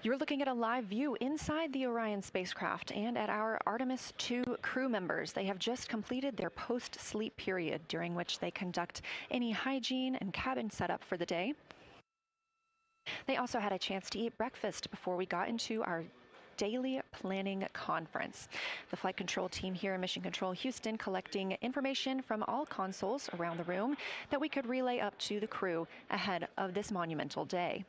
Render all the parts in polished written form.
You're looking at a live view inside the Orion spacecraft and at our Artemis II crew members. They have just completed their post-sleep period, during which they conduct any hygiene and cabin setup for the day. They also had a chance to eat breakfast before we got into our daily planning conference. The flight control team here in Mission Control Houston collecting information from all consoles around the room that we could relay up to the crew ahead of this monumental day.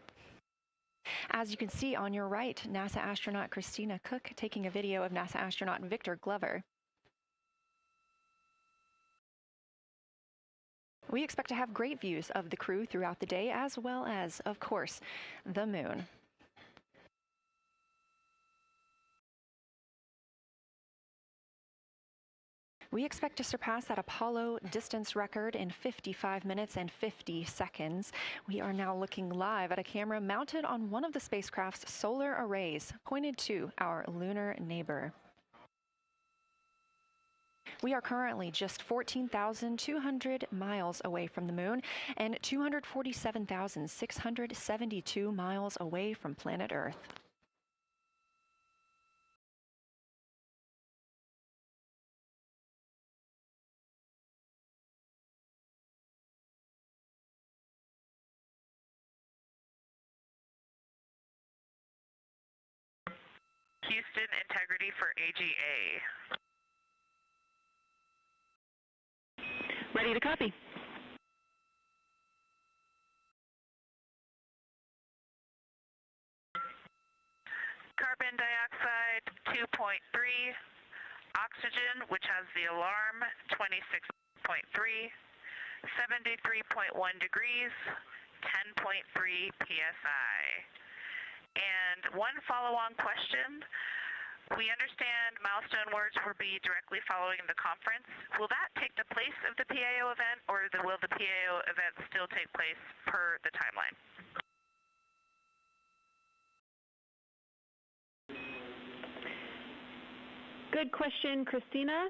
As you can see on your right, NASA astronaut Christina Koch taking a video of NASA astronaut Victor Glover. We expect to have great views of the crew throughout the day, as well as, of course, the moon. We expect to surpass that Apollo distance record in 55 minutes and 50 seconds. We are now looking live at a camera mounted on one of the spacecraft's solar arrays, pointed to our lunar neighbor. We are currently just 14,200 miles away from the moon and 247,672 miles away from planet Earth. Houston, integrity for AGA. Ready to copy. Carbon dioxide 2.3, oxygen, which has the alarm 26.3, 73.1 degrees, 10.3 psi. And one follow-on question. We understand milestone words will be directly following the conference. Will that take the place of the PAO event, or will the PAO event still take place per the timeline? Good question, Christina.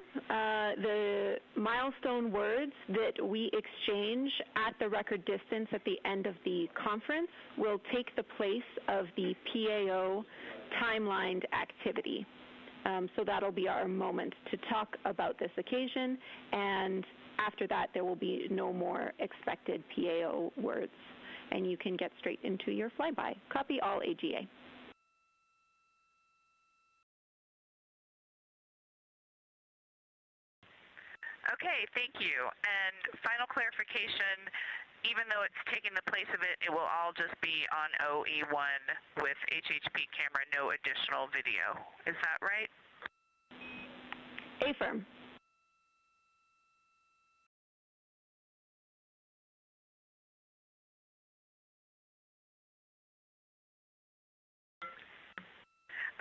The milestone words that we exchange at the record distance at the end of the conference will take the place of the PAO timelined activity. So that'll be our moment to talk about this occasion, and after that there will be no more expected PAO words, and you can get straight into your flyby. Copy all AGA. Okay, thank you. And final clarification, even though it's taking the place of it, it will all just be on OE1 with HHP camera, no additional video. Is that right? Affirm.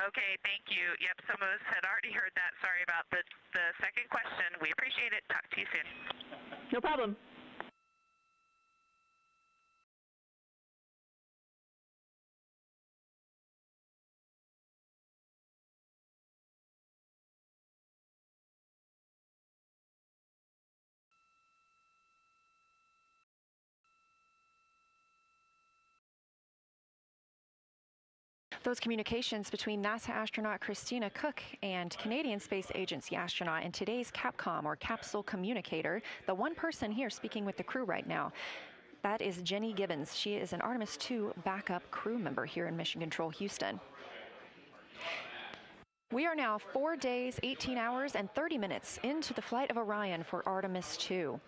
Okay, thank you. Yep, some of us had already heard that. Sorry about the second question. We appreciate it. Talk to you soon. No problem. Those communications between NASA astronaut Christina Koch and Canadian Space Agency astronaut and today's Capcom, or capsule communicator, the one person here speaking with the crew right now, that is Jenny Gibbons. She is an Artemis II backup crew member here in Mission Control Houston. We are now 4 days, 18 hours, and 30 minutes into the flight of Orion for Artemis II.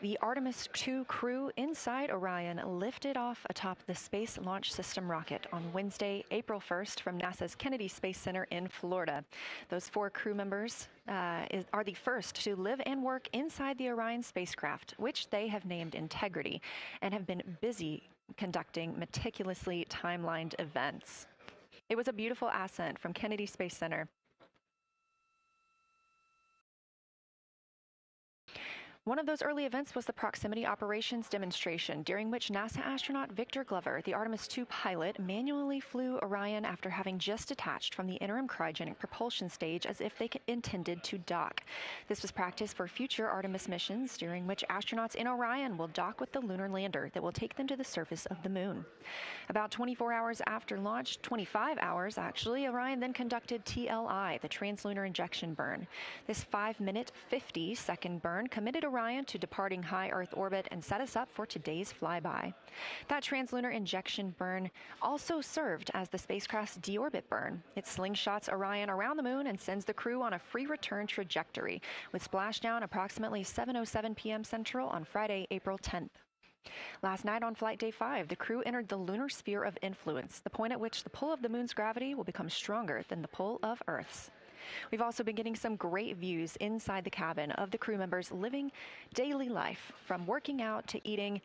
The Artemis II crew inside Orion lifted off atop the Space Launch System rocket on Wednesday, April 1st from NASA's Kennedy Space Center in Florida. Those 4 crew members are the first to live and work inside the Orion spacecraft, which they have named Integrity, and have been busy conducting meticulously timelined events. It was a beautiful ascent from Kennedy Space Center. One of those early events was the proximity operations demonstration, during which NASA astronaut Victor Glover, the Artemis II pilot, manually flew Orion after having just detached from the interim cryogenic propulsion stage as if they intended to dock. This was practice for future Artemis missions, during which astronauts in Orion will dock with the lunar lander that will take them to the surface of the moon. About 24 hours after launch, 25 hours actually, Orion then conducted TLI, the translunar injection burn. This 5-minute, 50-second burn committed Orion to departing high Earth orbit and set us up for today's flyby. That translunar injection burn also served as the spacecraft's deorbit burn. It slingshots Orion around the moon and sends the crew on a free return trajectory, with splashdown approximately 7:07 p.m. Central on Friday, April 10th. Last night on Flight Day 5, the crew entered the lunar sphere of influence, the point at which the pull of the moon's gravity will become stronger than the pull of Earth's. We've also been getting some great views inside the cabin of the crew members living daily life, from working out to eating,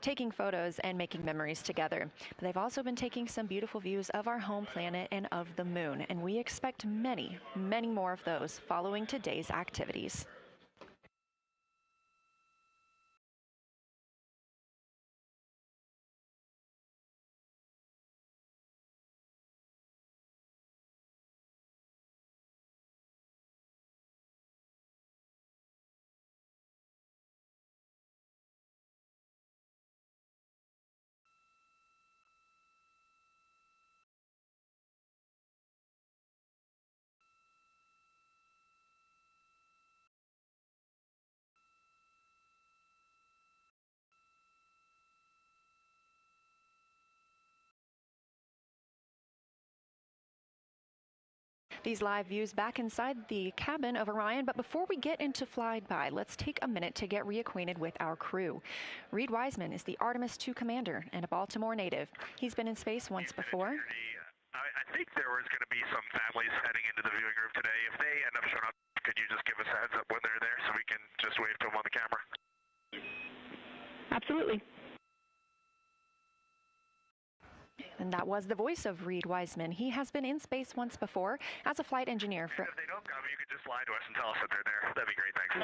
taking photos, and making memories together. But they've also been taking some beautiful views of our home planet and of the moon, and we expect many, many more of those following today's activities. These live views back inside the cabin of Orion, but before we get into flyby, let's take a minute to get reacquainted with our crew. Reid Wiseman is the Artemis II commander and a Baltimore native. He's been in space once before. I think there was going to be some families heading into the viewing room today. If they end up showing up, could you just give us a heads up when they're there so we can just wave to them on the camera? Absolutely. And that was the voice of Reid Wiseman. He has been in space once before as a flight engineer for... And if they don't come, you could just lie to us and tell us that they're there. That'd be great, thanks.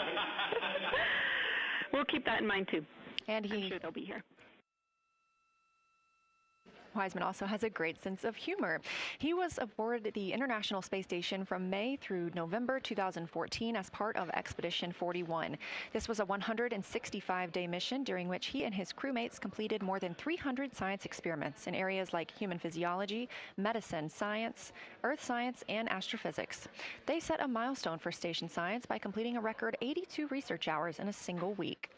We'll keep that in mind, too. And I'm sure they'll be here. Wiseman also has a great sense of humor. He was aboard the International Space Station from May through November 2014 as part of Expedition 41. This was a 165-day mission during which he and his crewmates completed more than 300 science experiments in areas like human physiology, medicine, science, earth science, and astrophysics. They set a milestone for station science by completing a record 82 research hours in a single week.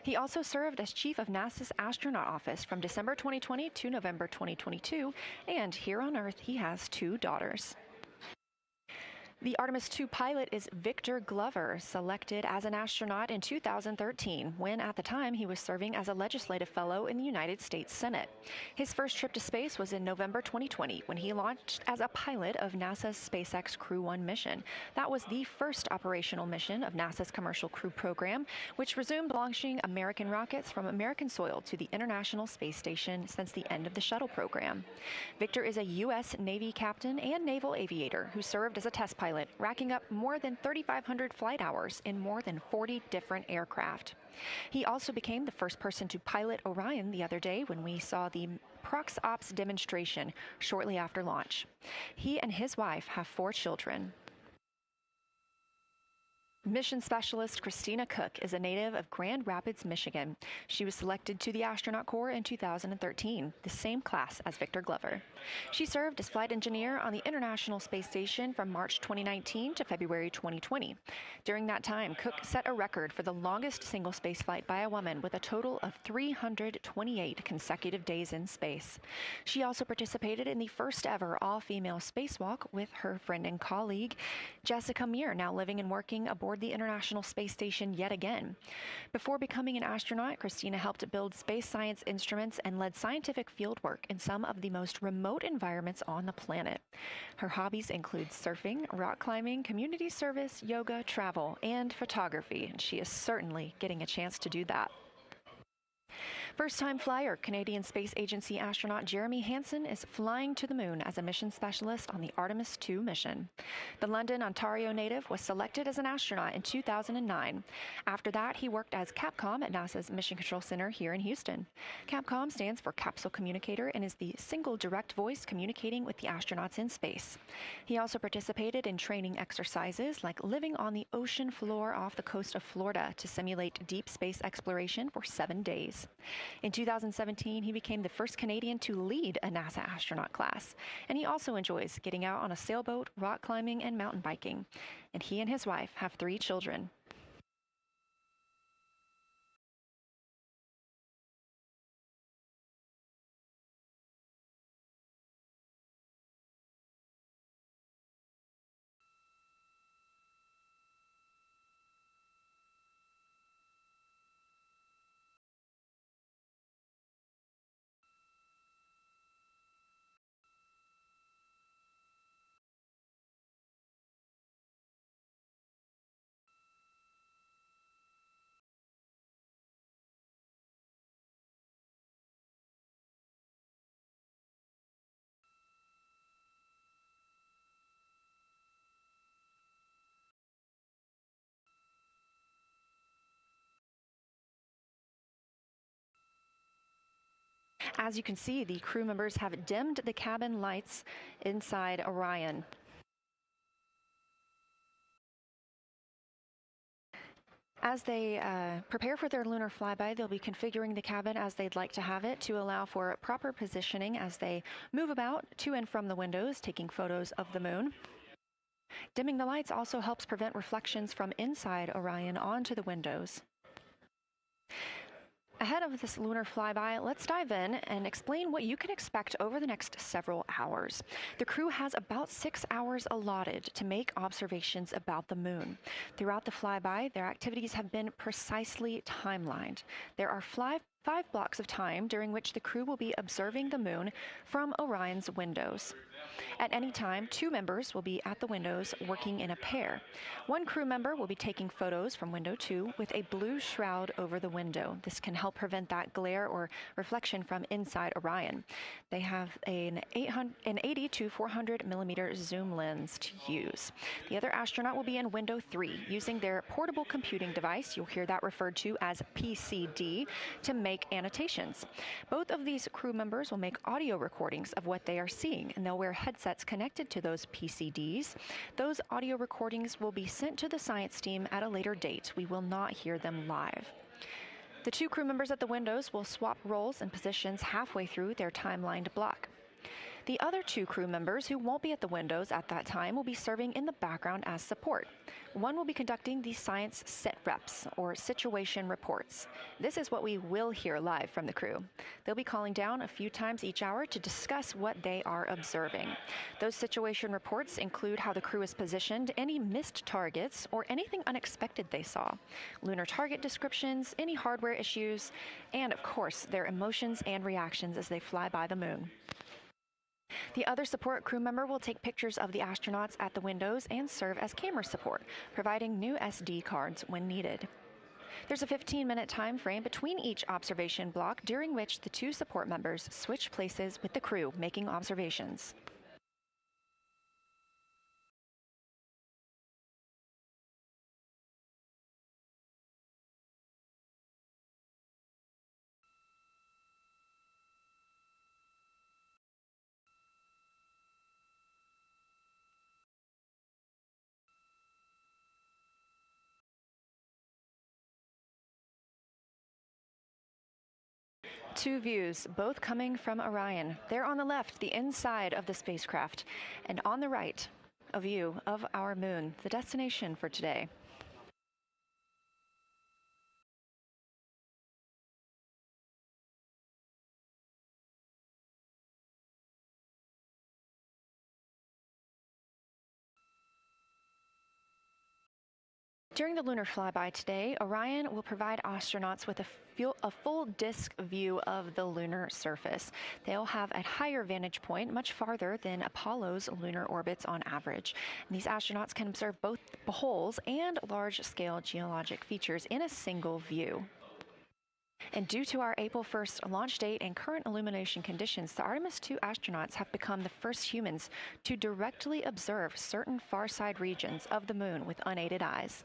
He also served as chief of NASA's astronaut office from December 2020 to November 2022, and here on Earth he has 2 daughters. The Artemis II pilot is Victor Glover, selected as an astronaut in 2013, when at the time he was serving as a legislative fellow in the United States Senate. His first trip to space was in November 2020, when he launched as a pilot of NASA's SpaceX Crew 1 mission. That was the first operational mission of NASA's Commercial Crew Program, which resumed launching American rockets from American soil to the International Space Station since the end of the shuttle program. Victor is a U.S. Navy captain and naval aviator who served as a test pilot, racking up more than 3,500 flight hours in more than 40 different aircraft. He also became the first person to pilot Orion the other day when we saw the Prox Ops demonstration shortly after launch. He and his wife have 4 children. Mission Specialist Christina Koch is a native of Grand Rapids, Michigan. She was selected to the Astronaut Corps in 2013, the same class as Victor Glover. She served as flight engineer on the International Space Station from March 2019 to February 2020. During that time, Koch set a record for the longest single spaceflight by a woman with a total of 328 consecutive days in space. She also participated in the first ever all-female spacewalk with her friend and colleague, Jessica Meir, now living and working aboard the International Space Station yet again. Before becoming an astronaut, Christina helped build space science instruments and led scientific fieldwork in some of the most remote environments on the planet. Her hobbies include surfing, rock climbing, community service, yoga, travel, and photography, and she is certainly getting a chance to do that. First-time flyer, Canadian Space Agency astronaut Jeremy Hansen is flying to the moon as a mission specialist on the Artemis II mission. The London, Ontario native was selected as an astronaut in 2009. After that, he worked as Capcom at NASA's Mission Control Center here in Houston. Capcom stands for Capsule Communicator and is the single direct voice communicating with the astronauts in space. He also participated in training exercises like living on the ocean floor off the coast of Florida to simulate deep space exploration for 7 days. In 2017, he became the first Canadian to lead a NASA astronaut class, and he also enjoys getting out on a sailboat, rock climbing, and mountain biking. And he and his wife have 3 children. As you can see, the crew members have dimmed the cabin lights inside Orion. As they prepare for their lunar flyby, they'll be configuring the cabin as they'd like to have it to allow for proper positioning as they move about to and from the windows, taking photos of the moon. Dimming the lights also helps prevent reflections from inside Orion onto the windows. Ahead of this lunar flyby, let's dive in and explain what you can expect over the next several hours. The crew has about 6 hours allotted to make observations about the moon. Throughout the flyby, their activities have been precisely timelined. There are five blocks of time during which the crew will be observing the moon from Orion's windows. At any time, 2 members will be at the windows working in a pair. One crew member will be taking photos from window 2 with a blue shroud over the window. This can help prevent that glare or reflection from inside Orion. They have an 80 to 400 millimeter zoom lens to use. The other astronaut will be in window 3 using their portable computing device, you'll hear that referred to as PCD, to make annotations. Both of these crew members will make audio recordings of what they are seeing, and they'll wear headsets connected to those PCDs. Those audio recordings will be sent to the science team at a later date. We will not hear them live. The 2 crew members at the windows will swap roles and positions halfway through their timelined block. The other 2 crew members who won't be at the windows at that time will be serving in the background as support. One will be conducting the science sit reps, or situation reports. This is what we will hear live from the crew. They'll be calling down a few times each hour to discuss what they are observing. Those situation reports include how the crew is positioned, any missed targets, or anything unexpected they saw, lunar target descriptions, any hardware issues, and of course, their emotions and reactions as they fly by the moon. The other support crew member will take pictures of the astronauts at the windows and serve as camera support, providing new SD cards when needed. There's a 15-minute time frame between each observation block during which the 2 support members switch places with the crew making observations. Two views, both coming from Orion. There on the left, the inside of the spacecraft, and on the right, a view of our moon, the destination for today. During the lunar flyby today, Orion will provide astronauts with a full disk view of the lunar surface. They'll have a higher vantage point, much farther than Apollo's lunar orbits on average. And these astronauts can observe both holes and large-scale geologic features in a single view. And due to our April 1st launch date and current illumination conditions, the Artemis II astronauts have become the first humans to directly observe certain far-side regions of the moon with unaided eyes.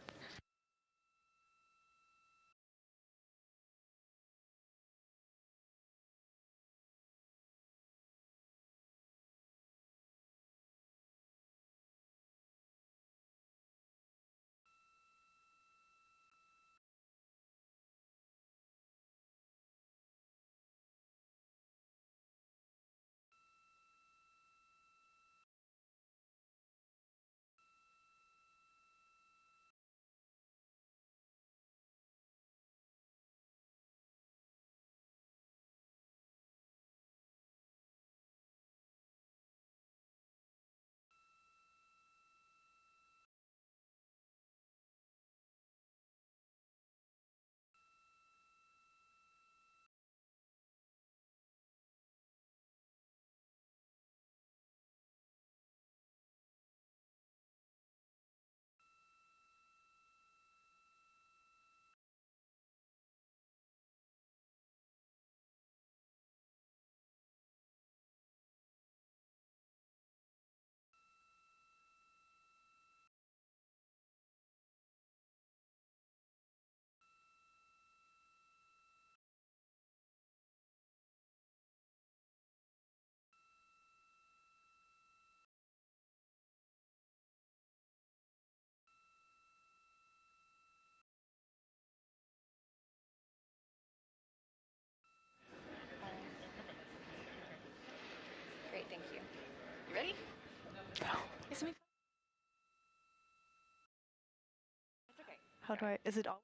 Great, thank you. You ready? No. It's gonna be fun. It's okay. How do I, is it all?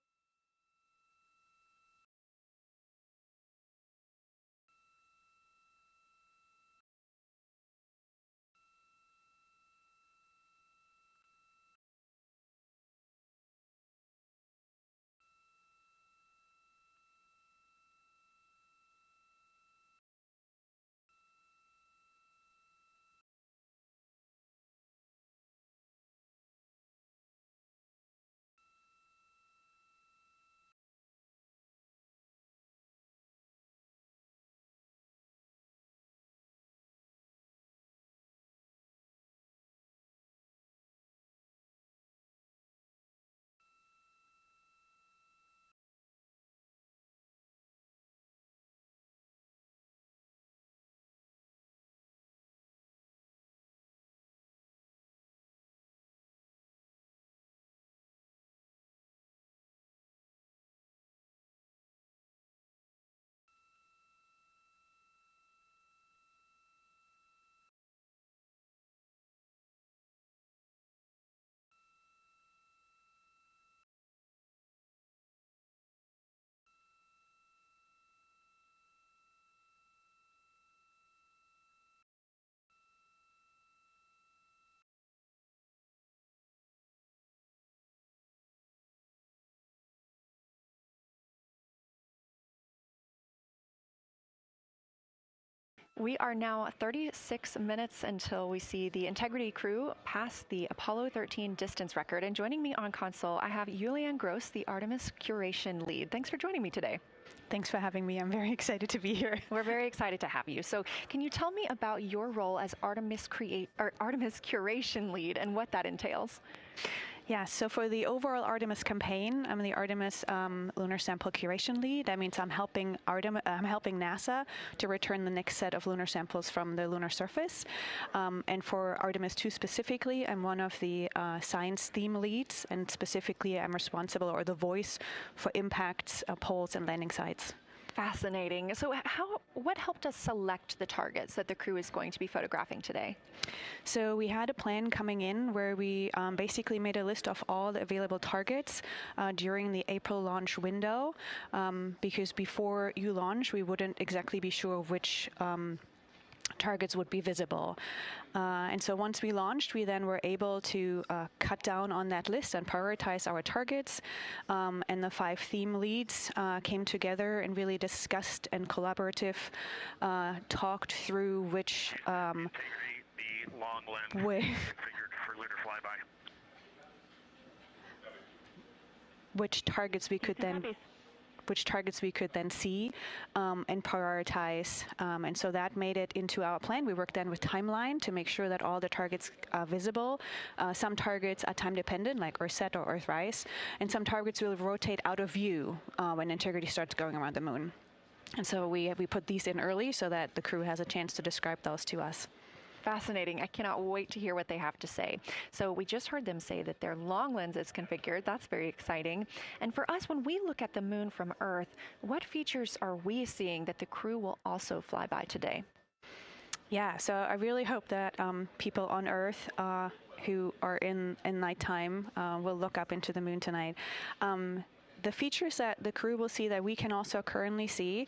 We are now 36 minutes until we see the Integrity crew pass the Apollo 13 distance record. And joining me on console, I have Julianne Gross, the Artemis curation lead. Thanks for joining me today. Thanks for having me. I'm very excited to be here. We're very excited to have you. So can you tell me about your role as Artemis curation lead and what that entails? Yeah, so for the overall Artemis campaign, I'm the Artemis lunar sample curation lead. That means I'm helping NASA to return the next set of lunar samples from the lunar surface. And for Artemis II specifically, I'm one of the science theme leads, and specifically I'm responsible, or the voice, for impacts, poles, and landing sites. Fascinating. So what helped us select the targets that the crew is going to be photographing today? So we had a plan coming in where we basically made a list of all the available targets during the April launch window, because before you launch, we wouldn't exactly be sure which targets would be visible. And so once we launched, we then were able to cut down on that list and prioritize our targets. And the 5 theme leads came together and really discussed and talked through which the long lens configured for lunar flyby. Which targets we could then which targets we could then see and prioritize. And so that made it into our plan. We worked then with timeline to make sure that all the targets are visible. Some targets are time dependent, like Earthset or Earthrise, and some targets will rotate out of view when integrity starts going around the moon. And so we put these in early so that the crew has a chance to describe those to us. Fascinating. I cannot wait to hear what they have to say. So we just heard them say that their long lens is configured. That's very exciting. And for us, when we look at the moon from Earth, what features are we seeing that the crew will also fly by today? Yeah, so I really hope that people on Earth who are in nighttime will look up into the moon tonight. The features that the crew will see that we can also currently see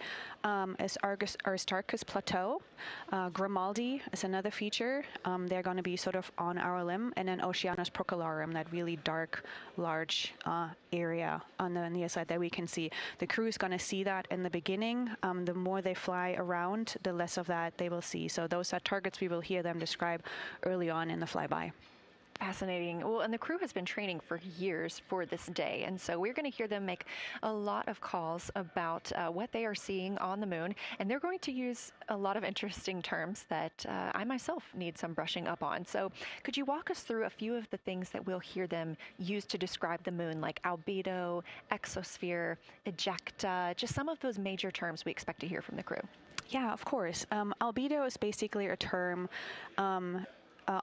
is Aristarchus Plateau. Grimaldi is another feature. They're going to be sort of on our limb. And then Oceanus Procellarum, that really dark, large area on the near side that we can see. The crew is going to see that in the beginning. The more they fly around, the less of that they will see. So those are targets we will hear them describe early on in the flyby. Fascinating. Well, and the crew has been training for years for this day. And so we're going to hear them make a lot of calls about what they are seeing on the moon. And they're going to use a lot of interesting terms that I myself need some brushing up on. So could you walk us through a few of the things that we'll hear them use to describe the moon, like albedo, exosphere, ejecta, just some of those major terms we expect to hear from the crew? Yeah, of course. Albedo is basically a term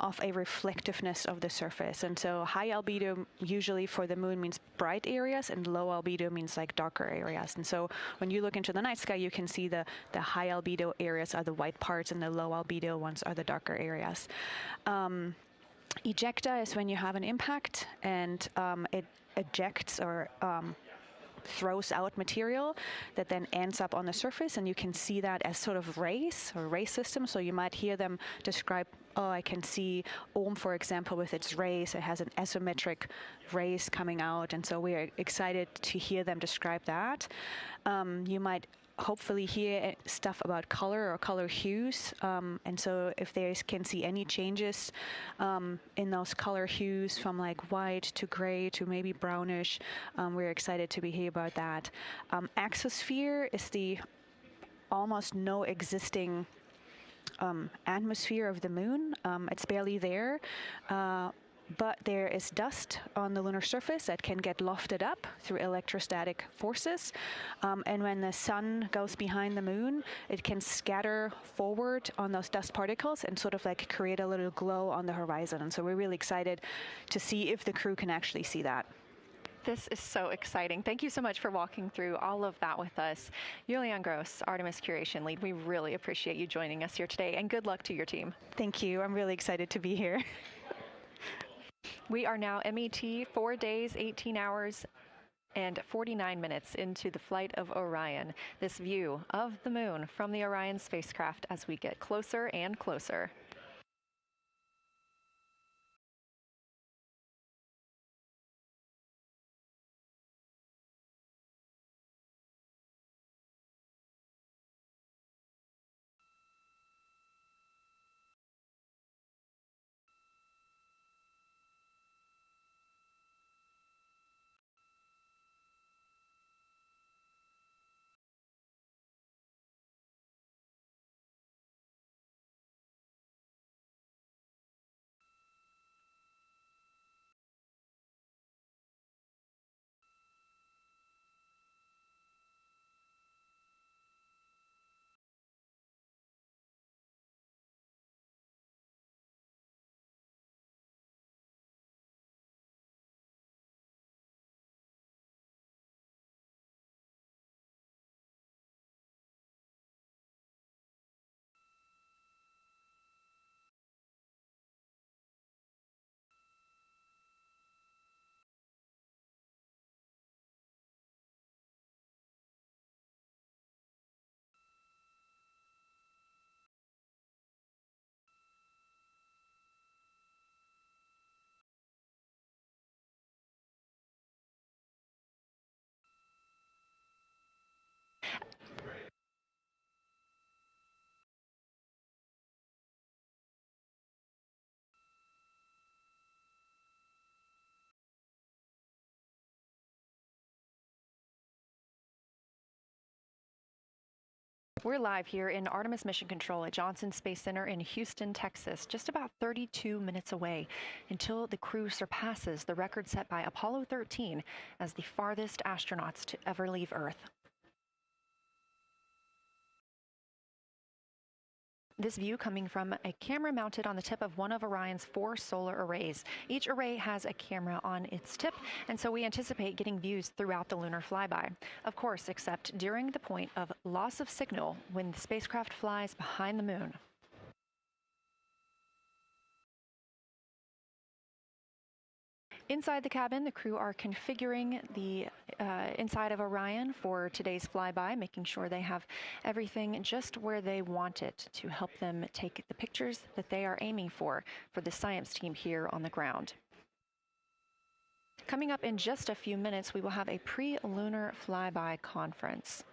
of a reflectiveness of the surface. And so high albedo usually for the moon means bright areas, and low albedo means like darker areas. And so when you look into the night sky, you can see the high albedo areas are the white parts and the low albedo ones are the darker areas. Ejecta is when you have an impact and it ejects or throws out material that then ends up on the surface, and you can see that as sort of rays or ray systems. So you might hear them describe, I can see for example, with its rays. It has an asymmetric rays coming out, and so we're excited to hear them describe that. You might hopefully hear stuff about color or color hues, and so if they can see any changes in those color hues from like white to gray to maybe brownish, we're excited to hear about that. Exosphere is the almost no existing atmosphere of the moon. It's barely there. But there is dust on the lunar surface that can get lofted up through electrostatic forces. And when the sun goes behind the moon, it can scatter forward on those dust particles and sort of like create a little glow on the horizon. And so we're really excited to see if the crew can actually see that. This is so exciting. Thank you so much for walking through all of that with us. Julian Gross, Artemis Curation Lead, we really appreciate you joining us here today, and good luck to your team. Thank you. I'm really excited to be here. We are now MET 4 days, 18 hours, and 49 minutes into the flight of Orion. This view of the moon from the Orion spacecraft as we get closer and closer. We're live here in Artemis Mission Control at Johnson Space Center in Houston, Texas, just about 32 minutes away until the crew surpasses the record set by Apollo 13 as the farthest astronauts to ever leave Earth. This view coming from a camera mounted on the tip of one of Orion's 4 solar arrays. Each array has a camera on its tip, and so we anticipate getting views throughout the lunar flyby. Of course, except during the point of loss of signal when the spacecraft flies behind the moon. Inside the cabin, the crew are configuring the inside of Orion for today's flyby, making sure they have everything just where they want it to help them take the pictures that they are aiming for the science team here on the ground. Coming up in just a few minutes, we will have a pre-lunar flyby conference.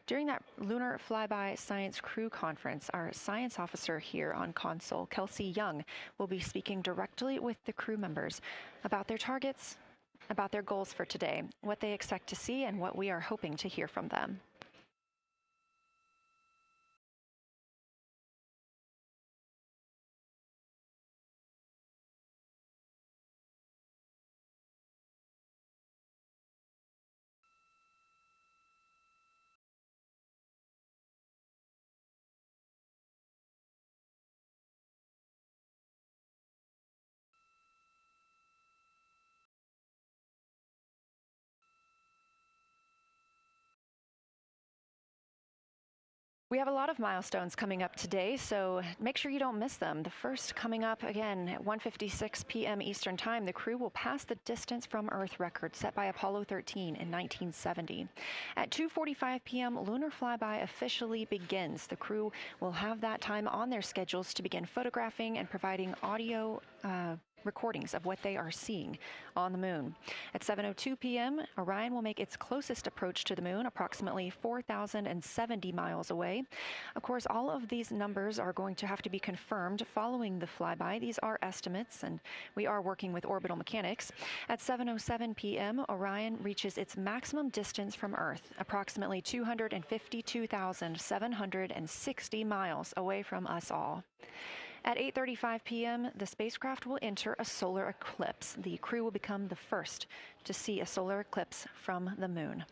During that Lunar Flyby Science Crew Conference, our science officer here on console, Kelsey Young, will be speaking directly with the crew members about their targets, about their goals for today, what they expect to see, and what we are hoping to hear from them. We have a lot of milestones coming up today, so make sure you don't miss them. The first coming up, again, at 1:56 p.m. Eastern Time, the crew will pass the distance from Earth record set by Apollo 13 in 1970. At 2:45 p.m., lunar flyby officially begins. The crew will have that time on their schedules to begin photographing and providing audio recordings of what they are seeing on the moon. At 7:02 p.m., Orion will make its closest approach to the moon, approximately 4,070 miles away. Of course, all of these numbers are going to have to be confirmed following the flyby. These are estimates, and we are working with orbital mechanics. At 7:07 p.m., Orion reaches its maximum distance from Earth, approximately 252,760 miles away from us all. At 8:35 p.m., the spacecraft will enter a solar eclipse. The crew will become the first to see a solar eclipse from the moon.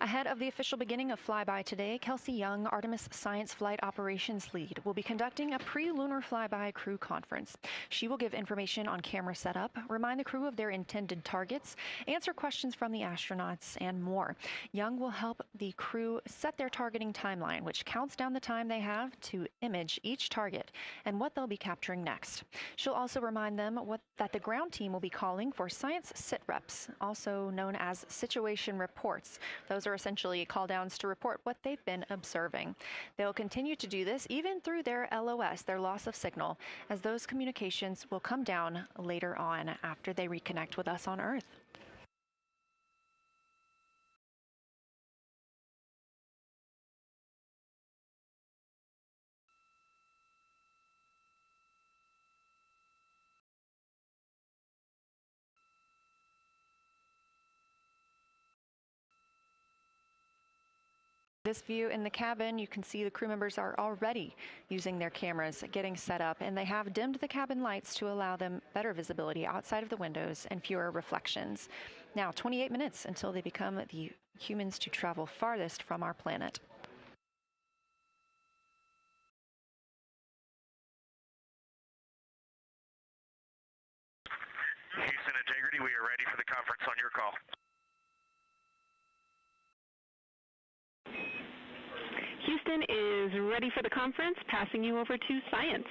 Ahead of the official beginning of flyby today, Kelsey Young, Artemis Science Flight Operations Lead, will be conducting a pre-lunar flyby crew conference. She will give information on camera setup, remind the crew of their intended targets, answer questions from the astronauts, and more. Young will help the crew set their targeting timeline, which counts down the time they have to image each target and what they'll be capturing next. She'll also remind them that the ground team will be calling for science sit reps, also known as situation reports. Those are essentially call-downs to report what they've been observing. They'll continue to do this even through their LOS, their loss of signal, as those communications will come down later on after they reconnect with us on Earth. This view in the cabin, you can see the crew members are already using their cameras, getting set up, and they have dimmed the cabin lights to allow them better visibility outside of the windows and fewer reflections. Now, 28 minutes until they become the humans to travel farthest from our planet. Houston Integrity, we are ready for the conference on your call. Houston is ready for the conference, passing you over to Science.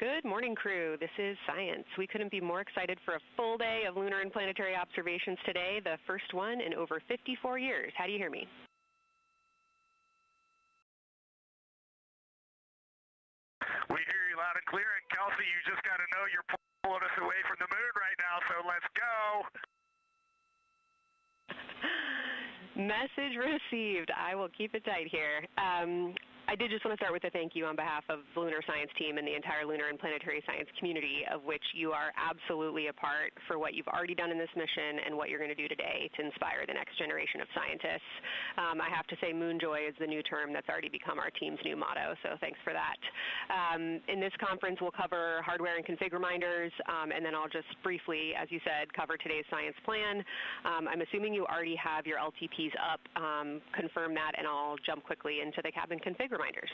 Good morning, crew. This is Science. We couldn't be more excited for a full day of lunar and planetary observations today, the first one in over 54 years. How do you hear me? We hear you loud and clear, and Kelsey, you just got to know you're pulling us away from the moon right now, so let's go. Message received. I will keep it tight here. I did just want to start with a thank you on behalf of the Lunar Science team and the entire lunar and planetary science community, of which you are absolutely a part, for what you've already done in this mission and what you're going to do today to inspire the next generation of scientists. I have to say Moonjoy is the new term that's already become our team's new motto, so thanks for that. In this conference, we'll cover hardware and config reminders, and then I'll just briefly, as you said, cover today's science plan. I'm assuming you already have your LTPs up. Confirm that, and I'll jump quickly into the cabin config reminders.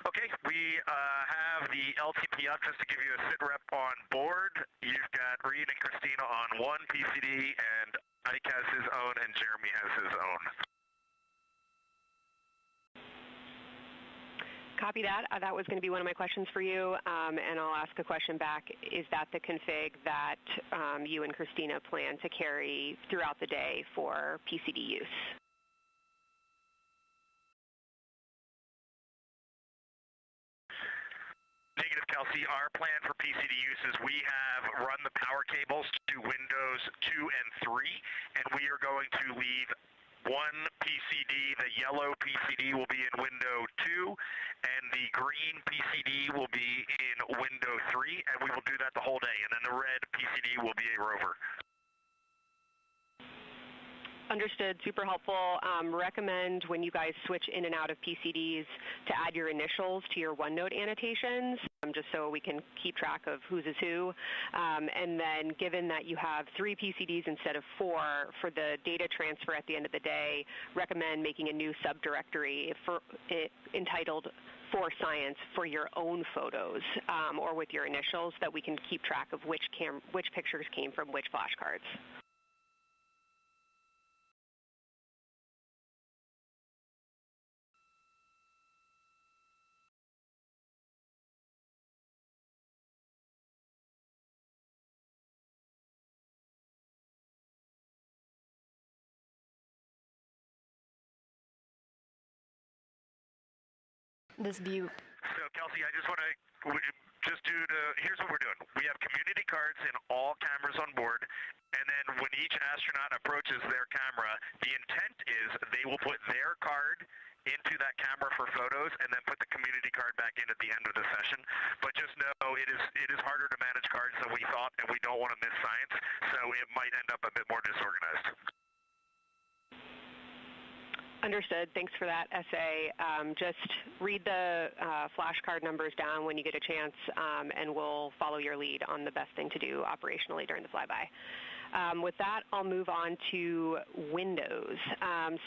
Okay, we have the LTP up just to give you a sit rep on board. You've got Reid and Christina on one PCD, and Ike has his own, and Jeremy has his own. Copy that. That was going to be one of my questions for you, and I'll ask a question back. Is that the config that you and Christina plan to carry throughout the day for PCD use? Negative, Kelsey. Our plan for PCD use is we have run the power cables to Windows 2 and 3, and we are going to leave one PCD. The yellow PCD will be in window 2, and the green PCD will be in window 3, and we will do that the whole day, and then the red PCD will be a rover. Understood. Super helpful. Recommend when you guys switch in and out of PCDs to add your initials to your OneNote annotations, just so we can keep track of whose is who. And then given that you have 3 PCDs instead of 4, for the data transfer at the end of the day, recommend making a new subdirectory entitled For Science for your own photos, or with your initials, that we can keep track of which pictures came from which flashcards. This view. So, Kelsey, I just want to here's what we're doing. We have community cards in all cameras on board, and then when each astronaut approaches their camera, the intent is they will put their card into that camera for photos and then put the community card back in at the end of the session. But just know it is harder to manage cards than we thought, and we don't want to miss science, so it might end up a bit more disorganized. Understood. Thanks for that essay. Just read the flashcard numbers down when you get a chance, and we'll follow your lead on the best thing to do operationally during the flyby. With that, I'll move on to Windows.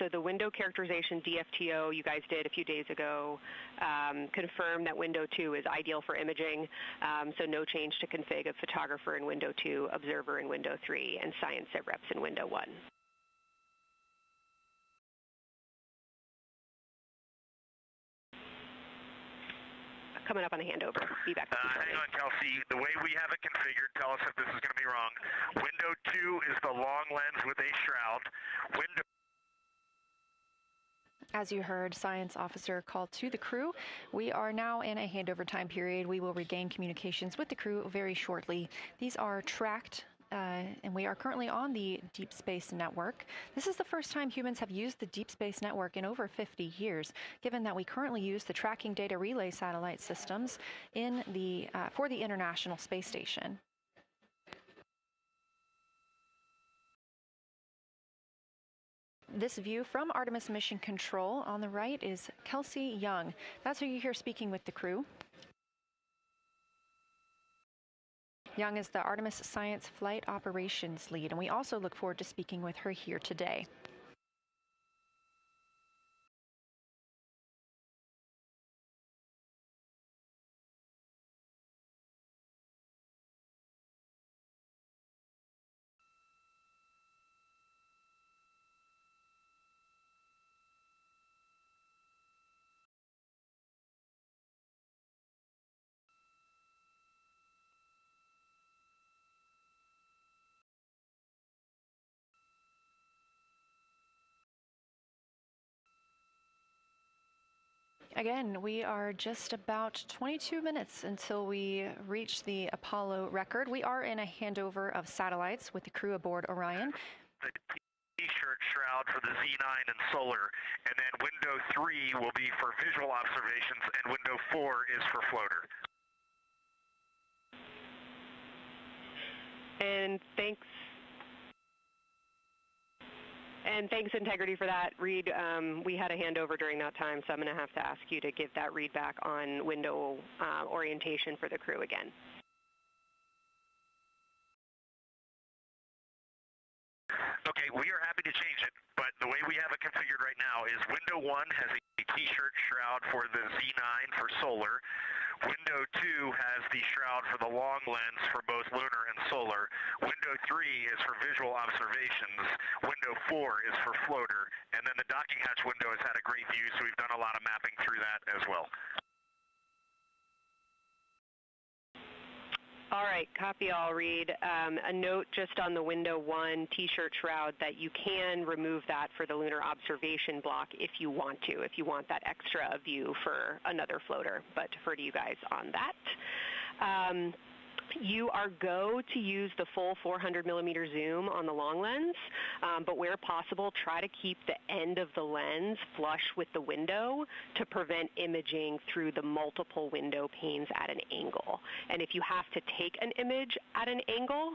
So the window characterization DFTO you guys did a few days ago confirmed that window 2 is ideal for imaging, so no change to config of photographer in window 2, observer in window 3, and science sit reps in window 1. Coming up on a handover. Be back. Hang on, Kelsey. The way we have it configured, tell us if this is going to be wrong. Window 2 is the long lens with a shroud. Window. As you heard, Science Officer called to the crew. We are now in a handover time period. We will regain communications with the crew very shortly. These are tracked, and we are currently on the Deep Space Network. This is the first time humans have used the Deep Space Network in over 50 years, given that we currently use the tracking data relay satellite systems in for the International Space Station. This view from Artemis Mission Control on the right is Kelsey Young. That's who you hear speaking with the crew. Young is the Artemis Science Flight Operations Lead, and we also look forward to speaking with her here today. Again, we are just about 22 minutes until we reach the Apollo record. We are in a handover of satellites with the crew aboard Orion. The T-shirt shroud for the Z9 and solar, and then window 3 will be for visual observations, and window 4 is for floater. And thanks, Integrity, for that, Reid. We had a handover during that time, so I'm going to have to ask you to give that read back on window orientation for the crew again. Okay, we are happy to change it, but the way we have it configured right now is window 1 has a T-shirt shroud for the Z9 for solar. Window 2 has the shroud for the long lens for both lunar and solar. Window 3 is for visual observations. Window 4 is for floater. And then the docking hatch window has had a great view, so we've done a lot of mapping through that as well. All right, copy all, Reid. A note just on the window 1 T-shirt shroud that you can remove that for the lunar observation block if you want to, if you want that extra view for another floater, but defer to you guys on that. You are go to use the full 400 millimeter zoom on the long lens, but where possible, try to keep the end of the lens flush with the window to prevent imaging through the multiple window panes at an angle. And if you have to take an image at an angle,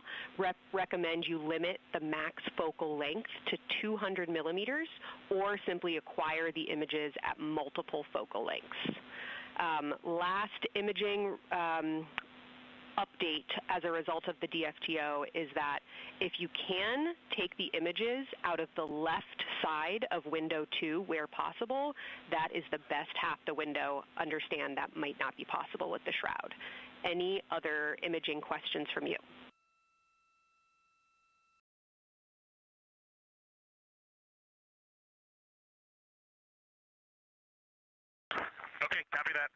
recommend you limit the max focal length to 200 millimeters or simply acquire the images at multiple focal lengths. Last imaging update as a result of the DFTO is that if you can take the images out of the left side of window 2 where possible, that is the best half the window. Understand that might not be possible with the shroud. Any other imaging questions from you? Okay, copy that.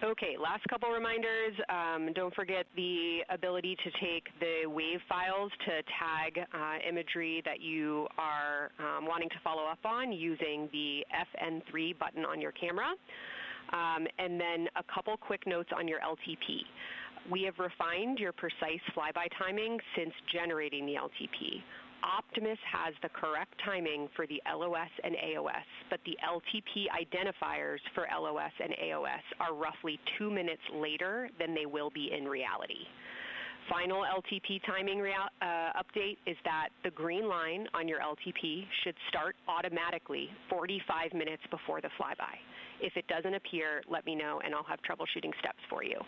Okay, last couple reminders. Don't forget the ability to take the wave files to tag imagery that you are wanting to follow up on using the FN3 button on your camera. And then a couple quick notes on your LTP. We have refined your precise flyby timing since generating the LTP. Optimus has the correct timing for the LOS and AOS, but the LTP identifiers for LOS and AOS are roughly 2 minutes later than they will be in reality. Final LTP timing update is that the green line on your LTP should start automatically 45 minutes before the flyby. If it doesn't appear, let me know and I'll have troubleshooting steps for you.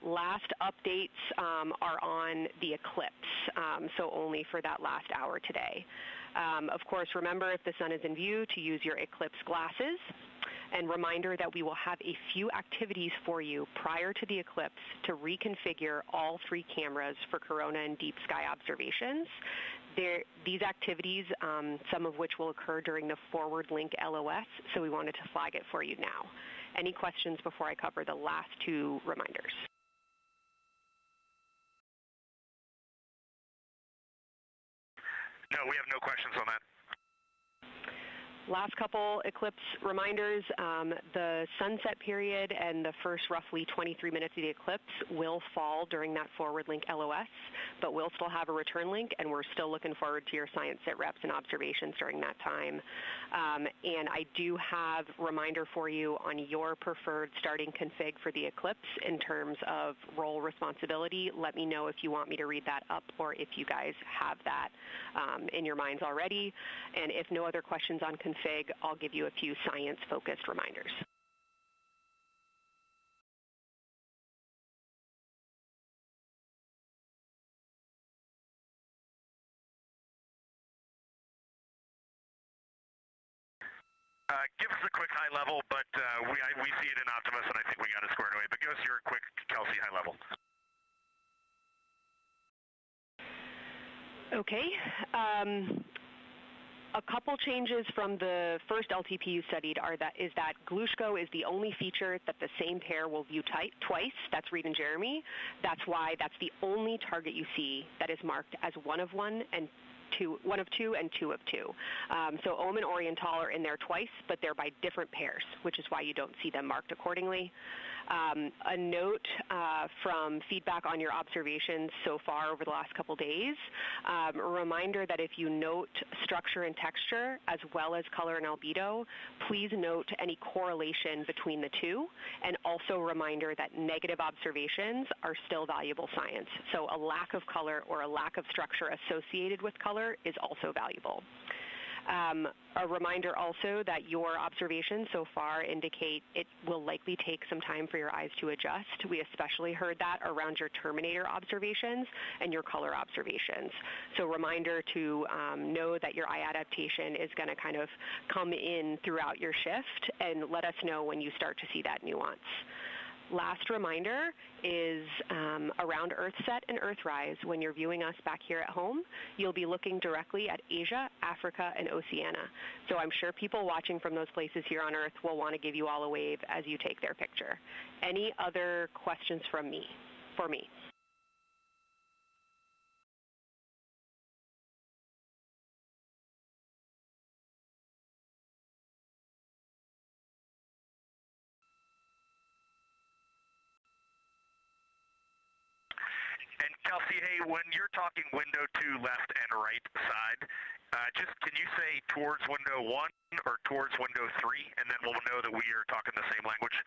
Last updates are on the eclipse, so only for that last hour today. Of course, remember if the sun is in view to use your eclipse glasses. And reminder that we will have a few activities for you prior to the eclipse to reconfigure all 3 cameras for corona and deep sky observations. These activities, some of which will occur during the forward link LOS, so we wanted to flag it for you now. Any questions before I cover the last 2 reminders? No, we have no questions on that. Last couple eclipse reminders, the sunset period and the first roughly 23 minutes of the eclipse will fall during that forward link LOS, but we'll still have a return link, and we're still looking forward to your science sit reps and observations during that time. And I do have a reminder for you on your preferred starting config for the eclipse in terms of role responsibility. Let me know if you want me to read that up or if you guys have that in your minds already. And if no other questions on config, I'll give you a few science-focused reminders. Give us a quick high level, but we see it in Optimus, and I think we got it squared away. But give us your quick Kelsey high level. Okay. A couple changes from the first LTP you studied is that Glushko is the only feature that the same pair will view twice. That's Reid and Jeremy. That's why that's the only target you see that is marked as 1 of 1 and one of two and two of two. So Ohm and Oriental are in there twice, but they're by different pairs, which is why you don't see them marked accordingly. A note from feedback on your observations so far over the last couple days, a reminder that if you note structure and texture as well as color and albedo, please note any correlation between the two, and also a reminder that negative observations are still valuable science. So a lack of color or a lack of structure associated with color is also valuable. A reminder also that your observations so far indicate it will likely take some time for your eyes to adjust. We especially heard that around your terminator observations and your color observations. So reminder to know that your eye adaptation is going to kind of come in throughout your shift, and let us know when you start to see that nuance. Last reminder is around Earthset and Earthrise. When you're viewing us back here at home, you'll be looking directly at Asia, Africa, and Oceania. So I'm sure people watching from those places here on Earth will want to give you all a wave as you take their picture. Any other questions for me? And Kelsey, hey, when you're talking window 2 left and right side, just can you say towards window 1 or towards window 3, and then we'll know that we are talking the same language?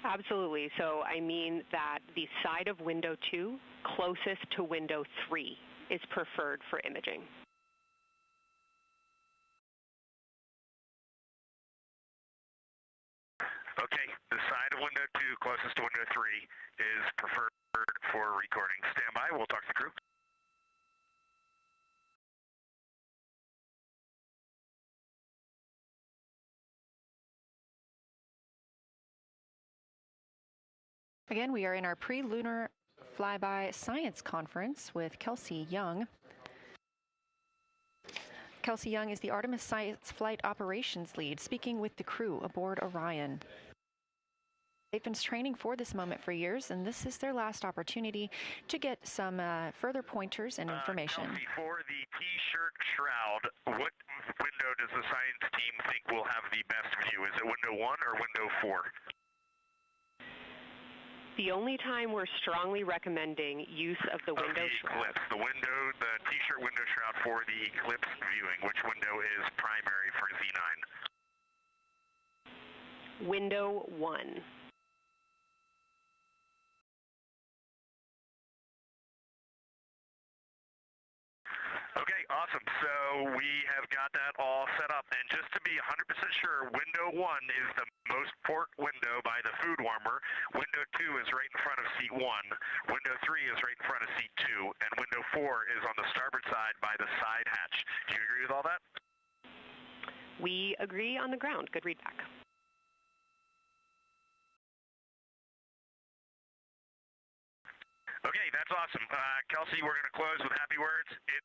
Absolutely. So I mean that the side of window 2 closest to window 3 is preferred for imaging. Okay, the side of window 2 closest to window 3 is preferred for recording. Stand by, we'll talk to the crew. Again, we are in our pre-lunar flyby science conference with Kelsey Young. Kelsey Young is the Artemis Science Flight Operations Lead, speaking with the crew aboard Orion. They've been training for this moment for years, and this is their last opportunity to get some further pointers and information. Kelsey, for the T-shirt shroud, what window does the science team think will have the best view? Is it window 1 or window 4? The only time we're strongly recommending use of the window shroud. The T-shirt window shroud for the eclipse viewing. Which window is primary for Z9? Window 1. Okay, awesome. So we have got that all set up. And just to be 100% sure, window 1 is the most port window by the food warmer. Window 2 is right in front of seat 1. Window 3 is right in front of seat 2. And window 4 is on the starboard side by the side hatch. Do you agree with all that? We agree on the ground. Good readback. Okay, that's awesome. Kelsey, we're going to close with happy words. It's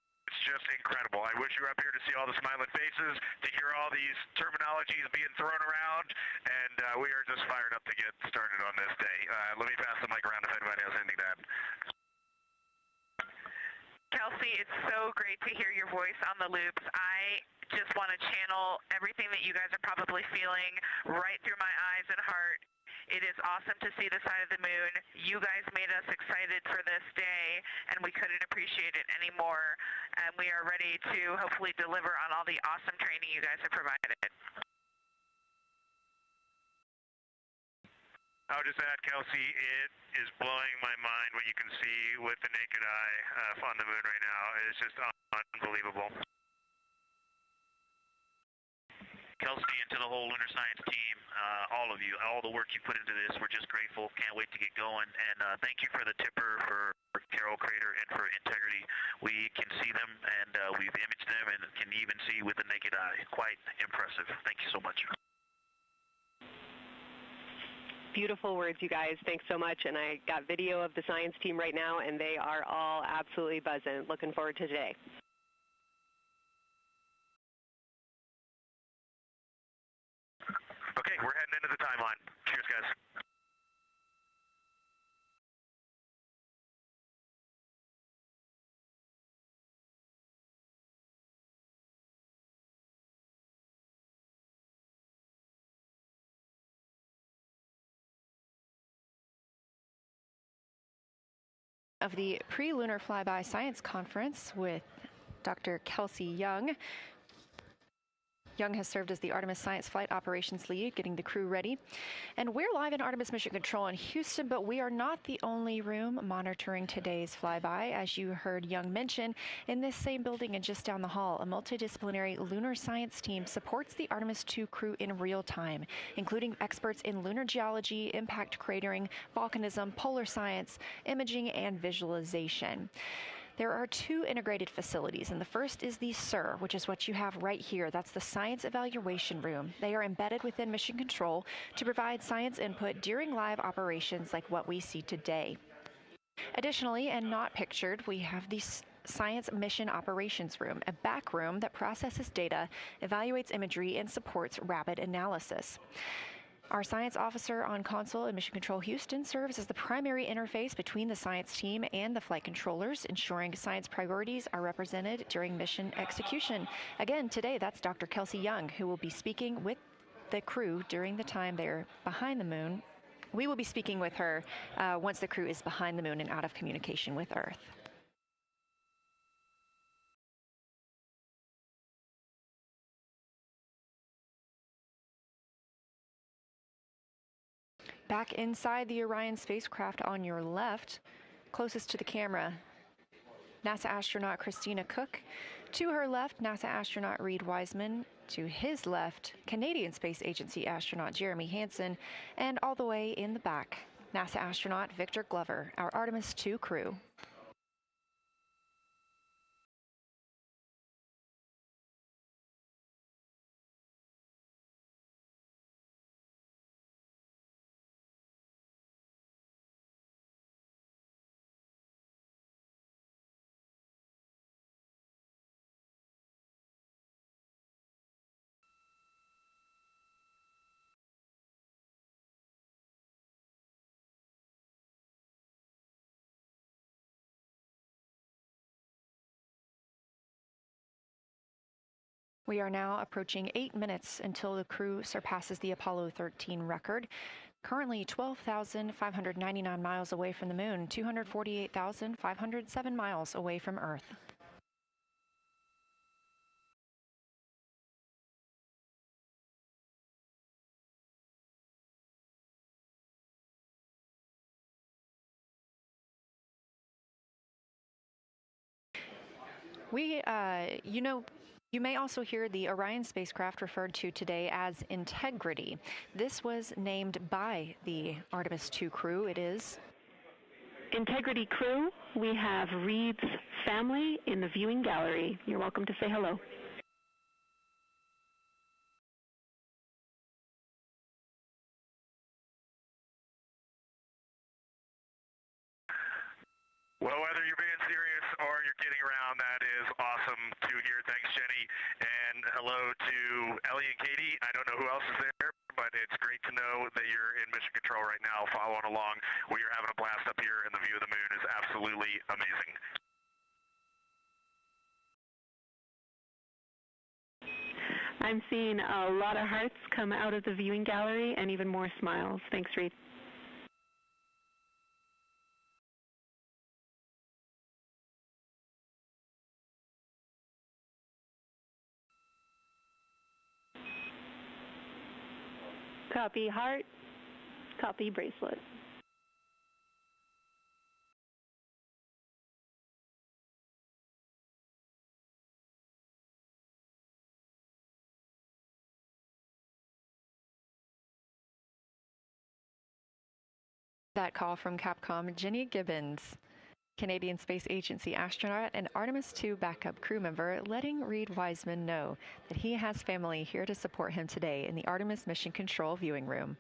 just incredible. I wish you were up here to see all the smiling faces, to hear all these terminologies being thrown around, and we are just fired up to get started on this day. Let me pass the mic around if anybody has anything to add. Kelsey, it's so great to hear your voice on the loops. I just want to channel everything that you guys are probably feeling right through my eyes and heart. It is awesome to see the side of the moon. You guys made us excited for this day, and we couldn't appreciate it anymore. And we are ready to hopefully deliver on all the awesome training you guys have provided. I'll just add, Kelsey, it is blowing my mind what you can see with the naked eye on the moon right now. It's just unbelievable. Kelsey, and to the whole lunar science team, all of you, all the work you put into this, we're just grateful. Can't wait to get going. And thank you for the tipper, for Carol Crater, and for Integrity. We can see them, and we've imaged them, and can even see with the naked eye. Quite impressive. Thank you so much. Beautiful words, you guys. Thanks so much. And I got video of the science team right now, and they are all absolutely buzzing. Looking forward to today. Okay, we're heading into the timeline. Cheers, guys. of the Pre-Lunar Flyby Science Conference with Dr. Kelsey Young. Young has served as the Artemis Science Flight Operations Lead, getting the crew ready. And we're live in Artemis Mission Control in Houston, but we are not the only room monitoring today's flyby. As you heard Young mention, in this same building and just down the hall, a multidisciplinary lunar science team supports the Artemis II crew in real time, including experts in lunar geology, impact cratering, volcanism, polar science, imaging, and visualization. There are two integrated facilities, and the first is the SIR, which is what you have right here. That's the Science Evaluation Room. They are embedded within Mission Control to provide science input during live operations like what we see today. Additionally, and not pictured, we have the Science Mission Operations Room, a back room that processes data, evaluates imagery, and supports rapid analysis. Our science officer on console in Mission Control Houston serves as the primary interface between the science team and the flight controllers, ensuring science priorities are represented during mission execution. Again, today, that's Dr. Kelsey Young, who will be speaking with the crew during the time they're behind the moon. We will be speaking with her once the crew is behind the moon and out of communication with Earth. Back inside the Orion spacecraft on your left, closest to the camera, NASA astronaut Christina Koch. To her left, NASA astronaut Reid Wiseman. To his left, Canadian Space Agency astronaut Jeremy Hansen. And all the way in the back, NASA astronaut Victor Glover, our Artemis II crew. We are now approaching 8 minutes until the crew surpasses the Apollo 13 record. Currently 12,599 miles away from the moon, 248,507 miles away from Earth. You may also hear the Orion spacecraft referred to today as Integrity. This was named by the Artemis II crew. It is Integrity crew, we have Reid's family in the viewing gallery. You're welcome to say hello. Well, whether you're being serious or you're kidding around, that is awesome to hear. Thanks, Jenny. And hello to Ellie and Katie. I don't know who else is there, but it's great to know that you're in mission control right now, following along. We are having a blast up here, and the view of the moon is absolutely amazing. I'm seeing a lot of hearts come out of the viewing gallery and even more smiles. Thanks, Reid. Copy heart, copy bracelet. that call from Capcom Jenny Gibbons, Canadian Space Agency astronaut and Artemis II backup crew member, letting Reid Wiseman know that he has family here to support him today in the Artemis Mission Control viewing room.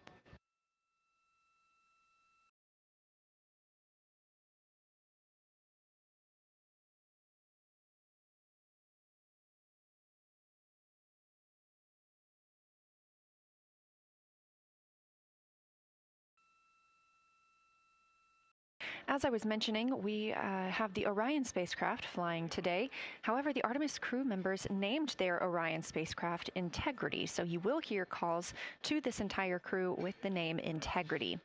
As I was mentioning, we have the Orion spacecraft flying today. However, the Artemis crew members named their Orion spacecraft Integrity, so you will hear calls to this entire crew with the name Integrity.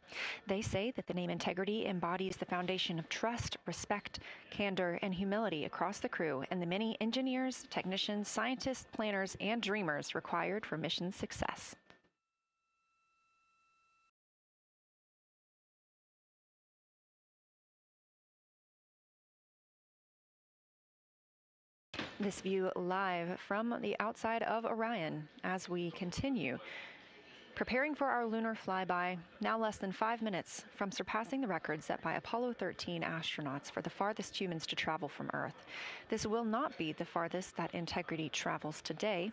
They say that the name Integrity embodies the foundation of trust, respect, candor, and humility across the crew and the many engineers, technicians, scientists, planners, and dreamers required for mission success. This view live from the outside of Orion as we continue. Preparing for our lunar flyby, now less than 5 minutes from surpassing the record set by Apollo 13 astronauts for the farthest humans to travel from Earth. This will not be the farthest that Integrity travels today.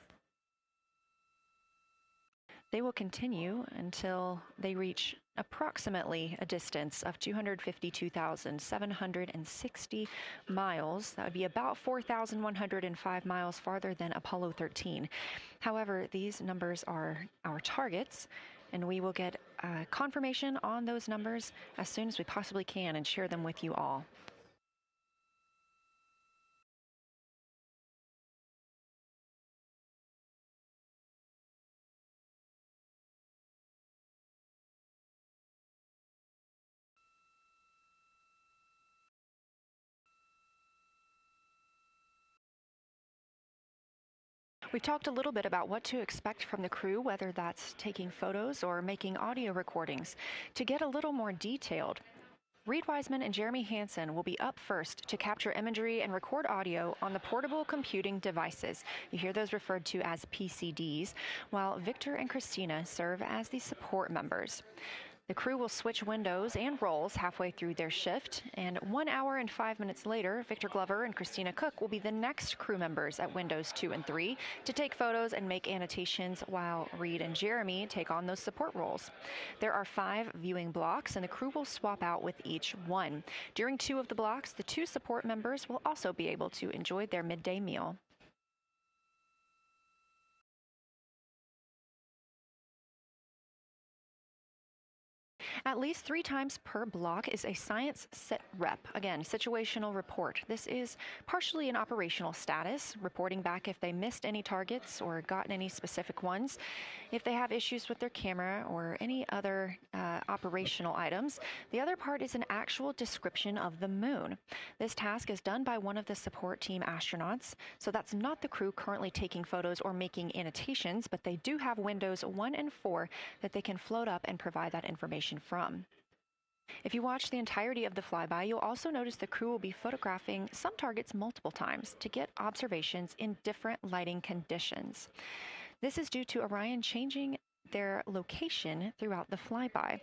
They will continue until they reach approximately a distance of 252,760 miles. That would be about 4,105 miles farther than Apollo 13. However, these numbers are our targets, and we will get confirmation on those numbers as soon as we possibly can and share them with you all. We've talked a little bit about what to expect from the crew, whether that's taking photos or making audio recordings. To get a little more detailed, Reid Wiseman and Jeremy Hansen will be up first to capture imagery and record audio on the portable computing devices. You hear those referred to as PCDs, while Victor and Christina serve as the support members. The crew will switch windows and roles halfway through their shift, and 1 hour and 5 minutes later, Victor Glover and Christina Koch will be the next crew members at windows 2 and 3 to take photos and make annotations, while Reid and Jeremy take on those support roles. There are 5 viewing blocks, and the crew will swap out with each one. During 2 of the blocks, the 2 support members will also be able to enjoy their midday meal. At least 3 times per block is a science sit rep. Again, situational report. This is partially an operational status, reporting back if they missed any targets or gotten any specific ones, if they have issues with their camera or any other operational items. The other part is an actual description of the moon. This task is done by one of the support team astronauts, so that's not the crew currently taking photos or making annotations, but they do have windows 1 and 4 that they can float up and provide that information from. If you watch the entirety of the flyby, you'll also notice the crew will be photographing some targets multiple times to get observations in different lighting conditions. This is due to Orion changing their location throughout the flyby.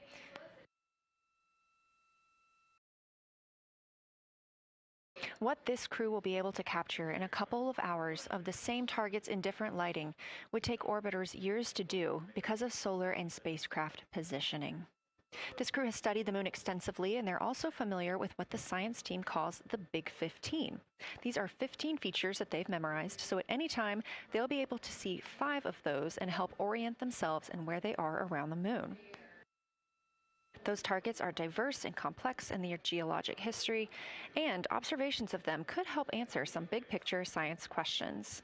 What this crew will be able to capture in a couple of hours of the same targets in different lighting would take orbiters years to do because of solar and spacecraft positioning. This crew has studied the moon extensively, and they're also familiar with what the science team calls the Big 15. These are 15 features that they've memorized, so at any time, they'll be able to see 5 of those and help orient themselves and where they are around the moon. Those targets are diverse and complex in their geologic history, and observations of them could help answer some big-picture science questions.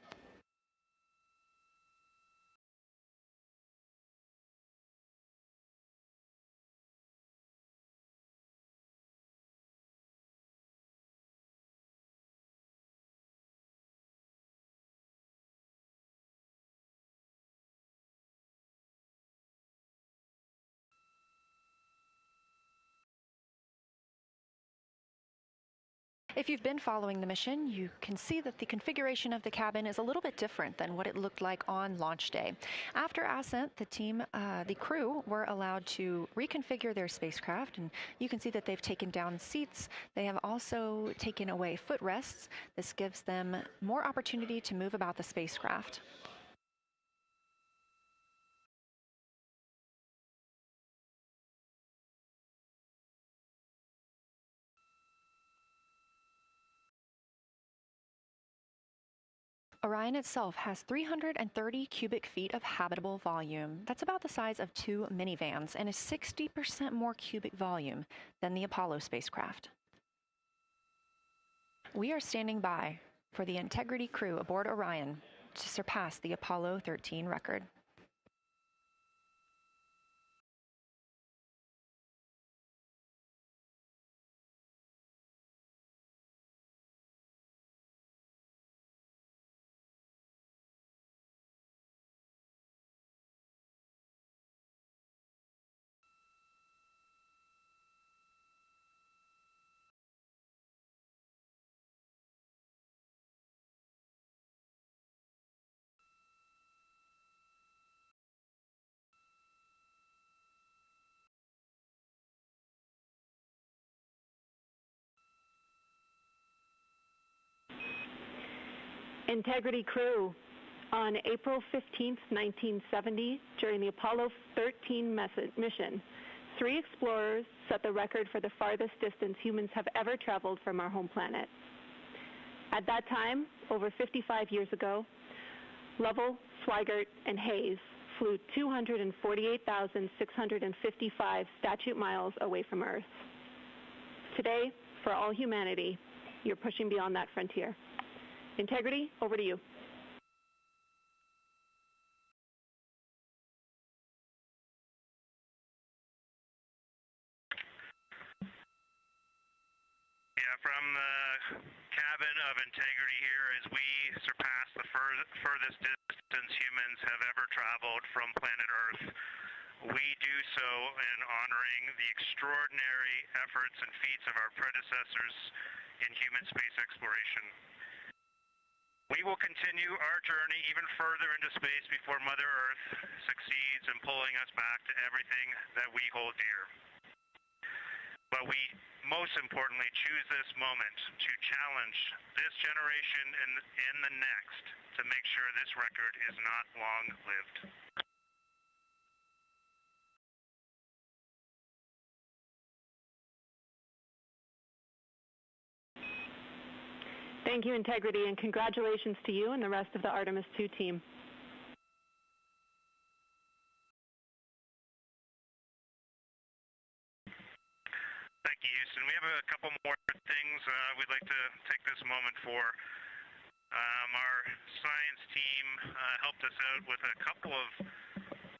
If you've been following the mission, you can see that the configuration of the cabin is a little bit different than what it looked like on launch day. After ascent, the crew were allowed to reconfigure their spacecraft, and you can see that they've taken down seats. They have also taken away footrests. This gives them more opportunity to move about the spacecraft. Orion itself has 330 cubic feet of habitable volume. That's about the size of 2 minivans and is 60% more cubic volume than the Apollo spacecraft. We are standing by for the Integrity crew aboard Orion to surpass the Apollo 13 record. Integrity crew, on April 15, 1970, during the Apollo 13 mission, 3 explorers set the record for the farthest distance humans have ever traveled from our home planet. At that time, over 55 years ago, Lovell, Swigert, and Hayes flew 248,655 statute miles away from Earth. Today, for all humanity, you're pushing beyond that frontier. Integrity, over to you. Yeah, from the cabin of Integrity here as we surpass the furthest distance humans have ever traveled from planet Earth. We do so in honoring the extraordinary efforts and feats of our predecessors in human space exploration. We will continue our journey even further into space before Mother Earth succeeds in pulling us back to everything that we hold dear. But we most importantly choose this moment to challenge this generation and in the next to make sure this record is not long-lived. Thank you, Integrity, and congratulations to you and the rest of the Artemis II team. Thank you, Houston. We have a couple more things we'd like to take this moment for. Our science team helped us out with a couple of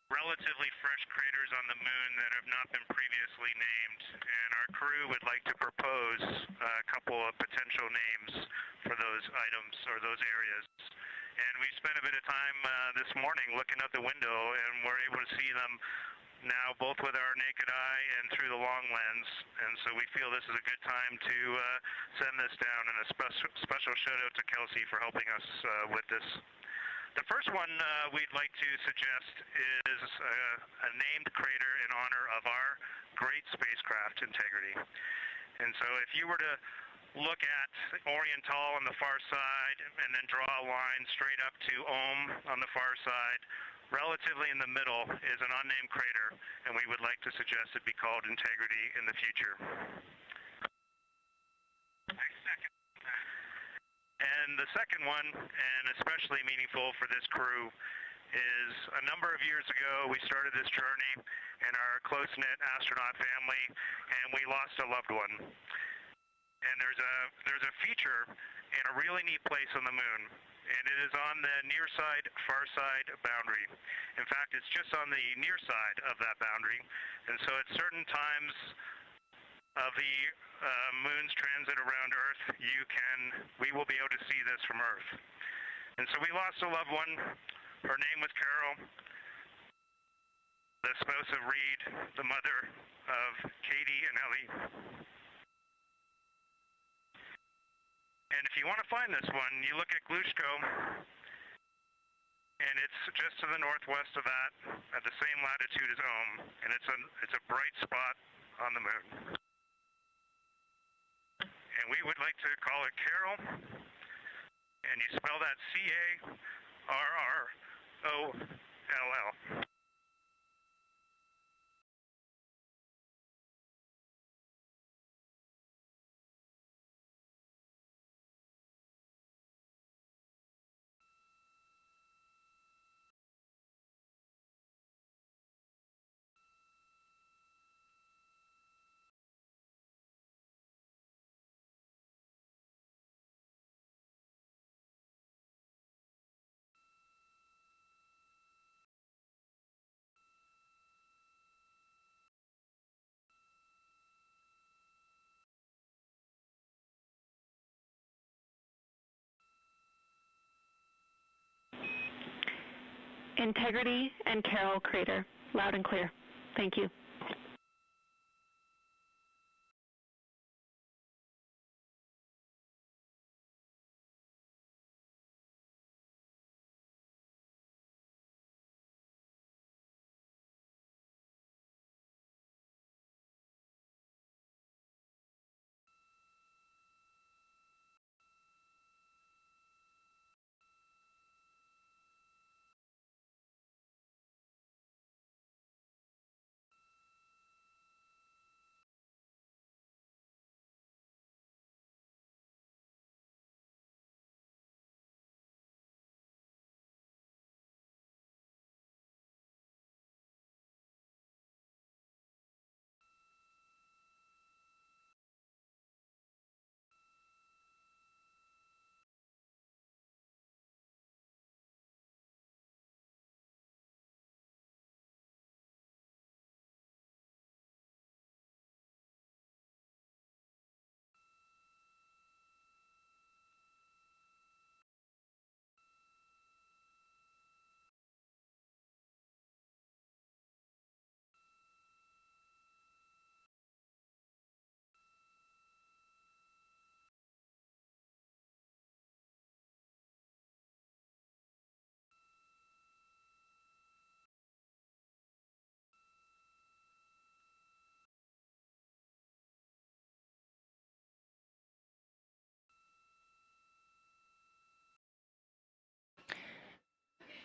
relatively fresh craters on the moon that have not been previously named, and our crew would like to propose a couple of potential names for those items or those areas. And we spent a bit of time this morning looking out the window, and we're able to see them now both with our naked eye and through the long lens, and so we feel this is a good time to send this down, and a special shout out to Kelsey for helping us with this. The first one we'd like to suggest is a named crater in honor of our great spacecraft, Integrity. And so if you were to look at Oriental on the far side and then draw a line straight up to Ohm on the far side, relatively in the middle is an unnamed crater, and we would like to suggest it be called Integrity in the future. And the second one, and especially meaningful for this crew, is a number of years ago we started this journey in our close-knit astronaut family, and we lost a loved one. And there's a feature in a really neat place on the moon, and it is on the near side, far side boundary. In fact, it's just on the near side of that boundary, and so at certain times of the moon's transit around Earth, we will be able to see this from Earth. And so we lost a loved one. Her name was Carol, the spouse of Reid, the mother of Katie and Ellie. And if you want to find this one, you look at Glushko, and it's just to the northwest of that, at the same latitude as Ohm, and it's a bright spot on the moon. And we would like to call it Carol, and you spell that C-A-R-R-O-L-L. Integrity and Carroll Crater. Loud and clear. Thank you.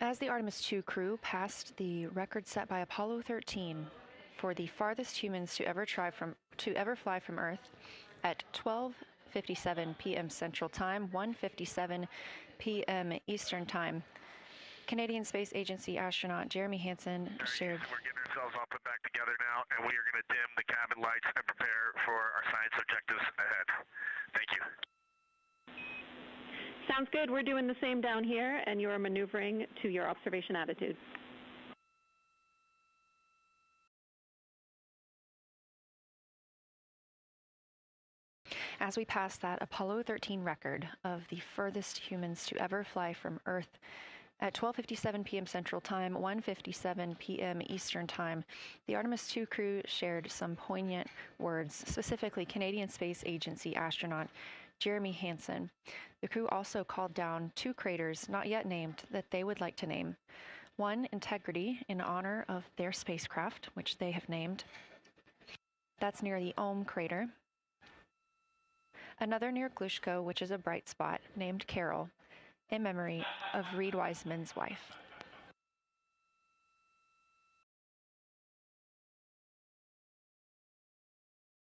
As the Artemis II crew passed the record set by Apollo 13 for the farthest humans to ever fly from Earth at 12:57 p.m. Central Time, 1:57 p.m. Eastern Time, Canadian Space Agency astronaut Jeremy Hansen shared. We're getting ourselves all put back together now, and we are going to dim the cabin lights and prepare for our science objectives ahead. Thank you. Sounds good. We're doing the same down here, and you're maneuvering to your observation attitude. As we pass that Apollo 13 record of the furthest humans to ever fly from Earth at 12:57 p.m. Central Time, 1:57 p.m. Eastern Time, the Artemis II crew shared some poignant words, specifically Canadian Space Agency astronaut Jeremy Hansen. The crew also called down 2 craters not yet named that they would like to name. One, Integrity, in honor of their spacecraft, which they have named. That's near the Ohm crater. Another near Glushko, which is a bright spot, named Carroll, in memory of Reid Wiseman's wife.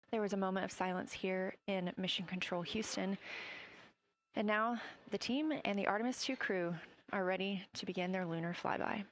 There was a moment of silence here in Mission Control Houston. And now the team and the Artemis II crew are ready to begin their lunar flyby.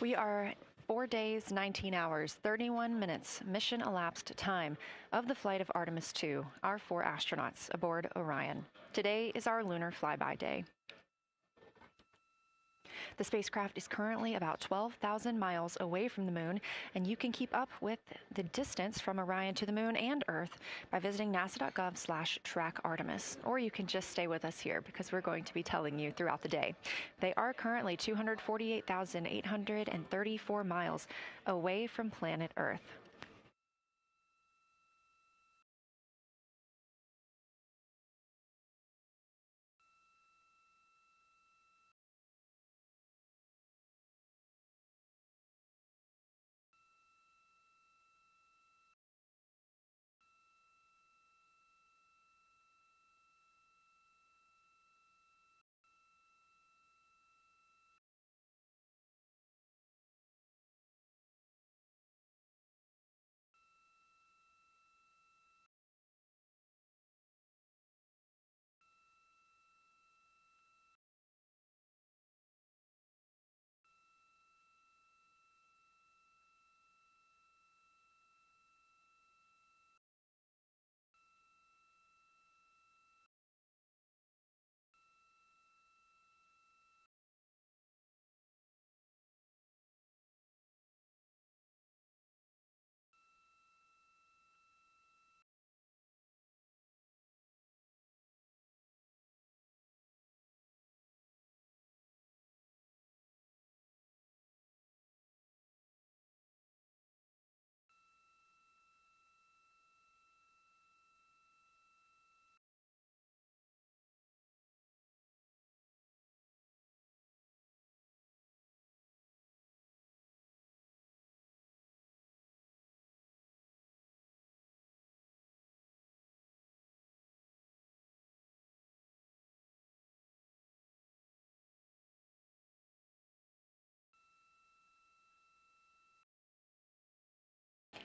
We are 4 days, 19 hours, 31 minutes mission elapsed time of the flight of Artemis II, our 4 astronauts aboard Orion. Today is our lunar flyby day. The spacecraft is currently about 12,000 miles away from the moon, and you can keep up with the distance from Orion to the moon and Earth by visiting nasa.gov/track Artemis. Or you can just stay with us here because we're going to be telling you throughout the day. They are currently 248,834 miles away from planet Earth.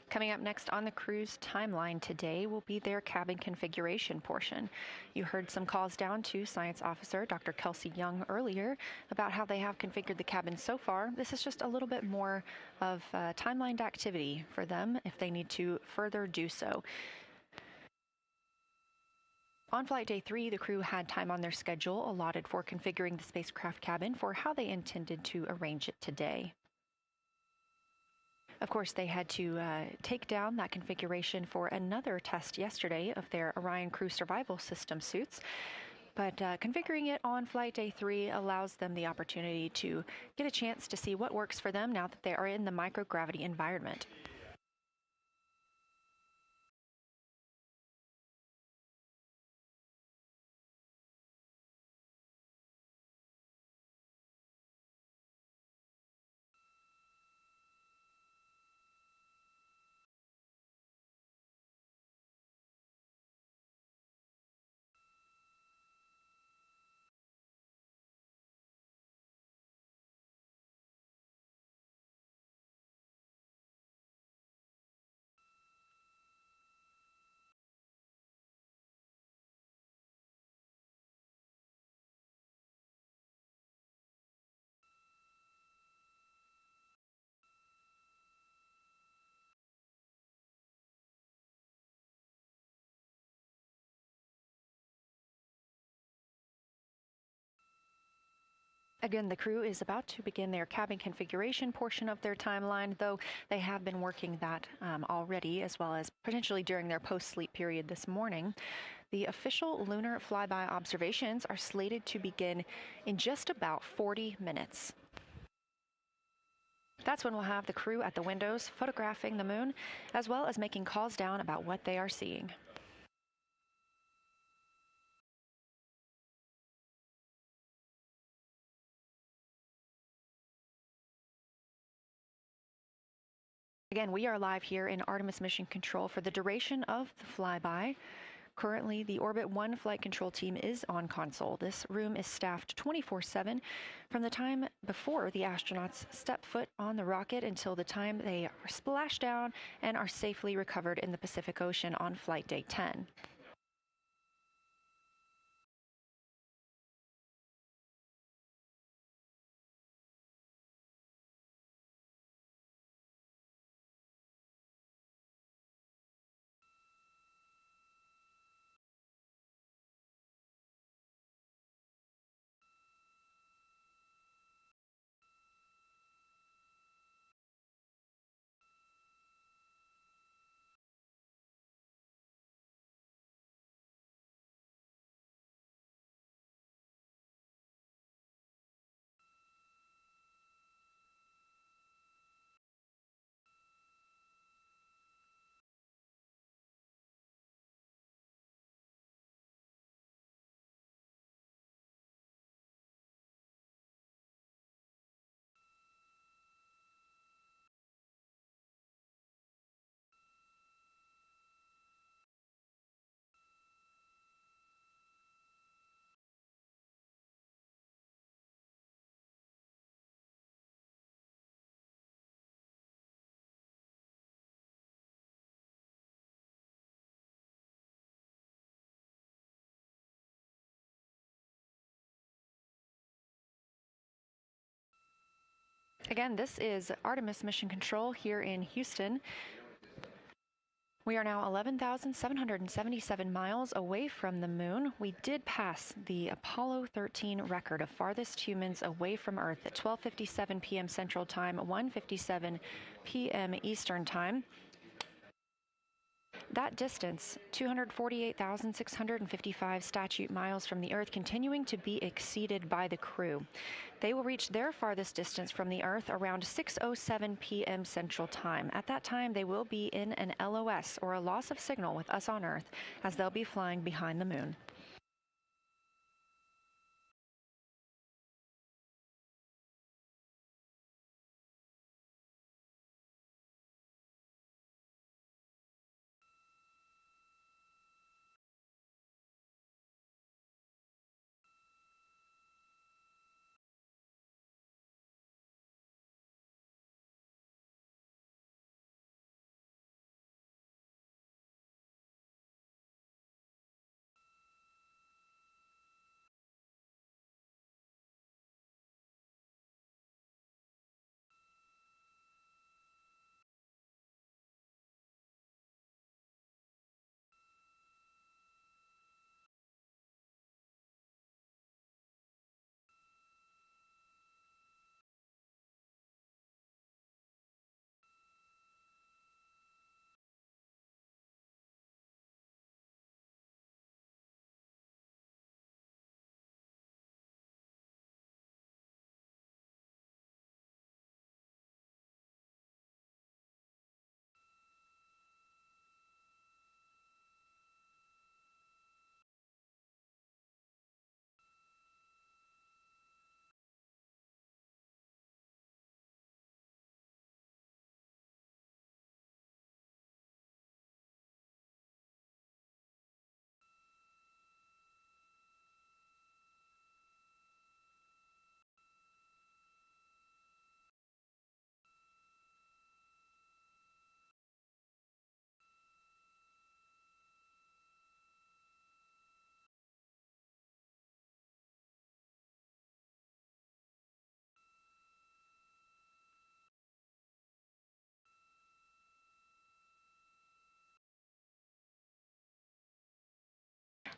Coming up next on the crew's timeline today will be their cabin configuration portion. You heard some calls down to Science Officer Dr. Kelsey Young earlier about how they have configured the cabin so far. This is just a little bit more of timelined activity for them if they need to further do so. On flight day 3, the crew had time on their schedule allotted for configuring the spacecraft cabin for how they intended to arrange it today. Of course, they had to take down that configuration for another test yesterday of their Orion crew survival system suits. But configuring it on flight day 3 allows them the opportunity to get a chance to see what works for them now that they are in the microgravity environment. Again, the crew is about to begin their cabin configuration portion of their timeline, though they have been working that already, as well as potentially during their post-sleep period this morning. The official lunar flyby observations are slated to begin in just about 40 minutes. That's when we'll have the crew at the windows photographing the moon, as well as making calls down about what they are seeing. Again, we are live here in Artemis Mission Control for the duration of the flyby. Currently, the Orbit 1 flight control team is on console. This room is staffed 24/7 from the time before the astronauts step foot on the rocket until the time they are splashed down and are safely recovered in the Pacific Ocean on flight day 10. Again, this is Artemis Mission Control here in Houston. We are now 11,777 miles away from the moon. We did pass the Apollo 13 record of farthest humans away from Earth at 12:57 p.m. Central Time, 1:57 p.m. Eastern Time. That distance, 248,655 statute miles from the Earth, continuing to be exceeded by the crew. They will reach their farthest distance from the Earth around 6:07 p.m. Central Time. At that time, they will be in an LOS, or a loss of signal, with us on Earth, as they'll be flying behind the moon.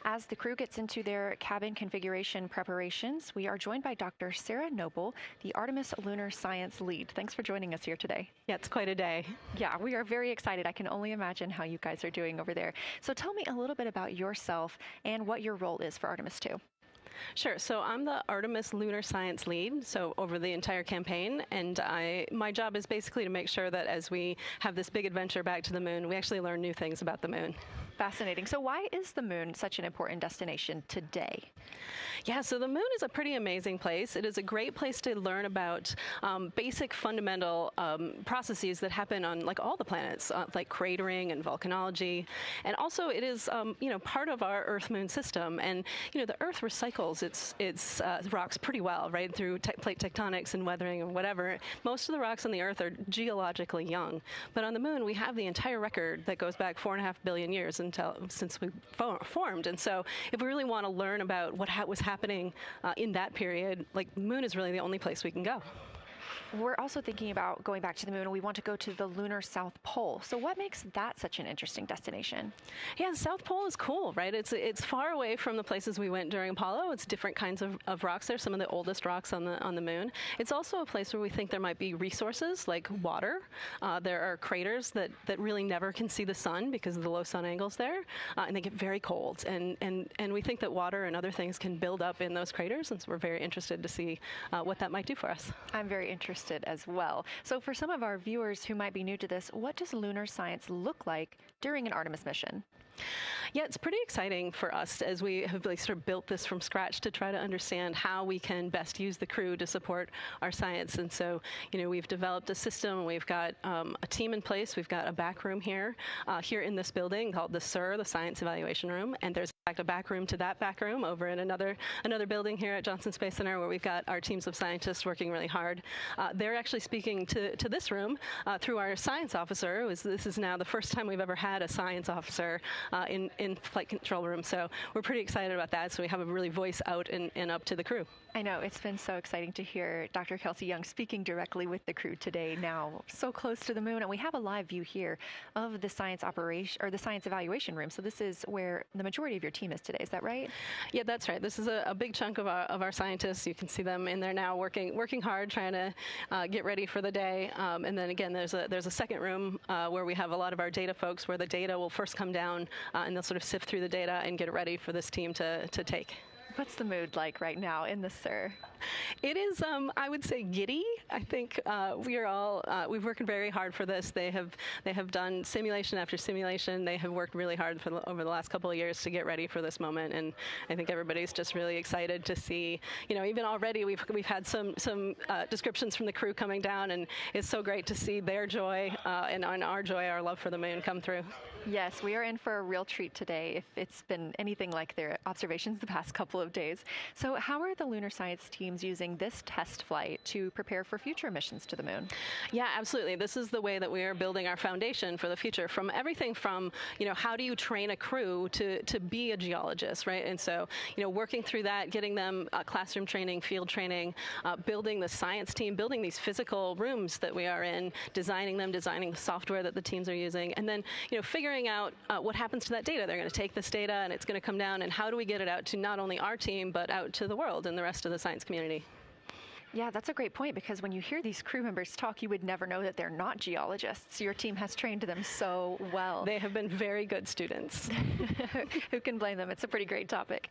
As the crew gets into their cabin configuration preparations, we are joined by Dr. Sarah Noble, the Artemis Lunar Science Lead. Thanks for joining us here today. Yeah, it's quite a day. Yeah, we are very excited. I can only imagine how you guys are doing over there. So tell me a little bit about yourself and what your role is for Artemis II. Sure. So I'm the Artemis Lunar Science Lead, so over the entire campaign, and my job is basically to make sure that as we have this big adventure back to the moon, we actually learn new things about the moon. Fascinating. So why is the moon such an important destination today? Yeah, so the moon is a pretty amazing place. It is a great place to learn about basic fundamental processes that happen on like all the planets, like cratering and volcanology. And also it is, part of our Earth-Moon system. And, the Earth recycles its rocks pretty well, right, through plate tectonics and weathering and whatever. Most of the rocks on the Earth are geologically young. But on the moon, we have the entire record that goes back 4.5 billion years since we formed. And so if we really want to learn about what was happening in that period, like the moon is really the only place we can go. We're also thinking about going back to the moon, and we want to go to the lunar South Pole. So what makes that such an interesting destination? Yeah, the South Pole is cool, right? It's far away from the places we went during Apollo. It's different kinds of rocks there, some of the oldest rocks on the moon. It's also a place where we think there might be resources like water. There are craters that really never can see the sun because of the low sun angles there, and they get very cold. And we think that water and other things can build up in those craters, and so we're very interested to see what that might do for us. I'm very interested as well. So for some of our viewers who might be new to this, what does lunar science look like during an Artemis mission? Yeah, it's pretty exciting for us as we have sort of built this from scratch to try to understand how we can best use the crew to support our science. And so, we've developed a system. We've got a team in place. We've got a back room here in this building called the SIR, the Science Evaluation Room. And there's in fact a back room to that back room over in another building here at Johnson Space Center where we've got our teams of scientists working really hard. They're actually speaking to this room through our science officer. This is now the first time we've ever had had a science officer in flight control room. So we're pretty excited about that. So we have a really voice out and up to the crew. I know, it's been so exciting to hear Dr. Kelsey Young speaking directly with the crew today, now so close to the moon. And we have a live view here of the science operation, or the science evaluation room. So this is where the majority of your team is today, is that right? Yeah, that's right. This is a big chunk of our scientists. You can see them in there now working hard, trying to get ready for the day. And then again, there's a second room where we have a lot of our data folks, where the data will first come down and they'll sort of sift through the data and get it ready for this team to take. What's the mood like right now in the SIR? It is, I would say, giddy. I think we are all we've worked very hard for this. They have done simulation after simulation. They have worked really hard over the last couple of years to get ready for this moment, and I think everybody's just really excited to see. Even already we've had some descriptions from the crew coming down, and it's so great to see their joy and our joy, our love for the moon, come through. Yes, we are in for a real treat today, if it's been anything like their observations the past couple of days. So how are the lunar science teams using this test flight to prepare for future missions to the moon? Yeah, absolutely. This is the way that we are building our foundation for the future, from everything from, how do you train a crew to be a geologist, right? And so, working through that, getting them classroom training, field training, building the science team, building these physical rooms that we are in, designing the software that the teams are using, and then, figuring out what happens to that data. They're going to take this data and it's going to come down, and how do we get it out to not only our team, but out to the world and the rest of the science community? Yeah, that's a great point, because when you hear these crew members talk, you would never know that they're not geologists. Your team has trained them so well. They have been very good students. Who can blame them? It's a pretty great topic.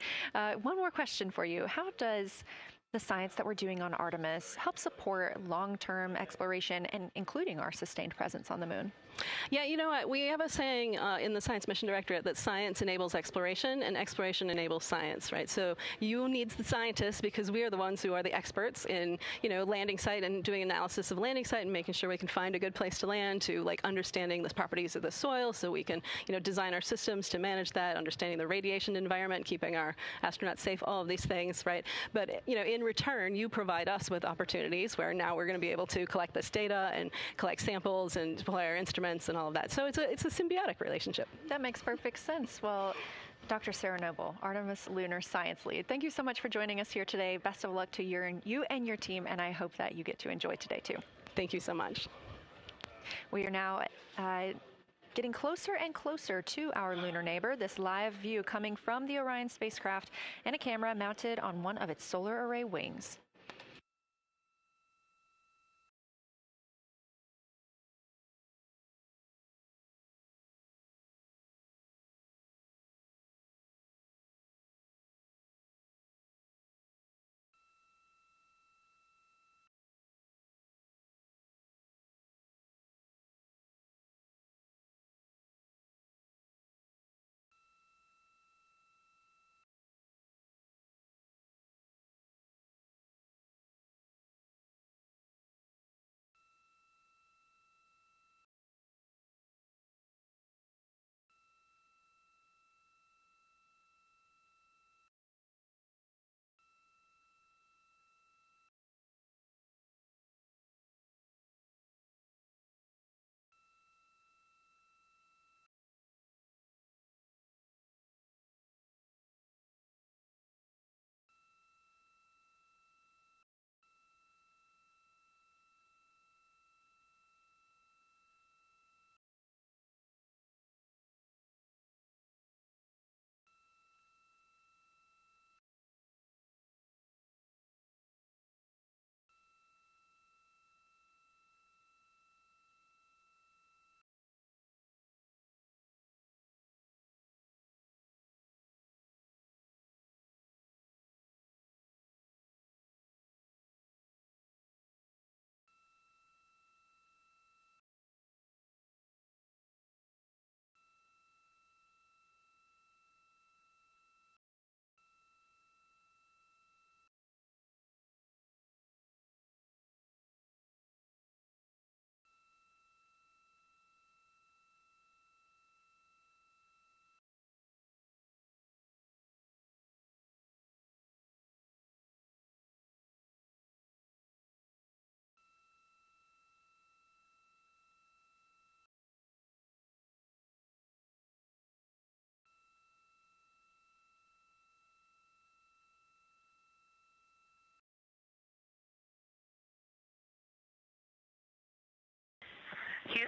One more question for you. How does the science that we're doing on Artemis help support long-term exploration, and including our sustained presence on the moon? Yeah, you know what? We have a saying in the Science Mission Directorate that science enables exploration and exploration enables science, right? So you need the scientists, because we are the ones who are the experts in, landing site and doing analysis of landing site and making sure we can find a good place to land, to understanding the properties of the soil so we can, design our systems to manage that, understanding the radiation environment, keeping our astronauts safe, all of these things, right? But, in return, you provide us with opportunities where now we're going to be able to collect this data and collect samples and deploy our instruments and all of that. So it's a symbiotic relationship. That makes perfect sense. Well, Dr. Sarah Noble, Artemis Lunar Science Lead, thank you so much for joining us here today. Best of luck to you and your team, and I hope that you get to enjoy today too. Thank you so much. We are now getting closer and closer to our lunar neighbor. This live view coming from the Orion spacecraft and a camera mounted on one of its solar array wings.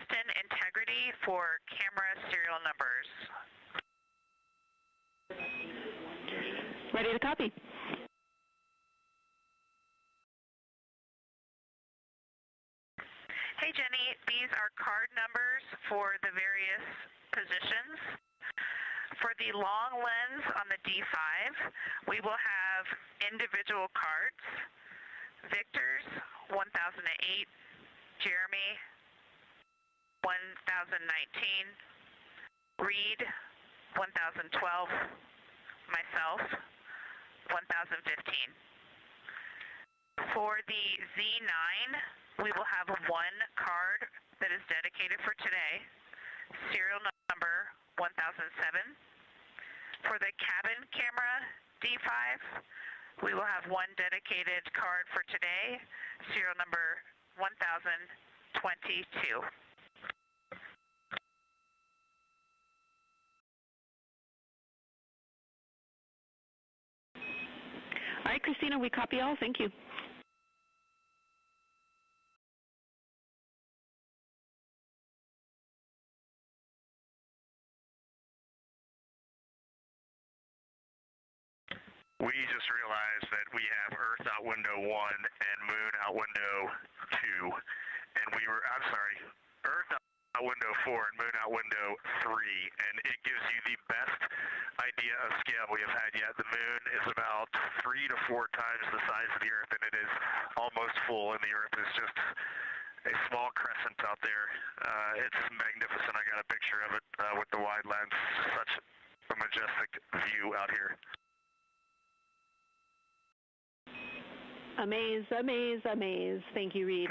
piston integrity for camera serial numbers. Ready to copy. Hey Jenny, these are card numbers for the various positions. For the long lens on the D5, we will have individual cards. Victor's 1008, Jeremy 1019, Reed 1012, myself 1015. For the Z9, we will have one card that is dedicated for today, serial number 1007. For the cabin camera D5, we will have one dedicated card for today, serial number 1022. All right, Christina, we copy all. Thank you. We just realized that we have Earth out window 1 and Moon out window 2, and Earth out window 4 and Moon out window 3, and it gives you the best idea of scale we have had yet. The Moon is about 3 to 4 times the size of the Earth, and it is almost full, and the Earth is just a small crescent out there. It's magnificent. I got a picture of it with the wide lens. Such a majestic view out here. Amaze, amaze, amaze. Thank you, Reed.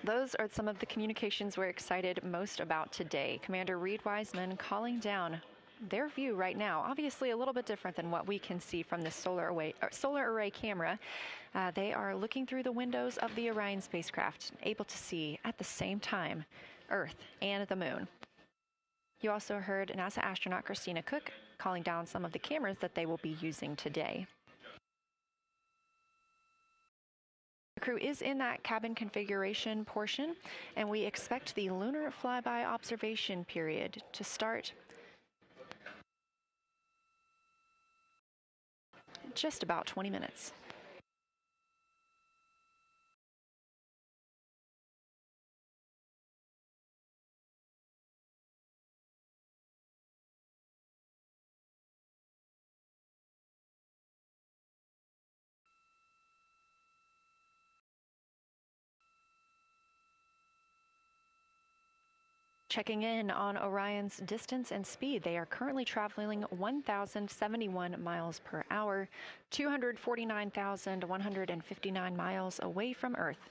Those are some of the communications we're excited most about today. Commander Reid Wiseman calling down their view right now, obviously a little bit different than what we can see from the solar array camera. They are looking through the windows of the Orion spacecraft, able to see at the same time Earth and the Moon. You also heard NASA astronaut Christina Koch calling down some of the cameras that they will be using today. The crew is in that cabin configuration portion, and we expect the lunar flyby observation period to start in just about 20 minutes. Checking in on Orion's distance and speed, they are currently traveling 1,071 miles per hour, 249,159 miles away from Earth,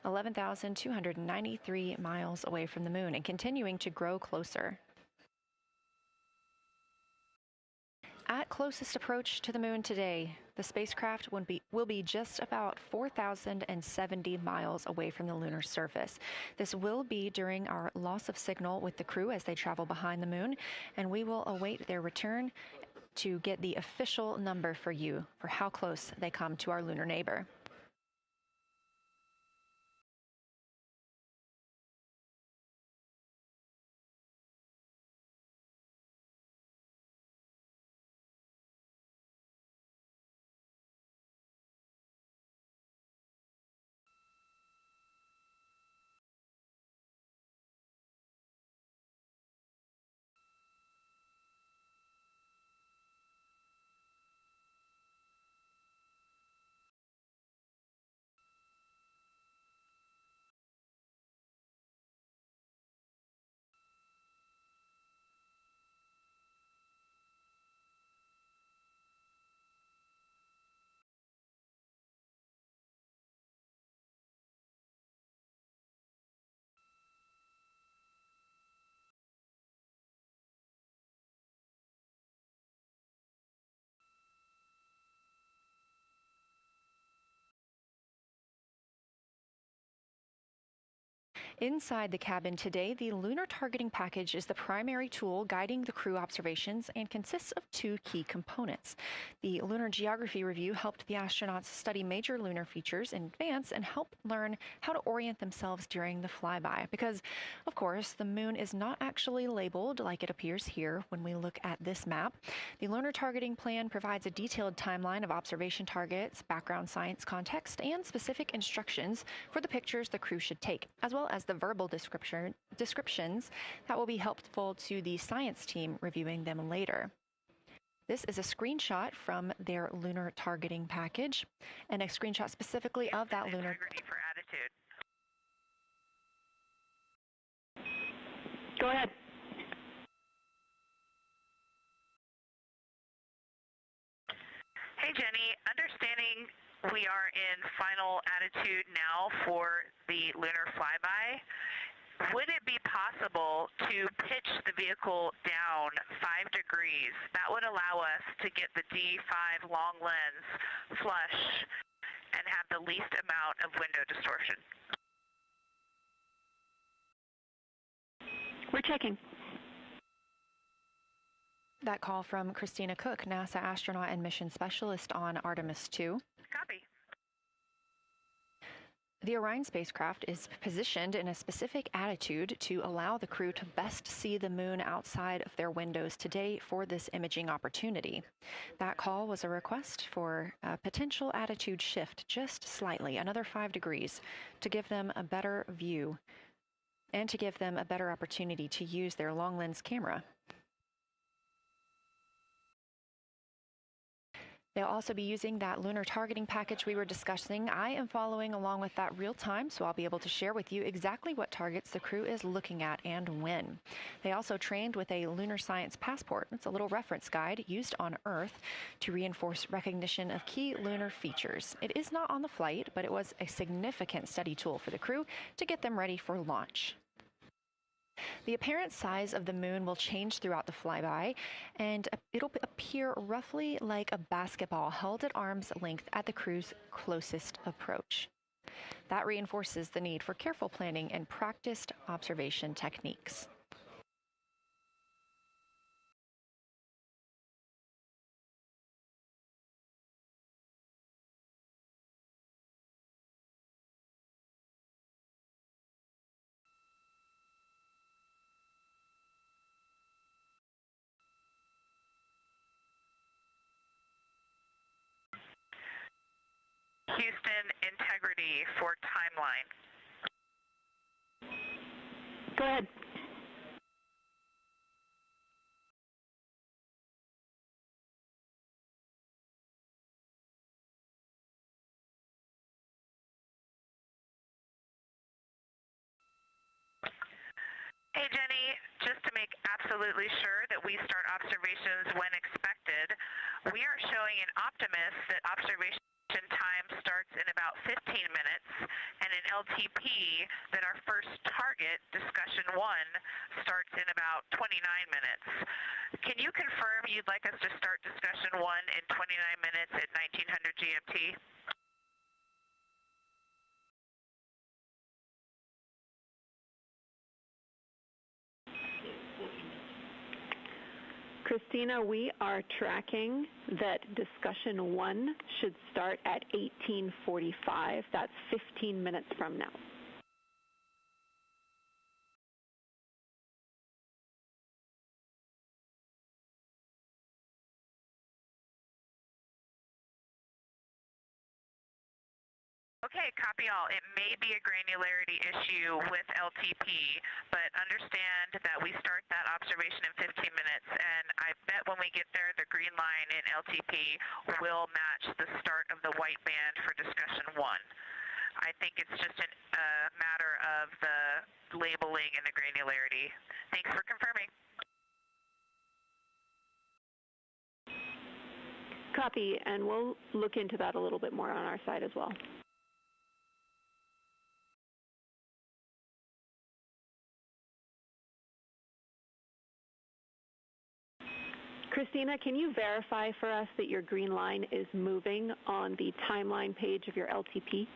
11,293 miles away from the Moon, and continuing to grow closer. At closest approach to the Moon today, the spacecraft will be just about 4,070 miles away from the lunar surface. This will be during our loss of signal with the crew as they travel behind the Moon, and we will await their return to get the official number for you for how close they come to our lunar neighbor. Inside the cabin today, the lunar targeting package is the primary tool guiding the crew observations and consists of two key components. The lunar geography review helped the astronauts study major lunar features in advance and help learn how to orient themselves during the flyby. Because, of course, the moon is not actually labeled like it appears here when we look at this map. The lunar targeting plan provides a detailed timeline of observation targets, background science context, and specific instructions for the pictures the crew should take, as well as the verbal descriptions that will be helpful to the science team reviewing them later. This is a screenshot from their lunar targeting package, and a screenshot specifically of that lunar. Integrity for attitude. Go ahead. Hey, Jenny. Understanding we are in final attitude now for the lunar flyby, would it be possible to pitch the vehicle down 5 degrees? That would allow us to get the D5 long lens flush and have the least amount of window distortion. We're checking. That call from Christina Koch, NASA astronaut and mission specialist on Artemis II. Copy. The Orion spacecraft is positioned in a specific attitude to allow the crew to best see the moon outside of their windows today for this imaging opportunity. That call was a request for a potential attitude shift just slightly, another 5 degrees, to give them a better view and to give them a better opportunity to use their long lens camera. They'll also be using that lunar targeting package we were discussing. I am following along with that real time, so I'll be able to share with you exactly what targets the crew is looking at and when. They also trained with a lunar science passport. It's a little reference guide used on Earth to reinforce recognition of key lunar features. It is not on the flight, but it was a significant study tool for the crew to get them ready for launch. The apparent size of the moon will change throughout the flyby, and it'll appear roughly like a basketball held at arm's length at the crew's closest approach. That reinforces the need for careful planning and practiced observation techniques. Houston, integrity for timeline. Go ahead. Hey, Jenny, just to make absolutely sure that we start observations when expected, we are showing in Optimus that observation time starts in about 15 minutes, and in LTP that our first target, discussion 1, starts in about 29 minutes. Can you confirm you'd like us to start discussion 1 in 29 minutes at 1900 GMT? Christina, we are tracking that discussion 1 should start at 18:45. That's 15 minutes from now. Okay, copy all. It may be a granularity issue with LTP, but understand that we start that observation in 15 minutes, and I bet when we get there, the green line in LTP will match the start of the white band for discussion 1. I think it's just a matter of the labeling and the granularity. Thanks for confirming. Copy, and we'll look into that a little bit more on our side as well. Christina, can you verify for us that your green line is moving on the timeline page of your LTP?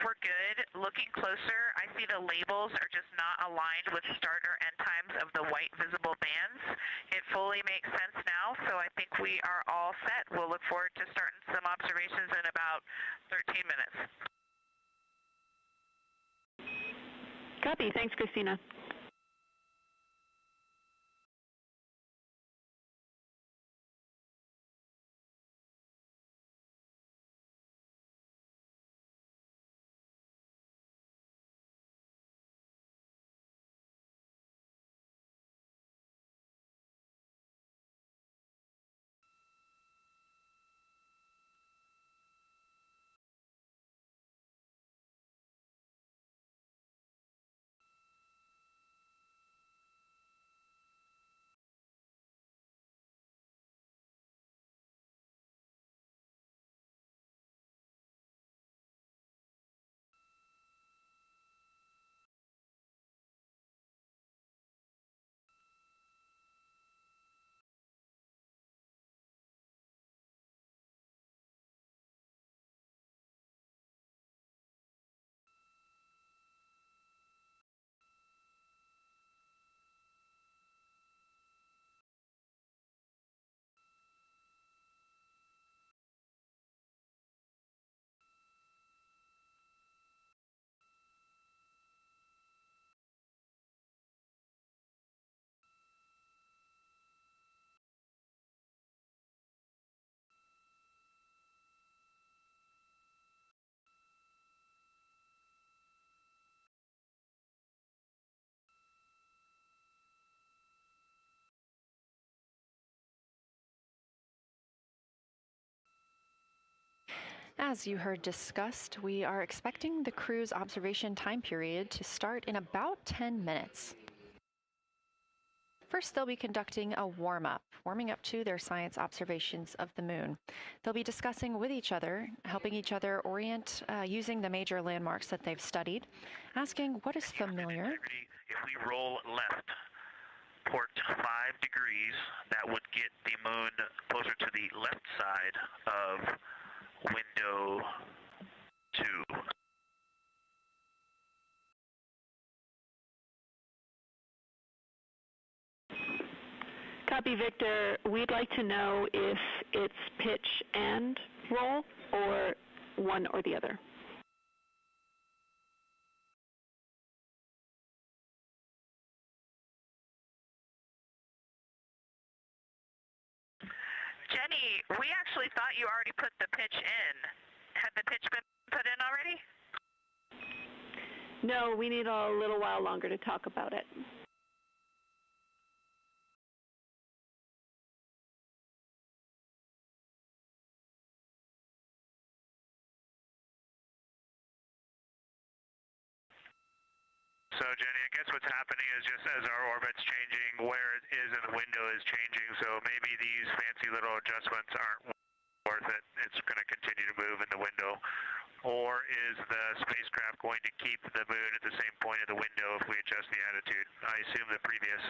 we're good. Looking closer, I see the labels are just not aligned with start or end times of the white visible bands. It fully makes sense now, so I think we are all set. We'll look forward to starting some observations in about 13 minutes. Copy. Thanks, Christina. As you heard discussed, we are expecting the crew's observation time period to start in about 10 minutes. First, they'll be conducting a warm-up, warming up to their science observations of the moon. They'll be discussing with each other, helping each other orient using the major landmarks that they've studied, asking what is familiar. If we roll left, port 5 degrees, that would get the moon closer to the left side of window 2. Copy, Victor. We'd like to know if it's pitch and roll or one or the other. Jenny, we actually thought you already put the pitch in. Had the pitch been put in already? No, we need a little while longer to talk about it. So, Jenny, I guess what's happening is just as our orbit's changing, where it is in the window is changing, so maybe these fancy little adjustments aren't worth it. It's going to continue to move in the window. Or is the spacecraft going to keep the moon at the same point of the window if we adjust the attitude? I assume the previous.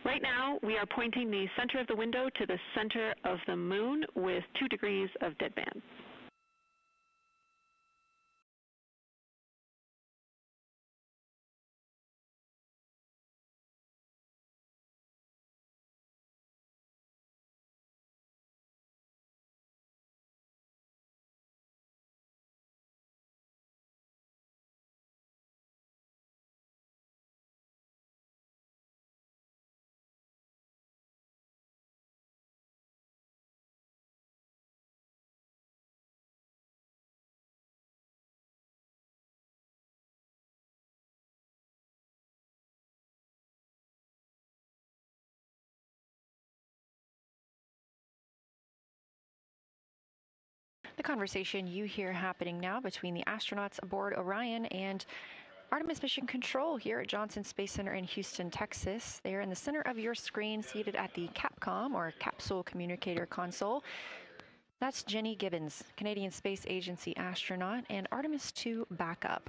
Right now, we are pointing the center of the window to the center of the moon with 2 degrees of deadband. The conversation you hear happening now between the astronauts aboard Orion and Artemis Mission Control here at Johnson Space Center in Houston, Texas. They are in the center of your screen, seated at the CAPCOM, or Capsule Communicator Console. That's Jenny Gibbons, Canadian Space Agency astronaut and Artemis II backup.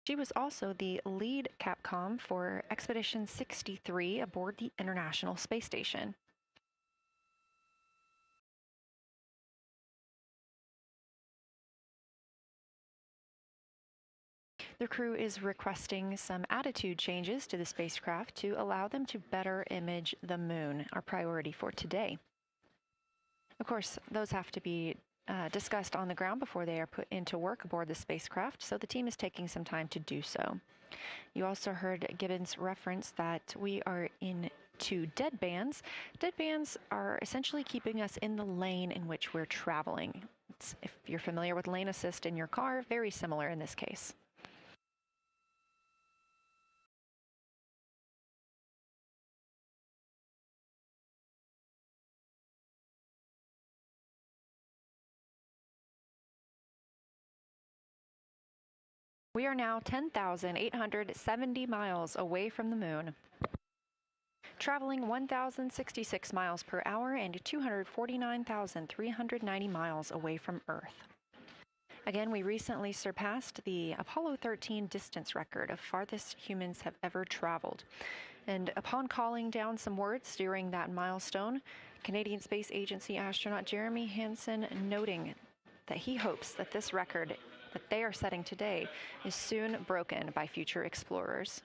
She was also the lead Capcom for Expedition 63 aboard the International Space Station. The crew is requesting some attitude changes to the spacecraft to allow them to better image the moon, our priority for today. Of course, those have to be discussed on the ground before they are put into work aboard the spacecraft, so the team is taking some time to do so. You also heard Gibbons reference that we are in two deadbands. Deadbands are essentially keeping us in the lane in which we're traveling. If you're familiar with lane assist in your car, very similar in this case. We are now 10,870 miles away from the moon, traveling 1,066 miles per hour and 249,390 miles away from Earth. Again, we recently surpassed the Apollo 13 distance record of farthest humans have ever traveled. And upon calling down some words during that milestone, Canadian Space Agency astronaut Jeremy Hansen noting that he hopes that this record that they are setting today is soon broken by future explorers.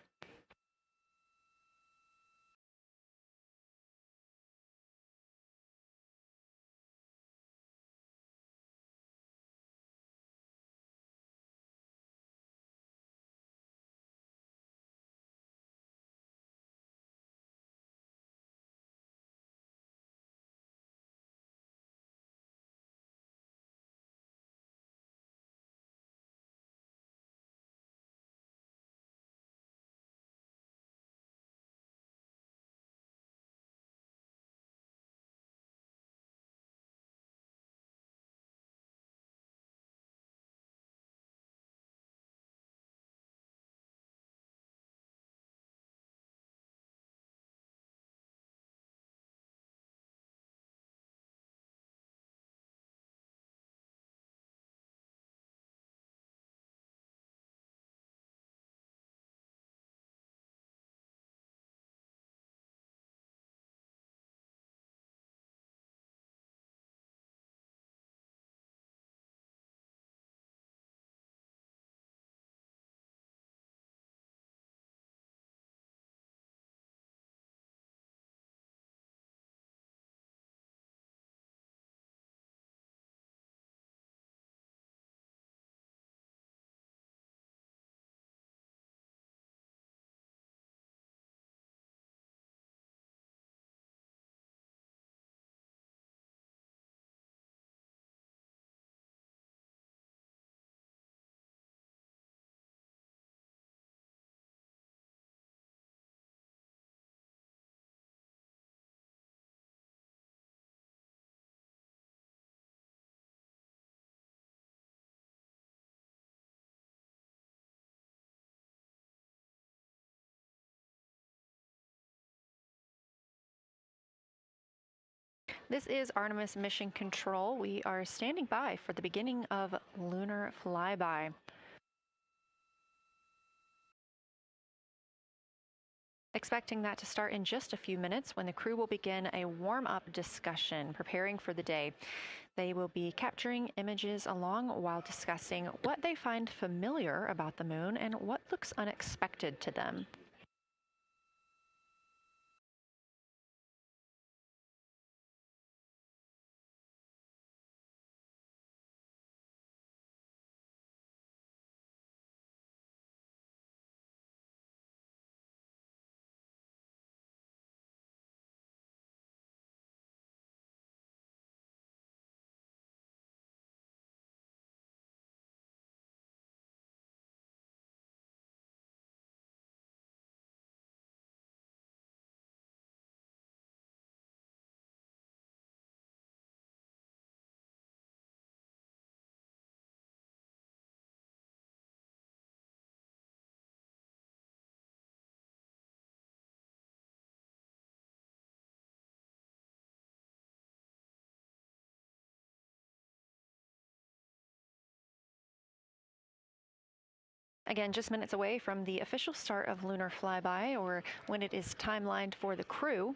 This is Artemis Mission Control. We are standing by for the beginning of lunar flyby. Expecting that to start in just a few minutes when the crew will begin a warm-up discussion preparing for the day. They will be capturing images along while discussing what they find familiar about the moon and what looks unexpected to them. Again, just minutes away from the official start of lunar flyby, or when it is timelined for the crew.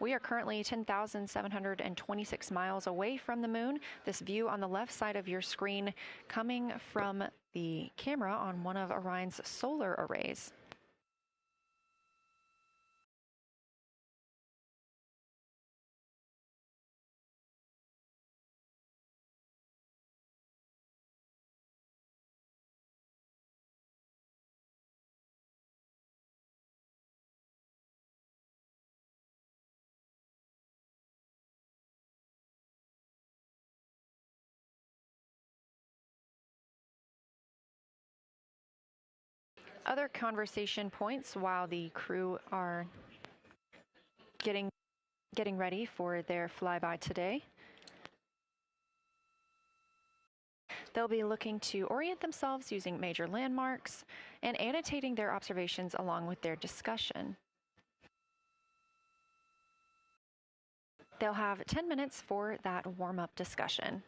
We are currently 10,726 miles away from the moon. This view on the left side of your screen coming from the camera on one of Orion's solar arrays. Other conversation points while the crew are getting ready for their flyby today. They'll be looking to orient themselves using major landmarks and annotating their observations along with their discussion. They'll have 10 minutes for that warm-up discussion.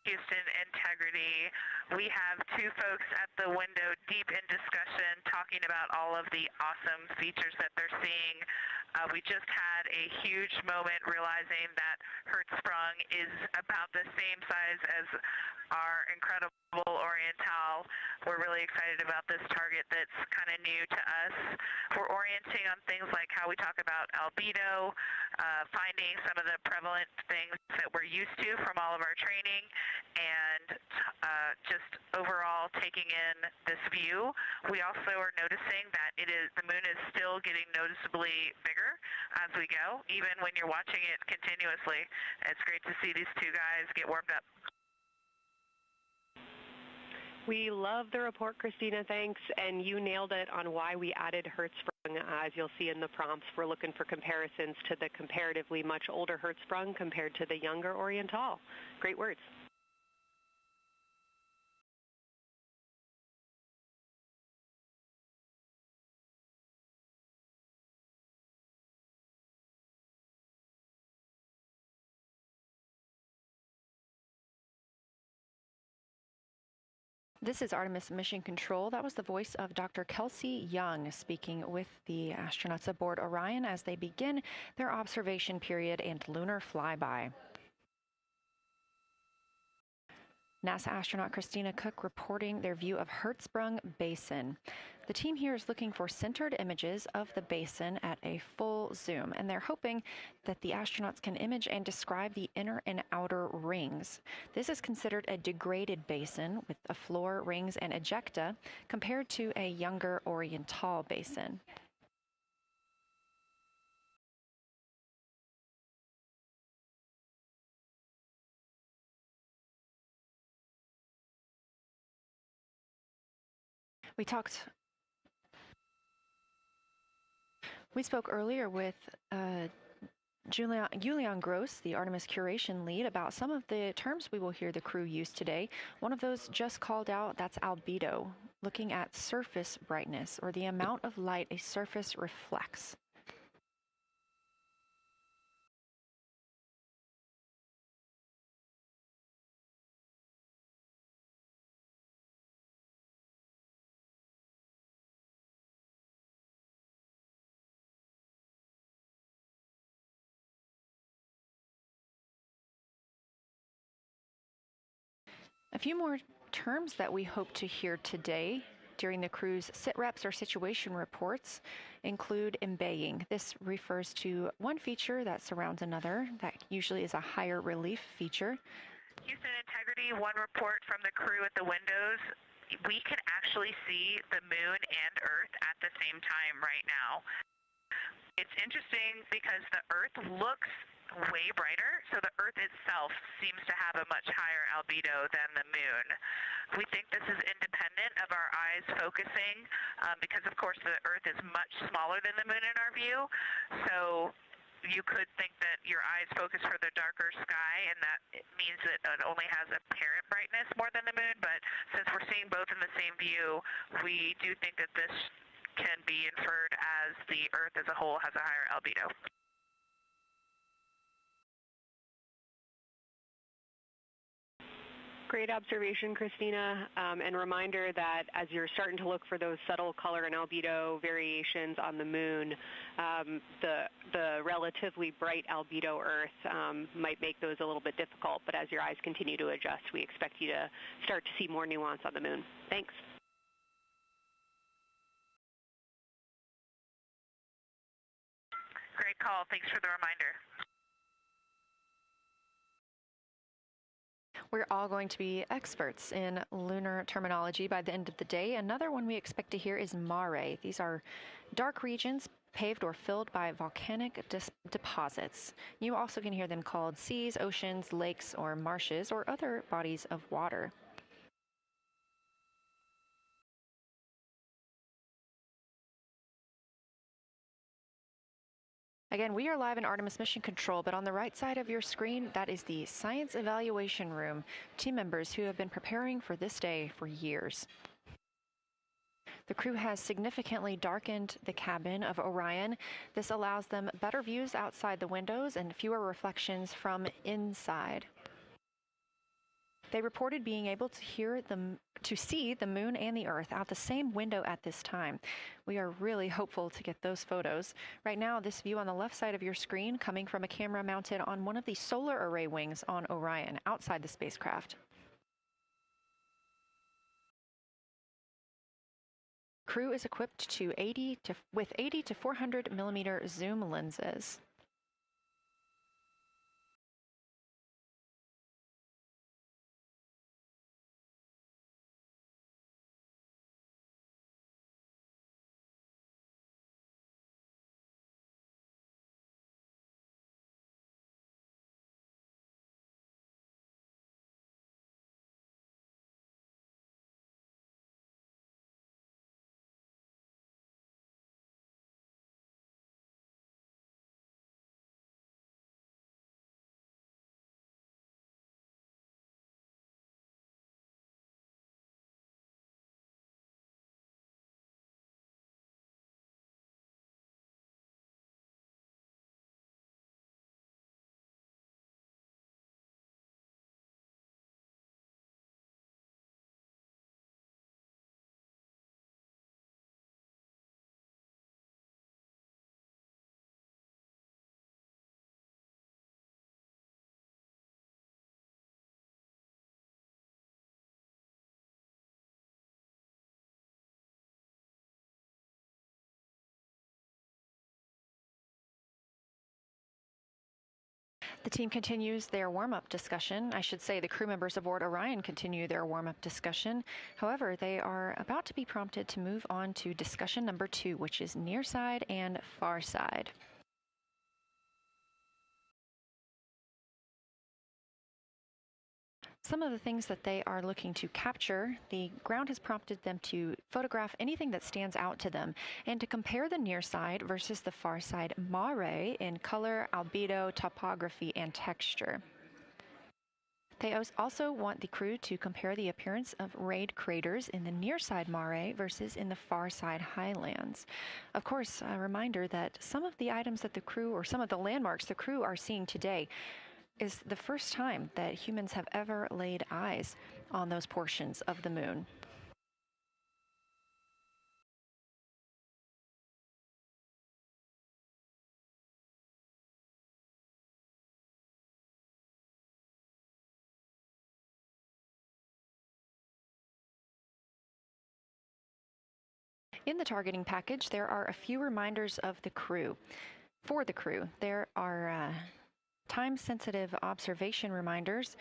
Houston integrity. We have two folks at the window deep in discussion talking about all of the awesome features that they're seeing. We just had a huge moment realizing that Hertzsprung is about the same size as our incredible Oriental. We're really excited about this target that's kind of new to us. We're orienting on things like how we talk about albedo, finding some of the prevalent things that we're used to from all of our training, and just overall taking in this view. We also are noticing that the moon is still getting noticeably bigger as we go, even when you're watching it continuously. It's great to see these two guys get warmed up. We love the report, Christina, thanks. And you nailed it on why we added Hertzsprung. As you'll see in the prompts, we're looking for comparisons to the comparatively much older Hertzsprung compared to the younger Oriental. Great words. This is Artemis Mission Control. That was the voice of Dr. Kelsey Young speaking with the astronauts aboard Orion as they begin their observation period and lunar flyby. NASA astronaut Christina Koch reporting their view of Hertzsprung Basin. The team here is looking for centered images of the basin at a full zoom, and they're hoping that the astronauts can image and describe the inner and outer rings. This is considered a degraded basin with a floor, rings, and ejecta compared to a younger Oriental basin. We spoke earlier with Julian Gross, the Artemis curation lead, about some of the terms we will hear the crew use today. One of those just called out, that's albedo, looking at surface brightness, or the amount of light a surface reflects. A few more terms that we hope to hear today during the crew's sit-reps or situation reports include embaying. This refers to one feature that surrounds another. That usually is a higher relief feature. Houston Integrity, one report from the crew at the windows. We can actually see the moon and Earth at the same time right now. It's interesting because the Earth looks way brighter, so the Earth itself seems to have a much higher albedo than the moon. We think this is independent of our eyes focusing because, of course, the Earth is much smaller than the moon in our view, so you could think that your eyes focus for the darker sky, and that it means that it only has apparent brightness more than the moon, but since we're seeing both in the same view, we do think that this can be inferred as the Earth as a whole has a higher albedo. Great observation, Christina, and reminder that as you're starting to look for those subtle color and albedo variations on the moon, the relatively bright albedo Earth might make those a little bit difficult, but as your eyes continue to adjust, we expect you to start to see more nuance on the moon. Thanks. Great call. Thanks for the reminder. We're all going to be experts in lunar terminology by the end of the day. Another one we expect to hear is mare. These are dark regions paved or filled by volcanic deposits. You also can hear them called seas, oceans, lakes, or marshes, or other bodies of water. Again, we are live in Artemis Mission Control, but on the right side of your screen, that is the Science Evaluation Room, team members who have been preparing for this day for years. The crew has significantly darkened the cabin of Orion. This allows them better views outside the windows and fewer reflections from inside. They reported being able to see the moon and the Earth out the same window at this time. We are really hopeful to get those photos. Right now, this view on the left side of your screen coming from a camera mounted on one of the solar array wings on Orion outside the spacecraft. Crew is equipped with 80 to 400 millimeter zoom lenses. The team continues their warm-up discussion. I should say the crew members aboard Orion continue their warm-up discussion. However, they are about to be prompted to move on to discussion number 2, which is near side and far side. Some of the things that they are looking to capture, the ground has prompted them to photograph anything that stands out to them and to compare the near side versus the far side mare in color, albedo, topography, and texture. They also want the crew to compare the appearance of rayed craters in the near side mare versus in the far side highlands. Of course, a reminder that some of the items that the crew, or some of the landmarks the crew are seeing today, is the first time that humans have ever laid eyes on those portions of the moon. In the targeting package, there are a few reminders of the crew. For the crew, there are time-sensitive observation reminders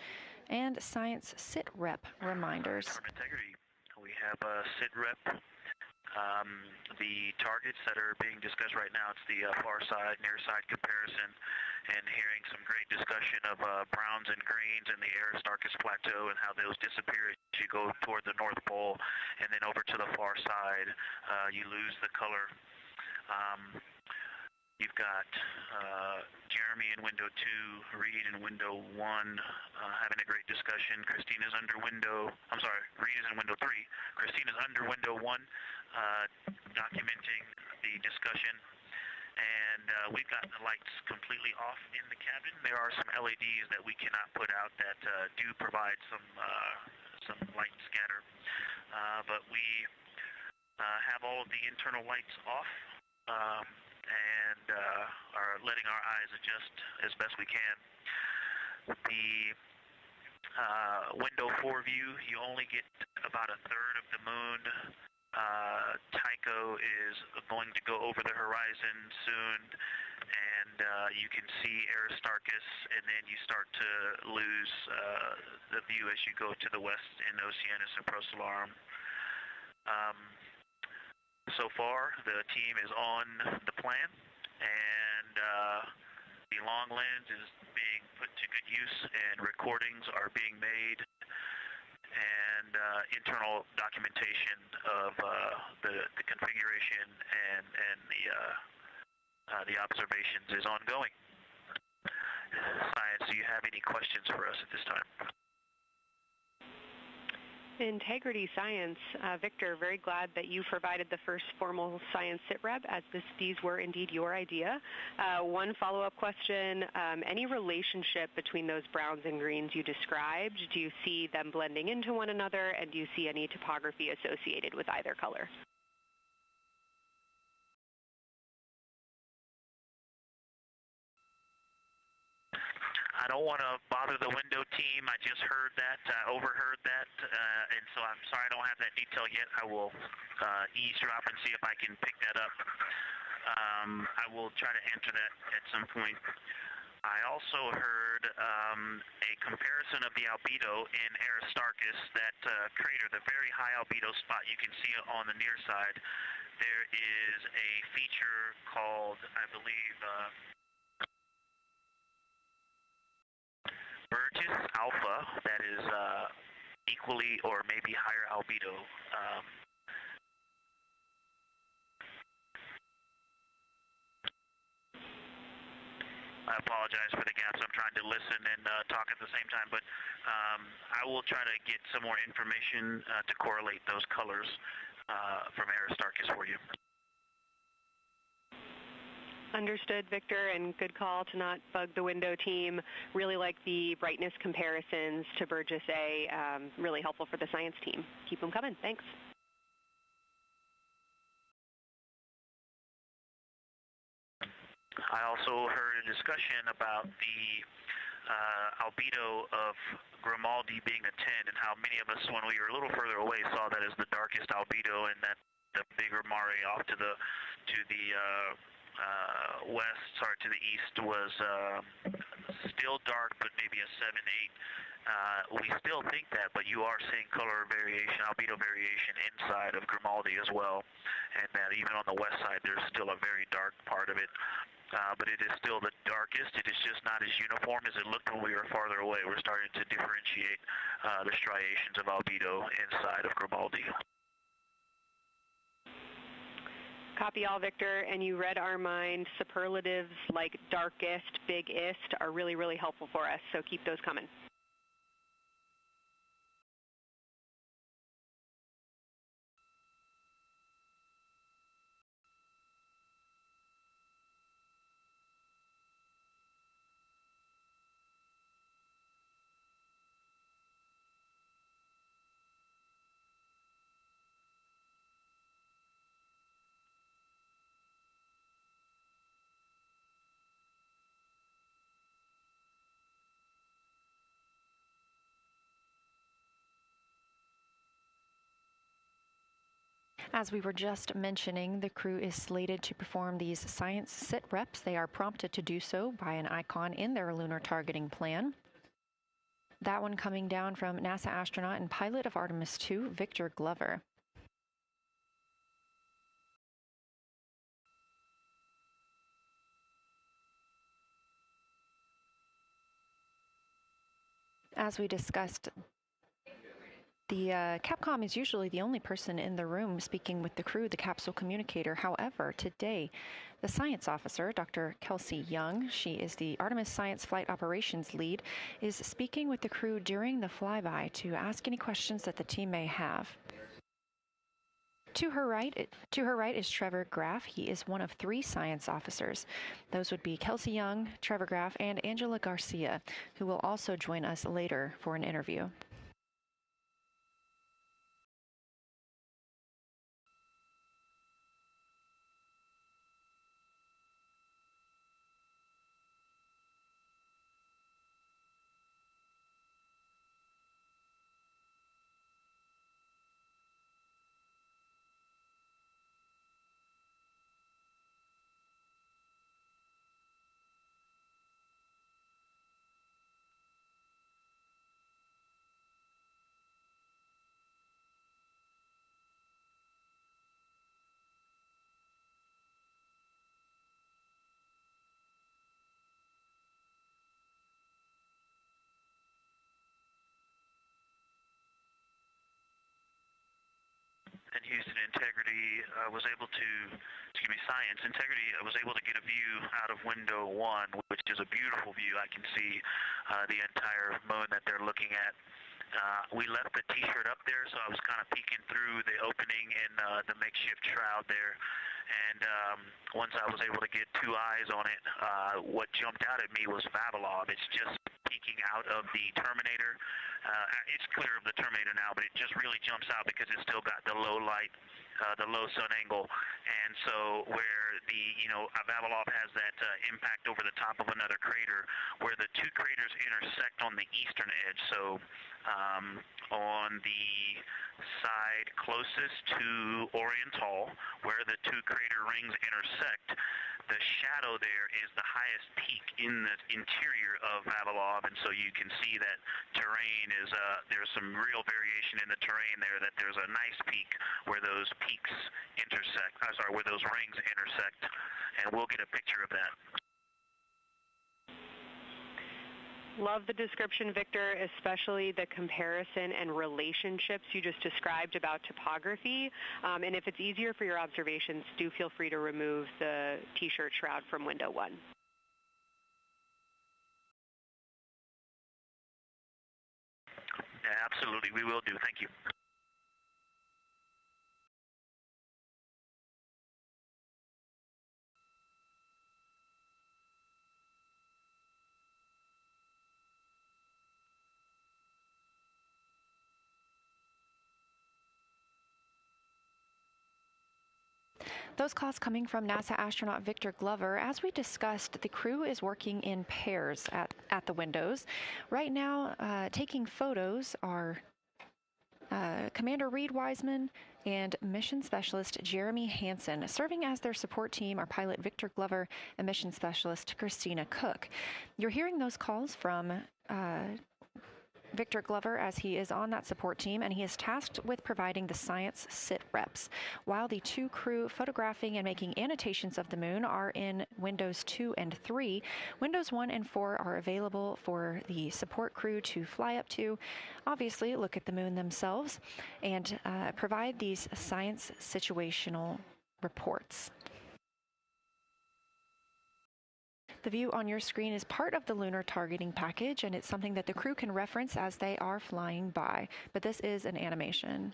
and science sit-rep reminders. Integrity. We have a sit-rep. The targets that are being discussed right now, it's the far side, near side comparison, and hearing some great discussion of browns and greens in the Aristarchus Plateau and how those disappear as you go toward the North Pole, and then over to the far side, you lose the color. You've got Jeremy in window 2, Reid in window 1, having a great discussion. Christina's under window, I'm sorry, Reid is in window 3. Christina's under window 1, documenting the discussion. And we've got the lights completely off in the cabin. There are some LEDs that we cannot put out that do provide some light scatter. But we have all of the internal lights off. And are letting our eyes adjust as best we can. The window 4 view, you only get about a third of the moon. Tycho is going to go over the horizon soon, and you can see Aristarchus, and then you start to lose the view as you go to the west in Oceanus and Procellarum. So far, the team is on the plan, and the long lens is being put to good use, and recordings are being made, and internal documentation of the configuration and the observations is ongoing. Science, do you have any questions for us at this time? Integrity Science. Victor, very glad that you provided the first formal science sitrep, as these were indeed your idea. One follow-up question, any relationship between those browns and greens you described? Do you see them blending into one another, and do you see any topography associated with either color? I don't want to bother the window team. I just heard that, overheard that, and so I'm sorry I don't have that detail yet. I will eavesdrop and see if I can pick that up. I will try to answer that at some point. I also heard a comparison of the albedo in Aristarchus, that crater, the very high albedo spot. You can see it on the near side. There is a feature called, I believe, Burgess alpha, that is equally or maybe higher albedo. I apologize for the gaps. I'm trying to listen and talk at the same time, but I will try to get some more information to correlate those colors from Aristarchus for you. Understood, Victor, and good call to not bug the window team. Really like the brightness comparisons to Burgess A. Really helpful for the science team. Keep them coming. Thanks. I also heard a discussion about the albedo of Grimaldi being a 10, and how many of us, when we were a little further away, saw that as the darkest albedo, and that the bigger mare off to the to the east was still dark, but maybe a 7-8. We still think that, but you are seeing color variation, albedo variation inside of Grimaldi as well, and that even on the west side there's still a very dark part of it. but it is still the darkest. It is just not as uniform as it looked when we were farther away. We're starting to differentiate the striations of albedo inside of Grimaldi. Copy all, Victor, and you read our mind. Superlatives like darkest, biggest are really, really helpful for us, so keep those coming. As we were just mentioning, the crew is slated to perform these science sit reps. They are prompted to do so by an icon in their lunar targeting plan. That one coming down from NASA astronaut and pilot of Artemis II, Victor Glover. As we discussed, the Capcom is usually the only person in the room speaking with the crew, the capsule communicator. However, today, the science officer, Dr. Kelsey Young, she is the Artemis Science Flight Operations Lead, is speaking with the crew during the flyby to ask any questions that the team may have. To her right is Trevor Graff. He is one of 3 science officers. Those would be Kelsey Young, Trevor Graff, and Angela Garcia, who will also join us later for an interview. And Houston Integrity Science Integrity was able to get a view out of window 1, which is a beautiful view. I can see the entire moon that they're looking at. We left the T-shirt up there, so I was kind of peeking through the opening in the makeshift shroud there. And once I was able to get 2 eyes on it, what jumped out at me was Vavilov. It's just peeking out of the Terminator. It's clear of the Terminator now, but it just really jumps out because it's still got the low light, the low sun angle. And so where Vavilov has that impact over the top of another crater, where the 2 craters intersect on the eastern edge. So on the side closest to Oriental, where the 2 crater rings intersect, the shadow there is the highest peak in the interior of Vavilov, and so you can see that terrain is, there's some real variation in the terrain there, that there's a nice peak where those peaks intersect, where those rings intersect, and we'll get a picture of that. Love the description, Victor, especially the comparison and relationships you just described about topography. And if it's easier for your observations, do feel free to remove the T-shirt shroud from window 1. Yeah, absolutely, we will do. Thank you. Those calls coming from NASA astronaut Victor Glover. As we discussed, the crew is working in pairs at the windows. Right now, taking photos are Commander Reid Wiseman and Mission Specialist Jeremy Hansen. Serving as their support team are pilot Victor Glover and Mission Specialist Christina Koch. You're hearing those calls from Victor Glover, as he is on that support team, and he is tasked with providing the science sit reps, while the 2 crew photographing and making annotations of the moon are in Windows 2 and 3. Windows 1 and 4 are available for the support crew to fly up to, obviously look at the moon themselves, and provide these science situational reports. The view on your screen is part of the lunar targeting package, and it's something that the crew can reference as they are flying by, but this is an animation.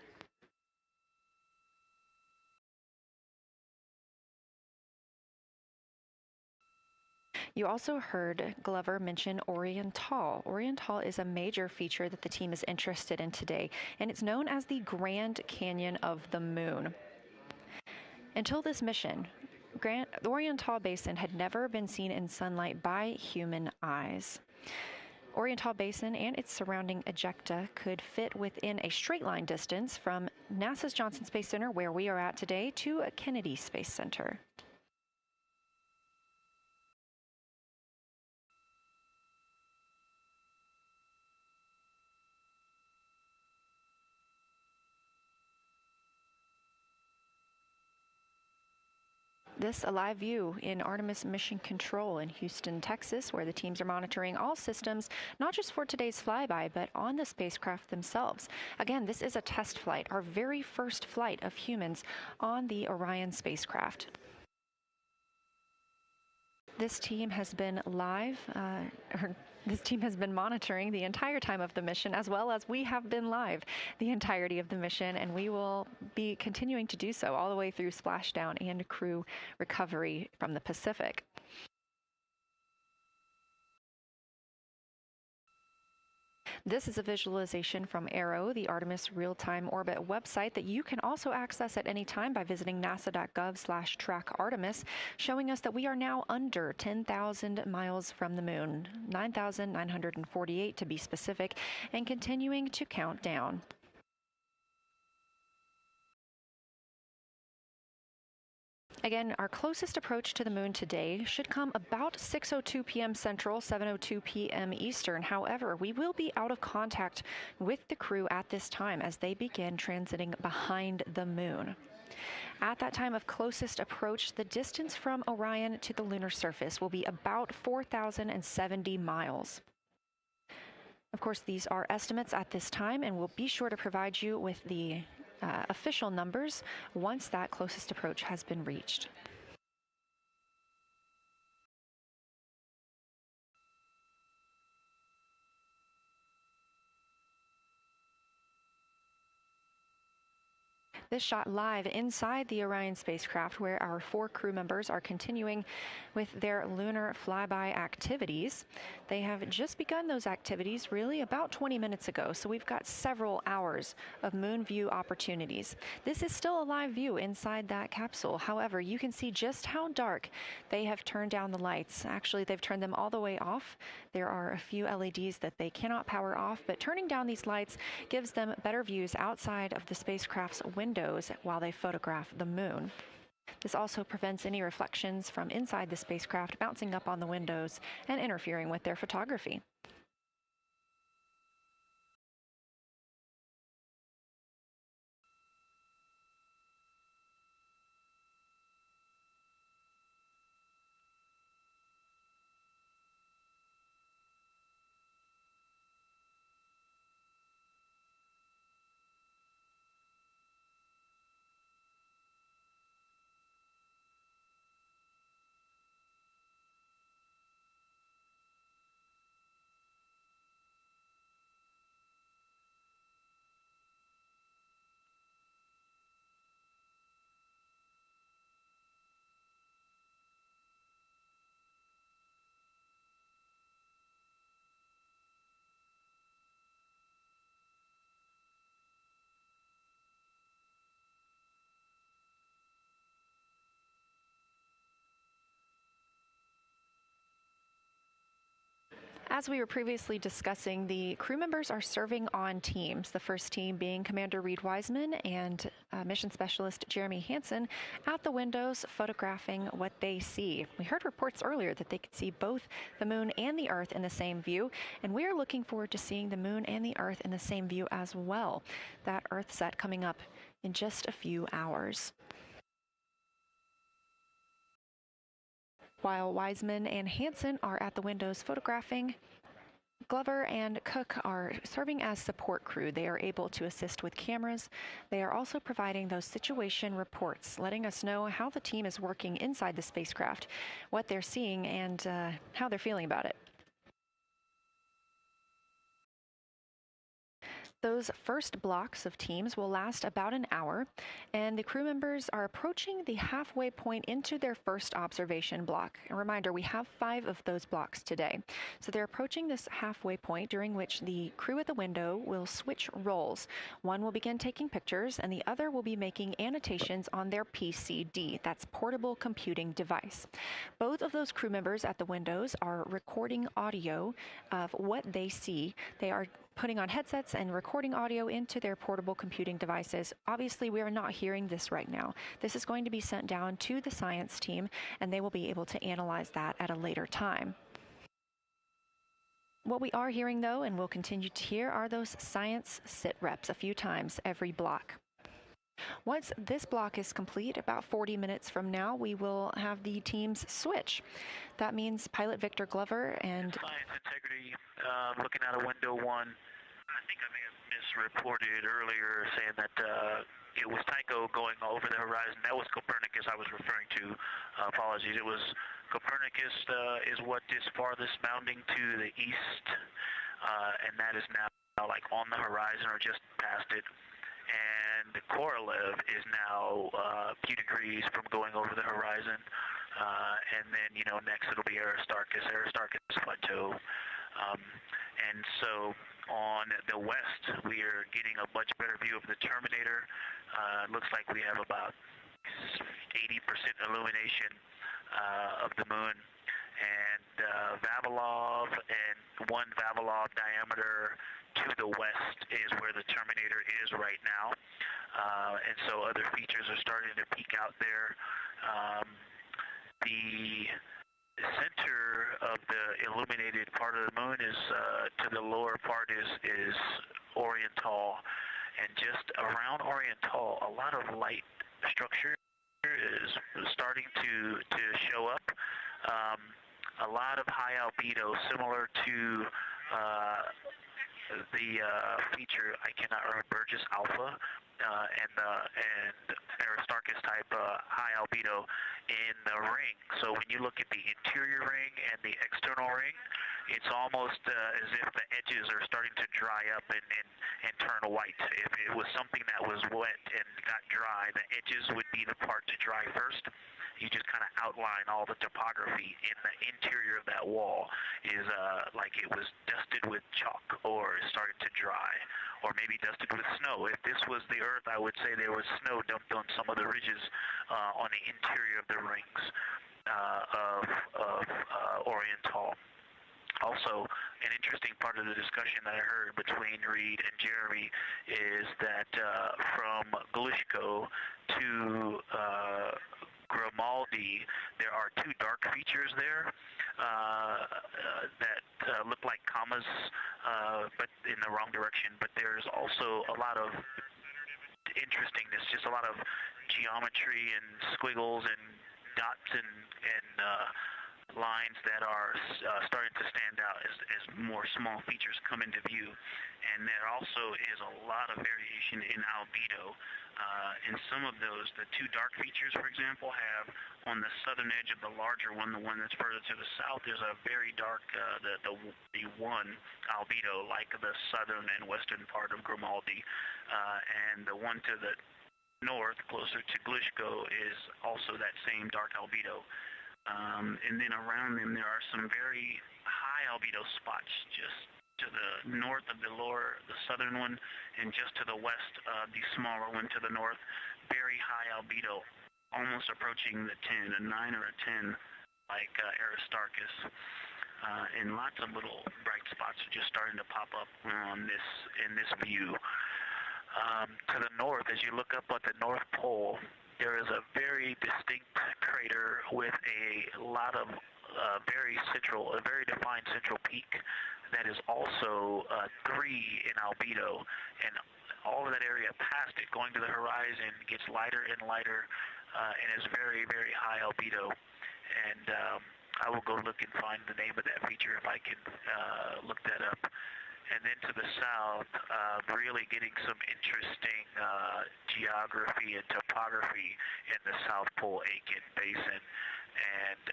You also heard Glover mention Oriental. Oriental is a major feature that the team is interested in today, and it's known as the Grand Canyon of the Moon. Until this mission, the Oriental Basin had never been seen in sunlight by human eyes. Oriental Basin and its surrounding ejecta could fit within a straight line distance from NASA's Johnson Space Center, where we are at today, to Kennedy Space Center. This a live view in Artemis Mission Control in Houston, Texas, where the teams are monitoring all systems, not just for today's flyby, but on the spacecraft themselves. Again, this is a test flight, our very first flight of humans on the Orion spacecraft. This team has been monitoring the entire time of the mission, as well as we have been live the entirety of the mission, and we will be continuing to do so all the way through splashdown and crew recovery from the Pacific. This is a visualization from ARROW, the Artemis Real-Time Orbit website that you can also access at any time by visiting nasa.gov/trackartemis, showing us that we are now under 10,000 miles from the moon, 9,948 to be specific, and continuing to count down. Again, our closest approach to the moon today should come about 6:02 p.m. Central, 7:02 p.m. Eastern. However, we will be out of contact with the crew at this time as they begin transiting behind the moon. At that time of closest approach, the distance from Orion to the lunar surface will be about 4,070 miles. Of course, these are estimates at this time, and we'll be sure to provide you with the official numbers once that closest approach has been reached. This shot live inside the Orion spacecraft, where our 4 crew members are continuing with their lunar flyby activities. They have just begun those activities really about 20 minutes ago, so we've got several hours of moon view opportunities. This is still a live view inside that capsule. However, you can see just how dark they have turned down the lights. Actually, they've turned them all the way off. There are a few LEDs that they cannot power off, but turning down these lights gives them better views outside of the spacecraft's windows while they photograph the moon. This also prevents any reflections from inside the spacecraft bouncing up on the windows and interfering with their photography. As we were previously discussing, the crew members are serving on teams. The first team being Commander Reid Wiseman and Mission Specialist Jeremy Hansen at the windows photographing what they see. We heard reports earlier that they could see both the moon and the Earth in the same view, and we are looking forward to seeing the moon and the Earth in the same view as well. That Earth set coming up in just a few hours. While Wiseman and Hansen are at the windows photographing, Glover and Cook are serving as support crew. They are able to assist with cameras. They are also providing those situation reports, letting us know how the team is working inside the spacecraft, what they're seeing, and how they're feeling about it. Those first blocks of teams will last about an hour, and the crew members are approaching the halfway point into their first observation block. A reminder, we have 5 of those blocks today. So they're approaching this halfway point during which the crew at the window will switch roles. One will begin taking pictures, and the other will be making annotations on their PCD, that's portable computing device. Both of those crew members at the windows are recording audio of what they see. They are putting on headsets and recording audio into their portable computing devices. Obviously, we are not hearing this right now. This is going to be sent down to the science team, and they will be able to analyze that at a later time. What we are hearing, though, and will continue to hear, are those science sit reps a few times every block. Once this block is complete, about 40 minutes from now, we will have the teams switch. That means pilot Victor Glover and... Science integrity, looking out of window 1. I think I may have misreported earlier saying that it was Tycho going over the horizon. That was Copernicus I was referring to. Apologies. It was Copernicus is what is farthest bounding to the east, and that is now like on the horizon or just past it. And Korolev is now a few degrees from going over the horizon. And then, next it'll be Aristarchus Plateau. And so on the west, we are getting a much better view of the Terminator. Looks like we have about 80% illumination of the moon. And Vavilov and 1 Vavilov diameter to the west is where the Terminator is right now. And so other features are starting to peek out there. The center of the illuminated part of the moon is, to the lower part is Oriental. And just around Oriental, a lot of light structure is starting to show up. A lot of high albedo, similar to the feature, I cannot remember, Burgess Alpha and Aristarchus type high albedo in the ring. So when you look at the interior ring and the external ring, it's almost as if the edges are starting to dry up and turn white. If it was something that was wet and got dry, the edges would be the part to dry first. You just kind of outline all the topography in the interior of that wall is like it was dusted with chalk or is starting to dry, or maybe dusted with snow. If this was the Earth, I would say there was snow dumped on some of the ridges on the interior of the rings of Oriental. Also, an interesting part of the discussion that I heard between Reid and Jeremy is that from Glushko to Grimaldi, there are 2 dark features there that look like commas, but in the wrong direction. But there's also a lot of interestingness, just a lot of geometry and squiggles and dots and lines that are starting to stand out as more small features come into view. And there also is a lot of variation in albedo. In some of those, the 2 dark features, for example, have on the southern edge of the larger one, the one that's further to the south, there's a very dark, the 1 albedo, like the southern and western part of Grimaldi. And the one to the north, closer to Glushko, is also that same dark albedo. And then around them, there are some very high albedo spots just to the north of the southern one, and just to the west, the smaller one to the north, very high albedo, almost approaching the 10, a 9 or a 10, like Aristarchus. and lots of little bright spots are just starting to pop up on in this view. To the north, as you look up at the North Pole, there is a very distinct crater with a lot of a very defined central peak that is also 3 in albedo, and all of that area past it, going to the horizon, gets lighter and lighter, and is very, very high albedo. And I will go look and find the name of that feature if I can look that up. And then to the south, really getting some interesting geography and topography in the South Pole Aiken Basin. And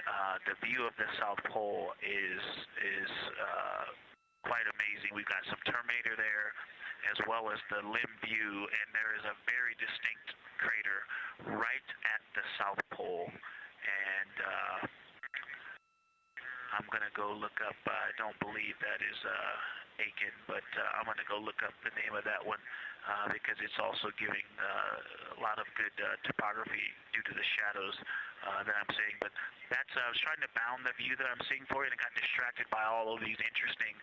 the view of the South Pole is quite amazing. We've got some Terminator there, as well as the limb view, and there is a very distinct crater right at the South Pole. And I'm going to go look up, I don't believe that is Aiken, but I'm going to go look up the name of that one because it's also giving a lot of good topography due to the shadows that I'm seeing. But that's, I was trying to bound the view that I'm seeing for you and got distracted by all of these interesting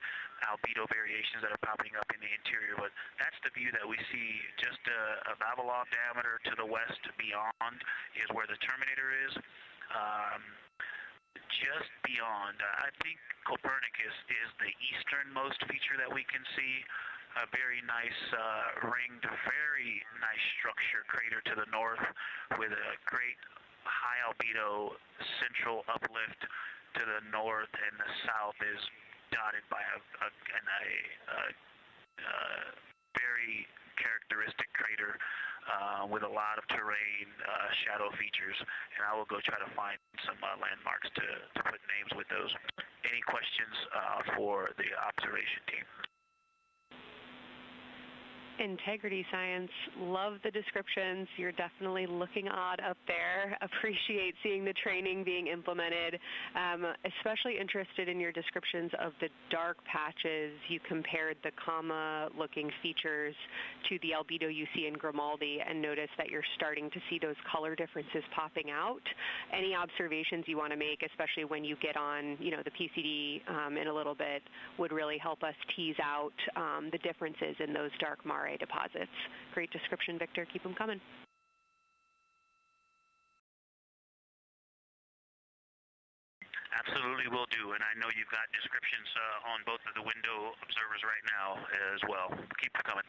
albedo variations that are popping up in the interior. But that's the view that we see just a Vavilov diameter to the west beyond is where the Terminator is. Just beyond, I think Copernicus is the easternmost feature that we can see. A very nice ringed, very nice structure crater to the north with a great high albedo central uplift to the north, and the south is dotted by a very characteristic crater with a lot of terrain, shadow features, and I will go try to find some landmarks to put names with those. Any questions for the observation team? Integrity Science, love the descriptions. You're definitely looking odd up there. Appreciate seeing the training being implemented. Especially interested in your descriptions of the dark patches. You compared the comma-looking features to the albedo you see in Grimaldi and notice that you're starting to see those color differences popping out. Any observations you want to make, especially when you get on, the PCD in a little bit, would really help us tease out the differences in those dark Mare deposits. Great description, Victor. Keep them coming. Absolutely will do, and I know you've got descriptions on both of the window observers right now as well. Keep them coming.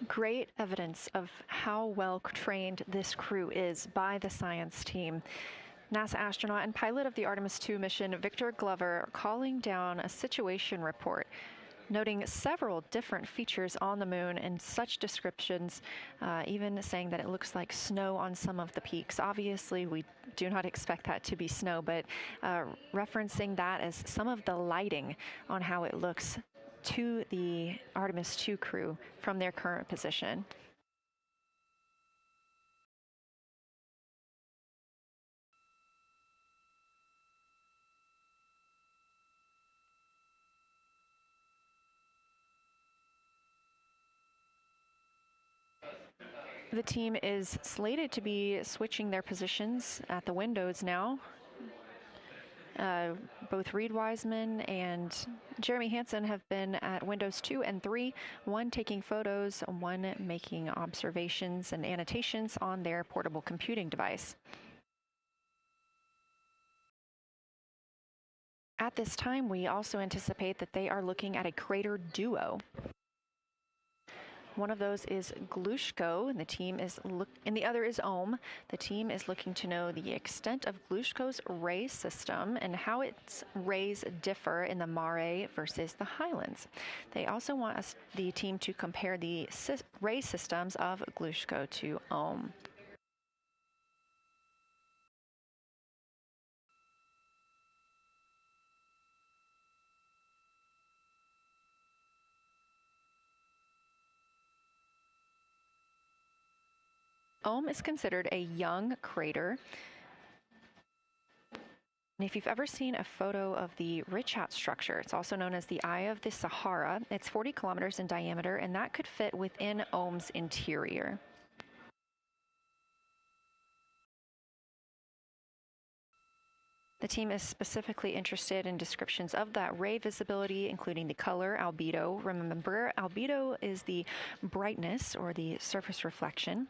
Great evidence of how well trained this crew is by the science team. NASA astronaut and pilot of the Artemis II mission, Victor Glover, calling down a situation report, noting several different features on the moon and such descriptions, even saying that it looks like snow on some of the peaks. Obviously, we do not expect that to be snow, but referencing that as some of the lighting on how it looks to the Artemis II crew from their current position. The team is slated to be switching their positions at the windows now. Both Reid Wiseman and Jeremy Hansen have been at windows 2 and 3, one taking photos, one making observations and annotations on their portable computing device. At this time, we also anticipate that they are looking at a crater duo. One of those is Glushko, and the other is Ohm. The team is looking to know the extent of Glushko's ray system and how its rays differ in the Mare versus the Highlands. They also want the team to compare the ray systems of Glushko to Ohm. Ohm is considered a young crater. And if you've ever seen a photo of the Richat structure, it's also known as the Eye of the Sahara. It's 40 kilometers in diameter, and that could fit within Ohm's interior. The team is specifically interested in descriptions of that ray visibility, including the color, albedo. Remember, albedo is the brightness or the surface reflection,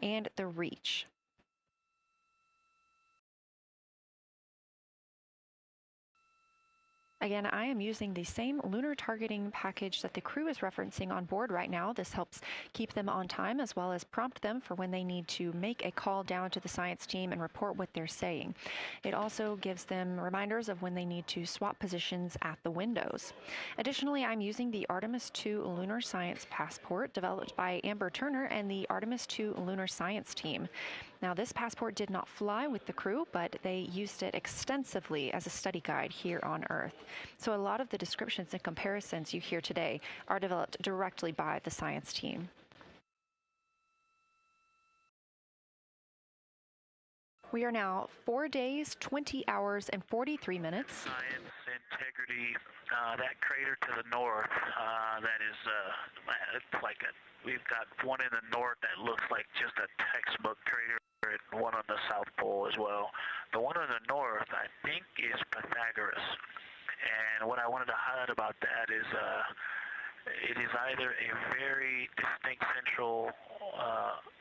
and the reach. Again, I am using the same lunar targeting package that the crew is referencing on board right now. This helps keep them on time as well as prompt them for when they need to make a call down to the science team and report what they're saying. It also gives them reminders of when they need to swap positions at the windows. Additionally, I'm using the Artemis II Lunar Science Passport developed by Amber Turner and the Artemis II Lunar Science team. Now, this passport did not fly with the crew, but they used it extensively as a study guide here on Earth. So a lot of the descriptions and comparisons you hear today are developed directly by the science team. We are now 4 days, 20 hours, and 43 minutes. Science, integrity, that crater to the north, that is, it's like we've got one in the north that looks like just a textbook crater, and one on the South Pole as well. The one on the north, I think, is Pythagoras. And what I wanted to highlight about that is it is either a very distinct central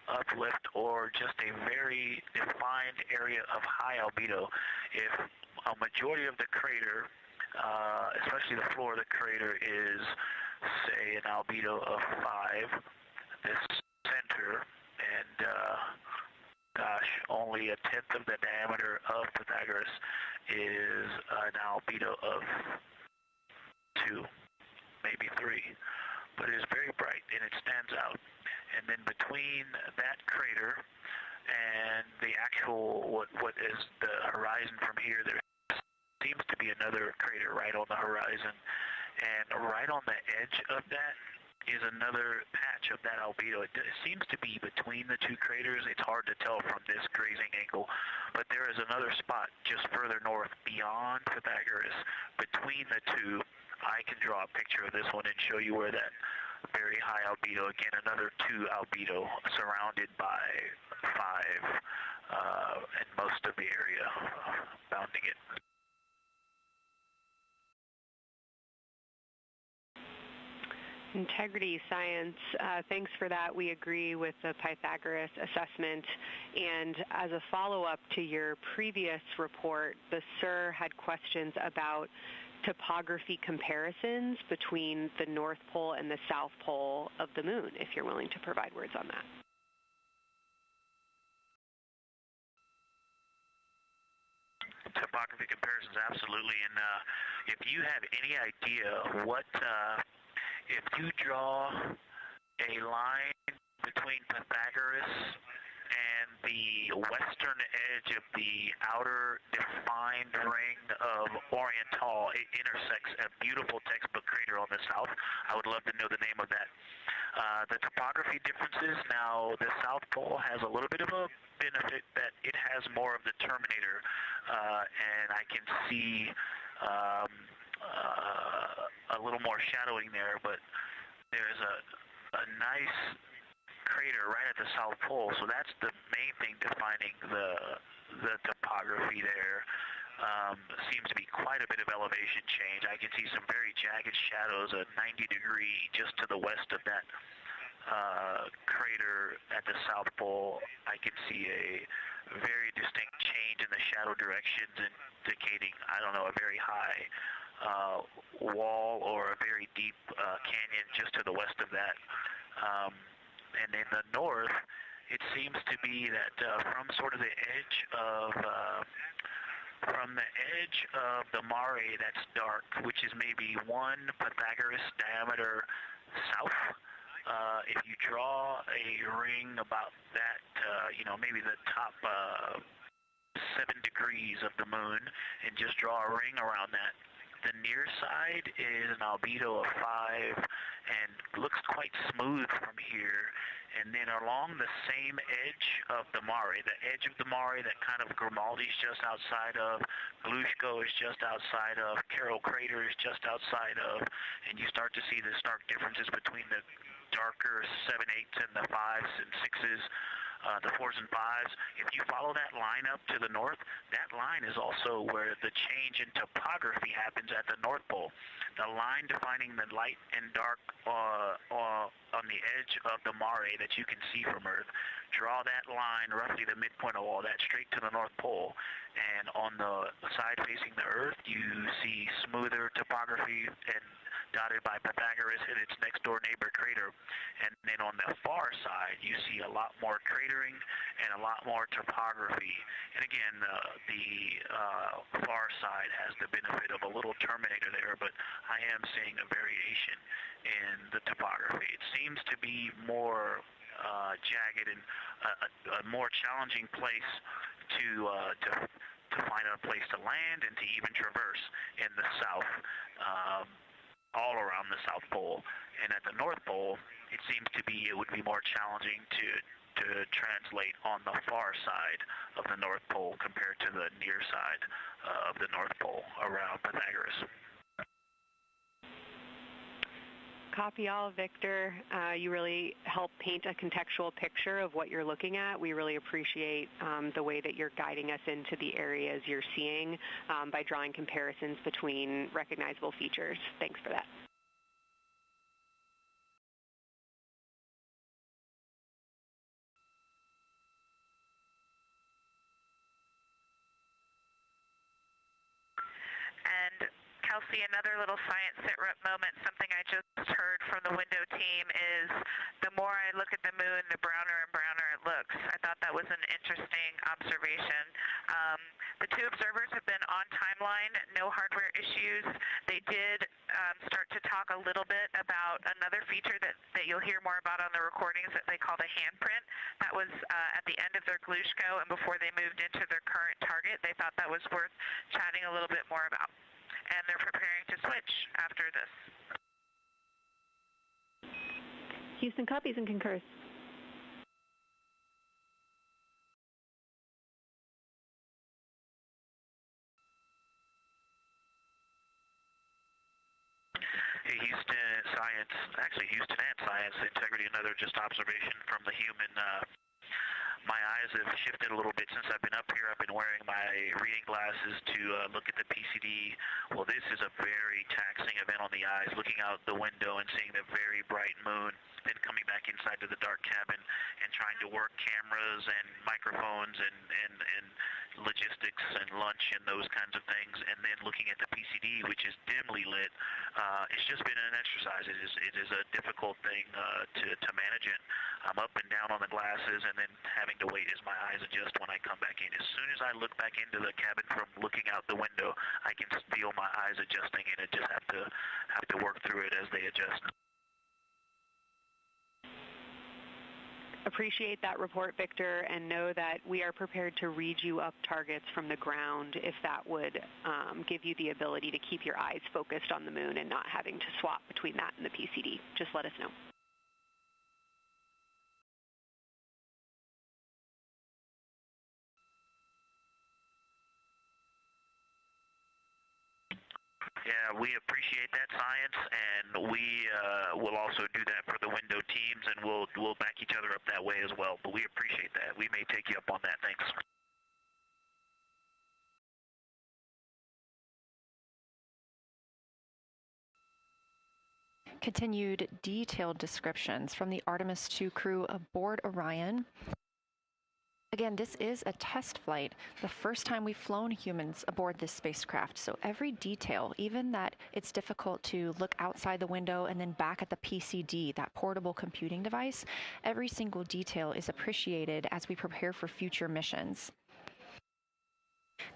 uplift or just a very defined area of high albedo. If a majority of the crater, especially the floor of the crater, is, say, an albedo of 5, this center, and gosh, only a tenth of the diameter of Pythagoras is an albedo of 2, maybe 3, but it is very bright and it stands out. And then between that crater and the actual, what is the horizon from here, there seems to be another crater right on the horizon, and right on the edge of that is another patch of that albedo. It seems to be between the two craters. It's hard to tell from this grazing angle, but there is another spot just further north beyond Pythagoras. Between the two, I can draw a picture of this one and show you where that very high albedo, again, another 2 albedo surrounded by 5 and most of the area bounding it. Integrity science, thanks for that. We agree with the Pythagoras assessment. And as a follow-up to your previous report, the SIR had questions about topography comparisons between the North Pole and the South Pole of the Moon, if you're willing to provide words on that. Topography comparisons, absolutely. And if you have any idea what, if you draw a line between Pythagoras and the western edge of the outer defined ring of Oriental, it intersects a beautiful textbook crater on the south. I would love to know the name of that. The topography differences, now the South Pole has a little bit of a benefit that it has more of the terminator, and I can see a little more shadowing there, but there's a nice crater right at the South Pole, so that's the main thing defining the topography there. Seems to be quite a bit of elevation change. I can see some very jagged shadows, a 90-degree just to the west of that crater at the South Pole. I can see a very distinct change in the shadow directions, indicating, I don't know, a very high wall or a very deep canyon just to the west of that. And in the north, it seems to be that from sort of the edge of the mare that's dark, which is maybe 1 Pythagoras diameter south, if you draw a ring about that, maybe the top 7 degrees of the moon, and just draw a ring around that, the near side is an albedo of 5 and looks quite smooth from here. And then along the same edge of the mare, the edge of the mare that kind of Grimaldi's just outside of, Glushko is just outside of, Carroll Crater is just outside of, and you start to see the stark differences between the darker 7/8 and the 5s and 6s, the 4s and 5s. If you follow that line up to the north, that line is also where the change in topography happens at the North Pole. The line defining the light and dark on the edge of the mare that you can see from Earth. Draw that line, roughly the midpoint of all that, straight to the North Pole. And on the side facing the Earth, you see smoother topography and dotted by Pythagoras and its next door neighbor crater. And then on the far side, you see a lot more cratering and a lot more topography. And again, the far side has the benefit of a little terminator there, but I am seeing a variation in the topography. It seems to be more jagged and a more challenging place to find a place to land and to even traverse in the south, all around the South Pole. And at the North Pole, it seems to be it would be more challenging to translate on the far side of the North Pole compared to the near side of the North Pole around Pythagoras. Copy all, Victor. You really help paint a contextual picture of what you're looking at. We really appreciate the way that you're guiding us into the areas you're seeing by drawing comparisons between recognizable features. Thanks for that. And Kelsey, another little science sit-rep moment, something I just heard from the window team is the more I look at the moon, the browner and browner it looks. I thought that was an interesting observation. The 2 observers have been on timeline, no hardware issues. They did start to talk a little bit about another feature that you'll hear more about on the recordings that they call the handprint. That was at the end of their Glushko and before they moved into their current target. They thought that was worth chatting a little bit more about. And they're preparing to switch after this. Houston copies and concurs. Hey, Houston and Science Integrity, another just observation from the human. My eyes have shifted a little bit since I've been up here. I've been wearing my reading glasses to look at the PCD. Well, this is a very taxing event on the eyes, looking out the window and seeing the very bright moon, then coming back inside to the dark cabin and trying to work cameras and microphones and logistics and lunch and those kinds of things, and then looking at the PCD, which is dimly lit. It's just been an exercise. It is a difficult thing to manage it. I'm up and down on the glasses and then having to wait as my eyes adjust when I come back in. As soon as I look back into the cabin from looking out the window, I can feel my eyes adjusting, and I just have to work through it as they adjust. Appreciate that report, Victor, and know that we are prepared to read you up targets from the ground if that would give you the ability to keep your eyes focused on the moon and not having to swap between that and the PCD. Just let us know. Yeah, we appreciate that, Science, and we will also do that for the window teams, and we'll back each other up that way as well. But we appreciate that. We may take you up on that. Thanks. Continued detailed descriptions from the Artemis II crew aboard Orion. Again, this is a test flight, the first time we've flown humans aboard this spacecraft. So every detail, even that it's difficult to look outside the window and then back at the PCD, that portable computing device, every single detail is appreciated as we prepare for future missions.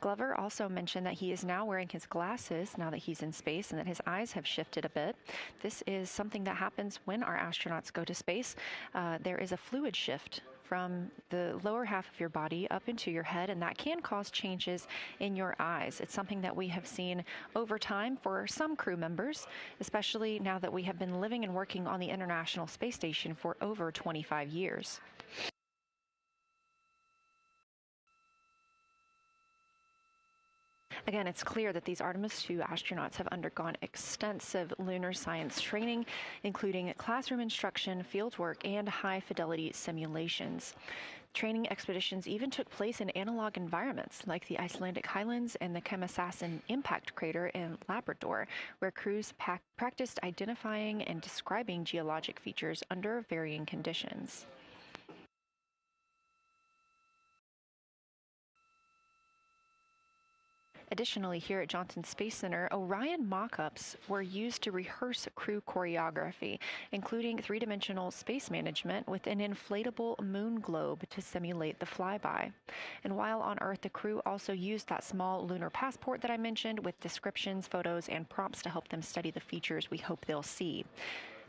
Glover also mentioned that he is now wearing his glasses now that he's in space and that his eyes have shifted a bit. This is something that happens when our astronauts go to space. There is a fluid shift from the lower half of your body up into your head, and that can cause changes in your eyes. It's something that we have seen over time for some crew members, especially now that we have been living and working on the International Space Station for over 25 years. Again, it's clear that these Artemis II astronauts have undergone extensive lunar science training, including classroom instruction, fieldwork, and high-fidelity simulations. Training expeditions even took place in analog environments like the Icelandic Highlands and the Kemasassen impact crater in Labrador, where crews practiced identifying and describing geologic features under varying conditions. Additionally, here at Johnson Space Center, Orion mock-ups were used to rehearse crew choreography, including three-dimensional space management with an inflatable moon globe to simulate the flyby. And while on Earth, the crew also used that small lunar passport that I mentioned with descriptions, photos, and prompts to help them study the features we hope they'll see.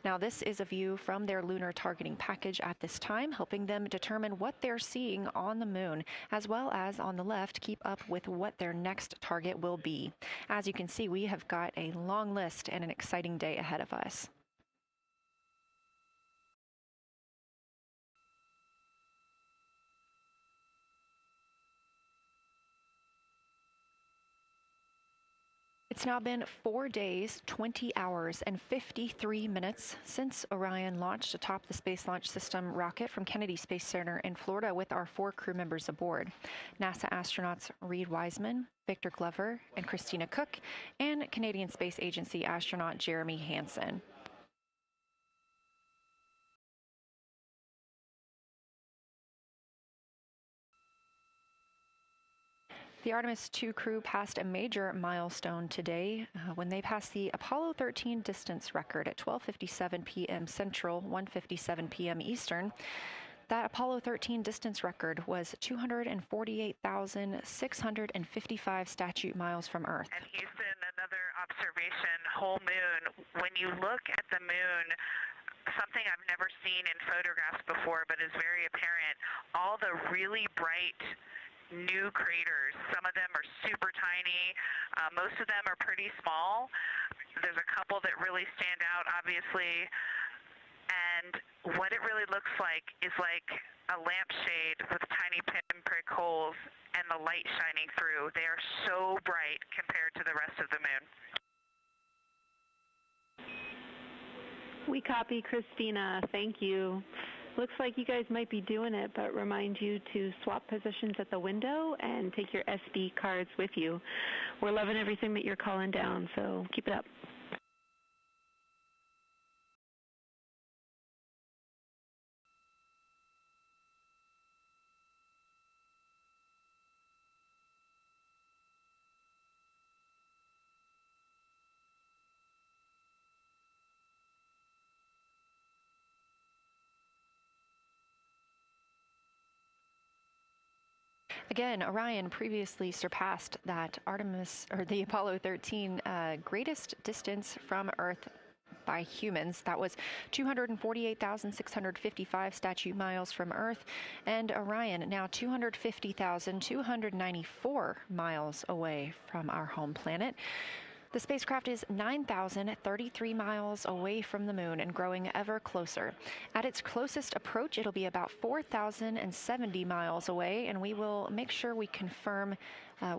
Now, this is a view from their lunar targeting package at this time, helping them determine what they're seeing on the moon, as well as on the left, keep up with what their next target will be. As you can see, we have got a long list and an exciting day ahead of us. It's now been 4 days, 20 hours, and 53 minutes since Orion launched atop the Space Launch System rocket from Kennedy Space Center in Florida with our 4 crew members aboard. NASA astronauts Reid Wiseman, Victor Glover, and Christina Koch, and Canadian Space Agency astronaut Jeremy Hansen. The Artemis II crew passed a major milestone today when they passed the Apollo 13 distance record at 12:57 p.m. Central, 1:57 p.m. Eastern. That Apollo 13 distance record was 248,655 statute miles from Earth. And Houston, another observation, whole moon. When you look at the moon, something I've never seen in photographs before but is very apparent, all the really bright new craters. Some of them are super tiny. Most of them are pretty small. There's a couple that really stand out, obviously. And what it really looks like is like a lampshade with tiny pinprick holes and the light shining through. They are so bright compared to the rest of the moon. We copy, Christina. Thank you. Looks like you guys might be doing it, but remind you to swap positions at the window and take your SD cards with you. We're loving everything that you're calling down, so keep it up. Again, Orion previously surpassed that the Apollo 13 greatest distance from Earth by humans. That was 248,655 statute miles from Earth, and Orion now 250,294 miles away from our home planet. The spacecraft is 9,033 miles away from the moon and growing ever closer. At its closest approach, it'll be about 4,070 miles away, and we will make sure we confirm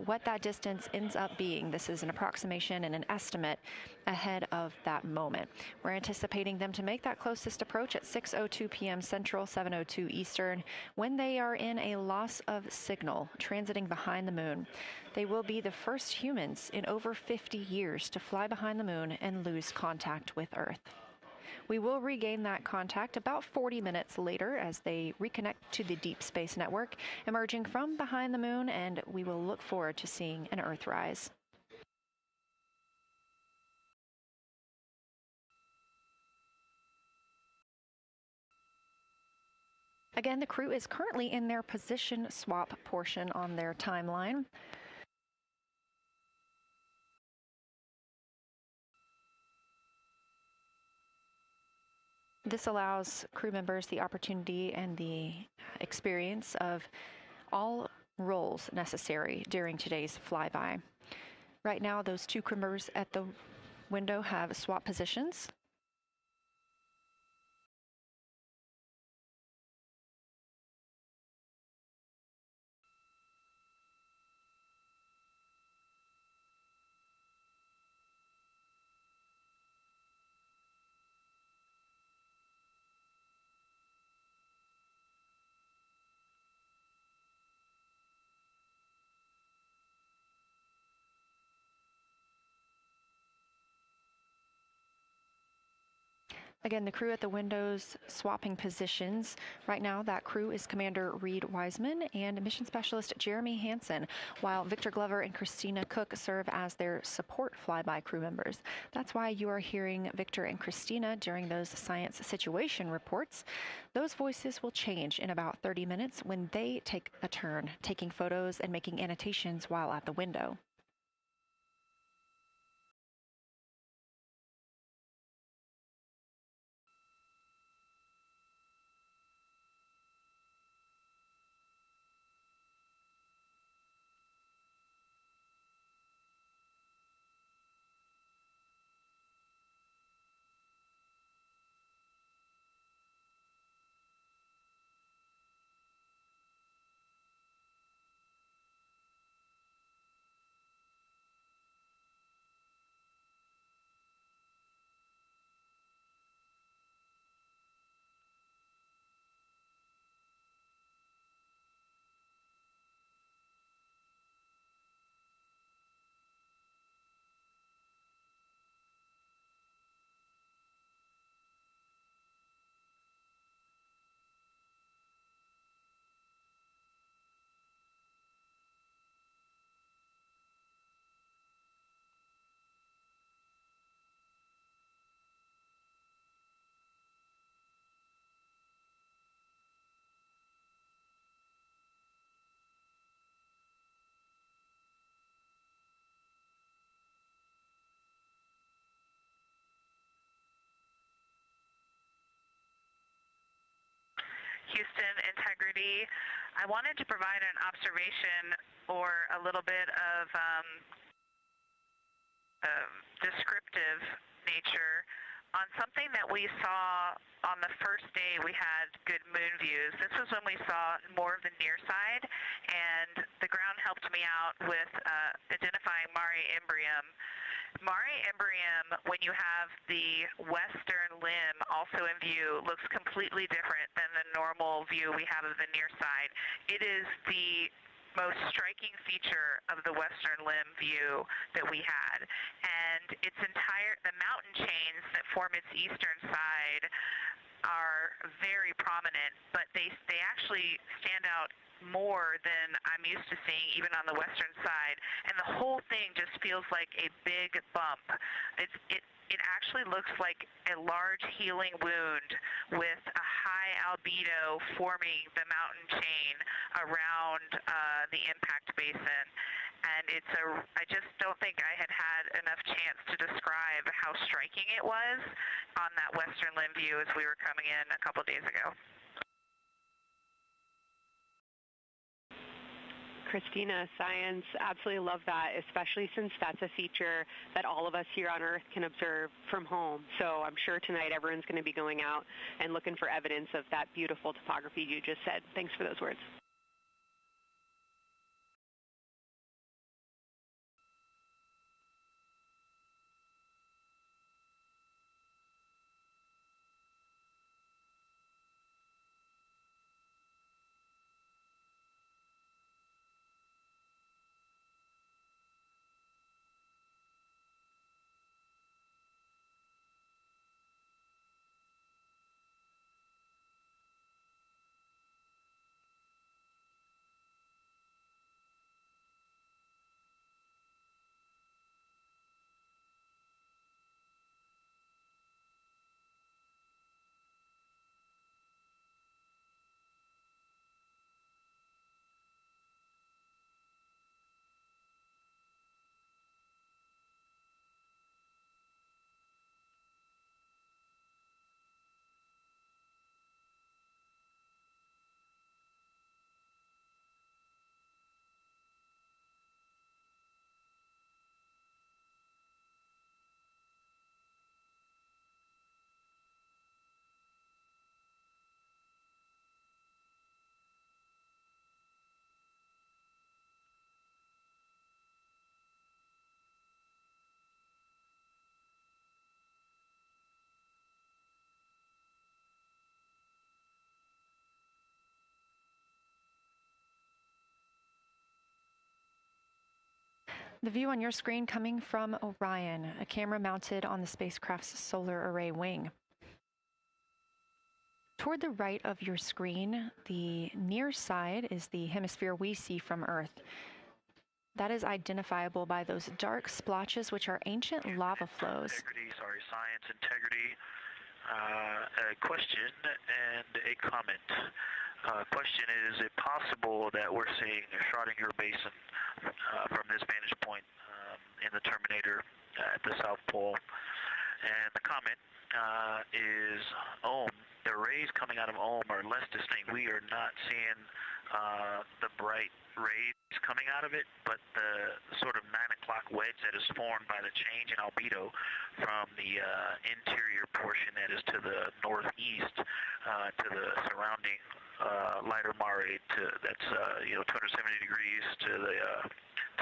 what that distance ends up being. This is an approximation and an estimate ahead of that moment. We're anticipating them to make that closest approach at 6:02 p.m. Central, 7:02 Eastern, when they are in a loss of signal, transiting behind the moon. They will be the first humans in over 50 years to fly behind the moon and lose contact with Earth. We will regain that contact about 40 minutes later as they reconnect to the deep space network, emerging from behind the moon, and we will look forward to seeing an Earthrise. Again, the crew is currently in their position swap portion on their timeline. This allows crew members the opportunity and the experience of all roles necessary during today's flyby. Right now, those two crew members at the window have swap positions. Again, the crew at the windows swapping positions. Right now, that crew is Commander Reid Wiseman and Mission Specialist Jeremy Hansen, while Victor Glover and Christina Koch serve as their support flyby crew members. That's why you are hearing Victor and Christina during those science situation reports. Those voices will change in about 30 minutes when they take a turn, taking photos and making annotations while at the window. Houston, integrity. I wanted to provide an observation or a little bit of descriptive nature on something that we saw on the first day we had good moon views. This was when we saw more of the near side, and the ground helped me out with identifying Mare Imbrium. Mare Imbrium, when you have the western limb also in view, looks completely different than the normal view we have of the near side. It is the most striking feature of the western limb view that we had. And the mountain chains that form its eastern side are very prominent, but they actually stand out more than I'm used to seeing even on the western side, and the whole thing just feels like a big bump. It actually looks like a large healing wound with a high albedo forming the mountain chain around the impact basin. And I just don't think I had enough chance to describe how striking it was on that western limb view as we were coming in a couple days ago. Christina, science, absolutely love that, especially since that's a feature that all of us here on Earth can observe from home. So I'm sure tonight everyone's going to be going out and looking for evidence of that beautiful topography you just said. Thanks for those words. The view on your screen coming from Orion, a camera mounted on the spacecraft's solar array wing. Toward the right of your screen, the near side is the hemisphere we see from Earth. That is identifiable by those dark splotches, which are ancient lava flows. Science integrity. A question and a comment. Question is it possible that we're seeing a Schrodinger basin from this vantage point in the Terminator at the South Pole? And the comment is the rays coming out of are less distinct. We are not seeing the bright rays coming out of it, but the sort of 9 o'clock wedge that is formed by the change in albedo from the interior portion that is to the northeast to the surrounding lighter mare that's 270 degrees to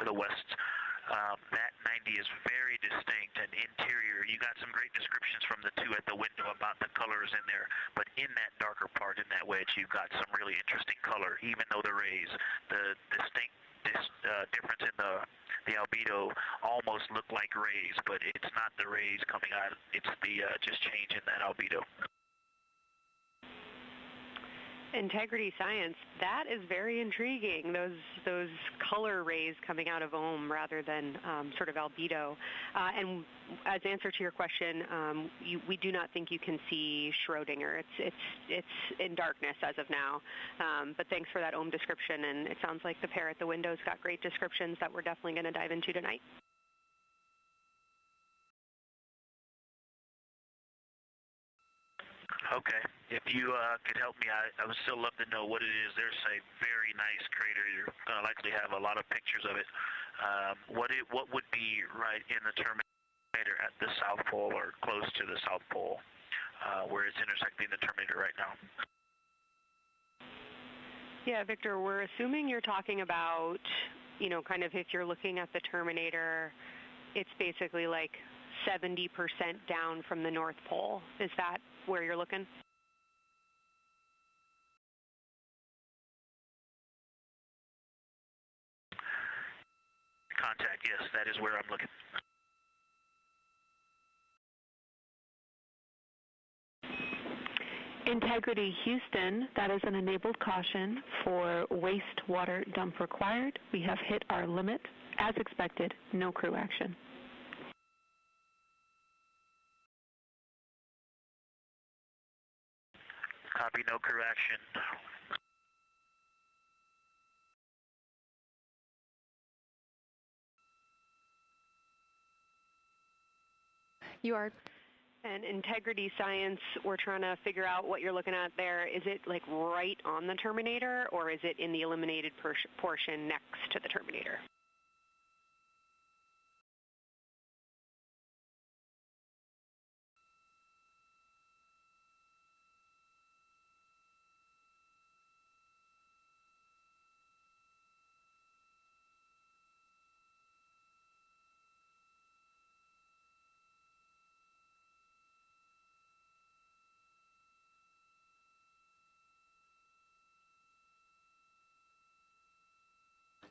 the west. That 90 is very distinct and interior. You got some great descriptions from the two at the window about the colors in there, but in that darker part, in that wedge, you've got some really interesting color, even though the rays, the distinct difference in the albedo almost look like rays, but it's not the rays coming out. It's the just change in that albedo. Integrity science, that is very intriguing, those color rays coming out of rather than sort of albedo. And as answer to your question, we do not think you can see Schrodinger. It's in darkness as of now. But thanks for that description, and it sounds like the pair at the window's got great descriptions that we're definitely going to dive into tonight. Okay. If you could help me, I would still love to know what it is. There's a very nice crater. You're going to likely have a lot of pictures of it. What would be right in the Terminator at the South Pole or close to the South Pole, where it's intersecting the Terminator right now? Yeah, Victor, we're assuming you're talking about, kind of if you're looking at the Terminator, it's basically like 70% down from the North Pole. Is that where you're looking? Contact, yes, that is where I'm looking. Integrity Houston, that is an enabled caution for wastewater dump required. We have hit our limit. As expected, no crew action. Copy, no crew action. You are. And integrity science, we're trying to figure out what you're looking at there. Is it like right on the Terminator, or is it in the eliminated portion next to the Terminator?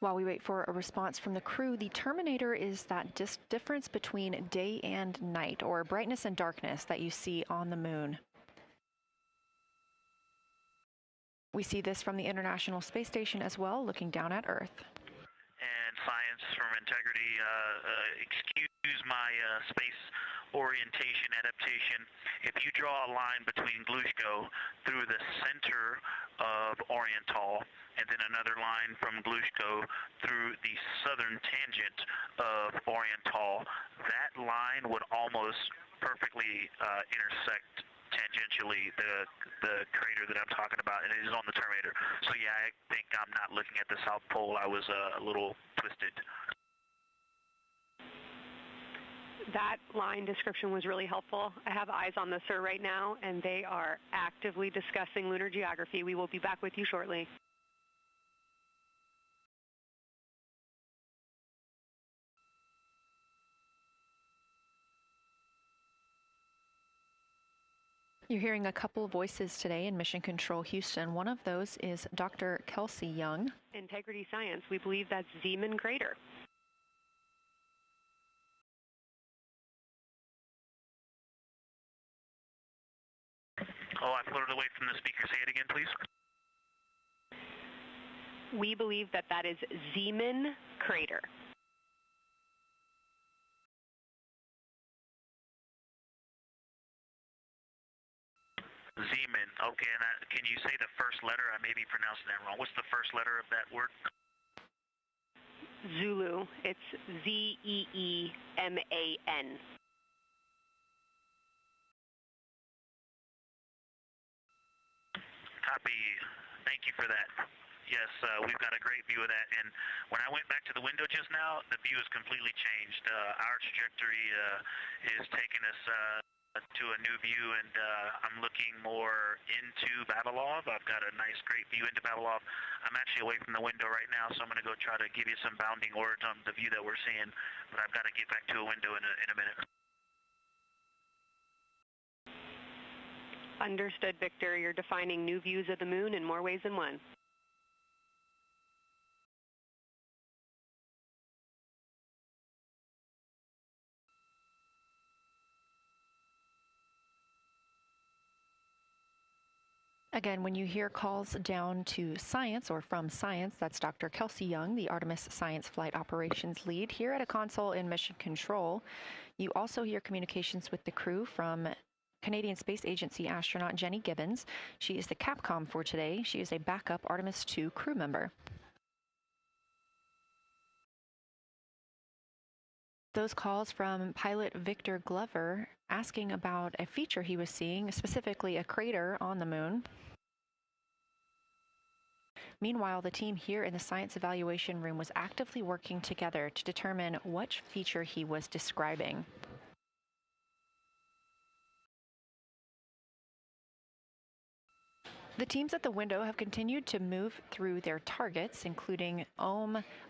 While we wait for a response from the crew, the Terminator is that difference between day and night, or brightness and darkness, that you see on the moon. We see this from the International Space Station as well, looking down at Earth. And science from integrity, excuse my space orientation adaptation. If you draw a line between Glushko through the center of Oriental, and then another line from Glushko through the southern tangent of Oriental, that line would almost perfectly intersect tangentially the crater that I'm talking about, and it is on the Terminator. So yeah, I think I'm not looking at the South Pole. I was a little twisted. That line description was really helpful. I have eyes on the SIR right now, and they are actively discussing lunar geography. We will be back with you shortly. You're hearing a couple voices today in Mission Control Houston. One of those is Dr. Kelsey Young. Integrity Science, we believe that's Zeeman Crater. Oh, I floated away from the speaker. Say it again, please. We believe that that is Zeeman crater. Zeeman. Okay, and can you say the first letter? I may be pronouncing that wrong. What's the first letter of that word? Zulu. It's Z-E-E-M-A-N. Copy. Thank you for that. Yes, we've got a great view of that. And when I went back to the window just now, the view has completely changed. Our trajectory is taking us to a new view, and I'm looking more into Vavilov. I've got a nice, great view into Vavilov. I'm actually away from the window right now, so I'm going to go try to give you some bounding words on the view that we're seeing. But I've got to get back to a window in a minute. Understood, Victor. You're defining new views of the moon in more ways than one. Again, when you hear calls down to science or from science, that's Dr. Kelsey Young, the Artemis Science Flight Operations Lead here at a console in Mission Control. You also hear communications with the crew from Canadian Space Agency astronaut Jenny Gibbons. She is the Capcom for today. She is a backup Artemis II crew member. Those calls from pilot Victor Glover asking about a feature he was seeing, specifically a crater on the moon. Meanwhile, the team here in the science evaluation room was actively working together to determine which feature he was describing. The teams at the window have continued to move through their targets, including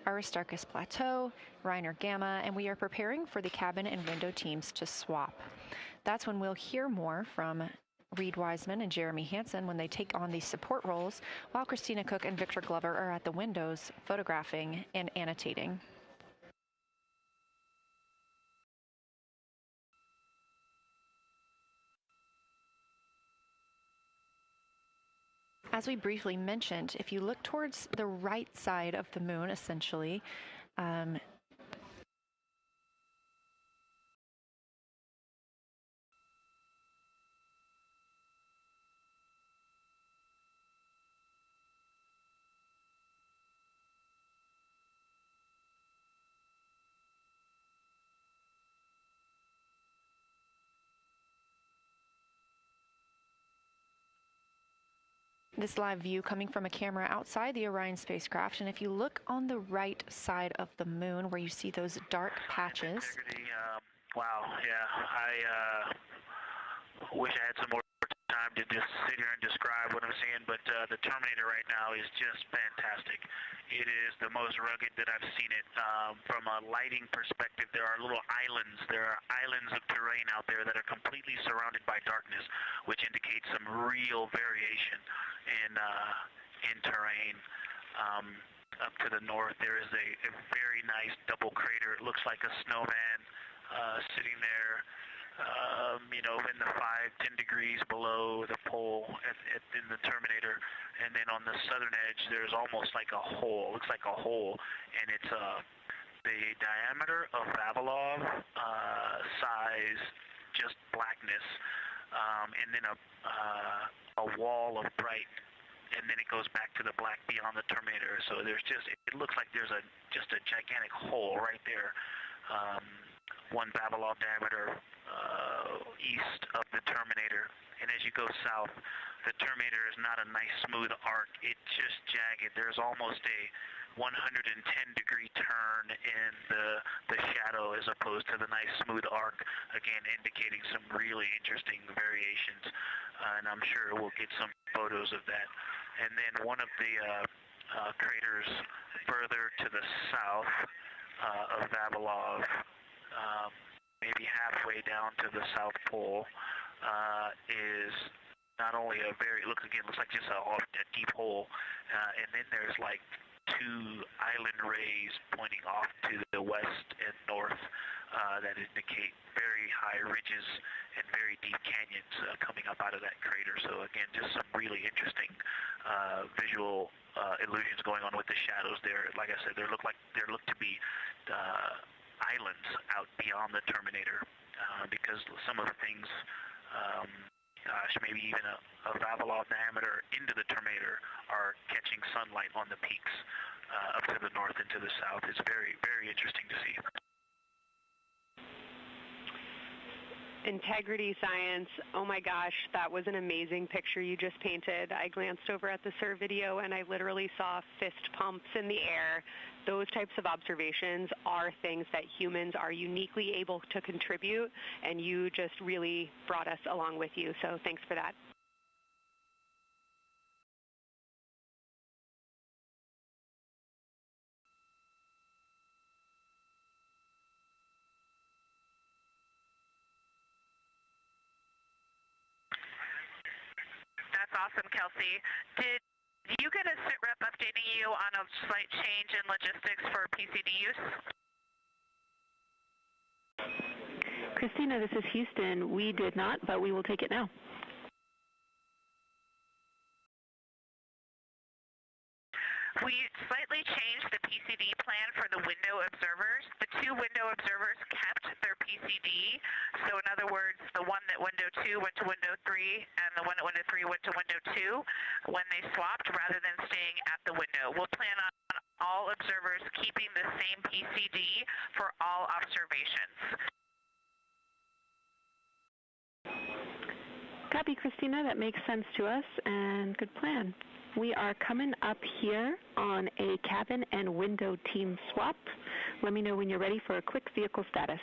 Aristarchus Plateau, Reiner Gamma, and we are preparing for the cabin and window teams to swap. That's when we'll hear more from Reid Wiseman and Jeremy Hansen when they take on these support roles, while Christina Koch and Victor Glover are at the windows photographing and annotating. As we briefly mentioned, if you look towards the right side of the moon, essentially, this live view coming from a camera outside the Orion spacecraft, and if you look on the right side of the moon where you see those dark patches. Wow, yeah, I wish I had some more time to just sit here and describe what I'm seeing, but the Terminator right now is just fantastic. It is the most rugged that I've seen it. From a lighting perspective, there are little islands. There are islands of terrain out there that are completely surrounded by darkness, which indicates some real variation in terrain. Up to the north, there is a very nice double crater. It looks like a snowman sitting there, in the 5-10 degrees below the pole in the Terminator. And then on the southern edge, there's almost like a hole. It looks like a hole, and it's the diameter of Vavilov size, just blackness, and then a wall of bright, and then it goes back to the black beyond the Terminator. So there's it looks like there's just a gigantic hole right there. 1 Vavilov diameter east of the Terminator, and as you go south, the Terminator is not a nice smooth arc. It's just jagged. There's almost a 110-degree turn in the shadow as opposed to the nice smooth arc, again indicating some really interesting variations, and I'm sure we'll get some photos of that. And then one of the craters further to the south of Vavilov, maybe halfway down to the South Pole, is not only looks like just a deep hole, and then there's like 2 two island rays pointing off to the west and north that indicate very high ridges and very deep canyons coming up out of that crater. So again, just some really interesting visual illusions going on with the shadows there. Like I said, there look to be islands out beyond the terminator because some of the things, maybe even a Vavilov diameter into the terminator are catching sunlight on the peaks up to the north and to the south. It's very, very interesting to see. Integrity science, oh my gosh, that was an amazing picture you just painted. I glanced over at the SIR video and I literally saw fist pumps in the air. Those types of observations are things that humans are uniquely able to contribute, and you just really brought us along with you, so thanks for that. That's awesome, Kelsey. Did you get a sit rep updating you on a slight change in logistics for PCD use? Christina, this is Houston. We did not, but we will take it now. We slightly changed the PCD plan for the window observers. The two window observers kept their PCD. So in other words, the one that window 2 went to window 3 and the one that window 3 went to window 2 when they swapped rather than staying at the window. We'll plan on all observers keeping the same PCD for all observations. Copy, Christina. That makes sense to us, and good plan. We are coming up here on a cabin and window team swap. Let me know when you're ready for a quick vehicle status.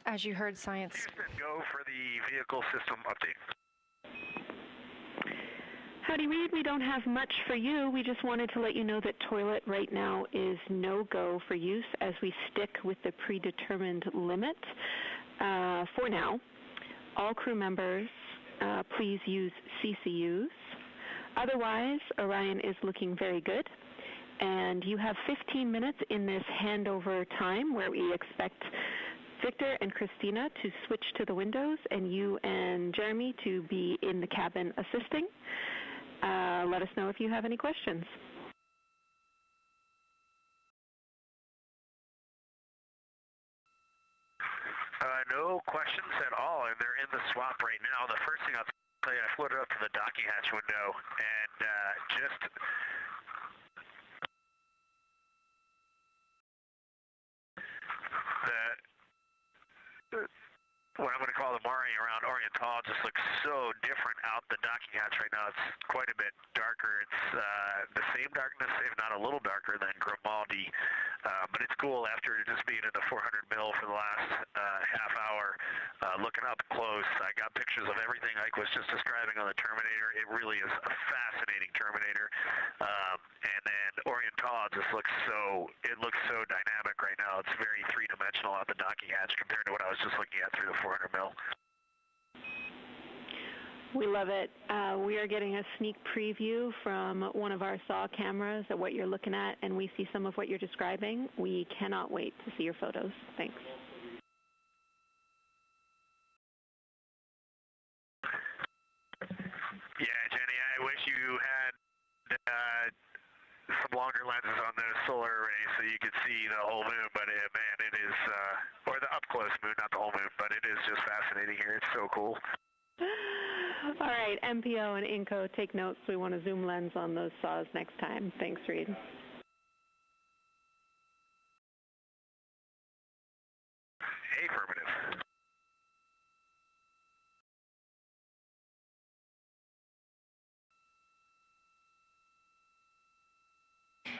As you heard, science. Houston, go for the vehicle system update. Howdy, Reed. We don't have much for you. We just wanted to let you know that toilet right now is no-go for use as we stick with the predetermined limit for now. All crew members, please use CCUs. Otherwise, Orion is looking very good. And you have 15 minutes in this handover time where we expect Victor and Christina to switch to the windows and you and Jeremy to be in the cabin assisting. Let us know if you have any questions. No questions at all, and they're in the swap right now. The first thing I'll tell you, I floated up to the docking hatch window and just what I'm going to call the Mari around Oriental just looks so different out the docking hatch right now. It's quite a bit darker. It's the same darkness, if not a little darker than Grimaldi, but it's cool after just being in the 400 mil for the last half hour. Looking up close, I got pictures of everything Ike was just describing on the Terminator. It really is a fascinating Terminator. And then Oriental just looks so dynamic right now. It's very three-dimensional out the docking hatch compared to what I was just looking at through the 400 mil. We love it. We are getting a sneak preview from one of our SAW cameras at what you're looking at, and we see some of what you're describing. We cannot wait to see your photos. Thanks. Yeah, Jenny, I wish you had some longer lenses on the solar array so you could see the whole moon, but man, it is, or the up-close moon, not the whole moon, but it is just fascinating here. It's so cool. All right, MPO and INCO, take notes. We want a zoom lens on those saws next time. Thanks, Reed.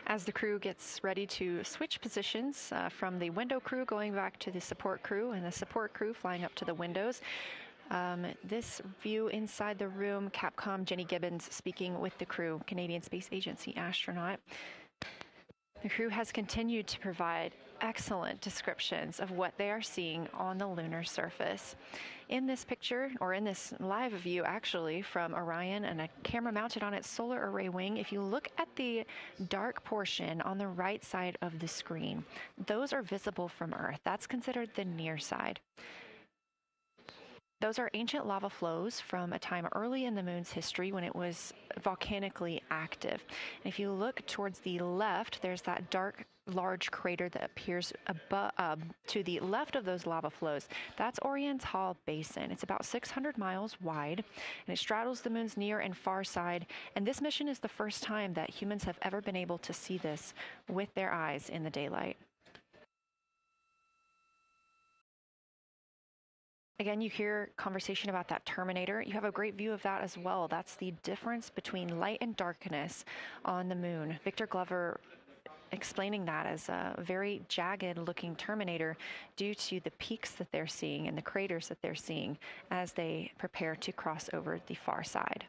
As the crew gets ready to switch positions from the window crew going back to the support crew and the support crew flying up to the windows, this view inside the room, Capcom Jenny Gibbons speaking with the crew, Canadian Space Agency astronaut. The crew has continued to provide excellent descriptions of what they are seeing on the lunar surface. In this picture, or in this live view actually, from Orion and a camera mounted on its solar array wing, if you look at the dark portion on the right side of the screen, those are visible from Earth. That's considered the near side. Those are ancient lava flows from a time early in the moon's history when it was volcanically active. And if you look towards the left, there's that dark, large crater that appears to the left of those lava flows. That's Oriental Basin. It's about 600 miles wide, and it straddles the moon's near and far side. And this mission is the first time that humans have ever been able to see this with their eyes in the daylight. Again, you hear conversation about that terminator. You have a great view of that as well. That's the difference between light and darkness on the moon. Victor Glover explaining that as a very jagged looking terminator due to the peaks that they're seeing and the craters that they're seeing as they prepare to cross over the far side.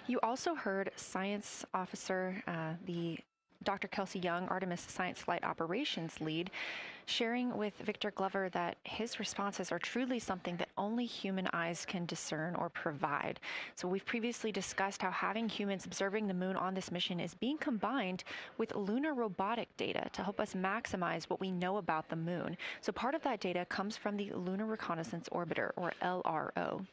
You also heard science officer, the Dr. Kelsey Young, Artemis Science Flight Operations lead, sharing with Victor Glover that his responses are truly something that only human eyes can discern or provide. So we've previously discussed how having humans observing the moon on this mission is being combined with lunar robotic data to help us maximize what we know about the moon. So part of that data comes from the Lunar Reconnaissance Orbiter, or LRO.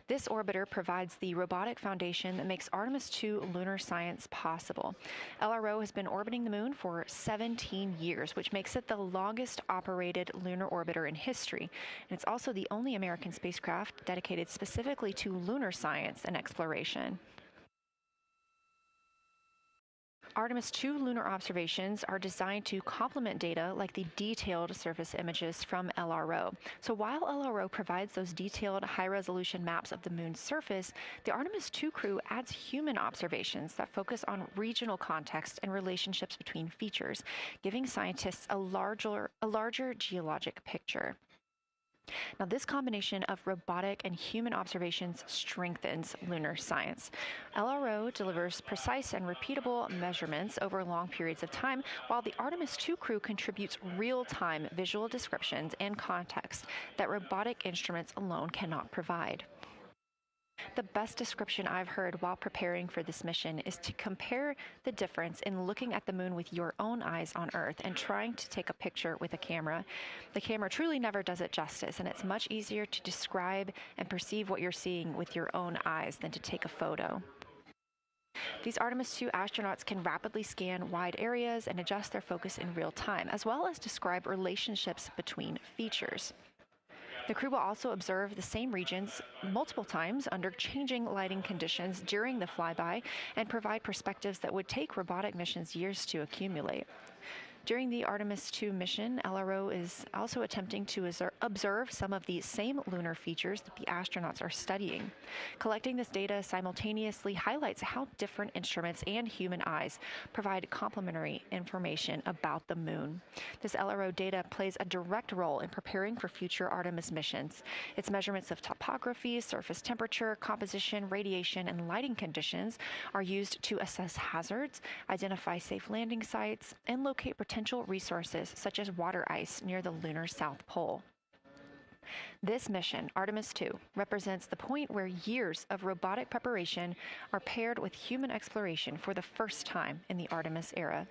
This orbiter provides the robotic foundation that makes Artemis II lunar science possible. LRO has been orbiting the moon for 17 years, which makes it the longest operated lunar orbiter in history. And it's also the only American spacecraft dedicated specifically to lunar science and exploration. Artemis II lunar observations are designed to complement data like the detailed surface images from LRO. So while LRO provides those detailed high-resolution maps of the moon's surface, the Artemis II crew adds human observations that focus on regional context and relationships between features, giving scientists a larger geologic picture. Now, this combination of robotic and human observations strengthens lunar science. LRO delivers precise and repeatable measurements over long periods of time, while the Artemis II crew contributes real-time visual descriptions and context that robotic instruments alone cannot provide. The best description I've heard while preparing for this mission is to compare the difference in looking at the moon with your own eyes on Earth and trying to take a picture with a camera. The camera truly never does it justice, and it's much easier to describe and perceive what you're seeing with your own eyes than to take a photo. These Artemis II astronauts can rapidly scan wide areas and adjust their focus in real time, as well as describe relationships between features. The crew will also observe the same regions multiple times under changing lighting conditions during the flyby and provide perspectives that would take robotic missions years to accumulate. During the Artemis II mission, LRO is also attempting to observe some of the same lunar features that the astronauts are studying. Collecting this data simultaneously highlights how different instruments and human eyes provide complementary information about the moon. This LRO data plays a direct role in preparing for future Artemis missions. Its measurements of topography, surface temperature, composition, radiation, and lighting conditions are used to assess hazards, identify safe landing sites, and locate potential resources such as water ice near the lunar South Pole. This mission, Artemis II, represents the point where years of robotic preparation are paired with human exploration for the first time in the Artemis era.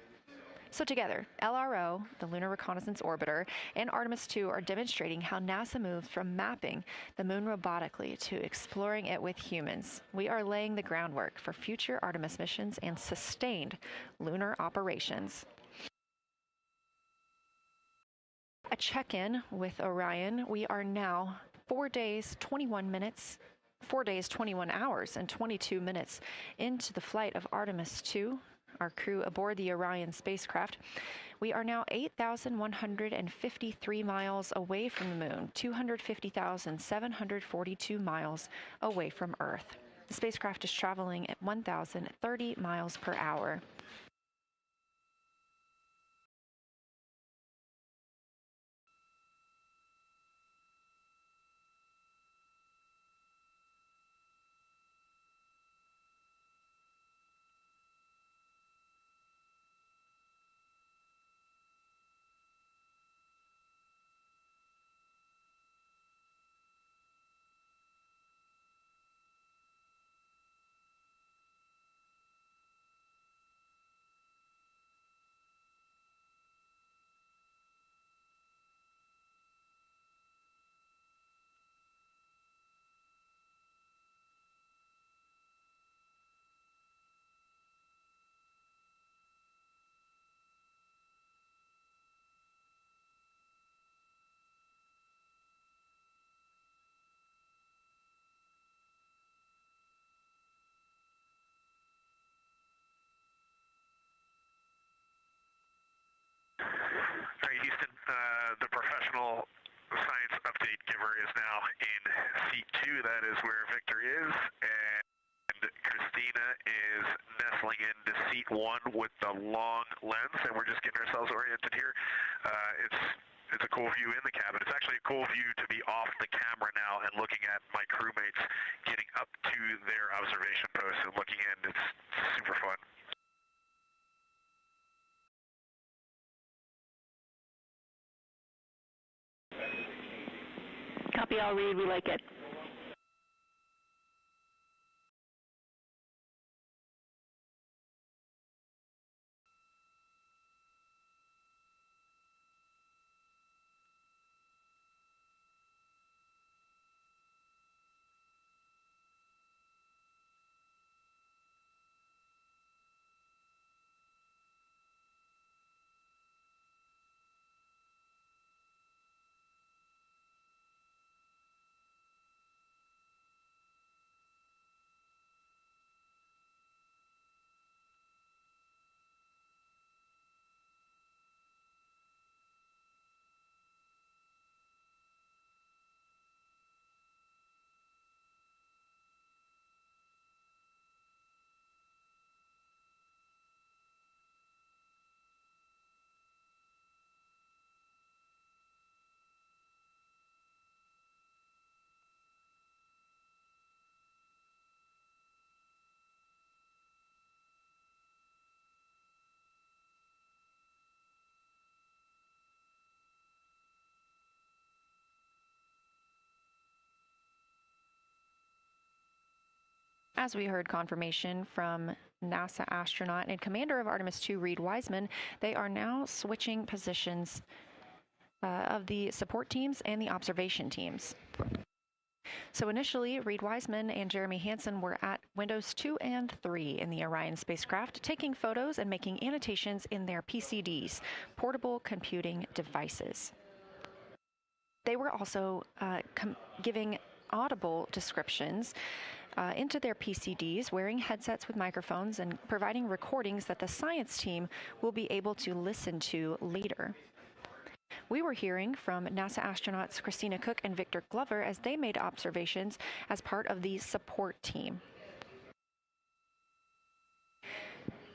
So together, LRO, the Lunar Reconnaissance Orbiter, and Artemis II are demonstrating how NASA moves from mapping the moon robotically to exploring it with humans. We are laying the groundwork for future Artemis missions and sustained lunar operations. A check-in with Orion. We are now 4 days, 21 hours, and 22 minutes into the flight of Artemis II. our crew aboard the Orion spacecraft. We are now 8,153 miles away from the moon, 250,742 miles away from Earth. The spacecraft is traveling at 1,030 miles per hour. All right, Houston, the professional science update giver is now in seat 2. That is where Victor is, and Christina is nestling into seat 1 with the long lens, and we're just getting ourselves oriented here. It's a cool view in the cabin. It's actually a cool view to be off the camera now and looking at my crewmates getting up to their observation posts and looking in. It's super fun. Copy all, Reid. We like it. As we heard confirmation from NASA astronaut and commander of Artemis II, Reid Wiseman, they are now switching positions of the support teams and the observation teams. So initially, Reid Wiseman and Jeremy Hansen were at windows 2 and 3 in the Orion spacecraft, taking photos and making annotations in their PCDs, portable computing devices. They were also giving audible descriptions into their PCDs, wearing headsets with microphones and providing recordings that the science team will be able to listen to later. We were hearing from NASA astronauts Christina Koch and Victor Glover as they made observations as part of the support team.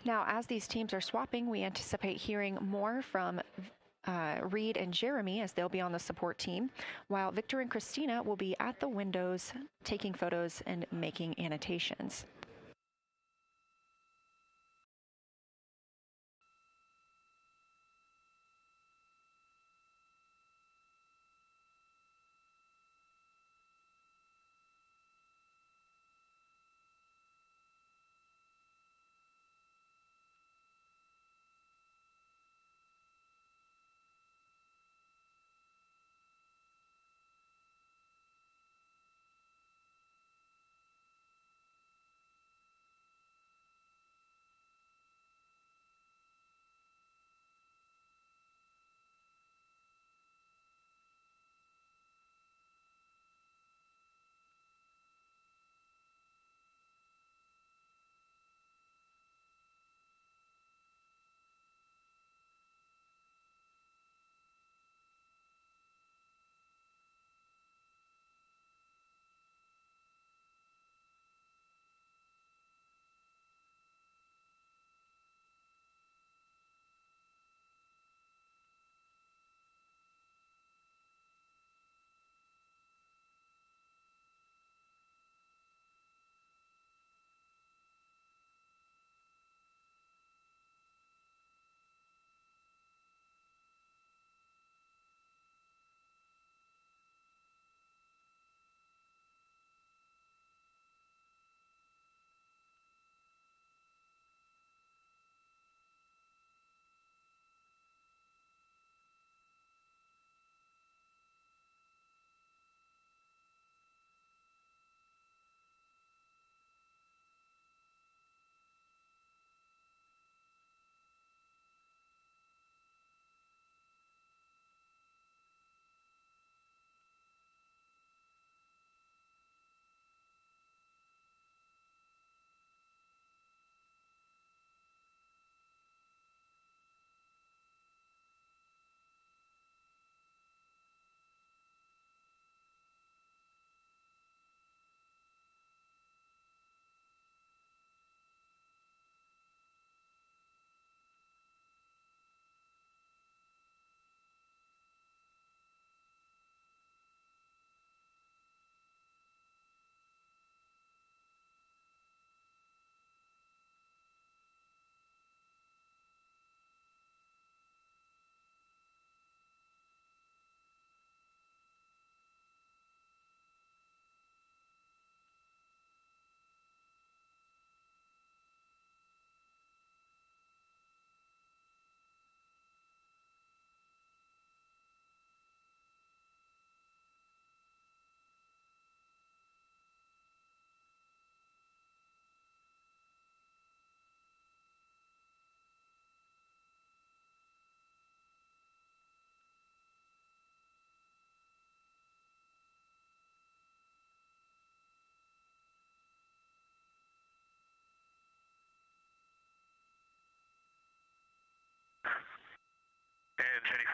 Now, as these teams are swapping, we anticipate hearing more from Reid and Jeremy as they'll be on the support team, while Victor and Christina will be at the windows taking photos and making annotations.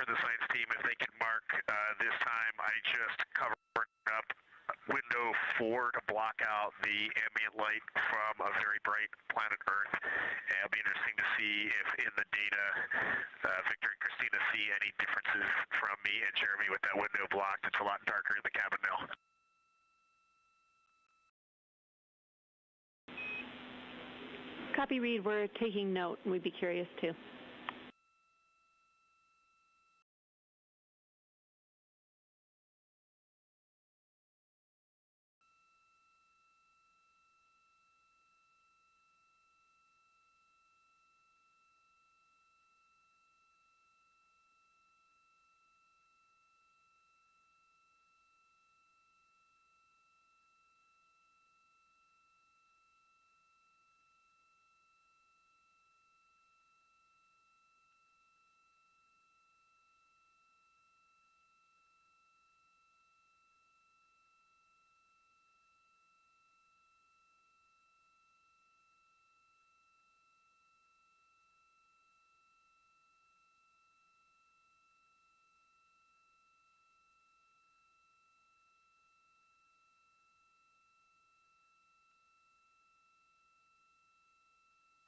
for the science team if they could mark this time. I just covered up window 4 to block out the ambient light from a very bright planet Earth. And it'll be interesting to see if in the data Victor and Christina see any differences from me and Jeremy with that window blocked. It's a lot darker in the cabin now. Copy, Reed. We're taking note, and we'd be curious too.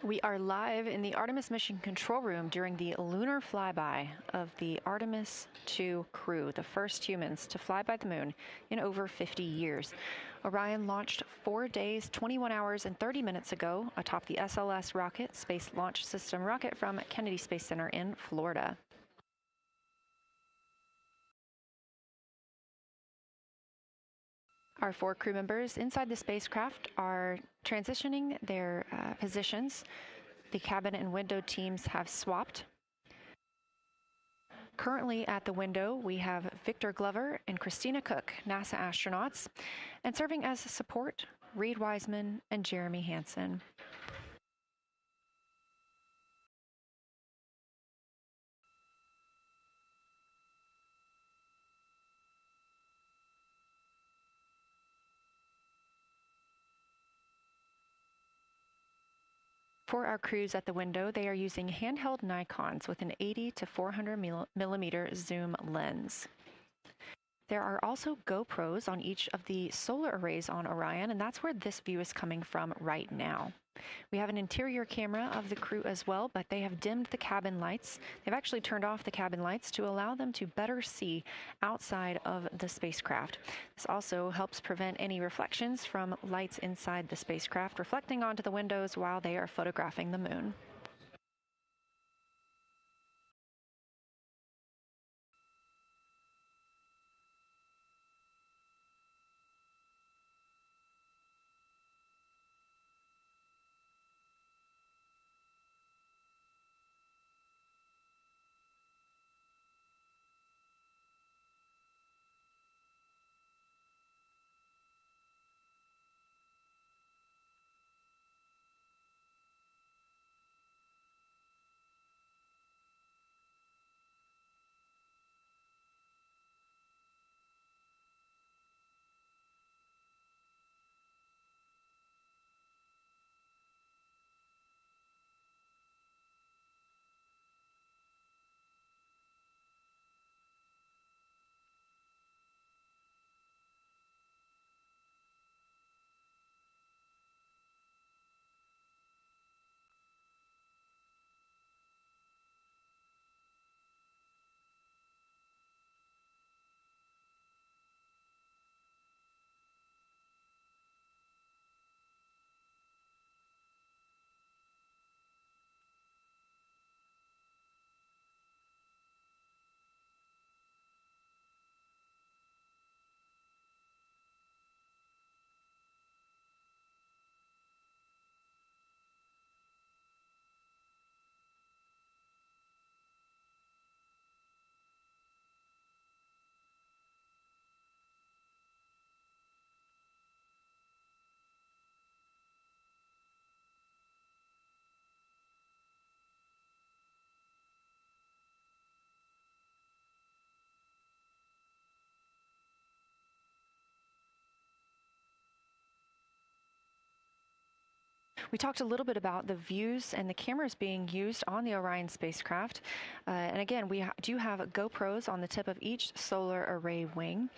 We are live in the Artemis mission control room during the lunar flyby of the Artemis II crew, the first humans to fly by the moon in over 50 years. Orion launched 4 days, 21 hours, and 30 minutes ago atop the SLS rocket, Space Launch System rocket from Kennedy Space Center in Florida. Our 4 crew members inside the spacecraft are transitioning their positions. The cabin and window teams have swapped. Currently at the window, we have Victor Glover and Christina Koch, NASA astronauts, and serving as support, Reid Wiseman and Jeremy Hansen. For our crews at the window, they are using handheld Nikons with an 80 to 400 millimeter zoom lens. There are also GoPros on each of the solar arrays on Orion, and that's where this view is coming from right now. We have an interior camera of the crew as well, but they have dimmed the cabin lights. They've actually turned off the cabin lights to allow them to better see outside of the spacecraft. This also helps prevent any reflections from lights inside the spacecraft reflecting onto the windows while they are photographing the moon. We talked a little bit about the views and the cameras being used on the Orion spacecraft. And again, we do have GoPros on the tip of each solar array wing.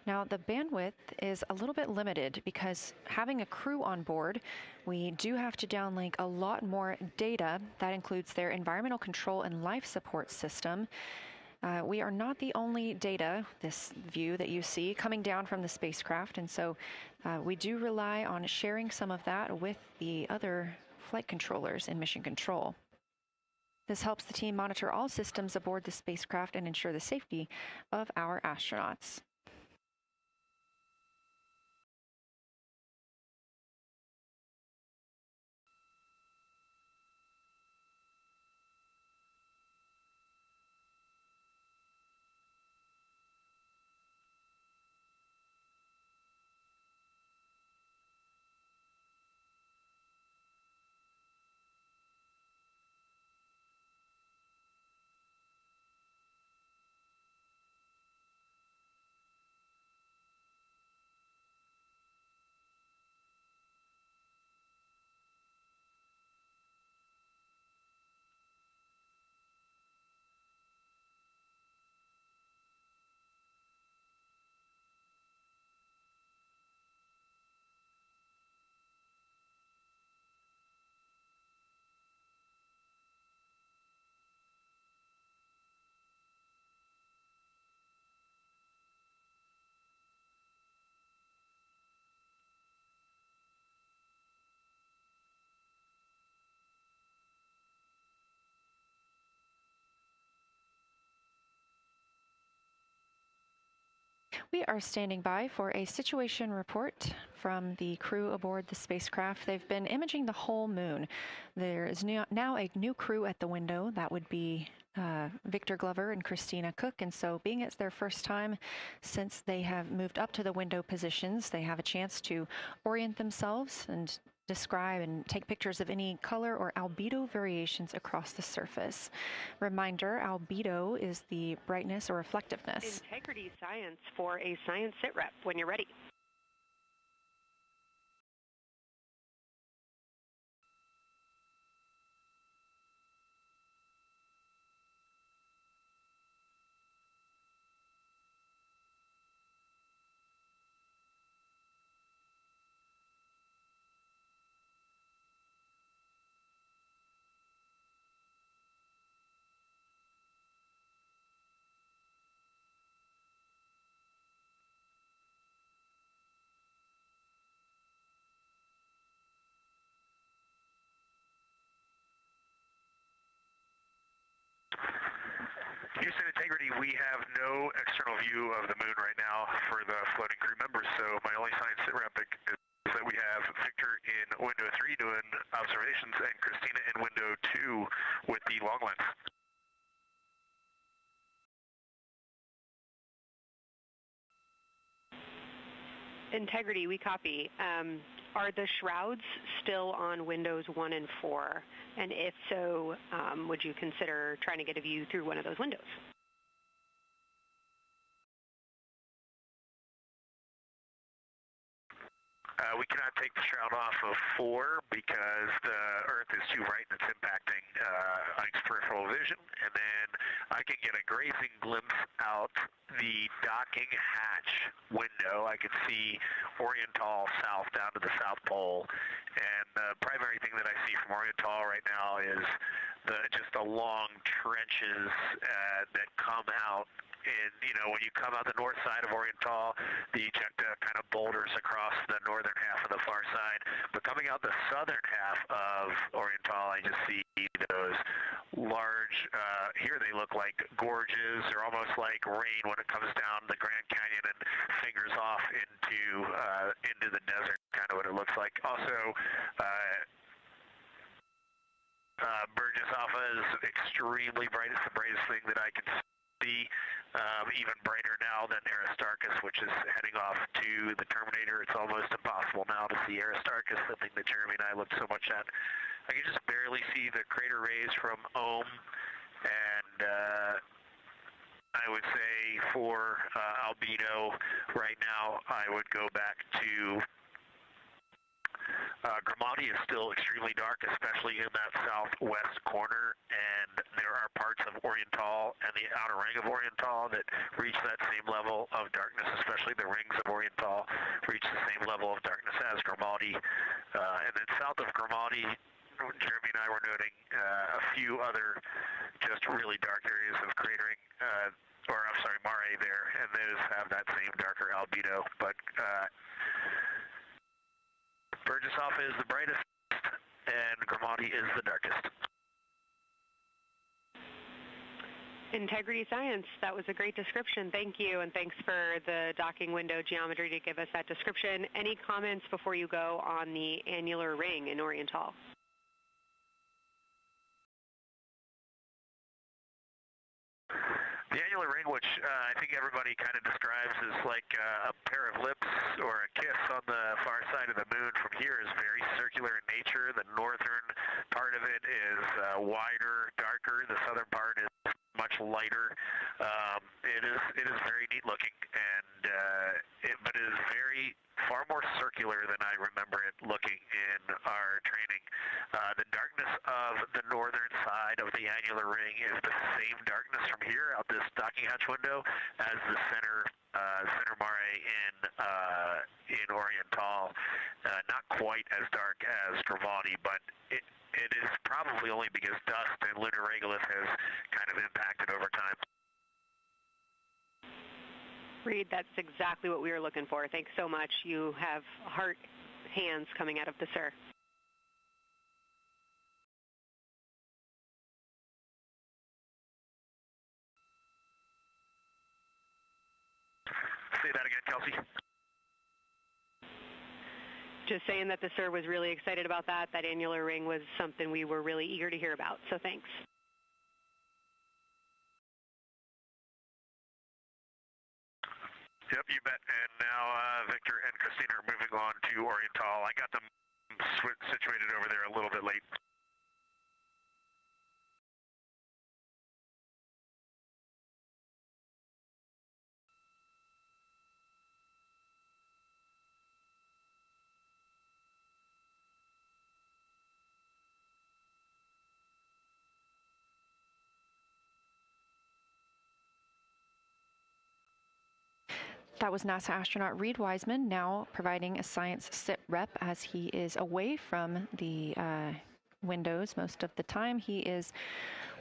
Now, the bandwidth is a little bit limited because having a crew on board, we do have to downlink a lot more data. That includes their environmental control and life support system. We are not the only data, this view that you see, coming down from the spacecraft, and so we do rely on sharing some of that with the other flight controllers in mission control. This helps the team monitor all systems aboard the spacecraft and ensure the safety of our astronauts. We are standing by for a situation report from the crew aboard the spacecraft. They've been imaging the whole moon. There is now a new crew at the window. That would be Victor Glover and Christina Koch. And so being it's their first time since they have moved up to the window positions, they have a chance to orient themselves and describe and take pictures of any color or albedo variations across the surface. Reminder, albedo is the brightness or reflectiveness. Integrity science for a science sit rep when you're ready. Houston Integrity, we have no external view of the moon right now for the floating crew members, so my only science sit rep is that we have Victor in window 3 doing observations and Christina in window 2 with the long lens. Integrity, we copy. Are the shrouds still on windows 1 and 4? And if so, would you consider trying to get a view through one of those windows? We cannot take the shroud off of 4 because the Earth is too bright and it's impacting Ike's peripheral vision. And then I can get a grazing glimpse out the docking hatch window. I can see Oriental south down to the South Pole. And the primary thing that I see from Oriental right now is just the long trenches that come out. And, you know, when you come out the north side of Oriental, the ejecta kind of boulders across the northern half of the far side. But coming out the southern half of Oriental, I just see those large, here they look like gorges. They're almost like rain when it comes down the Grand Canyon and fingers off into the desert, kind of what it looks like. Also, Burgess Alpha is extremely bright. It's the brightest thing that I can see. Even brighter now than Aristarchus, which is heading off to the Terminator. It's almost impossible now to see Aristarchus, the thing that Jeremy and I looked so much at. I can just barely see the crater rays from Ohm, and I would say for albedo right now, I would go back to Grimaldi is still extremely dark, especially in that southwest corner, and there are parts of Oriental and the outer ring of Oriental that reach that same level of darkness, especially the rings of Oriental reach the same level of darkness as Grimaldi. And then south of Grimaldi, Jeremy and I were noting a few other just really dark areas of cratering, mare there, and those have that same darker albedo, but Burgesshoff is the brightest, and Grimaldi is the darkest. Integrity Science, that was a great description. Thank you, and thanks for the docking window geometry to give us that description. Any comments before you go on the annular ring in Oriental? The annular ring, which I think everybody kind of describes as like a pair of lips or a kiss on the far side of the moon from here, is very circular in nature. The northern part of it is wider, darker. The southern part is much lighter. It is very neat looking, and but it is far more circular than I remember it looking in our training. The darkness of the northern side of the annular ring is the same darkness from here out this docking hatch window as the center mare in Oriental. Not quite as dark as Grimaldi, but it is probably only because dust and lunar regolith has kind of impacted over time. Reed, that's exactly what we were looking for. Thanks so much. You have heart hands coming out of the SIR. Say that again, Kelsey. Just saying that the SIR was really excited about that. That annular ring was something we were really eager to hear about, so thanks. Yep, you bet. And now Victor and Christina are moving on to Oriental. I got them situated over there a little bit late. That was NASA astronaut Reid Wiseman, now providing a science sit rep as he is away from the windows most of the time. He is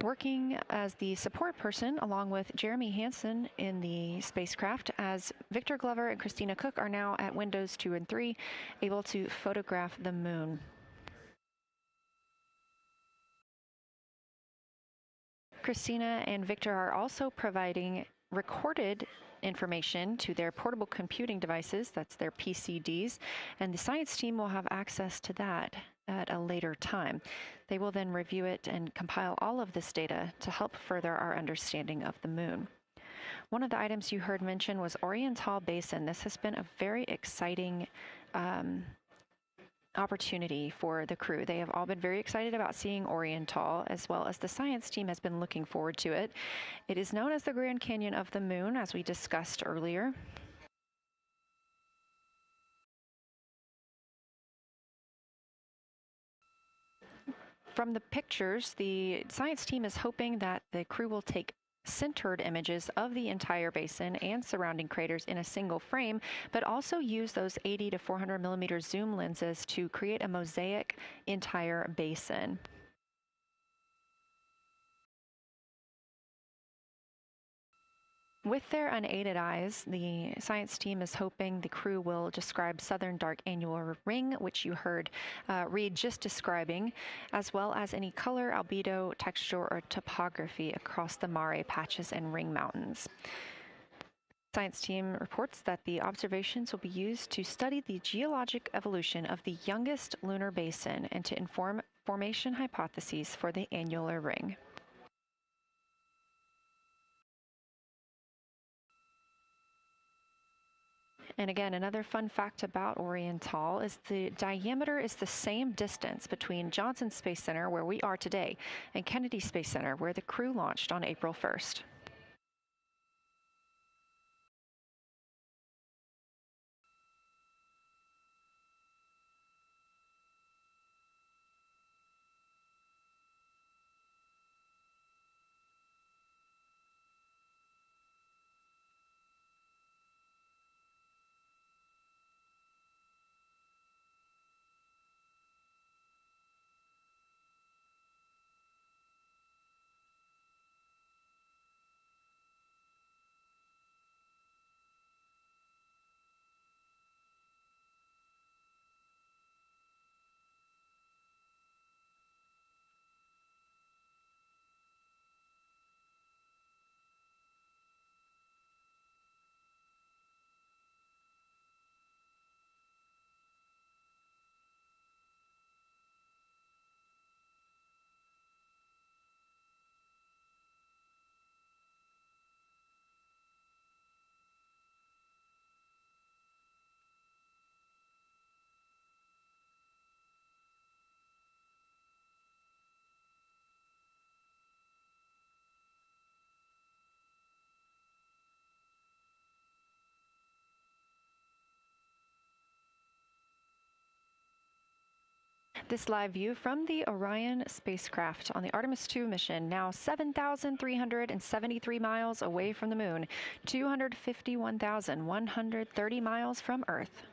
working as the support person along with Jeremy Hansen in the spacecraft, as Victor Glover and Christina Koch are now at windows 2 and 3, able to photograph the moon. Christina and Victor are also providing recorded information to their portable computing devices, that's their PCDs, and the science team will have access to that at a later time. They will then review it and compile all of this data to help further our understanding of the moon. One of the items you heard mentioned was Oriental Basin. This has been a very exciting opportunity for the crew. They have all been very excited about seeing Oriental, as well as the science team has been looking forward to it. It is known as the Grand Canyon of the Moon, as we discussed earlier. From the pictures, the science team is hoping that the crew will take centered images of the entire basin and surrounding craters in a single frame, but also use those 80 to 400 millimeter zoom lenses to create a mosaic entire basin. With their unaided eyes, the science team is hoping the crew will describe southern dark annular ring, which you heard Reid just describing, as well as any color, albedo, texture, or topography across the mare patches and ring mountains. Science team reports that the observations will be used to study the geologic evolution of the youngest lunar basin and to inform formation hypotheses for the annular ring. And again, another fun fact about Oriental is the diameter is the same distance between Johnson Space Center, where we are today, and Kennedy Space Center, where the crew launched on April 1st. This live view from the Orion spacecraft on the Artemis II mission, now 7,373 miles away from the moon, 251,130 miles from Earth.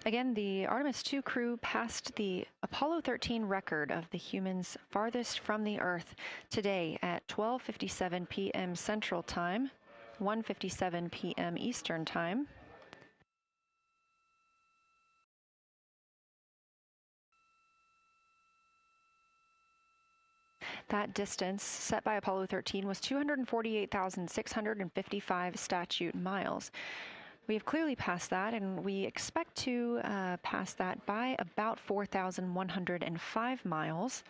Again, the Artemis II crew passed the Apollo 13 record of the humans farthest from the Earth today at 12:57 p.m. Central Time, 1:57 p.m. Eastern Time. That distance set by Apollo 13 was 248,655 statute miles. We have clearly passed that, and we expect to pass that by about 4,105 miles.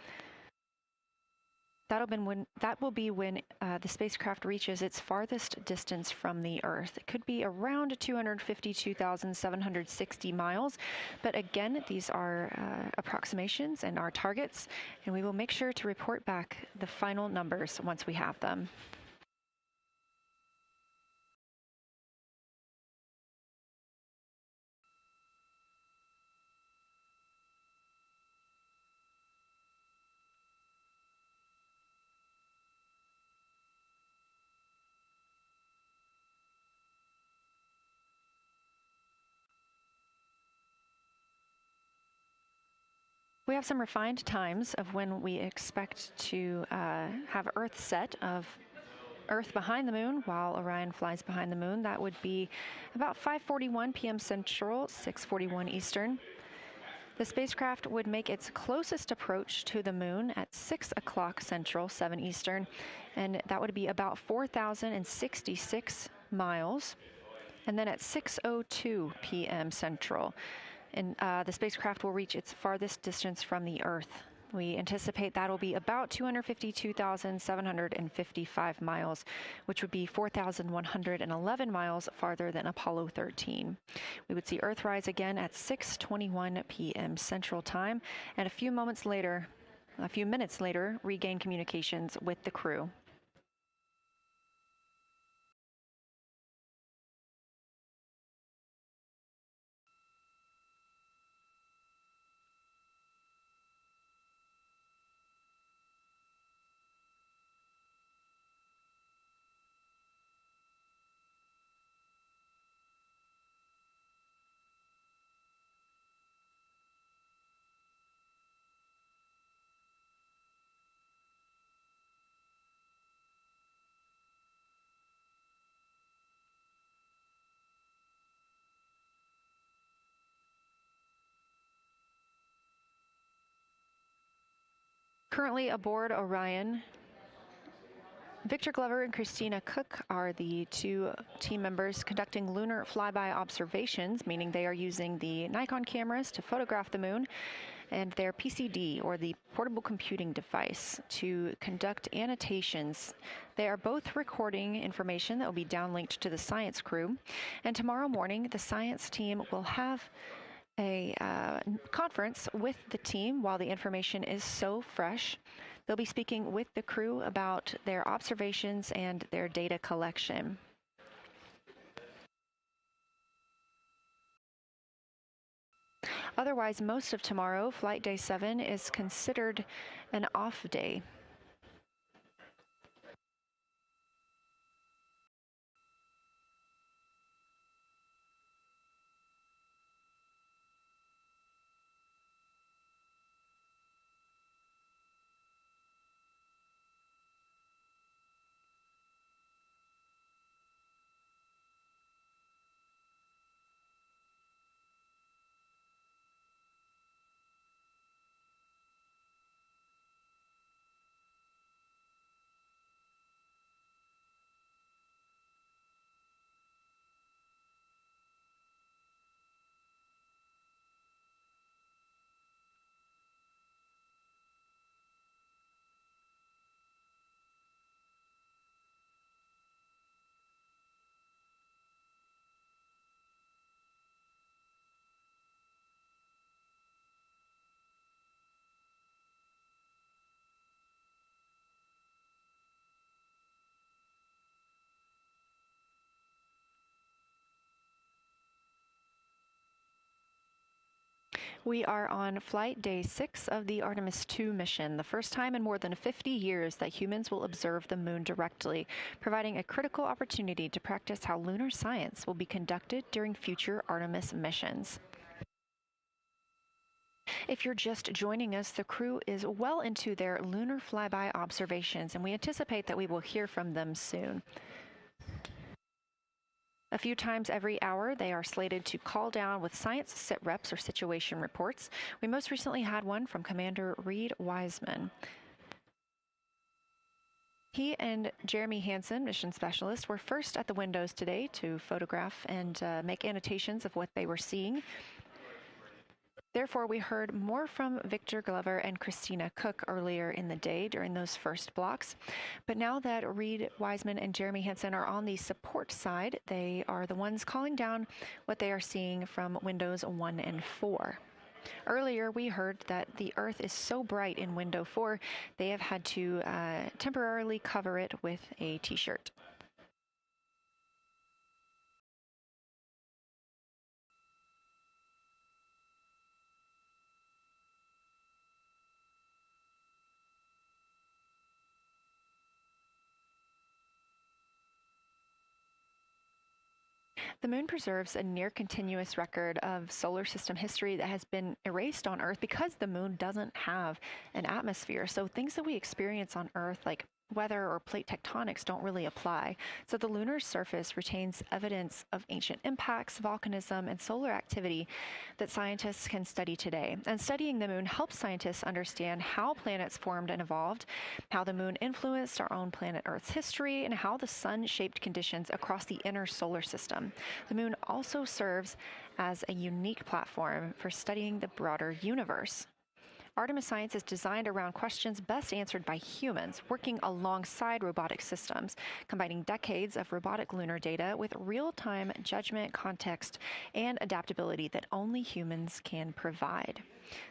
That will be when the spacecraft reaches its farthest distance from the Earth. It could be around 252,760 miles, but again, these are approximations and our targets, and we will make sure to report back the final numbers once we have them. We have some refined times of when we expect to have Earth set of Earth behind the moon while Orion flies behind the moon. That would be about 5:41 p.m. Central, 6:41 Eastern. The spacecraft would make its closest approach to the moon at 6 o'clock Central, 7 Eastern, and that would be about 4,066 miles. And then at 6:02 p.m. Central, and the spacecraft will reach its farthest distance from the Earth. We anticipate that'll be about 252,755 miles, which would be 4,111 miles farther than Apollo 13. We would see Earthrise again at 6:21 p.m. Central Time, and a few minutes later, regain communications with the crew. Currently aboard Orion, Victor Glover and Christina Koch are the two team members conducting lunar flyby observations, meaning they are using the Nikon cameras to photograph the moon, and their PCD, or the portable computing device, to conduct annotations. They are both recording information that will be downlinked to the science crew, and tomorrow morning the science team will have a conference with the team while the information is so fresh. They'll be speaking with the crew about their observations and their data collection. Otherwise, most of tomorrow, Flight Day 7, is considered an off day. We are on flight day 6 of the Artemis II mission, the first time in more than 50 years that humans will observe the moon directly, providing a critical opportunity to practice how lunar science will be conducted during future Artemis missions. If you're just joining us, the crew is well into their lunar flyby observations, and we anticipate that we will hear from them soon. A few times every hour, they are slated to call down with science sit reps or situation reports. We most recently had one from Commander Reid Wiseman. He and Jeremy Hansen, mission specialist, were first at the windows today to photograph and make annotations of what they were seeing. Therefore, we heard more from Victor Glover and Christina Koch earlier in the day during those first blocks. But now that Reid Wiseman and Jeremy Hansen are on the support side, they are the ones calling down what they are seeing from windows 1 and 4. Earlier, we heard that the Earth is so bright in window 4, they have had to temporarily cover it with a t-shirt. The moon preserves a near-continuous record of solar system history that has been erased on Earth because the moon doesn't have an atmosphere. So things that we experience on Earth, like weather or plate tectonics, don't really apply. So the lunar surface retains evidence of ancient impacts, volcanism, and solar activity that scientists can study today. And studying the moon helps scientists understand how planets formed and evolved, how the moon influenced our own planet Earth's history, and how the sun shaped conditions across the inner solar system. The moon also serves as a unique platform for studying the broader universe. Artemis science is designed around questions best answered by humans, working alongside robotic systems, combining decades of robotic lunar data with real-time judgment, context, and adaptability that only humans can provide.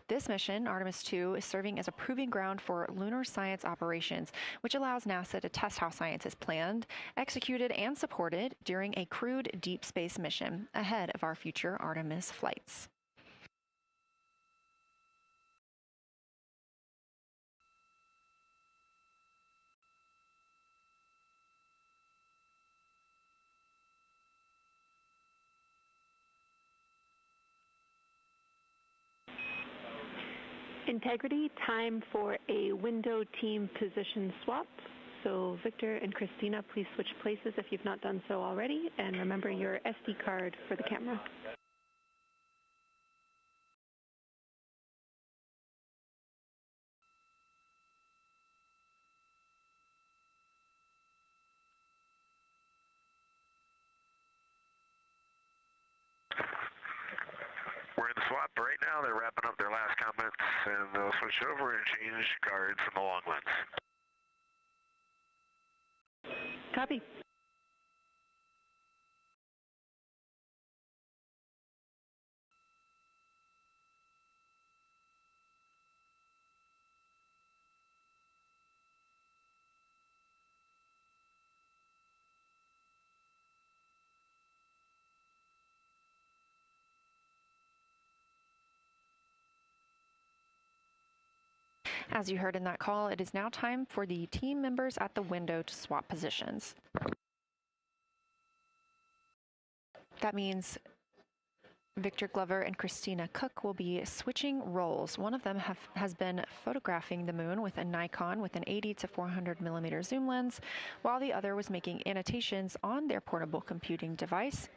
This mission, Artemis II, is serving as a proving ground for lunar science operations, which allows NASA to test how science is planned, executed, and supported during a crewed deep space mission ahead of our future Artemis flights. Integrity, time for a window team position swap. So Victor and Christina, please switch places if you've not done so already, and remember your SD card for the camera. We're in the swap right now. They're wrapping up their last comments, and they'll switch over and change cards in the long lens. Copy. As you heard in that call, it is now time for the team members at the window to swap positions. That means Victor Glover and Christina Koch will be switching roles. One of them has been photographing the moon with a Nikon with an 80 to 400 millimeter zoom lens, while the other was making annotations on their portable computing device.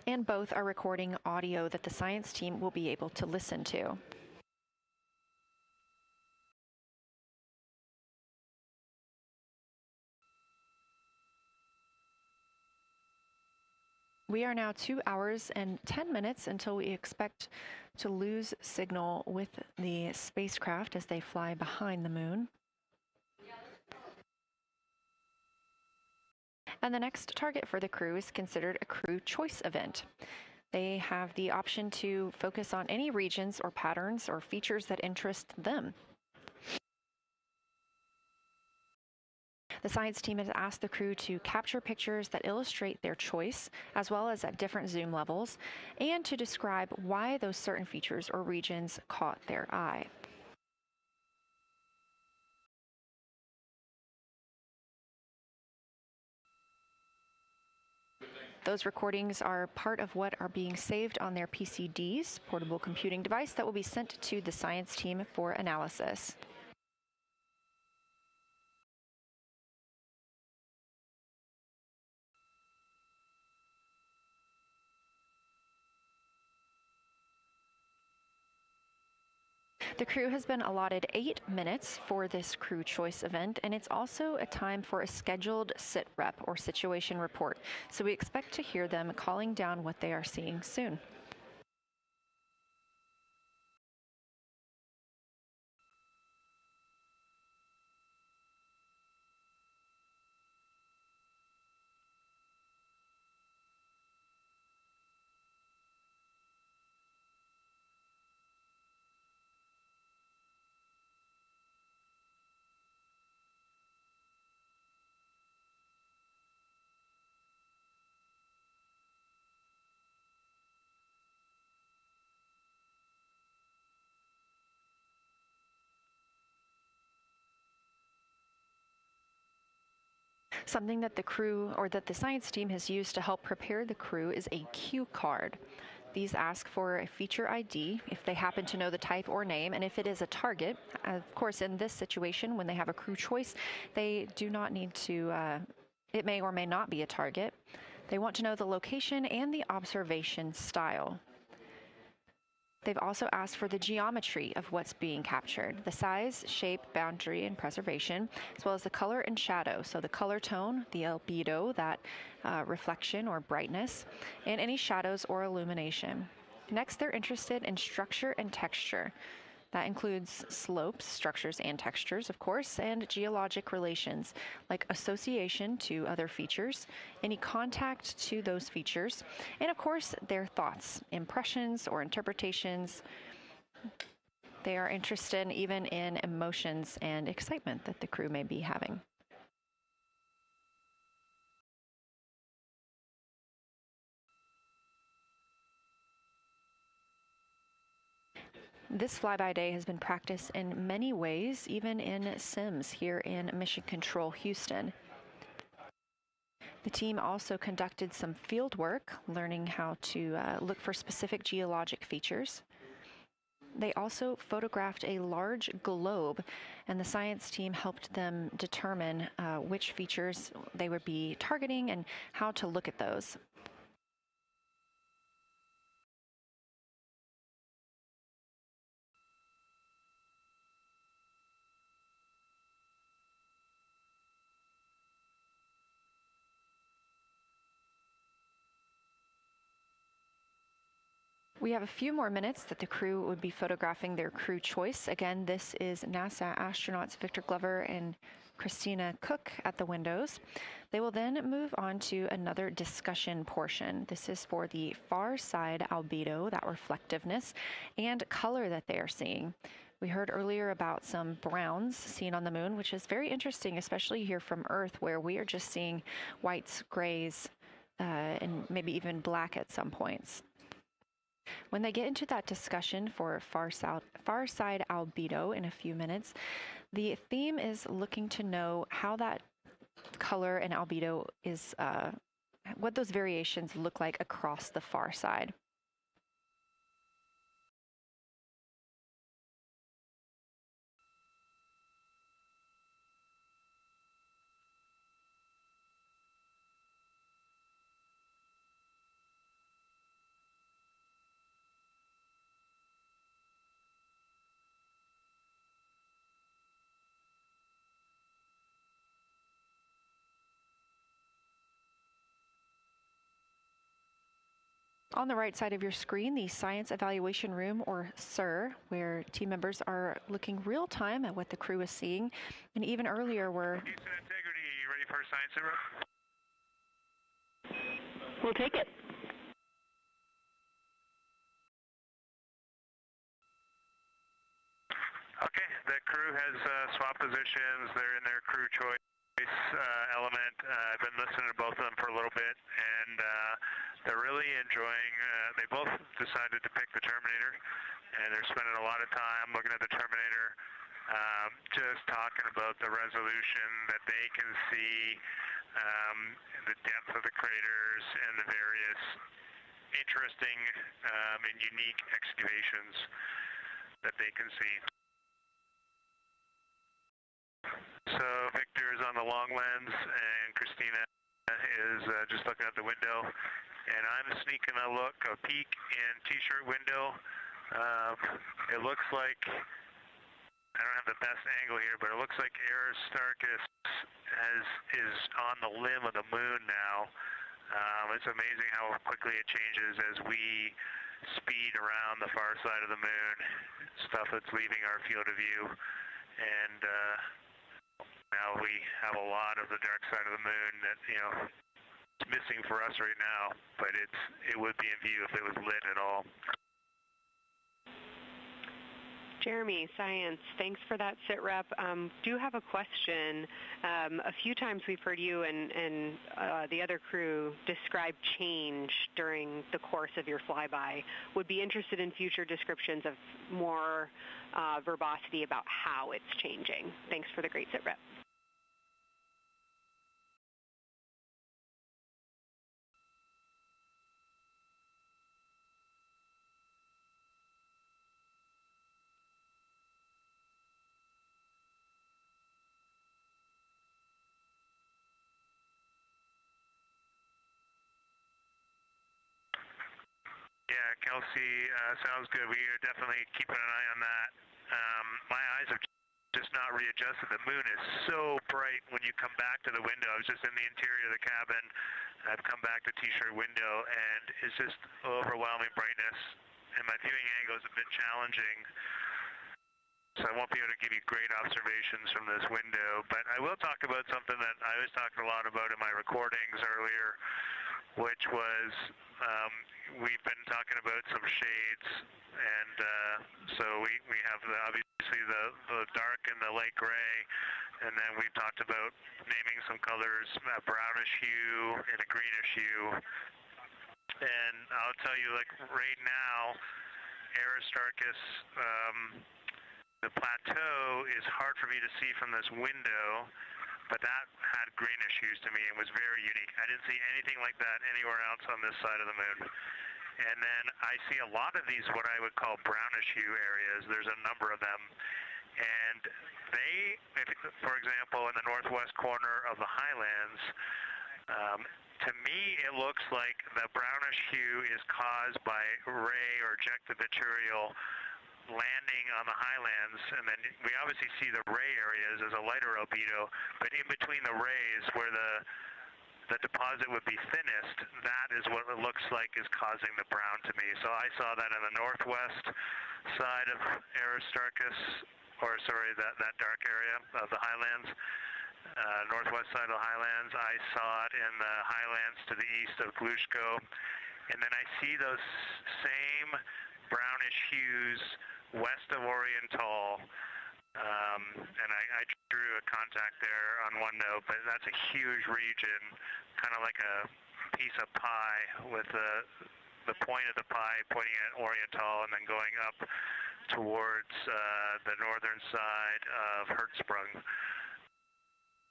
And both are recording audio that the science team will be able to listen to. We are now 2 hours and 10 minutes until we expect to lose signal with the spacecraft as they fly behind the moon. And the next target for the crew is considered a crew choice event. They have the option to focus on any regions or patterns or features that interest them. The science team has asked the crew to capture pictures that illustrate their choice, as well as at different zoom levels, and to describe why those certain features or regions caught their eye. Those recordings are part of what are being saved on their PCDs, portable computing device, that will be sent to the science team for analysis. The crew has been allotted 8 minutes for this crew choice event, and it's also a time for a scheduled sit rep or situation report. So we expect to hear them calling down what they are seeing soon. Something that the crew or that the science team has used to help prepare the crew is a cue card. These ask for a feature ID if they happen to know the type or name, and if it is a target. Of course, in this situation, when they have a crew choice, they do not need to, it may or may not be a target. They want to know the location and the observation style. They've also asked for the geometry of what's being captured, the size, shape, boundary, and preservation, as well as the color and shadow. So the color tone, the albedo, that reflection or brightness, and any shadows or illumination. Next, they're interested in structure and texture. That includes slopes, structures, and textures, of course, and geologic relations, like association to other features, any contact to those features, and of course, their thoughts, impressions, or interpretations. They are interested even in emotions and excitement that the crew may be having. This flyby day has been practiced in many ways, even in sims here in Mission Control Houston. The team also conducted some field work, learning how to look for specific geologic features. They also photographed a large globe, and the science team helped them determine which features they would be targeting and how to look at those. We have a few more minutes that the crew would be photographing their crew choice. Again, this is NASA astronauts Victor Glover and Christina Koch at the windows. They will then move on to another discussion portion. This is for the far side albedo, that reflectiveness, and color that they are seeing. We heard earlier about some browns seen on the moon, which is very interesting, especially here from Earth, where we are just seeing whites, grays, and maybe even black at some points. When they get into that discussion for far side albedo in a few minutes, the theme is looking to know how that color and albedo is, what those variations look like across the far side. On the right side of your screen, the Science Evaluation Room, or SIR, where team members are looking real time at what the crew is seeing. And even earlier, we're... Houston Integrity, you ready for science zero? We'll take it. Okay, the crew has swapped positions. They're in their crew choice. element. I've been listening to both of them for a little bit, and they're really enjoying, they both decided to pick the Terminator, and they're spending a lot of time looking at the Terminator, just talking about the resolution that they can see, the depth of the craters, and the various interesting and unique excavations that they can see. So Victor is on the long lens, and Christina is just looking out the window, and I'm sneaking a peek in T-shirt window. It looks like, I don't have the best angle here, but it looks like Aristarchus is on the limb of the moon now. It's amazing how quickly it changes as we speed around the far side of the moon, stuff that's leaving our field of view, and now we have a lot of the dark side of the moon that, you know, it's missing for us right now, but it would be in view if it was lit at all. Jeremy, Science, thanks for that sit rep. Do have a question. A few times we've heard you and the other crew describe change during the course of your flyby. Would be interested in future descriptions of more verbosity about how it's changing. Thanks for the great sit rep. Yeah, Kelsey, sounds good. We are definitely keeping an eye on that. My eyes have just not readjusted. The moon is so bright when you come back to the window. I was just in the interior of the cabin. I've come back to T-shirt window, and it's just overwhelming brightness. And my viewing angle is a bit challenging, so I won't be able to give you great observations from this window. But I will talk about something that I was talking a lot about in my recordings earlier, which was we've been talking about some shades, and so we have obviously the dark and the light gray, and then we've talked about naming some colors, a brownish hue and a greenish hue. And I'll tell you, like right now, Aristarchus, the plateau is hard for me to see from this window, but that had greenish hues to me and was very unique. I didn't see anything like that anywhere else on this side of the moon. And then I see a lot of these, what I would call brownish hue areas. There's a number of them. And they, for example, in the northwest corner of the highlands, to me it looks like the brownish hue is caused by ray or ejected material landing on the highlands, and then we obviously see the ray areas as a lighter albedo, but in between the rays where the deposit would be thinnest, that is what it looks like is causing the brown to me. So I saw that in the northwest side of Aristarchus, or sorry, that dark area of the highlands, northwest side of the highlands. I saw it in the highlands to the east of Glushko, and then I see those same brownish hues west of Oriental, and I drew a contact there on OneNote, but that's a huge region, kind of like a piece of pie with the point of the pie pointing at Oriental and then going up towards the northern side of Hertzsprung.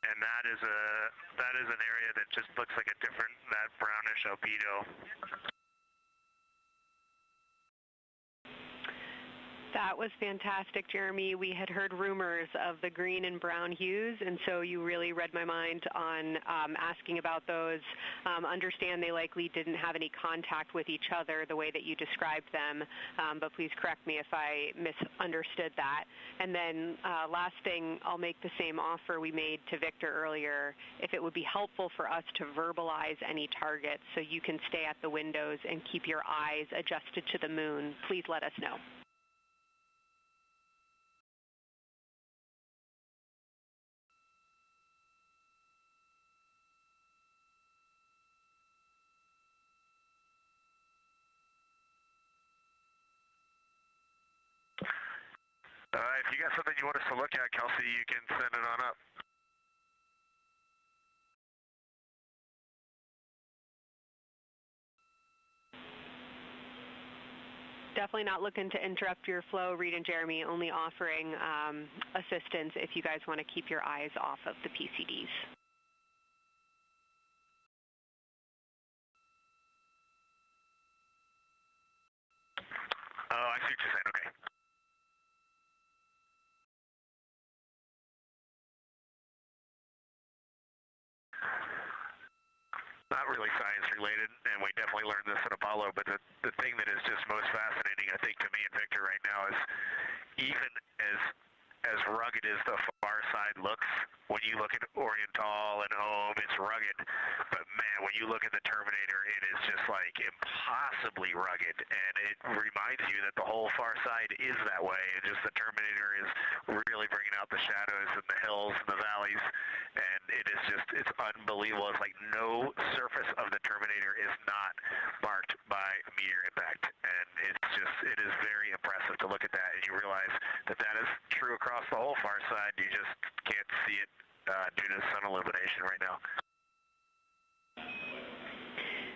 And that is an area that just looks like that brownish albedo. That was fantastic, Jeremy. We had heard rumors of the green and brown hues, and so you really read my mind on asking about those. Understand they likely didn't have any contact with each other the way that you described them, but please correct me if I misunderstood that. And then last thing, I'll make the same offer we made to Victor earlier. If it would be helpful for us to verbalize any targets so you can stay at the windows and keep your eyes adjusted to the moon, please let us know. If you got something you want us to look at, Kelsey, you can send it on up. definitely not looking to interrupt your flow, Reed and Jeremy, only offering assistance if you guys want to keep your eyes off of the PCDs. Oh, I see what you're saying. Okay. Not really science related, and we definitely learned this at Apollo, but the thing that is just most fascinating, I think, to me and Victor right now is even as rugged as the far side looks, when you look at Oriental and Home, it's rugged. But man, when you look at the Terminator, it is just like impossibly rugged, and it reminds you that the whole far side is that way, and just the Terminator is really bringing out the shadows and the hills and the valleys, and it is just, it's unbelievable. It's like no surface of the Terminator is not marked by a meteor impact, and it's just, it is very impressive to look at that, and you realize that that is true across the whole far side. You just can't see it due to sun illumination right now.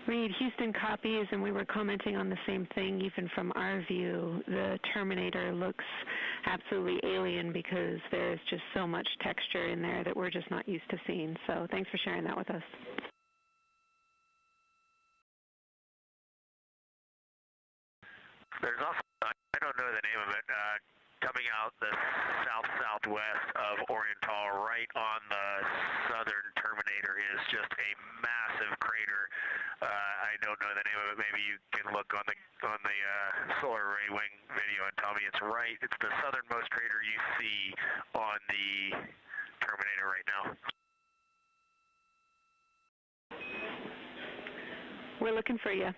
Reed, Houston copies, and we were commenting on the same thing. Even from our view, the Terminator looks absolutely alien because there's just so much texture in there that we're just not used to seeing. So thanks for sharing that with us. There's also, I don't know the name of it, coming out the south-southwest of Oriental, right on the southern Terminator, is just a massive crater. I don't know the name of it. Maybe you can look on the solar array wing video and tell me it's right. It's the southernmost crater you see on the Terminator right now. We're looking for you.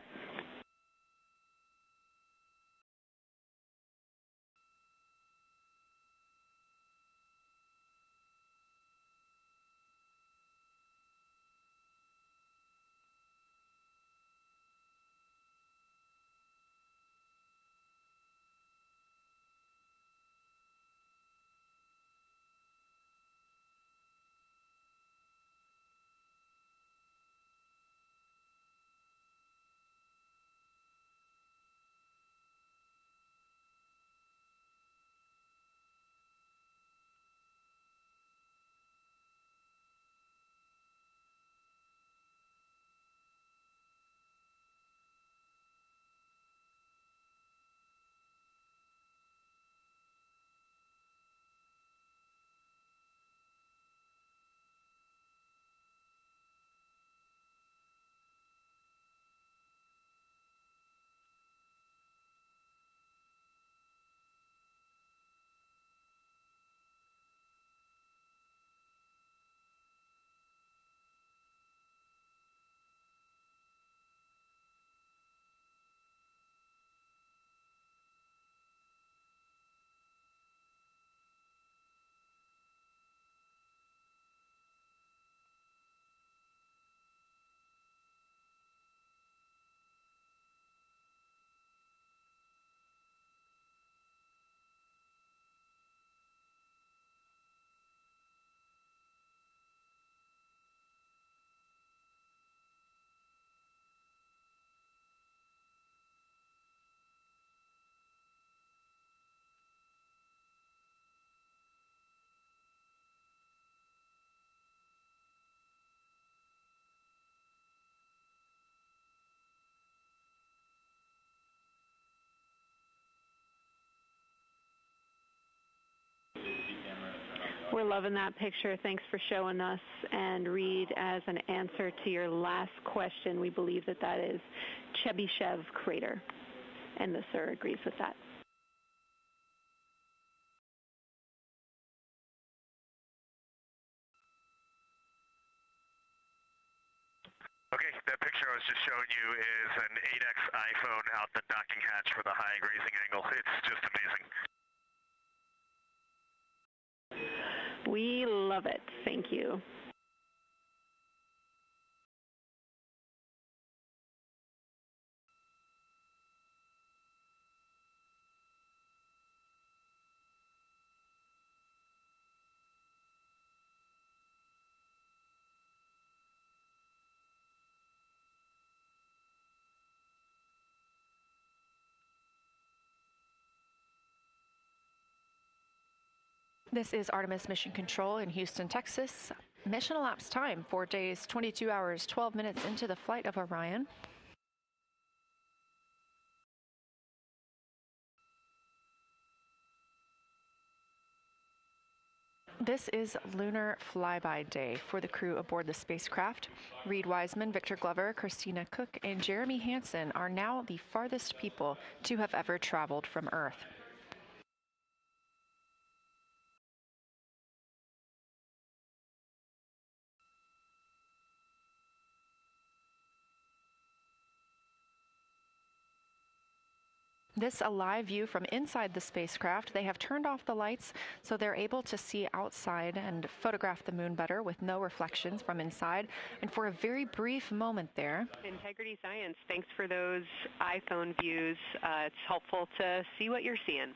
We're loving that picture. Thanks for showing us. And Reed, as an answer to your last question, we believe that that is Chebyshev crater. And the sir agrees with that. Okay, that picture I was just showing you is an 8X iPhone out the docking hatch for the high grazing angle. It's just amazing. We love it. Thank you. This is Artemis Mission Control in Houston, Texas. Mission elapsed time, 4 days, 22 hours, 12 minutes into the flight of Orion. This is lunar flyby day for the crew aboard the spacecraft. Reid Wiseman, Victor Glover, Christina Koch, and Jeremy Hansen are now the farthest people to have ever traveled from Earth. This a live view from inside the spacecraft. They have turned off the lights so they're able to see outside and photograph the moon better with no reflections from inside. And for a very brief moment there. Integrity Science, thanks for those iPhone views. It's helpful to see what you're seeing.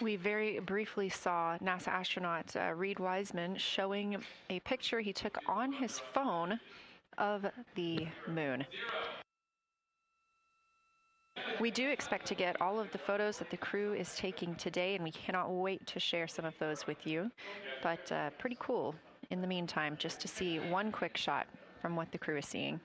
We very briefly saw NASA astronaut Reid Wiseman showing a picture he took on his phone of the moon. We do expect to get all of the photos that the crew is taking today, and we cannot wait to share some of those with you. But pretty cool in the meantime, just to see one quick shot from what the crew is seeing.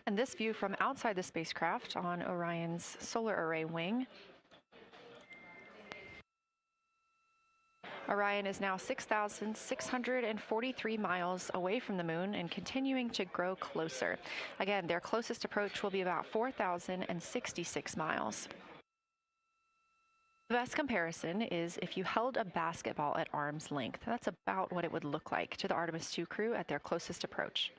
And this view from outside the spacecraft on Orion's solar array wing. Orion is now 6,643 miles away from the moon and continuing to grow closer. Again, their closest approach will be about 4,066 miles. The best comparison is if you held a basketball at arm's length. That's about what it would look like to the Artemis II crew at their closest approach.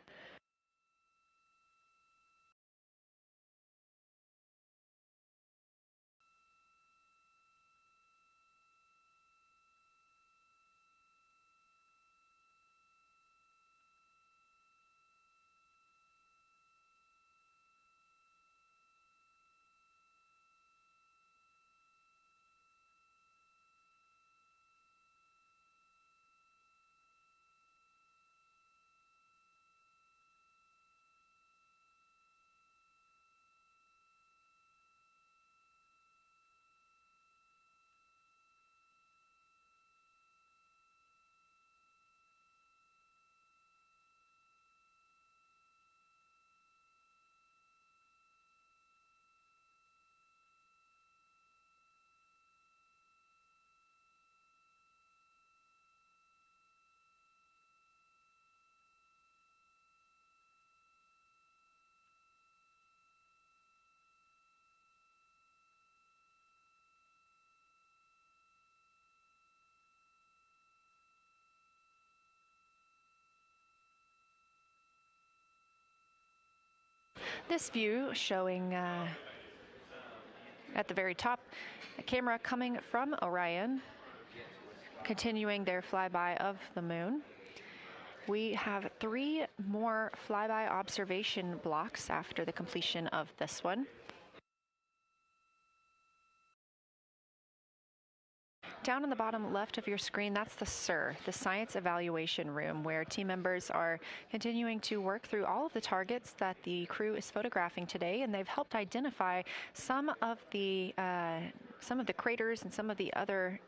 This view showing at the very top a camera coming from Orion, continuing their flyby of the moon. We have 3 more flyby observation blocks after the completion of this one. Down on the bottom left of your screen, that's the SIR, the Science Evaluation Room, where team members are continuing to work through all of the targets that the crew is photographing today, and they've helped identify some of the craters and some of the other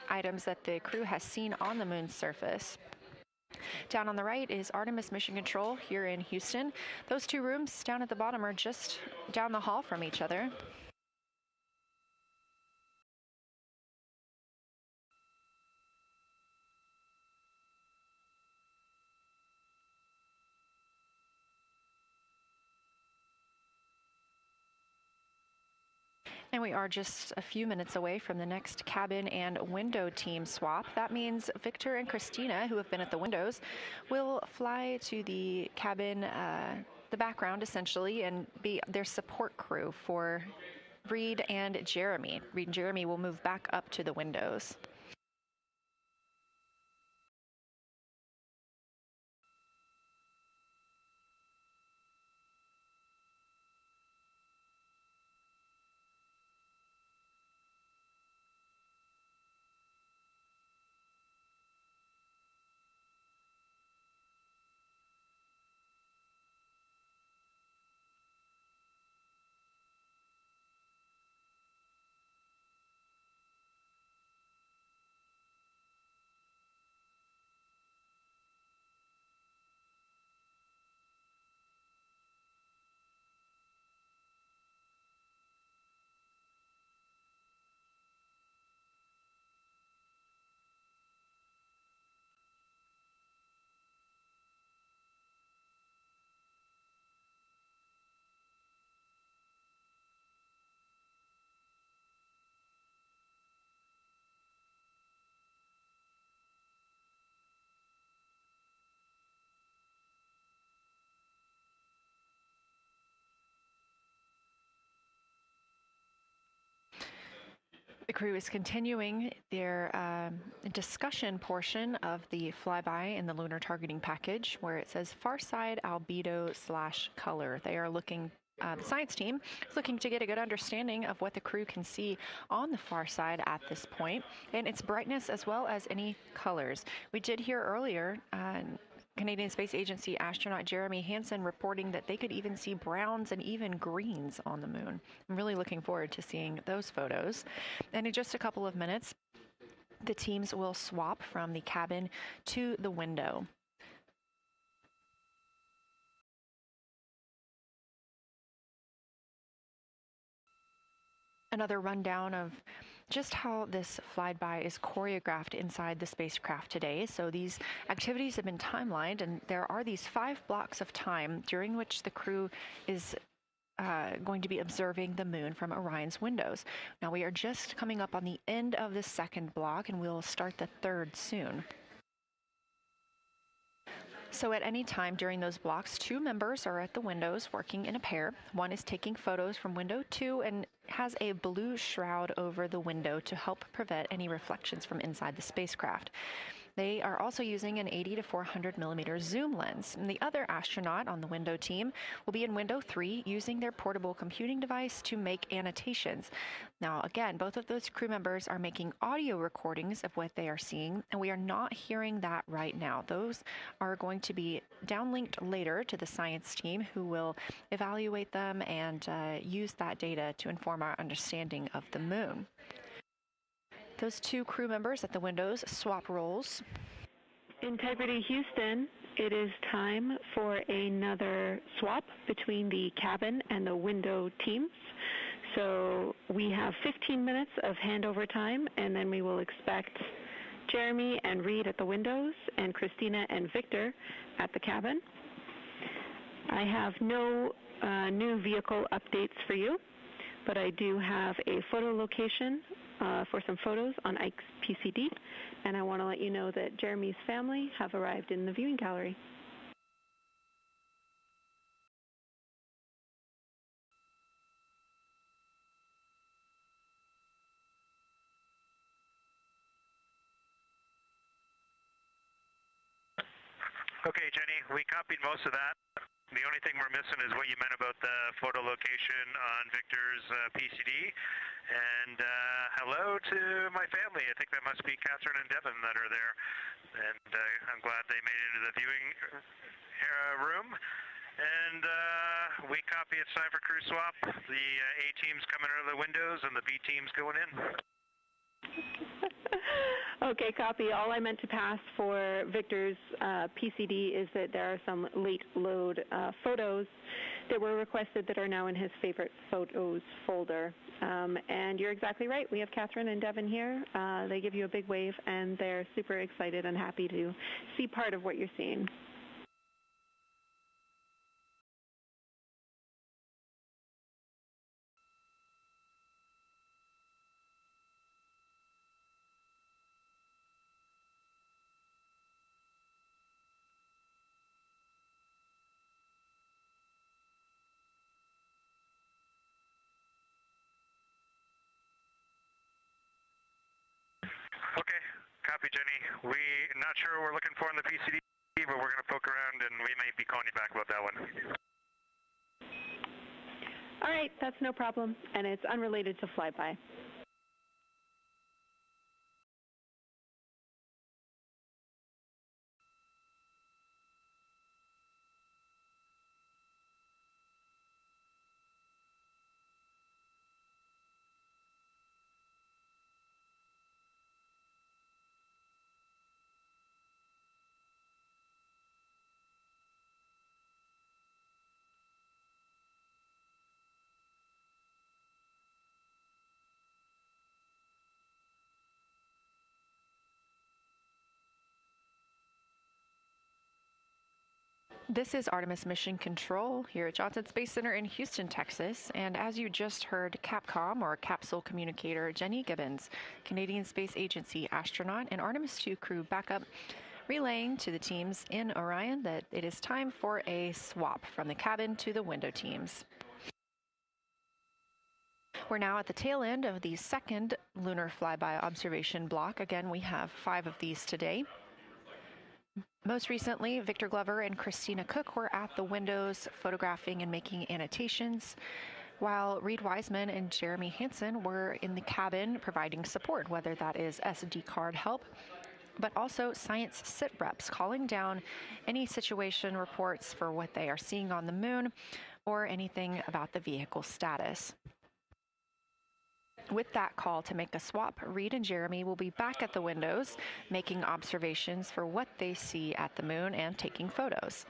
items that the crew has seen on the moon's surface. Down on the right is Artemis Mission Control here in Houston. Those 2 rooms down at the bottom are just down the hall from each other. And we are just a few minutes away from the next cabin and window team swap. That means Victor and Christina, who have been at the windows, will fly to the cabin, the background essentially, and be their support crew for Reid and Jeremy. Reid and Jeremy will move back up to the windows. crew is continuing their discussion portion of the flyby in the lunar targeting package, where it says far side albedo/color. They are looking, the science team is looking to get a good understanding of what the crew can see on the far side at this point, and its brightness as well as any colors. We did hear earlier Canadian Space Agency astronaut Jeremy Hansen reporting that they could even see browns and even greens on the moon. I'm really looking forward to seeing those photos. And in just a couple of minutes, the teams will swap from the cabin to the window. Another rundown of just how this flyby is choreographed inside the spacecraft today. So these activities have been timelined, and there are these 5 blocks of time during which the crew is going to be observing the moon from Orion's windows. Now we are just coming up on the end of the second block, and we'll start the third soon. So at any time during those blocks, 2 members are at the windows working in a pair. One is taking photos from window 2 and has a blue shroud over the window to help prevent any reflections from inside the spacecraft. They are also using an 80 to 400 millimeter zoom lens. And the other astronaut on the window team will be in window 3 using their portable computing device to make annotations. Now, again, both of those crew members are making audio recordings of what they are seeing, and we are not hearing that right now. Those are going to be downlinked later to the science team, who will evaluate them and use that data to inform our understanding of the moon. Those 2 crew members at the windows swap roles. Integrity Houston, it is time for another swap between the cabin and the window teams. So we have 15 minutes of handover time, and then we will expect Jeremy and Reid at the windows and Christina and Victor at the cabin. I have no new vehicle updates for you, but I do have a photo location for some photos on Ike's PCD, and I want to let you know that Jeremy's family have arrived in the viewing gallery. Okay, Jenny, we copied most of that. The only thing we're missing is what you meant about the photo location on Victor's PCD. And hello to my family. I think that must be Catherine and Devin that are there. And I'm glad they made it into the viewing room. And we copy, it's time for crew swap. The A team's coming out of the windows and the B team's going in. Okay, copy. All I meant to pass for Victor's PCD is that there are some late load photos that were requested that are now in his favorite photos folder. And you're exactly right. We have Catherine and Devin here. They give you a big wave, and they're super excited and happy to see part of what you're seeing. Okay, copy, Jenny. We're not sure what we're looking for in the PCD, but we're going to poke around, and we may be calling you back about that one. All right, that's no problem, and it's unrelated to flyby. This is Artemis Mission Control here at Johnson Space Center in Houston, Texas. And as you just heard, Capcom, or Capsule Communicator Jenny Gibbons, Canadian Space Agency astronaut and Artemis II crew backup, relaying to the teams in Orion that it is time for a swap from the cabin to the window teams. We're now at the tail end of the second lunar flyby observation block. Again, we have 5 of these today. Most recently, Victor Glover and Christina Koch were at the windows photographing and making annotations, while Reid Wiseman and Jeremy Hansen were in the cabin providing support, whether that is SD card help, but also science sit reps, calling down any situation reports for what they are seeing on the moon or anything about the vehicle status. With that call to make a swap, Reid and Jeremy will be back at the windows, making observations for what they see at the moon and taking photos.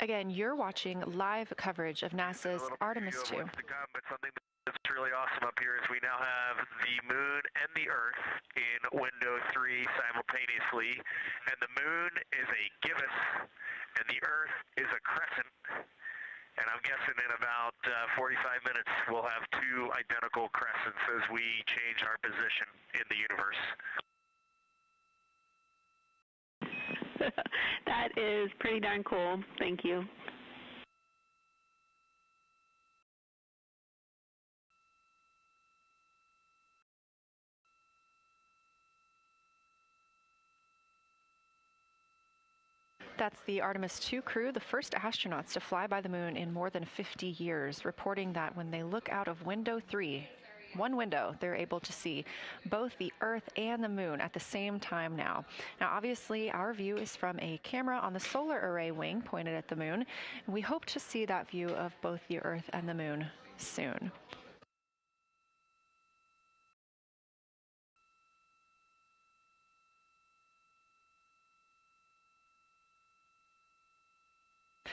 Again, you're watching live coverage of NASA's Artemis II. But something that's really awesome up here is we now have the moon and the Earth in window 3 simultaneously, and the moon is a gibbous, and the Earth is a crescent. And I'm guessing in about 45 minutes we'll have 2 identical crescents as we change our position in the universe. That is pretty darn cool. Thank you. That's the Artemis II crew, the first astronauts to fly by the moon in more than 50 years, reporting that when they look out of window 3, one window, they're able to see both the Earth and the moon at the same time now. Now, obviously, our view is from a camera on the solar array wing pointed at the moon, and we hope to see that view of both the Earth and the moon soon.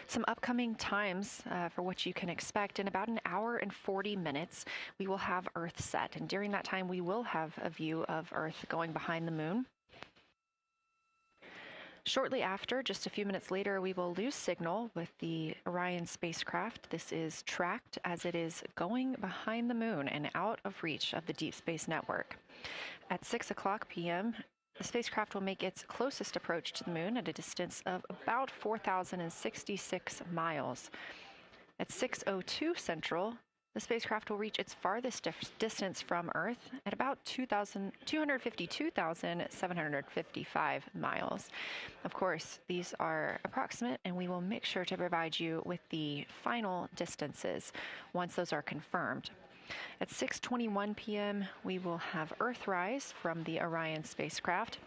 Some upcoming times for what you can expect. In about an hour and 40 minutes, we will have Earth set. And during that time, we will have a view of Earth going behind the moon. Shortly after, just a few minutes later, we will lose signal with the Orion spacecraft. This is tracked as it is going behind the moon and out of reach of the Deep Space Network. At 6 o'clock p.m., the spacecraft will make its closest approach to the moon at a distance of about 4,066 miles. At 6:02 Central, the spacecraft will reach its farthest distance from Earth at about 252,755 miles. Of course, these are approximate, and we will make sure to provide you with the final distances once those are confirmed. At 6:21 p.m., we will have Earthrise from the Orion spacecraft,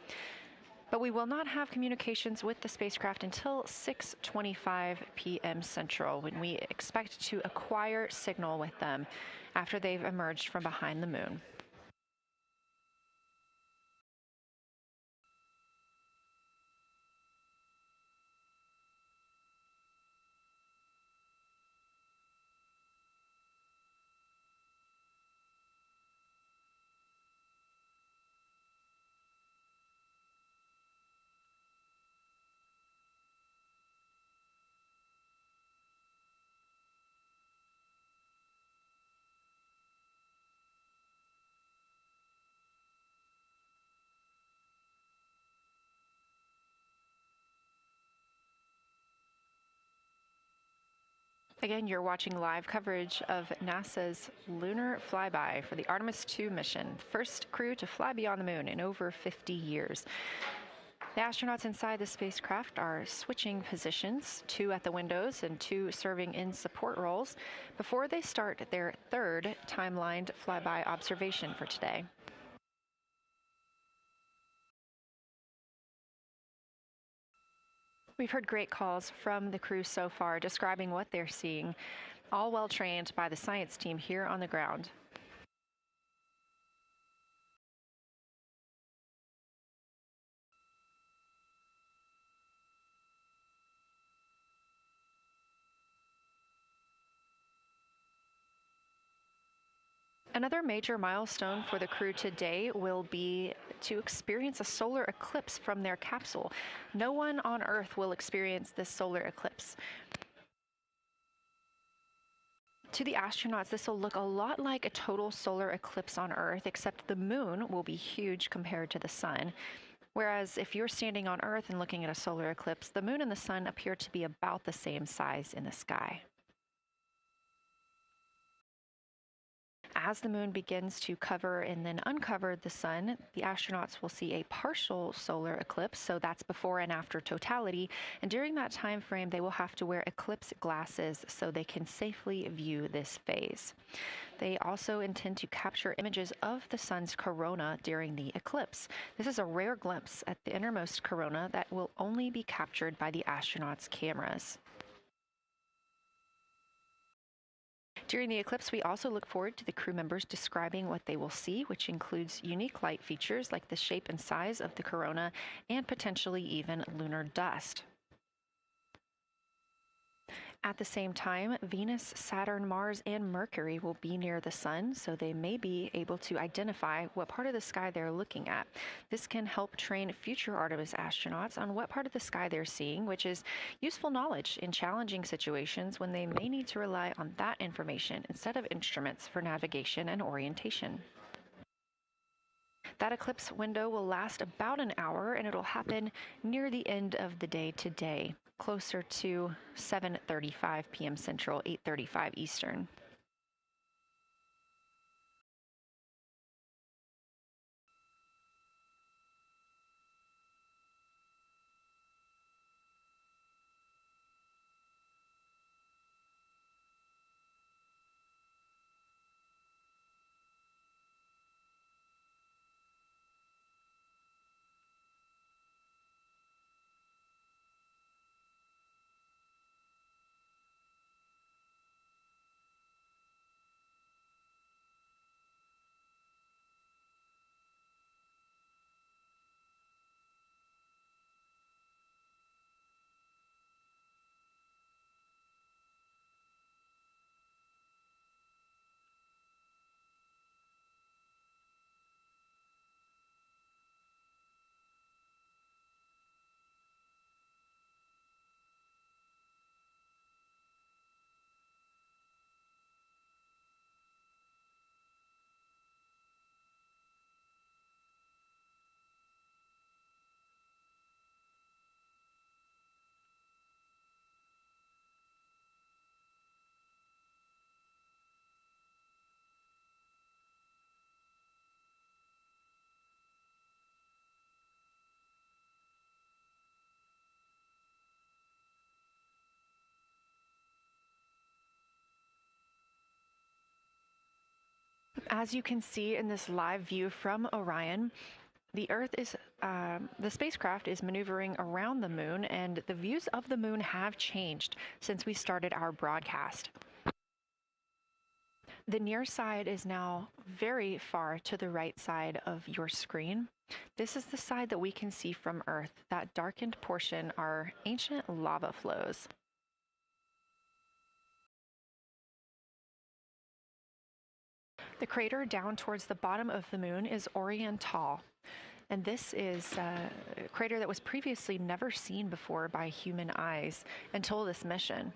but we will not have communications with the spacecraft until 6:25 p.m. Central, when we expect to acquire signal with them after they've emerged from behind the moon. Again, you're watching live coverage of NASA's lunar flyby for the Artemis II mission, first crew to fly beyond the moon in over 50 years. The astronauts inside the spacecraft are switching positions, 2 at the windows and 2 serving in support roles, before they start their third timelined flyby observation for today. We've heard great calls from the crew so far describing what they're seeing, all well trained by the science team here on the ground. Another major milestone for the crew today will be to experience a solar eclipse from their capsule. No one on Earth will experience this solar eclipse. To the astronauts, this will look a lot like a total solar eclipse on Earth, except the moon will be huge compared to the sun. Whereas if you're standing on Earth and looking at a solar eclipse, the moon and the sun appear to be about the same size in the sky. As the moon begins to cover and then uncover the sun, the astronauts will see a partial solar eclipse, so that's before and after totality, and during that time frame they will have to wear eclipse glasses so they can safely view this phase. They also intend to capture images of the sun's corona during the eclipse. This is a rare glimpse at the innermost corona that will only be captured by the astronauts' cameras. During the eclipse, we also look forward to the crew members describing what they will see, which includes unique light features like the shape and size of the corona and potentially even lunar dust. At the same time, Venus, Saturn, Mars, and Mercury will be near the sun, so they may be able to identify what part of the sky they're looking at. This can help train future Artemis astronauts on what part of the sky they're seeing, which is useful knowledge in challenging situations when they may need to rely on that information instead of instruments for navigation and orientation. That eclipse window will last about an hour, and it'll happen near the end of the day today, closer to 7:35 p.m. Central, 8:35 Eastern. As you can see in this live view from Orion, the spacecraft is maneuvering around the moon, and the views of the moon have changed since we started our broadcast. The near side is now very far to the right side of your screen. This is the side that we can see from Earth. That darkened portion are ancient lava flows. The crater down towards the bottom of the moon is Oriental, and this is a crater that was previously never seen before by human eyes until this mission.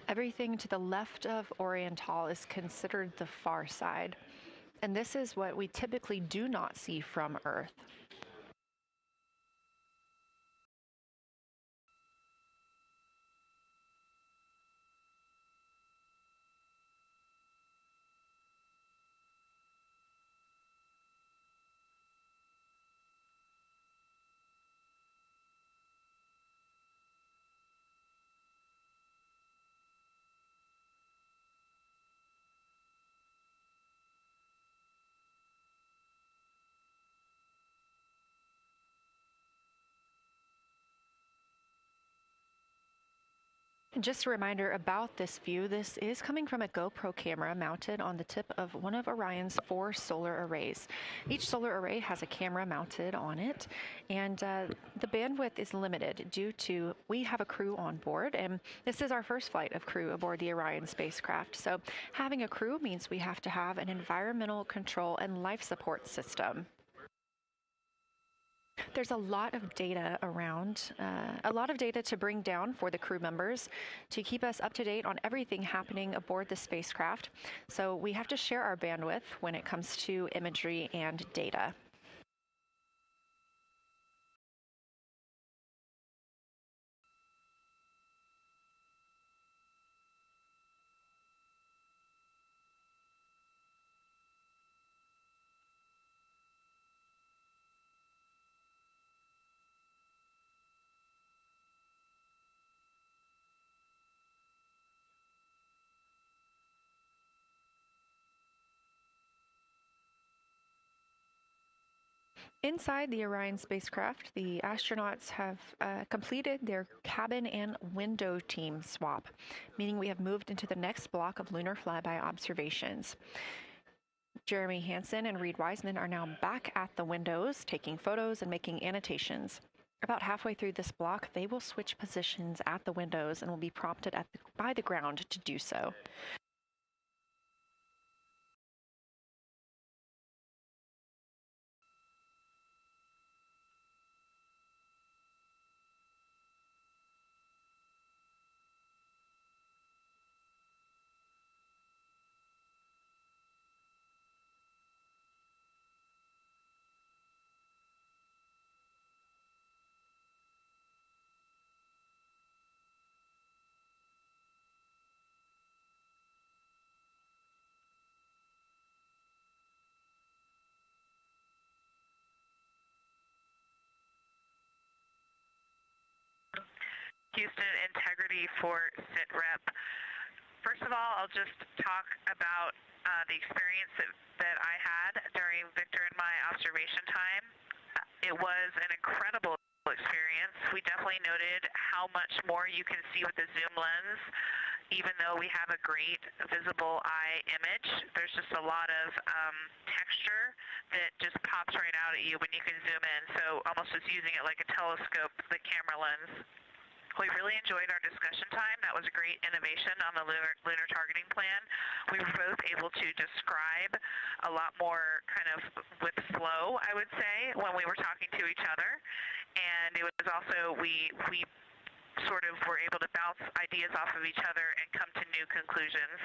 Everything to the left of Oriental is considered the far side. And this is what we typically do not see from Earth. Just a reminder about this view. This is coming from a GoPro camera mounted on the tip of one of Orion's 4 solar arrays. Each solar array has a camera mounted on it, and the bandwidth is limited due to we have a crew on board, and this is our first flight of crew aboard the Orion spacecraft. So having a crew means we have to have an environmental control and life support system. There's a lot of data around, a lot of data to bring down for the crew members to keep us up to date on everything happening aboard the spacecraft. So we have to share our bandwidth when it comes to imagery and data. Inside the Orion spacecraft, the astronauts have completed their cabin and window team swap, meaning we have moved into the next block of lunar flyby observations. Jeremy Hansen and Reid Wiseman are now back at the windows, taking photos and making annotations. About halfway through this block, they will switch positions at the windows and will be prompted by the ground to do so. Houston integrity for SITREP. First of all, I'll just talk about the experience that I had during Victor and my observation time. It was an incredible experience. We definitely noted how much more you can see with the zoom lens. Even though we have a great visible eye image, there's just a lot of texture that just pops right out at you when you can zoom in. So almost just using it like a telescope, the camera lens. We really enjoyed our discussion time. That was a great innovation on the lunar targeting plan. We were both able to describe a lot more kind of with flow, I would say, when we were talking to each other. And it was also, we sort of were able to bounce ideas off of each other and come to new conclusions.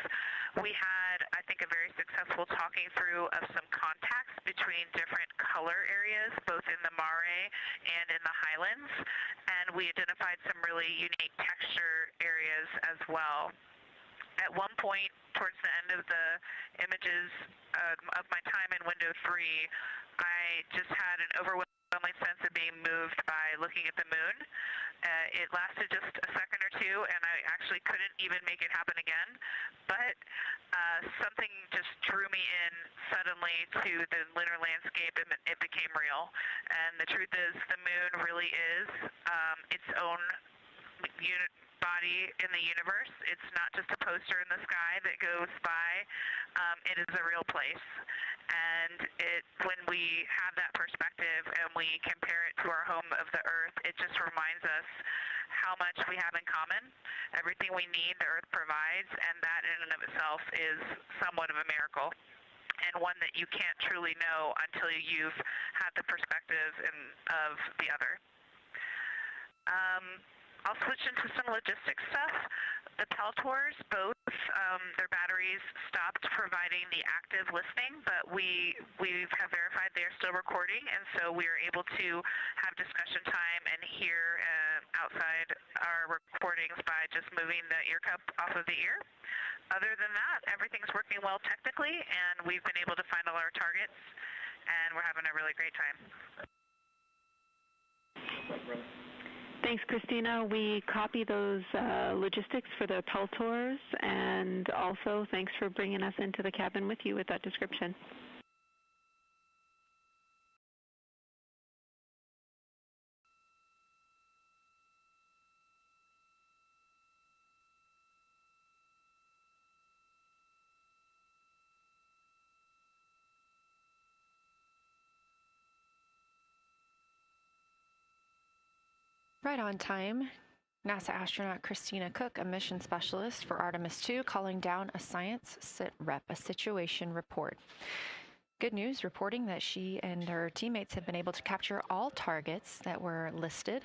We had, I think, a very successful talking through of some contacts between different color areas, both in the mare and in the highlands, and we identified some really unique texture areas as well. At one point, towards the end of the images of my time in window 3, I just had an overwhelming sense of being moved by looking at the moon. It lasted just a second or two, and I actually couldn't even make it happen again. But something just drew me in suddenly to the lunar landscape, and it became real. And the truth is, the moon really is its own body in the universe. It's not just a poster in the sky that goes by. It is a real place. And when we have that perspective and we compare it to our home of the Earth, it just reminds us how much we have in common. Everything we need, the Earth provides, and that in and of itself is somewhat of a miracle, and one that you can't truly know until you've had the perspective of the other. I'll switch into some logistics stuff. The Peltors, both their batteries stopped providing the active listening, but we have verified they are still recording, and so we are able to have discussion time and hear outside our recordings by just moving the ear cup off of the ear. Other than that, everything's working well technically, and we've been able to find all our targets, and we're having a really great time. Thanks, Christina. We copy those logistics for the Peltors, and also thanks for bringing us into the cabin with you with that description. Right on time. NASA astronaut Christina Koch, a mission specialist for Artemis II, calling down a science a situation report. Good news, reporting that she and her teammates have been able to capture all targets that were listed.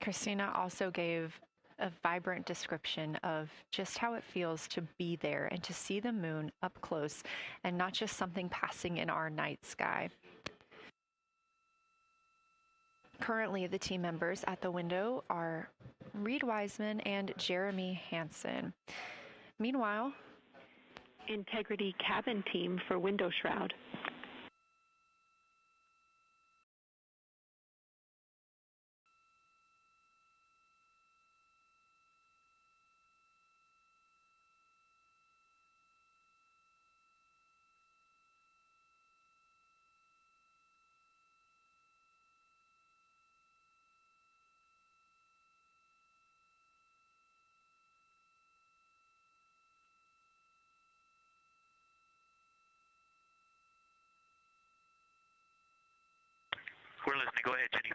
Christina also gave a vibrant description of just how it feels to be there and to see the moon up close and not just something passing in our night sky. Currently, the team members at the window are Reid Wiseman and Jeremy Hansen. Meanwhile, Integrity cabin team for window shroud. We're listening. Go ahead, Jenny.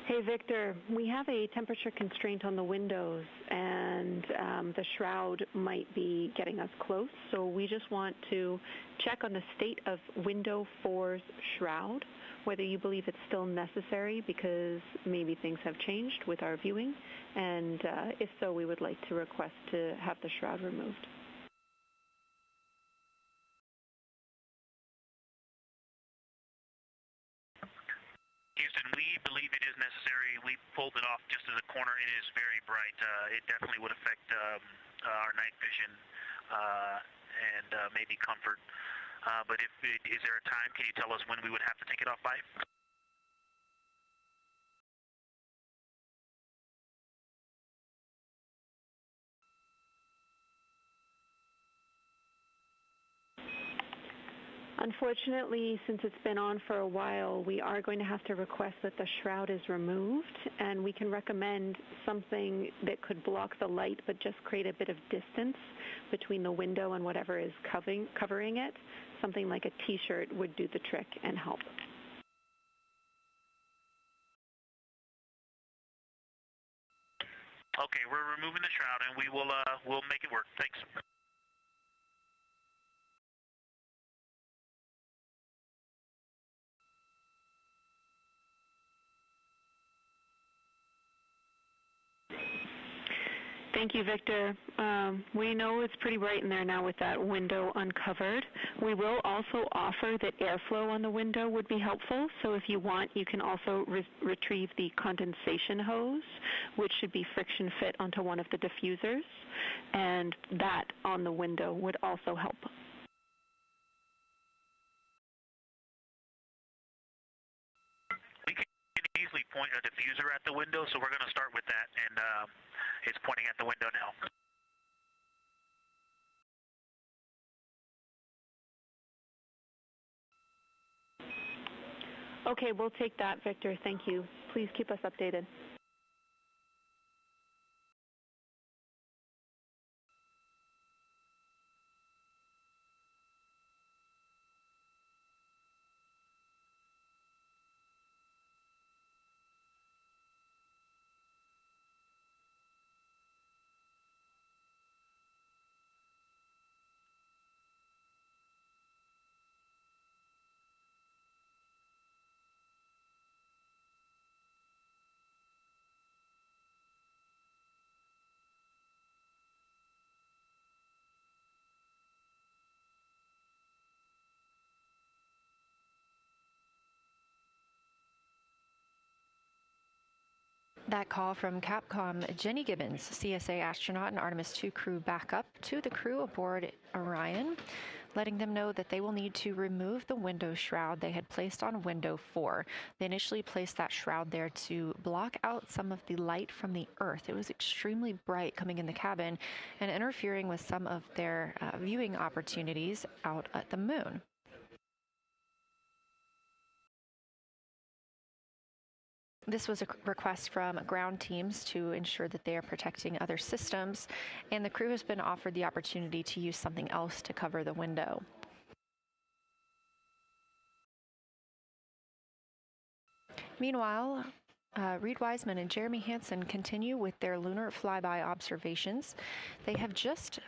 Hey, Victor, we have a temperature constraint on the windows, and the shroud might be getting us close, so we just want to check on the state of window 4's shroud, whether you believe it's still necessary because maybe things have changed with our viewing, and if so, we would like to request to have the shroud removed. Houston, we believe it is necessary. We pulled it off just as a corner. It is very bright. It definitely would affect our night vision and maybe comfort. But is there a time? Can you tell us when we would have to take it off by? Unfortunately, since it's been on for a while, we are going to have to request that the shroud is removed, and we can recommend something that could block the light but just create a bit of distance between the window and whatever is covering it. Something like a t-shirt would do the trick and help. Okay, we're removing the shroud, and we'll make it work. Thanks. Thank you, Victor. We know it's pretty bright in there now with that window uncovered. We will also offer that airflow on the window would be helpful. So if you want, you can also retrieve the condensation hose, which should be friction fit onto one of the diffusers. And that on the window would also help. We can easily point a diffuser at the window, so we're going to start with that, and it's pointing at the window now. Okay, we'll take that, Victor. Thank you. Please keep us updated. That call from Capcom Jenny Gibbons, CSA astronaut and Artemis II crew backup, to the crew aboard Orion, letting them know that they will need to remove the window shroud they had placed on window 4. They initially placed that shroud there to block out some of the light from the Earth. It was extremely bright coming in the cabin and interfering with some of their viewing opportunities out at the moon. This was a request from ground teams to ensure that they are protecting other systems, and the crew has been offered the opportunity to use something else to cover the window. Meanwhile, Reid Wiseman and Jeremy Hansen continue with their lunar flyby observations. They have just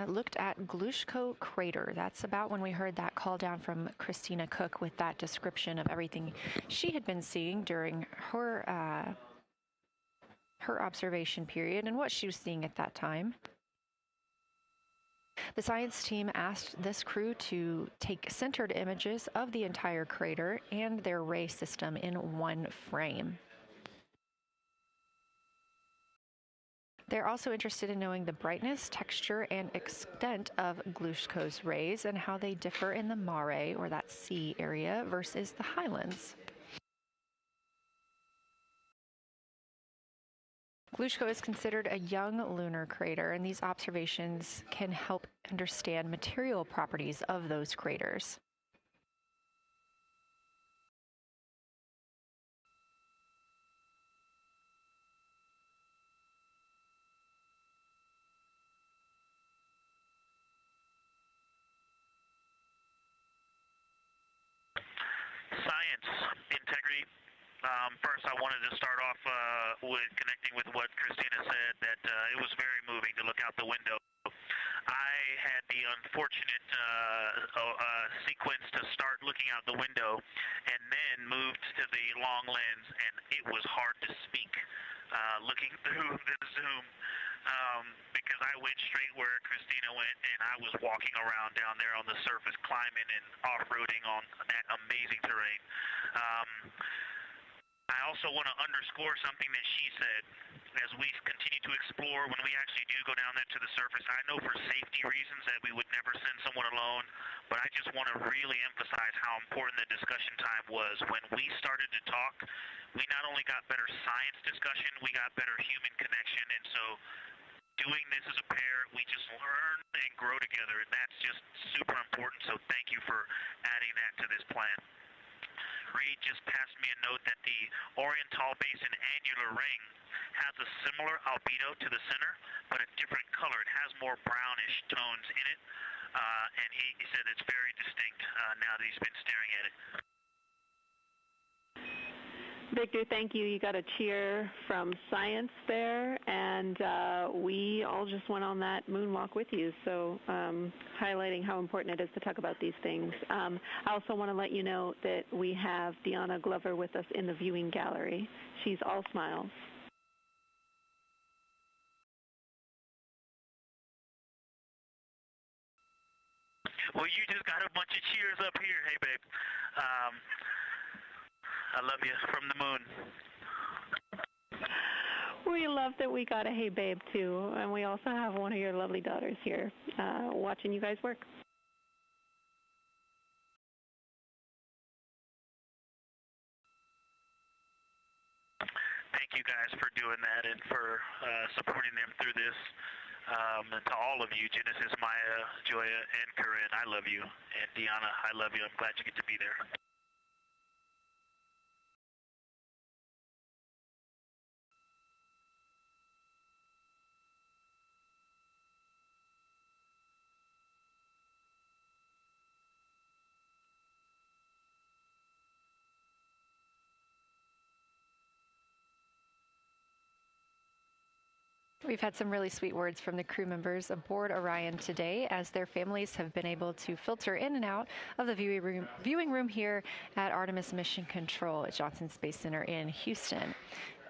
looked at Glushko crater. That's about when we heard that call down from Christina Koch with that description of everything she had been seeing during her her observation period and what she was seeing at that time. The science team asked this crew to take centered images of the entire crater and their ray system in one frame. They're also interested in knowing the brightness, texture, and extent of Glushko's rays and how they differ in the mare, or that sea area, versus the highlands. Glushko is considered a young lunar crater, and these observations can help understand material properties of those craters. Science, integrity. First, I wanted to start off with connecting with what Christina said, that it was very moving to look out the window. I had the unfortunate sequence to start looking out the window and then moved to the long lens, and it was hard to speak looking through the zoom. Because I went straight where Christina went, and I was walking around down there on the surface, climbing and off-roading on that amazing terrain. I also want to underscore something that she said. As we continue to explore, when we actually do go down there to the surface, I know for safety reasons that we would never send someone alone, but I just want to really emphasize how important the discussion time was. When we started to talk, we not only got better science discussion, we got better human connection, and so doing this as a pair, we just learn and grow together, and that's just super important, so thank you for adding that to this plan. Reid just passed me a note that the Oriental Basin annular ring has a similar albedo to the center, but a different color. It has more brownish tones in it, and he said it's very distinct now that he's been staring at it. Victor, thank you. You got a cheer from science there, and we all just went on that moonwalk with you, so highlighting how important it is to talk about these things. I also want to let you know that we have Deanna Glover with us in the viewing gallery. She's all smiles. Well, you just got a bunch of cheers up here. Hey, babe. I love you from the moon. We love that we got a hey babe too, and we also have one of your lovely daughters here watching you guys work. Thank you guys for doing that and for supporting them through this. And to all of you, Genesis, Maya, Joya, and Corinne, I love you. And Deanna, I love you. I'm glad you get to be there. We've had some really sweet words from the crew members aboard Orion today, as their families have been able to filter in and out of the viewing room here at Artemis Mission Control at Johnson Space Center in Houston.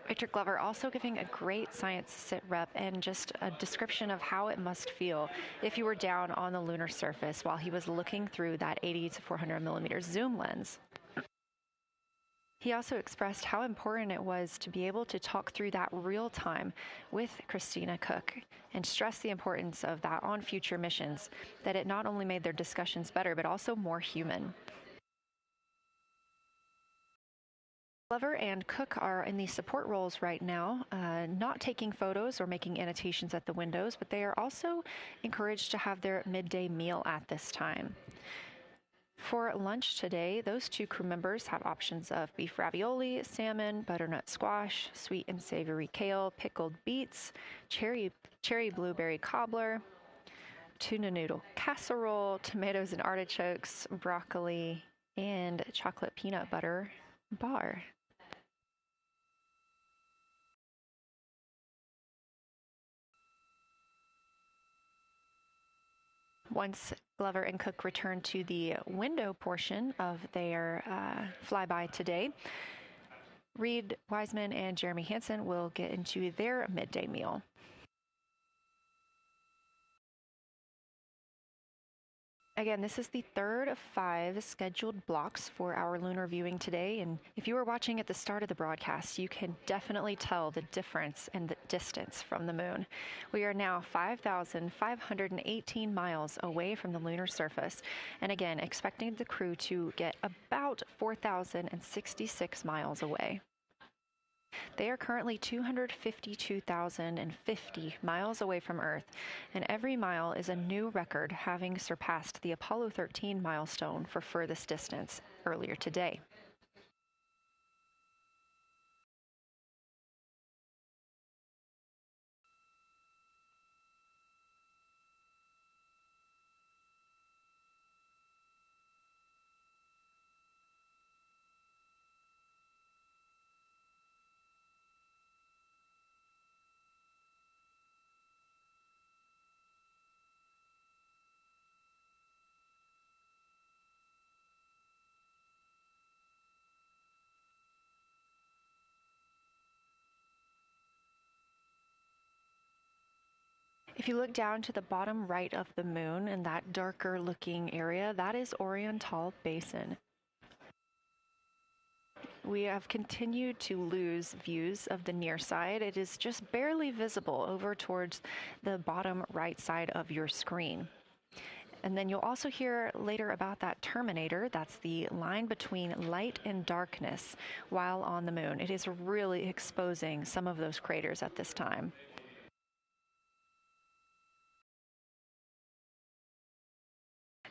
Victor Glover also giving a great science sit rep and just a description of how it must feel if you were down on the lunar surface while he was looking through that 80 to 400 millimeter zoom lens. He also expressed how important it was to be able to talk through that real time with Christina Koch and stressed the importance of that on future missions, that it not only made their discussions better, but also more human. Glover and Koch are in the support roles right now, not taking photos or making annotations at the windows, but they are also encouraged to have their midday meal at this time. For lunch today, those two crew members have options of beef ravioli, salmon, butternut squash, sweet and savory kale, pickled beets, cherry blueberry cobbler, tuna noodle casserole, tomatoes and artichokes, broccoli, and chocolate peanut butter bar. Once Glover and Koch return to the window portion of their flyby today, Reid Wiseman and Jeremy Hansen will get into their midday meal. Again, this is the third of 5 scheduled blocks for our lunar viewing today, and if you were watching at the start of the broadcast, you can definitely tell the difference in the distance from the moon. We are now 5,518 miles away from the lunar surface, and again, expecting the crew to get about 4,066 miles away. They are currently 252,050 miles away from Earth, and every mile is a new record, having surpassed the Apollo 13 milestone for furthest distance earlier today. If you look down to the bottom right of the moon in that darker looking area, that is Orion Basin. We have continued to lose views of the near side. It is just barely visible over towards the bottom right side of your screen. And then you'll also hear later about that terminator. That's the line between light and darkness while on the moon. It is really exposing some of those craters at this time.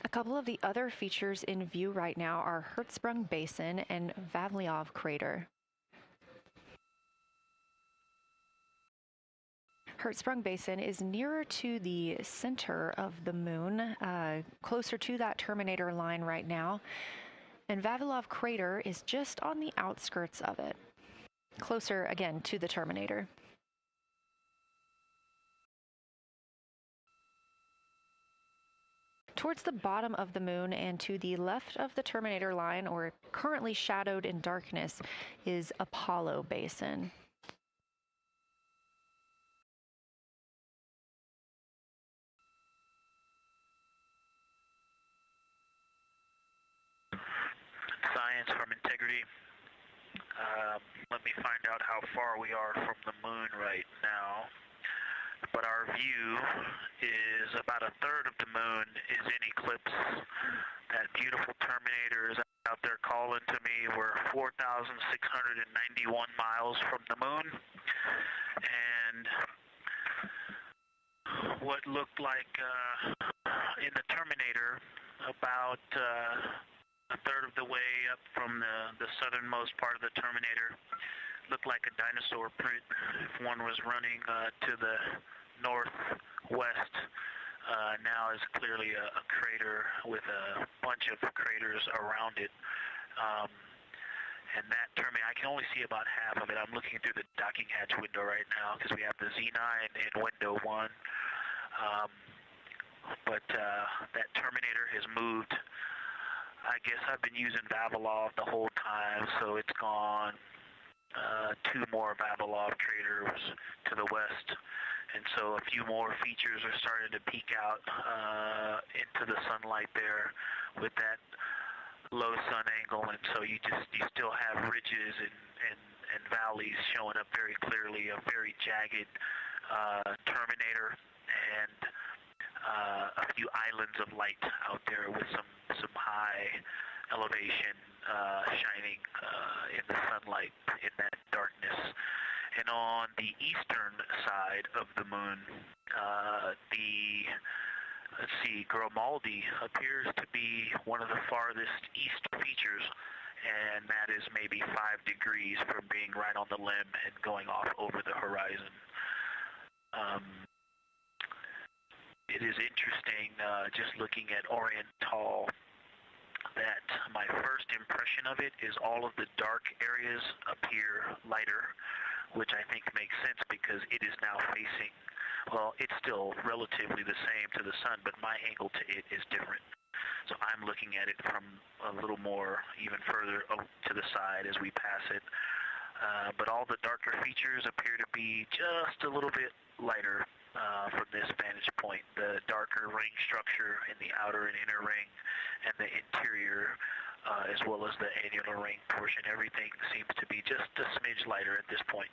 A couple of the other features in view right now are Hertzsprung Basin and Vavilov Crater. Hertzsprung Basin is nearer to the center of the moon, closer to that terminator line right now, and Vavilov Crater is just on the outskirts of it, closer again to the terminator. Towards the bottom of the moon and to the left of the terminator line, or currently shadowed in darkness, is Apollo Basin. Science from integrity. Let me find out how far we are from the moon right now. But our view is about a third of the moon is in eclipse. That beautiful terminator is out there calling to me. We're 4,691 miles from the moon. And what looked like in the terminator, about a third of the way up from the southernmost part of the terminator, looked like a dinosaur print if one was running to the northwest. Now is clearly a crater with a bunch of craters around it. And that terminator, I can only see about half of it. I'm looking through the docking hatch window right now because we have the Z9 in window 1. But that terminator has moved. I guess I've been using Vavilov the whole time, so it's gone 2 more Vavilov craters to the west, and so a few more features are starting to peek out into the sunlight there with that low sun angle, and so you still have ridges and valleys showing up very clearly, a very jagged terminator, and a few islands of light out there with some high elevation shining in the sunlight in that darkness. And on the eastern side of the moon, let's see, Grimaldi appears to be one of the farthest east features, and that is maybe 5 degrees from being right on the limb and going off over the horizon. It is interesting, just looking at Oriental, that my first impression of it is all of the dark areas appear lighter, which I think makes sense because it is now facing, well, it's still relatively the same to the sun, but my angle to it is different. So I'm looking at it from a little more, even further to the side as we pass it. But all the darker features appear to be just a little bit lighter from this vantage point. The darker ring structure in the outer and inner ring and the interior, as well as the annular ring portion, everything seems to be just a smidge lighter at this point.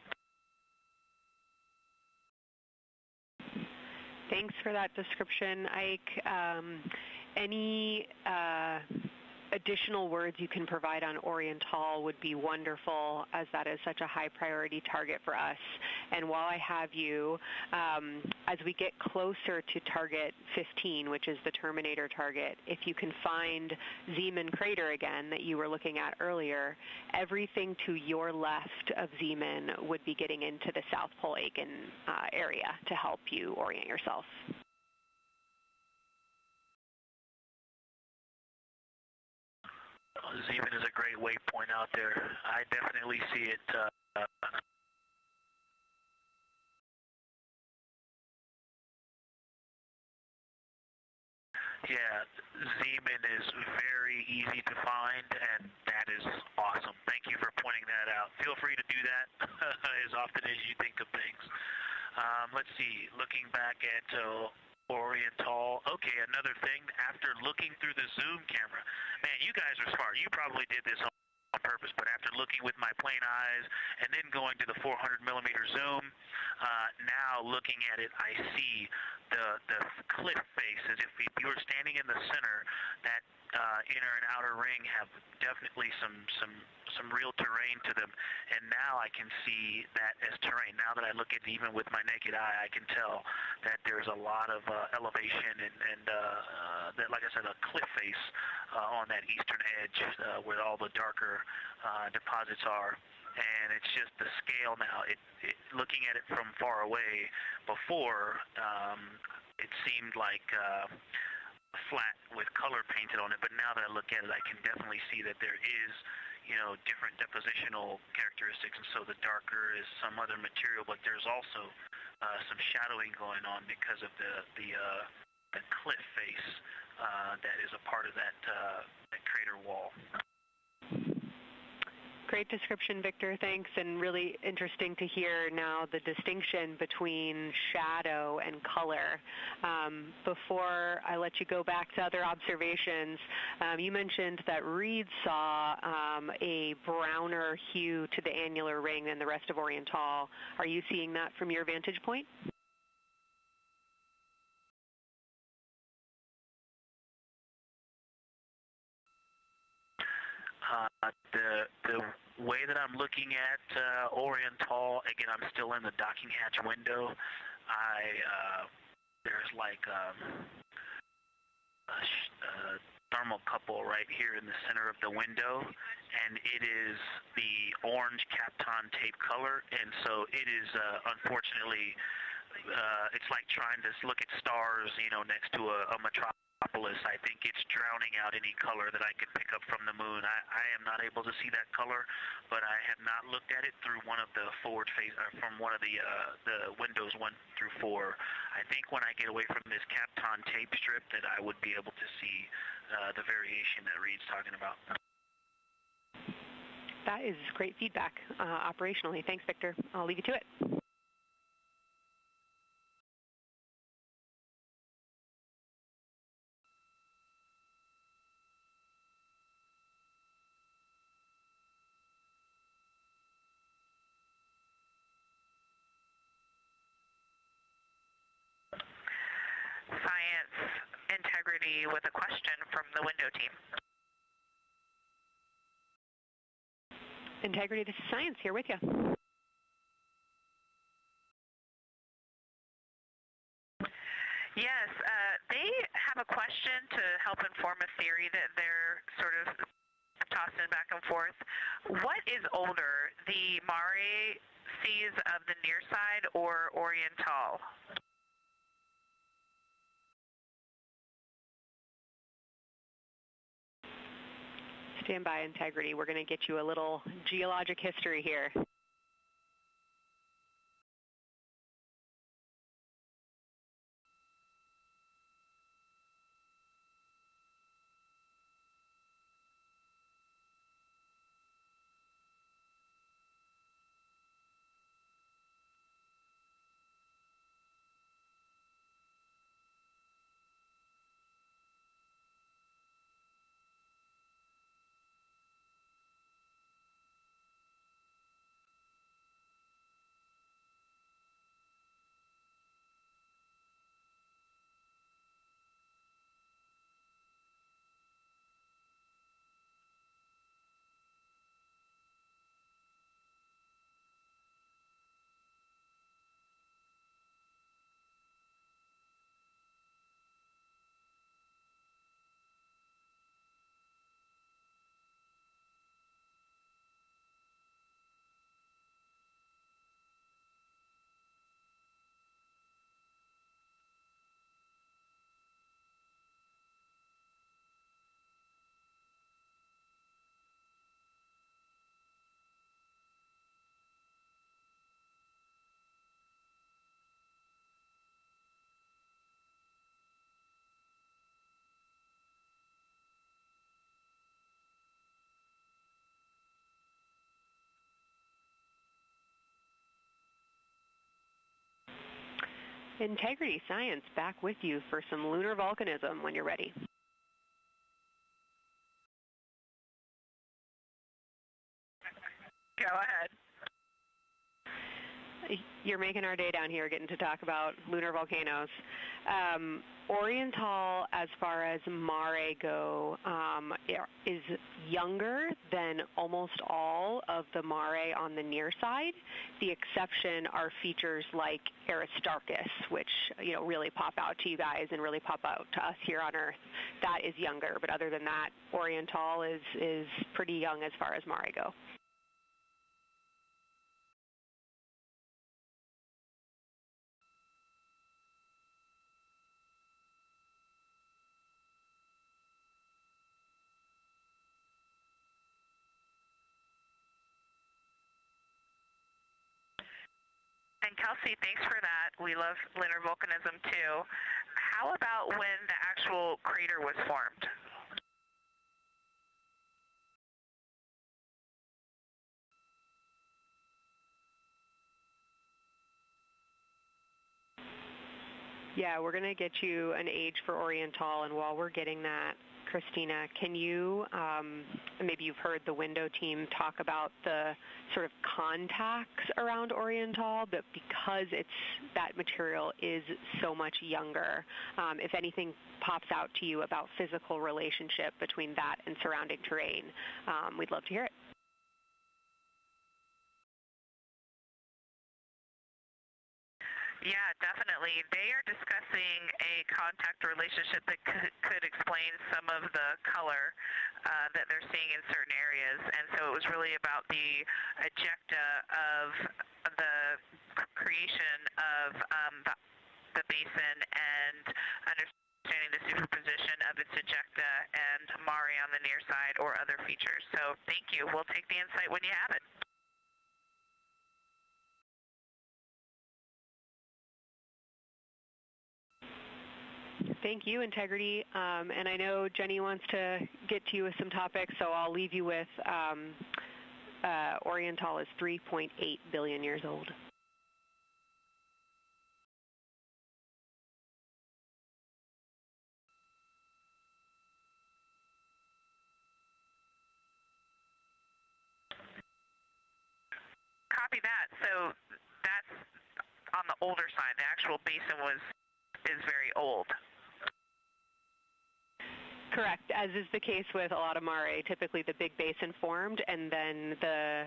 Thanks for that description, Ike. Any additional words you can provide on Oriental would be wonderful, as that is such a high priority target for us. And while I have you, as we get closer to target 15, which is the Terminator target, if you can find Zeeman Crater again that you were looking at earlier, everything to your left of Zeeman would be getting into the South Pole Aiken area to help you orient yourself. Zeeman is a great waypoint out there. I definitely see it. Yeah, Zeeman is very easy to find, and that is awesome. Thank you for pointing that out. Feel free to do that as often as you think of things. Let's see, looking back at Oriental. Okay, another thing, after looking through the zoom camera, man, you guys are smart. You probably did this on purpose, but after looking with my plain eyes and then going to the 400 millimeter zoom, now looking at it, I see the cliff face as if you were standing in the center. That inner and outer ring have definitely some real terrain to them, and now I can see that as terrain. Now that I look at it even with my naked eye, I can tell that there's a lot of elevation and that, like I said, a cliff face on that eastern edge where all the darker deposits are. And it's just the scale now. Looking at it from far away, before it seemed like flat with color painted on it, but now that I look at it, I can definitely see that there is, different depositional characteristics, and so the darker is some other material, but there's also some shadowing going on because of the cliff face that is a part of that crater wall. Great description, Victor. Thanks, and really interesting to hear now the distinction between shadow and color. Before I let you go back to other observations, you mentioned that Reid saw a browner hue to the annular ring than the rest of Oriental. Are you seeing that from your vantage point? The way that I'm looking at Oriental, again, I'm still in the docking hatch window. There's like a thermocouple right here in the center of the window, and it is the orange Kapton tape color, and so it is unfortunately, it's like trying to look at stars, next to a metropolis. I think it's drowning out any color that I could pick up from the moon. I am not able to see that color, but I have not looked at it through one of the forward face, from one of the windows 1 through 4. I think when I get away from this Kapton tape strip that I would be able to see the variation that Reid's talking about. That is great feedback operationally. Thanks, Victor. I'll leave you to it. Science Integrity with a question from the window team. Integrity, this is Science, here with you. Yes, they have a question to help inform a theory that they're sort of tossing back and forth. What is older, the Mare seas of the near side or Oriental? Stand by, Integrity. We're going to get you a little geologic history here. Integrity Science back with you for some lunar volcanism when you're ready. Go ahead. You're making our day down here getting to talk about lunar volcanoes. Oriental, as far as Mare go, is younger than almost all of the Mare on the near side. The exception are features like Aristarchus, which really pop out to you guys and really pop out to us here on Earth. That is younger, but other than that, Oriental is pretty young as far as Mare go. And Kelsey, thanks for that. We love lunar volcanism too. How about when the actual crater was formed? Yeah, we're going to get you an age for Oriental, and while we're getting that, Christina, can you, maybe you've heard the window team talk about the sort of contacts around Oriental, but because that material is so much younger, if anything pops out to you about physical relationship between that and surrounding terrain, we'd love to hear it. Yeah, definitely. They are discussing a contact relationship that could explain some of the color that they're seeing in certain areas. And so it was really about the ejecta of the creation of the basin and understanding the superposition of its ejecta and Mare on the near side or other features. So thank you. We'll take the insight when you have it. Thank you, Integrity. And I know Jenny wants to get to you with some topics, so I'll leave you with Oriental is 3.8 billion years old. Copy that. So that's on the older side. The actual basin is very old. Correct. As is the case with a lot of mare, typically the big basin formed, and then the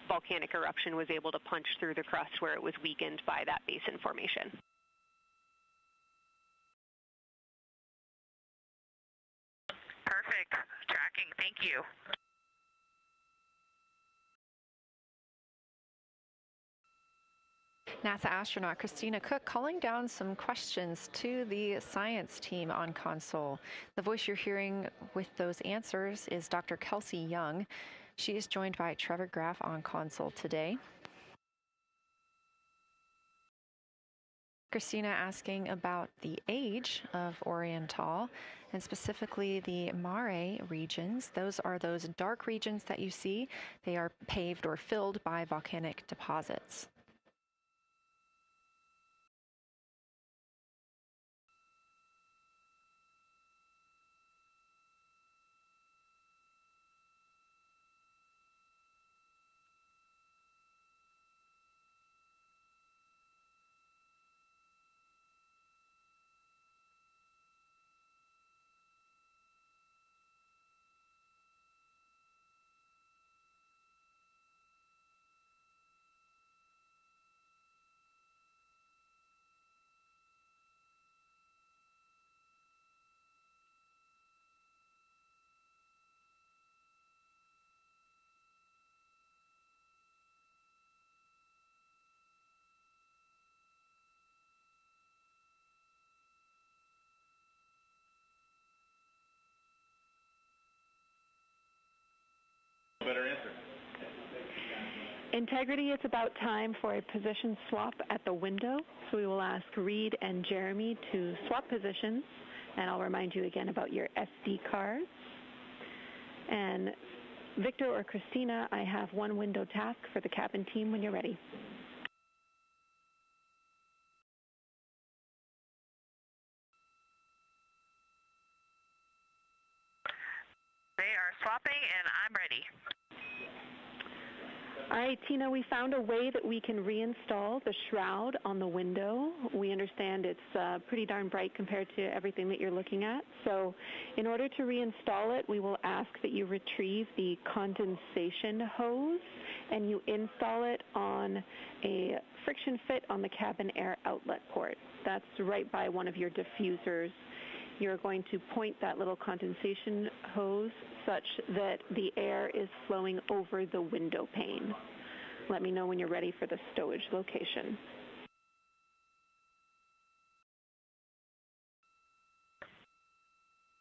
volcanic eruption was able to punch through the crust where it was weakened by that basin formation. Perfect. Tracking. Thank you. NASA astronaut Christina Koch calling down some questions to the science team on console. The voice you're hearing with those answers is Dr. Kelsey Young. She is joined by Trevor Graff on console today. Christina asking about the age of Oriental, and specifically the mare regions. Those are those dark regions that you see. They are paved or filled by volcanic deposits. Better answer. Integrity, it's about time for a position swap at the window. So we will ask Reid and Jeremy to swap positions, and I'll remind you again about your SD cards. And Victor or Christina, I have one window task for the cabin team when you're ready. They are swapping, and I'm ready. All right, Tina, we found a way that we can reinstall the shroud on the window. We understand it's pretty darn bright compared to everything that you're looking at. So in order to reinstall it, we will ask that you retrieve the condensation hose and you install it on a friction fit on the cabin air outlet port. That's right by one of your diffusers. You're going to point that little condensation hose such that the air is flowing over the window pane. Let me know when you're ready for the stowage location.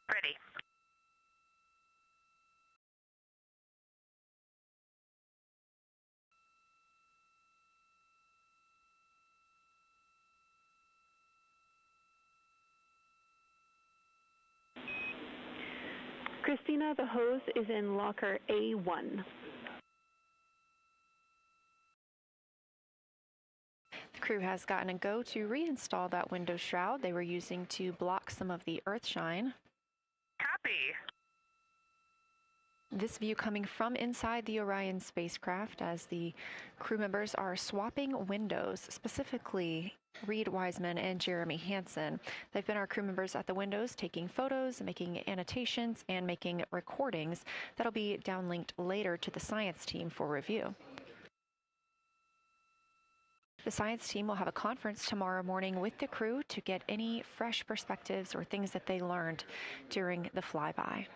Ready. Christina, the hose is in locker A1. The crew has gotten a go to reinstall that window shroud they were using to block some of the earth shine. Copy. This view coming from inside the Orion spacecraft as the crew members are swapping windows, specifically Reid Wiseman and Jeremy Hansen. They've been our crew members at the windows taking photos, making annotations, and making recordings that'll be downlinked later to the science team for review. The science team will have a conference tomorrow morning with the crew to get any fresh perspectives or things that they learned during the flyby.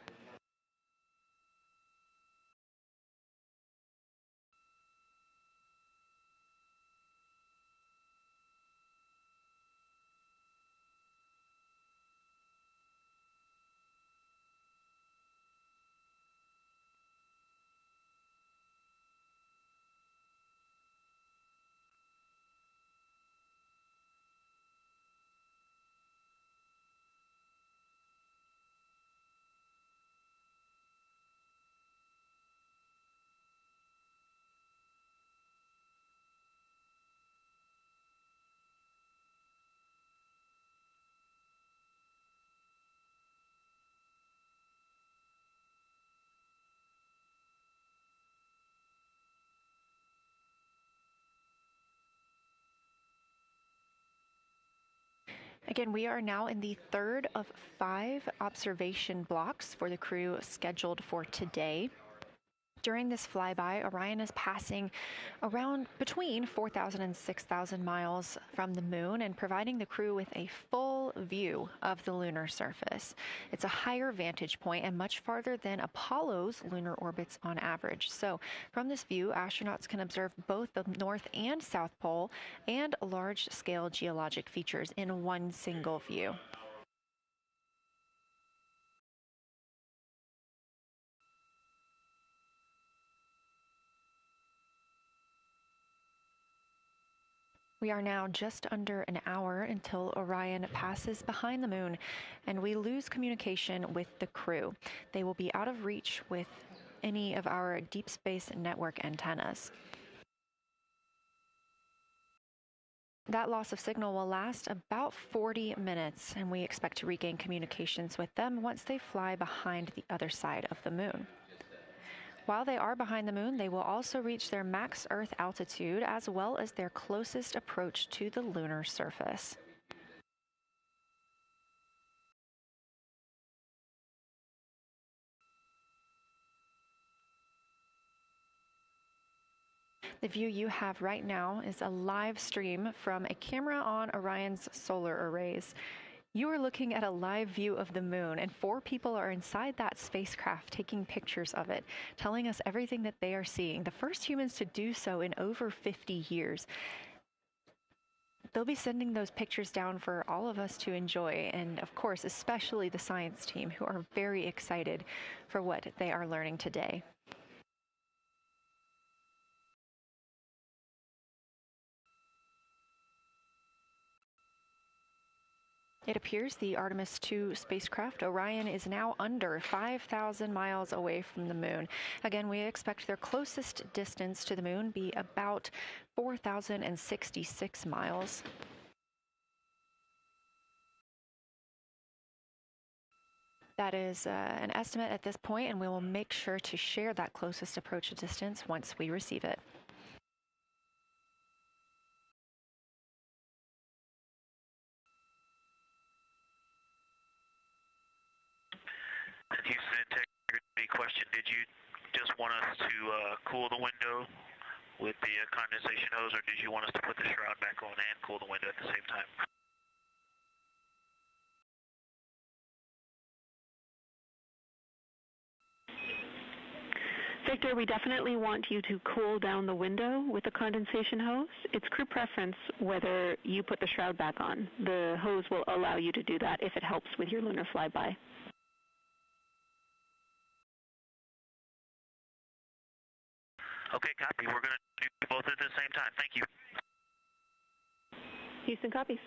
Again, we are now in the third of 5 observation blocks for the crew scheduled for today. During this flyby, Orion is passing around between 4,000 and 6,000 miles from the moon and providing the crew with a full view of the lunar surface. It's a higher vantage point and much farther than Apollo's lunar orbits on average. So from this view, astronauts can observe both the North and South Pole and large-scale geologic features in one single view. We are now just under an hour until Orion passes behind the moon, and we lose communication with the crew. They will be out of reach with any of our deep space network antennas. That loss of signal will last about 40 minutes, and we expect to regain communications with them once they fly behind the other side of the moon. While they are behind the moon, they will also reach their max Earth altitude as well as their closest approach to the lunar surface. The view you have right now is a live stream from a camera on Orion's solar arrays. You are looking at a live view of the moon, and 4 people are inside that spacecraft taking pictures of it, telling us everything that they are seeing. The first humans to do so in over 50 years. They'll be sending those pictures down for all of us to enjoy, and of course, especially the science team, who are very excited for what they are learning today. It appears the Artemis II spacecraft, Orion, is now under 5,000 miles away from the moon. Again, we expect their closest distance to the moon be about 4,066 miles. That is an estimate at this point, and we will make sure to share that closest approach distance once we receive it. Houston integrity question, did you just want us to cool the window with the condensation hose, or did you want us to put the shroud back on and cool the window at the same time? Victor, we definitely want you to cool down the window with the condensation hose. It's crew preference whether you put the shroud back on. The hose will allow you to do that if it helps with your lunar flyby. Okay, copy. We're going to do both at the same time. Thank you. Houston copies.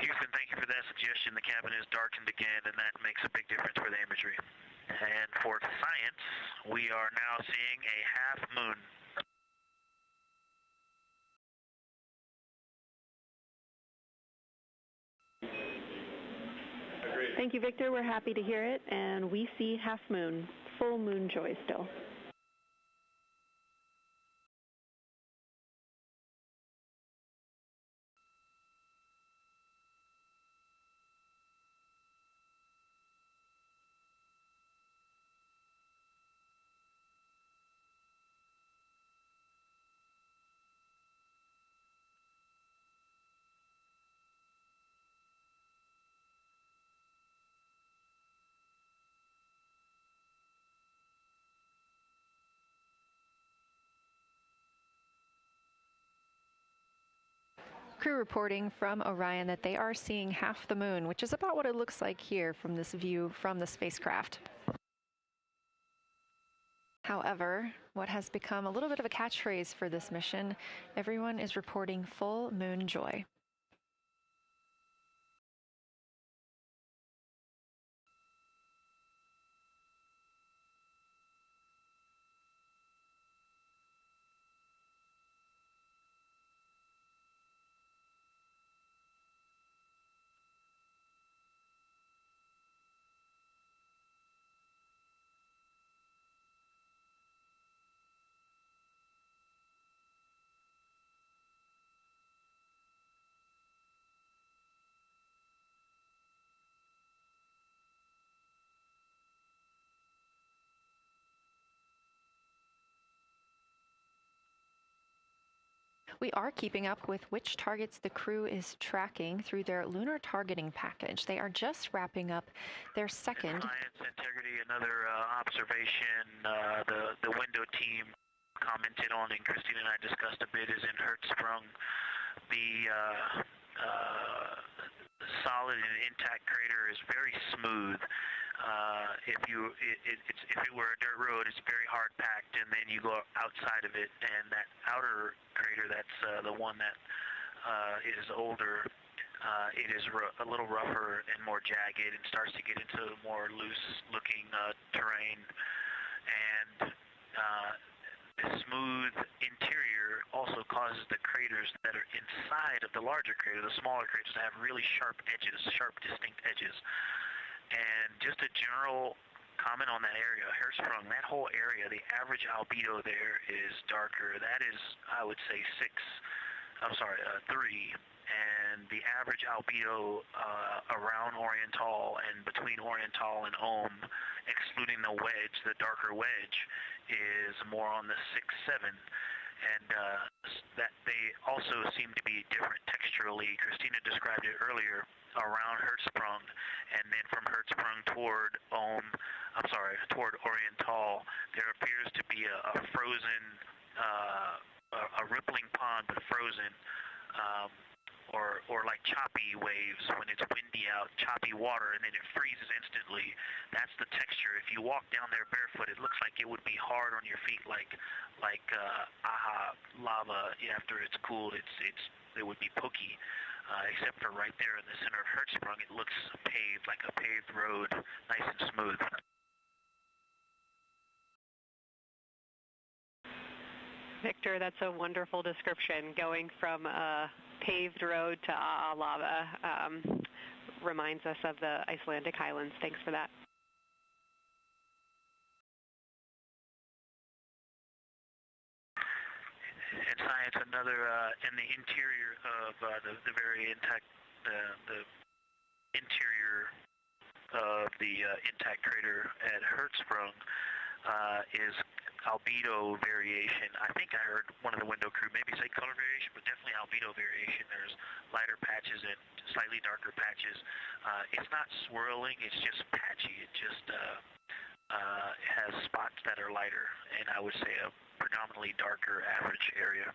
Houston, thank you for that suggestion. The cabin is darkened again, and that makes a big difference for the imagery. And for science, we are now seeing a half moon. Thank you, Victor. We're happy to hear it, and we see half moon, full moon joy still. Crew reporting from Orion that they are seeing half the moon, which is about what it looks like here from this view from the spacecraft. However, what has become a little bit of a catchphrase for this mission, everyone is reporting full moon joy. We are keeping up with which targets the crew is tracking through their lunar targeting package. They are just wrapping up their second. Science integrity, another observation the window team commented on and Christina and I discussed a bit is in Hertzsprung. The solid and intact crater is very smooth. If it were a dirt road, it's very hard packed, and then you go outside of it, and that outer crater, that's the one that is older. It is a little rougher and more jagged, and starts to get into more loose-looking terrain. And the smooth interior also causes the craters that are inside of the larger crater, the smaller craters, to have really sharp edges, sharp, distinct edges. And just a general comment on that area, Hertzsprung, that whole area, the average albedo there is darker. That is, I would say, 3. And the average albedo around Oriental and between Oriental and Ohm, excluding the wedge, the darker wedge, is more on the 6-7. And that they also seem to be different texturally. Christina described it earlier around Hertzsprung, and then from Hertzsprung toward Oriental, there appears to be a frozen, a rippling pond, but frozen, or like choppy waves when it's windy out, choppy water, and then it freezes instantly. That's the texture. If you walk down there barefoot, it looks like it would be hard on your feet, like lava. After it's cooled, it would be pokey. Except for right there in the center of Hertzsprung, it looks paved, like a paved road, nice and smooth. Victor, that's a wonderful description. Going from a paved road to lava reminds us of the Icelandic highlands. Thanks for that. In science, another in the interior of the very intact, the interior of the intact crater at Hertzsprung is albedo variation. I think I heard one of the window crew maybe say color variation, but definitely albedo variation. There's lighter patches and slightly darker patches. It's not swirling, it's just patchy. It just has spots that are lighter, and I would say a predominantly darker average area.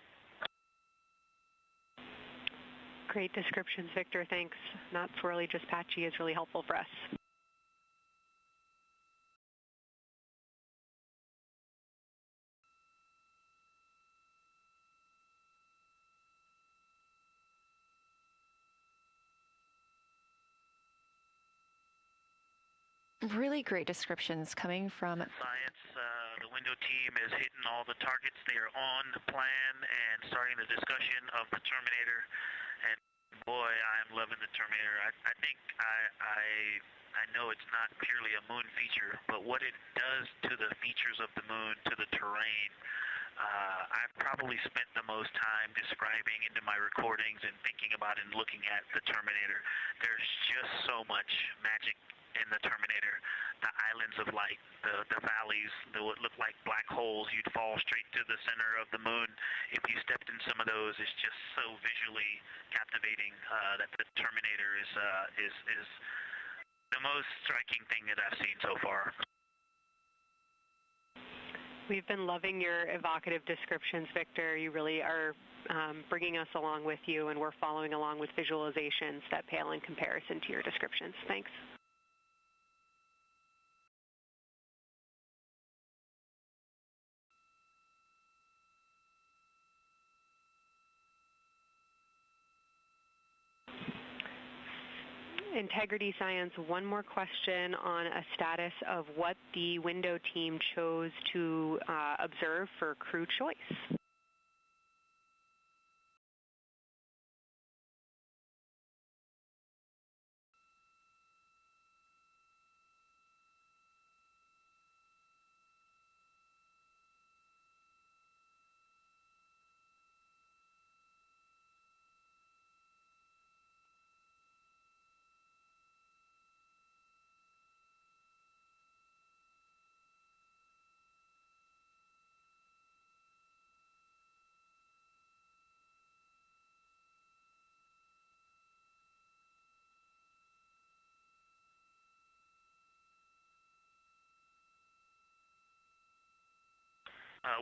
Great descriptions, Victor. Thanks. Not swirly, just patchy is really helpful for us. Really great descriptions coming from Science. The window team is hitting all the targets. They are on plan and starting the discussion of the Terminator. And boy, I am loving the Terminator. I think I know it's not purely a moon feature, but what it does to the features of the moon, to the terrain, I've probably spent the most time describing into my recordings and thinking about and looking at the Terminator. There's just so much magic in the Terminator. The islands of light, the valleys that would look like black holes. You'd fall straight to the center of the moon if you stepped in some of those. It's just so visually captivating that the Terminator is the most striking thing that I've seen so far. We've been loving your evocative descriptions, Victor. You really are bringing us along with you, and we're following along with visualizations that pale in comparison to your descriptions. Thanks. Integrity Science, one more question on a status of what the window team chose to observe for crew choice.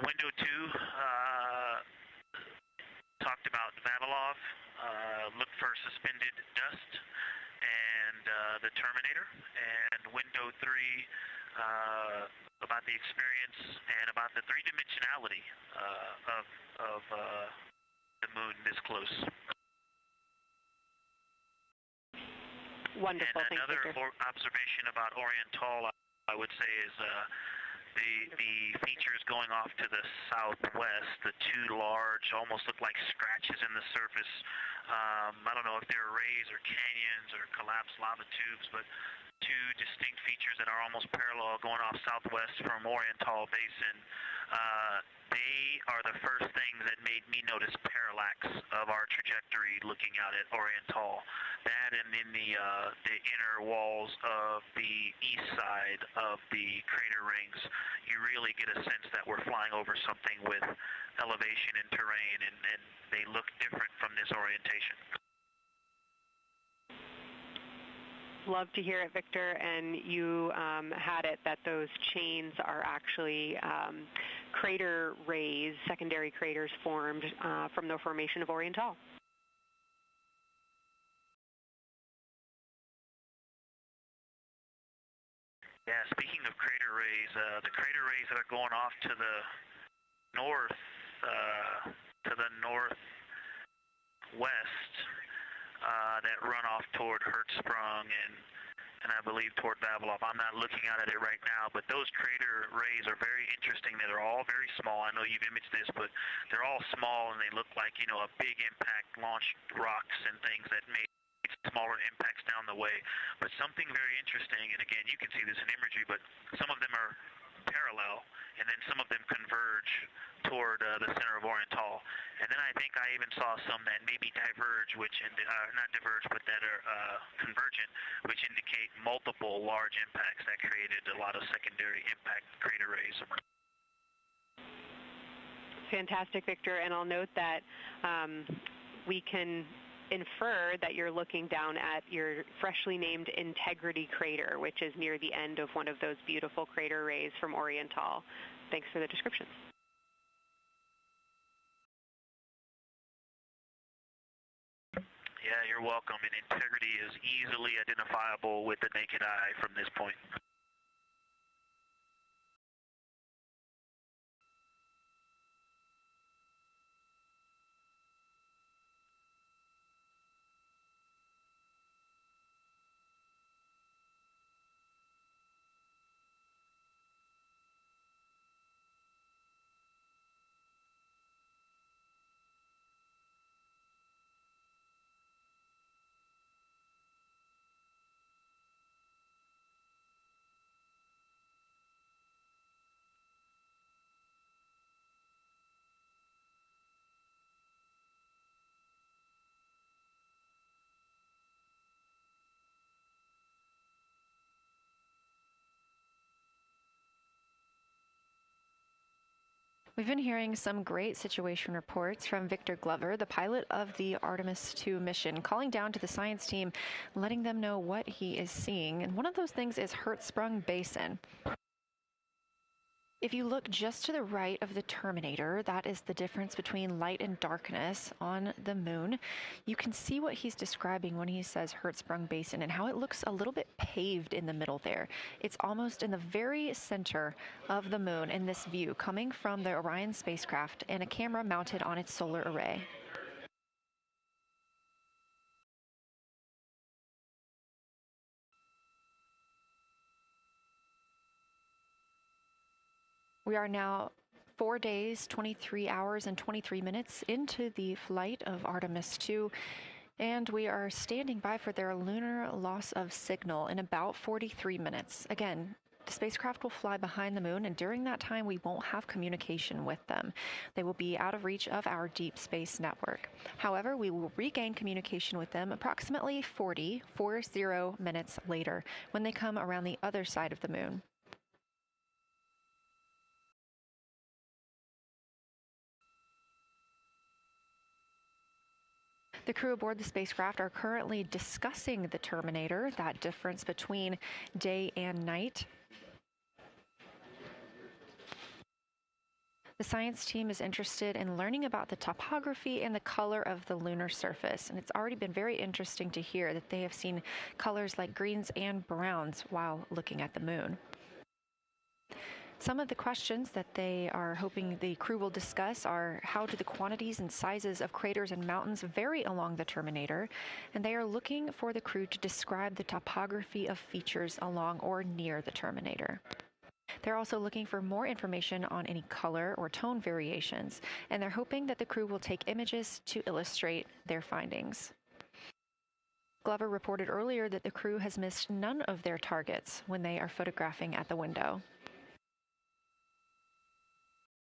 Window 2 talked about Vavilov, look for suspended dust, and the Terminator. And window 3 about the experience and about the three-dimensionality of the moon this close. Wonderful. And another observation about Oriental, I would say, is the features going off to the southwest, the two large, almost look like scratches in the surface. I don't know if they're rays or canyons or collapsed lava tubes, but two distinct features that are almost parallel going off southwest from Oriental Basin. They are the first things that made me notice parallax of our trajectory looking out at Oriental. That and in the inner walls of the east side of the crater rings, you really get a sense that we're flying over something with elevation and terrain, and they look different from this orientation. Love to hear it, Victor, and you had it that those chains are actually crater rays, secondary craters formed from the formation of Oriental. Yeah, speaking of crater rays, the crater rays that are going off to the northwest, that run off toward Hertzsprung and I believe toward Vavilov. I'm not looking at it right now, but those crater rays are very interesting. They're all very small. I know you've imaged this, but they're all small and they look like, you know, a big impact launched rocks and things that made smaller impacts down the way. But something very interesting, and again, you can see this in imagery, but some of them are parallel, and then some of them converge toward the center of Oriental. And then I think I even saw some that maybe diverge, not diverge, but that are convergent, which indicate multiple large impacts that created a lot of secondary impact crater rays. Fantastic, Victor, and I'll note that we can infer that you're looking down at your freshly named Integrity crater, which is near the end of one of those beautiful crater rays from Oriental. Thanks for the description. Yeah, you're welcome. And Integrity is easily identifiable with the naked eye from this point. We've been hearing some great situation reports from Victor Glover, the pilot of the Artemis II mission, calling down to the science team, letting them know what he is seeing. And one of those things is Hertzsprung Basin. If you look just to the right of the Terminator, that is the difference between light and darkness on the moon. You can see what he's describing when he says Hertzsprung Basin and how it looks a little bit paved in the middle there. It's almost in the very center of the moon in this view, coming from the Orion spacecraft and a camera mounted on its solar array. We are now 4 days, 23 hours, and 23 minutes into the flight of Artemis II, and we are standing by for their lunar loss of signal in about 43 minutes. Again, the spacecraft will fly behind the moon, and during that time, we won't have communication with them. They will be out of reach of our deep space network. However, we will regain communication with them approximately 40 minutes later when they come around the other side of the moon. The crew aboard the spacecraft are currently discussing the Terminator, that difference between day and night. The science team is interested in learning about the topography and the color of the lunar surface, and it's already been very interesting to hear that they have seen colors like greens and browns while looking at the moon. Some of the questions that they are hoping the crew will discuss are: how do the quantities and sizes of craters and mountains vary along the terminator? And they are looking for the crew to describe the topography of features along or near the terminator. They're also looking for more information on any color or tone variations, and they're hoping that the crew will take images to illustrate their findings. Glover reported earlier that the crew has missed none of their targets when they are photographing at the window.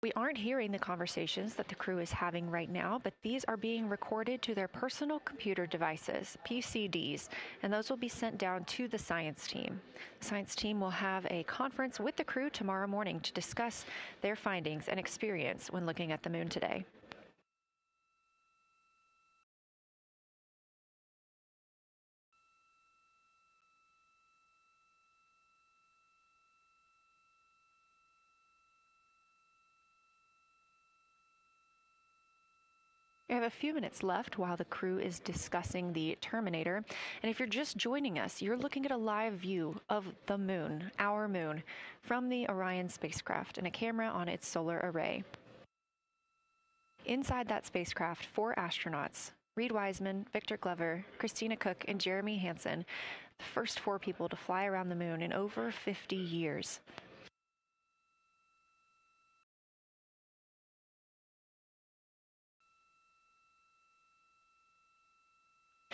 We aren't hearing the conversations that the crew is having right now, but these are being recorded to their personal computer devices, PCDs, and those will be sent down to the science team. The science team will have a conference with the crew tomorrow morning to discuss their findings and experience when looking at the moon today. We have a few minutes left while the crew is discussing the terminator. And if you're just joining us, you're looking at a live view of the moon, our moon, from the Orion spacecraft and a camera on its solar array. Inside that spacecraft, 4 astronauts, Reid Wiseman, Victor Glover, Christina Koch, and Jeremy Hansen, the first 4 people to fly around the moon in over 50 years.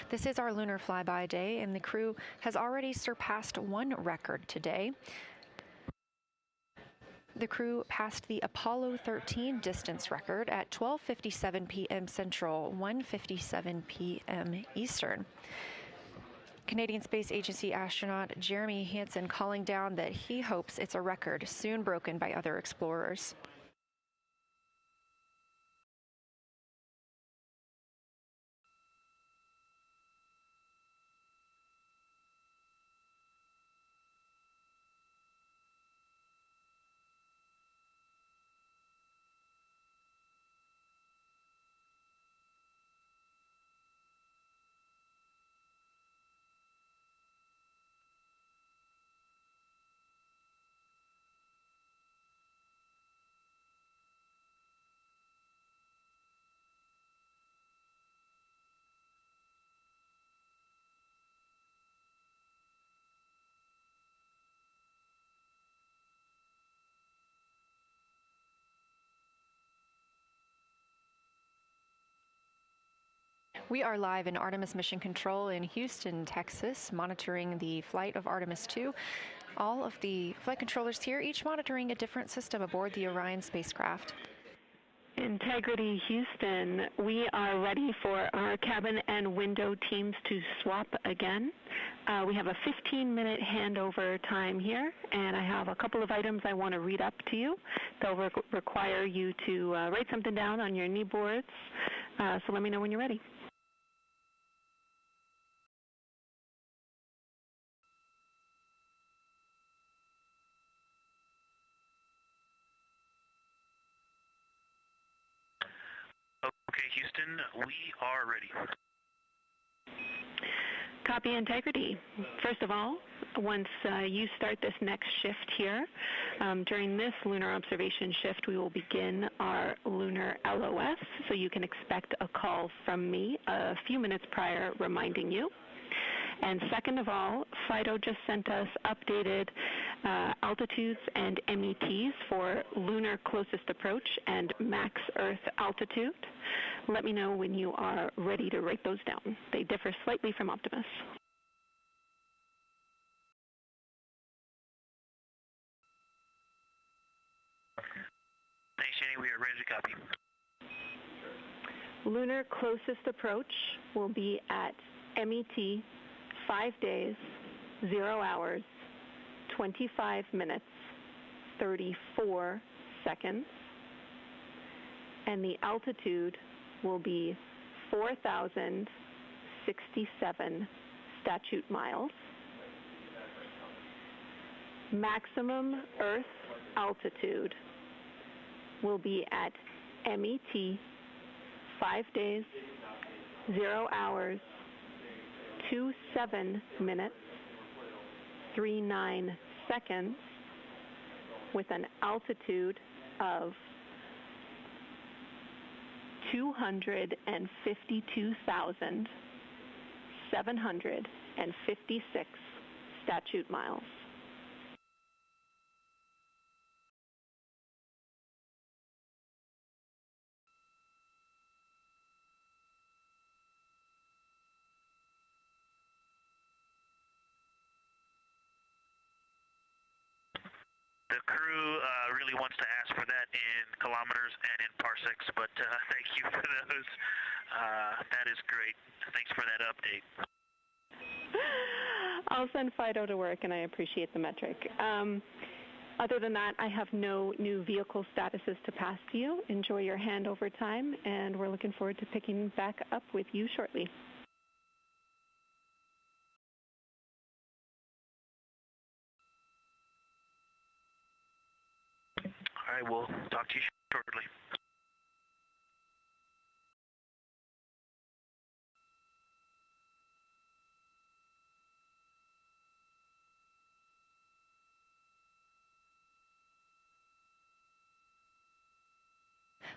This is our lunar flyby day, and the crew has already surpassed one record today. The crew passed the Apollo 13 distance record at 12:57 p.m. Central, 1:57 p.m. Eastern. Canadian Space Agency astronaut Jeremy Hansen calling down that he hopes it's a record soon broken by other explorers. We are live in Artemis Mission Control in Houston, Texas, monitoring the flight of Artemis II. All of the flight controllers here, each monitoring a different system aboard the Orion spacecraft. Integrity Houston, we are ready for our cabin and window teams to swap again. We have a 15-minute handover time here, and I have a couple of items I want to read up to you. They'll require you to write something down on your knee boards, so let me know when you're ready. Okay, Houston, we are ready. Copy, Integrity. First of all, once you start this next shift here, during this lunar observation shift, we will begin our lunar LOS, so you can expect a call from me a few minutes prior reminding you. And second of all, FIDO just sent us updated altitudes and METs for lunar closest approach and max Earth altitude. Let me know when you are ready to write those down. They differ slightly from Optimus. Thanks, Jenny. We are ready to copy. Lunar closest approach will be at MET 5 days, 0 hours, 25 minutes, 34 seconds. And the altitude will be 4,067 statute miles. Maximum Earth altitude will be at MET 5 days, 0 hours, 27 minutes, 39 seconds, with an altitude of 252,756 statute miles. The crew really wants to ask for that in kilometers and in parsecs, but thank you for those. That is great. Thanks for that update. I'll send Fido to work, and I appreciate the metric. Other than that, I have no new vehicle statuses to pass to you. Enjoy your handover time, and we're looking forward to picking back up with you shortly. All right, we'll talk to you shortly.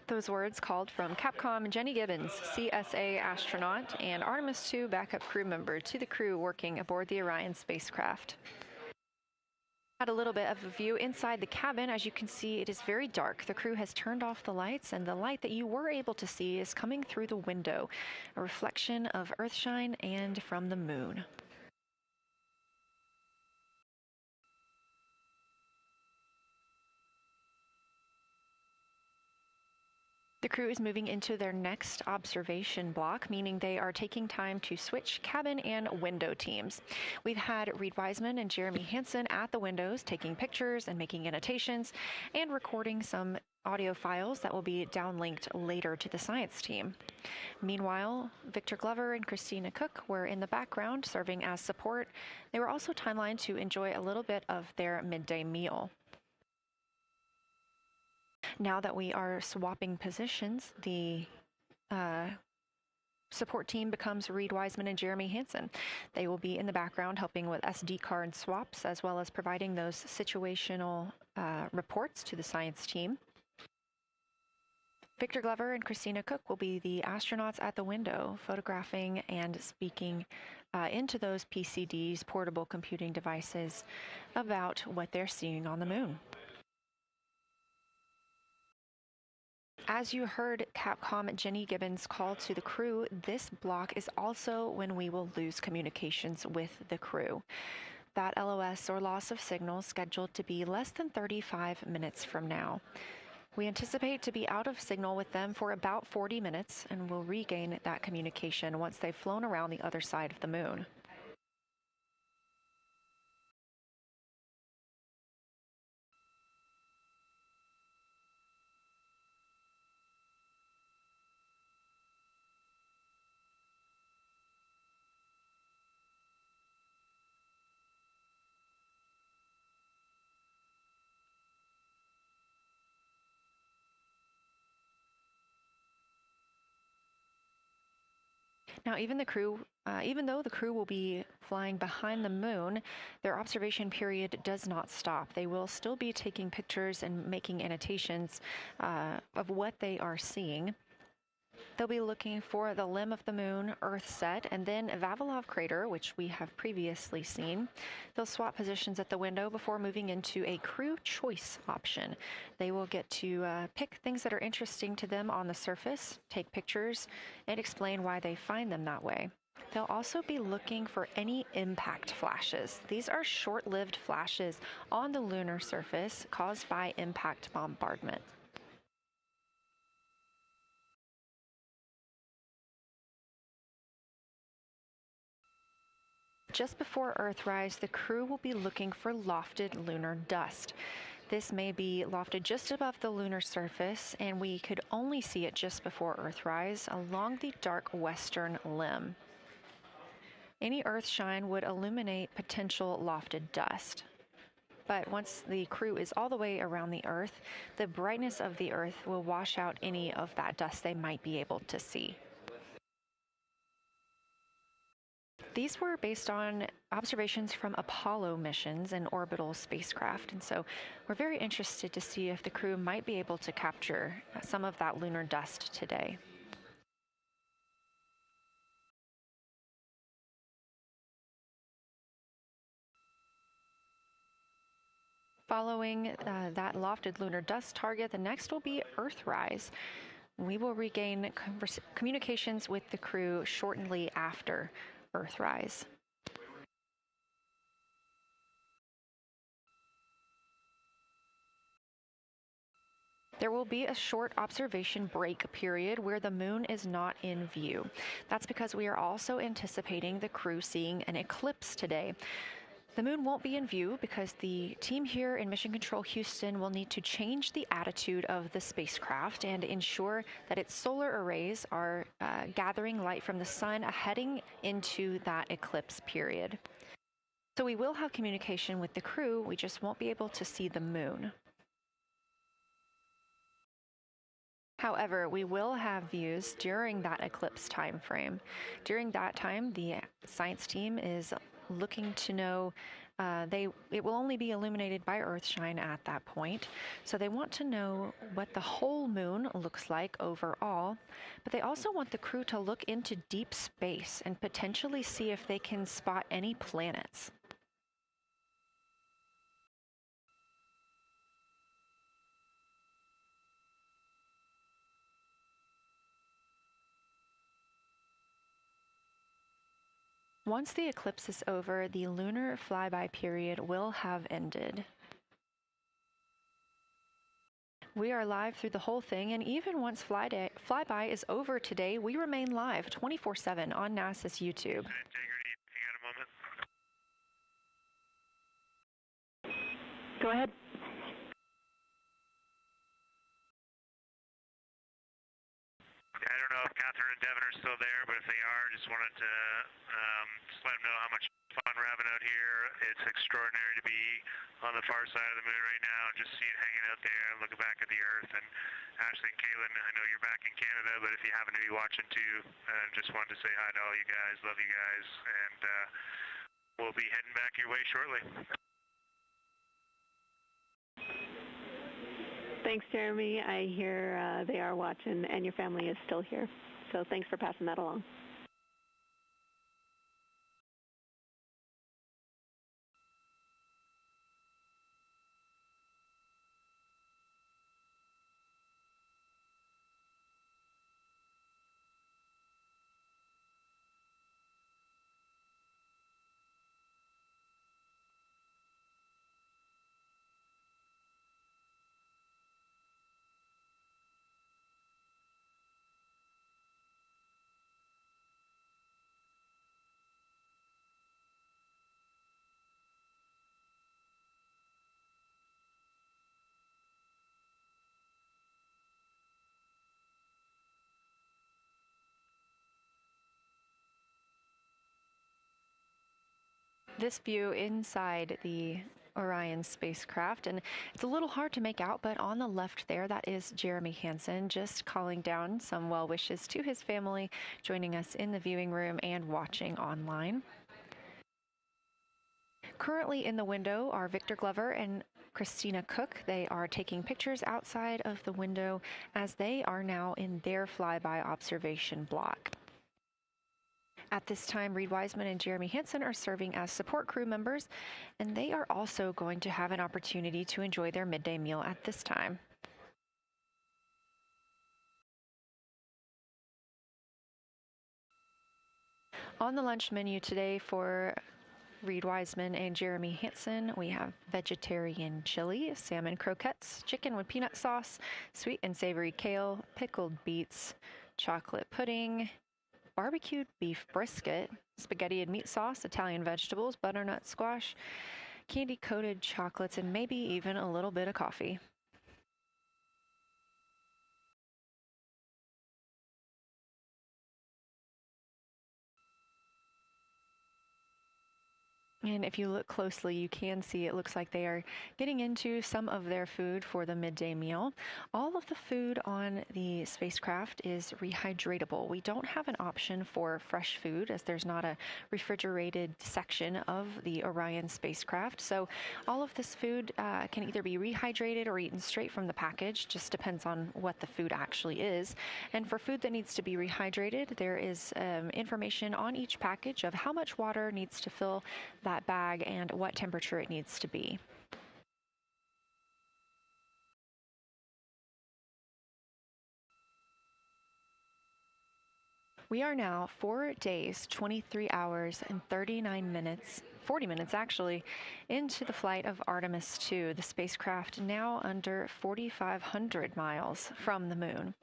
Those words called from Capcom Jenny Gibbons, CSA astronaut and Artemis II backup crew member, to the crew working aboard the Orion spacecraft. Had a little bit of a view inside the cabin. As you can see, it is very dark. The crew has turned off the lights, and the light that you were able to see is coming through the window, a reflection of Earthshine and from the moon. The crew is moving into their next observation block, meaning they are taking time to switch cabin and window teams. We've had Reid Wiseman and Jeremy Hansen at the windows taking pictures and making annotations and recording some audio files that will be downlinked later to the science team. Meanwhile, Victor Glover and Christina Koch were in the background serving as support. They were also timelined to enjoy a little bit of their midday meal. Now that we are swapping positions, the support team becomes Reid Wiseman and Jeremy Hansen. They will be in the background helping with SD card swaps, as well as providing those situational reports to the science team. Victor Glover and Christina Koch will be the astronauts at the window, photographing and speaking into those PCDs, portable computing devices, about what they're seeing on the moon. As you heard Capcom Jenny Gibbons call to the crew, this block is also when we will lose communications with the crew. That LOS, or loss of signal, scheduled to be less than 35 minutes from now. We anticipate to be out of signal with them for about 40 minutes, and will regain that communication once they've flown around the other side of the moon. Now, even though the crew will be flying behind the moon, their observation period does not stop. They will still be taking pictures and making annotations of what they are seeing. They'll be looking for the limb of the moon, Earth set, and then Vavilov crater, which we have previously seen. They'll swap positions at the window before moving into a crew choice option. They will get to pick things that are interesting to them on the surface, take pictures, and explain why they find them that way. They'll also be looking for any impact flashes. These are short-lived flashes on the lunar surface caused by impact bombardment. Just before Earthrise, the crew will be looking for lofted lunar dust. This may be lofted just above the lunar surface, and we could only see it just before Earthrise along the dark western limb. Any Earthshine would illuminate potential lofted dust. But once the crew is all the way around the Earth, the brightness of the Earth will wash out any of that dust they might be able to see. These were based on observations from Apollo missions and orbital spacecraft, and so we're very interested to see if the crew might be able to capture some of that lunar dust today. Following that lofted lunar dust target, the next will be Earthrise. We will regain communications with the crew shortly after Earthrise. There will be a short observation break period where the moon is not in view. That's because we are also anticipating the crew seeing an eclipse today. The moon won't be in view because the team here in Mission Control Houston will need to change the attitude of the spacecraft and ensure that its solar arrays are gathering light from the sun heading into that eclipse period. So we will have communication with the crew, we just won't be able to see the moon. However, we will have views during that eclipse time frame. During that time, the science team is looking to know it will only be illuminated by Earthshine at that point. So they want to know what the whole moon looks like overall, but they also want the crew to look into deep space and potentially see if they can spot any planets. Once the eclipse is over, the lunar flyby period will have ended. We are live through the whole thing, and even once flyby is over today, we remain live 24/7 on NASA's YouTube. Integrity, you got a moment? Go ahead. I don't know if Catherine and Devin are still there, but if they are, just wanted to just let them know how much fun we're having out here. It's extraordinary to be on the far side of the moon right now and just see it hanging out there and looking back at the Earth. And Ashley and Kaylin, I know you're back in Canada, but if you happen to be watching too, just wanted to say hi to all you guys. Love you guys, and we'll be heading back your way shortly. Thanks, Jeremy. I hear they are watching, and your family is still here. So thanks for passing that along. This view inside the Orion spacecraft, and it's a little hard to make out, but on the left there, that is Jeremy Hansen just calling down some well wishes to his family, joining us in the viewing room and watching online. Currently in the window are Victor Glover and Christina Koch. They are taking pictures outside of the window as they are now in their flyby observation block. At this time, Reid Wiseman and Jeremy Hansen are serving as support crew members, and they are also going to have an opportunity to enjoy their midday meal at this time. On the lunch menu today for Reid Wiseman and Jeremy Hansen, we have vegetarian chili, salmon croquettes, chicken with peanut sauce, sweet and savory kale, pickled beets, chocolate pudding, barbecued beef brisket, spaghetti and meat sauce, Italian vegetables, butternut squash, candy-coated chocolates, and maybe even a little bit of coffee. And if you look closely, you can see it looks like they are getting into some of their food for the midday meal. All of the food on the spacecraft is rehydratable. We don't have an option for fresh food as there's not a refrigerated section of the Orion spacecraft. So all of this food can either be rehydrated or eaten straight from the package, just depends on what the food actually is. And for food that needs to be rehydrated, there is information on each package of how much water needs to fill that bag and what temperature it needs to be. We are now 4 days, 23 hours, and 39 minutes, 40 minutes actually, into the flight of Artemis II, the spacecraft now under 4,500 miles from the moon.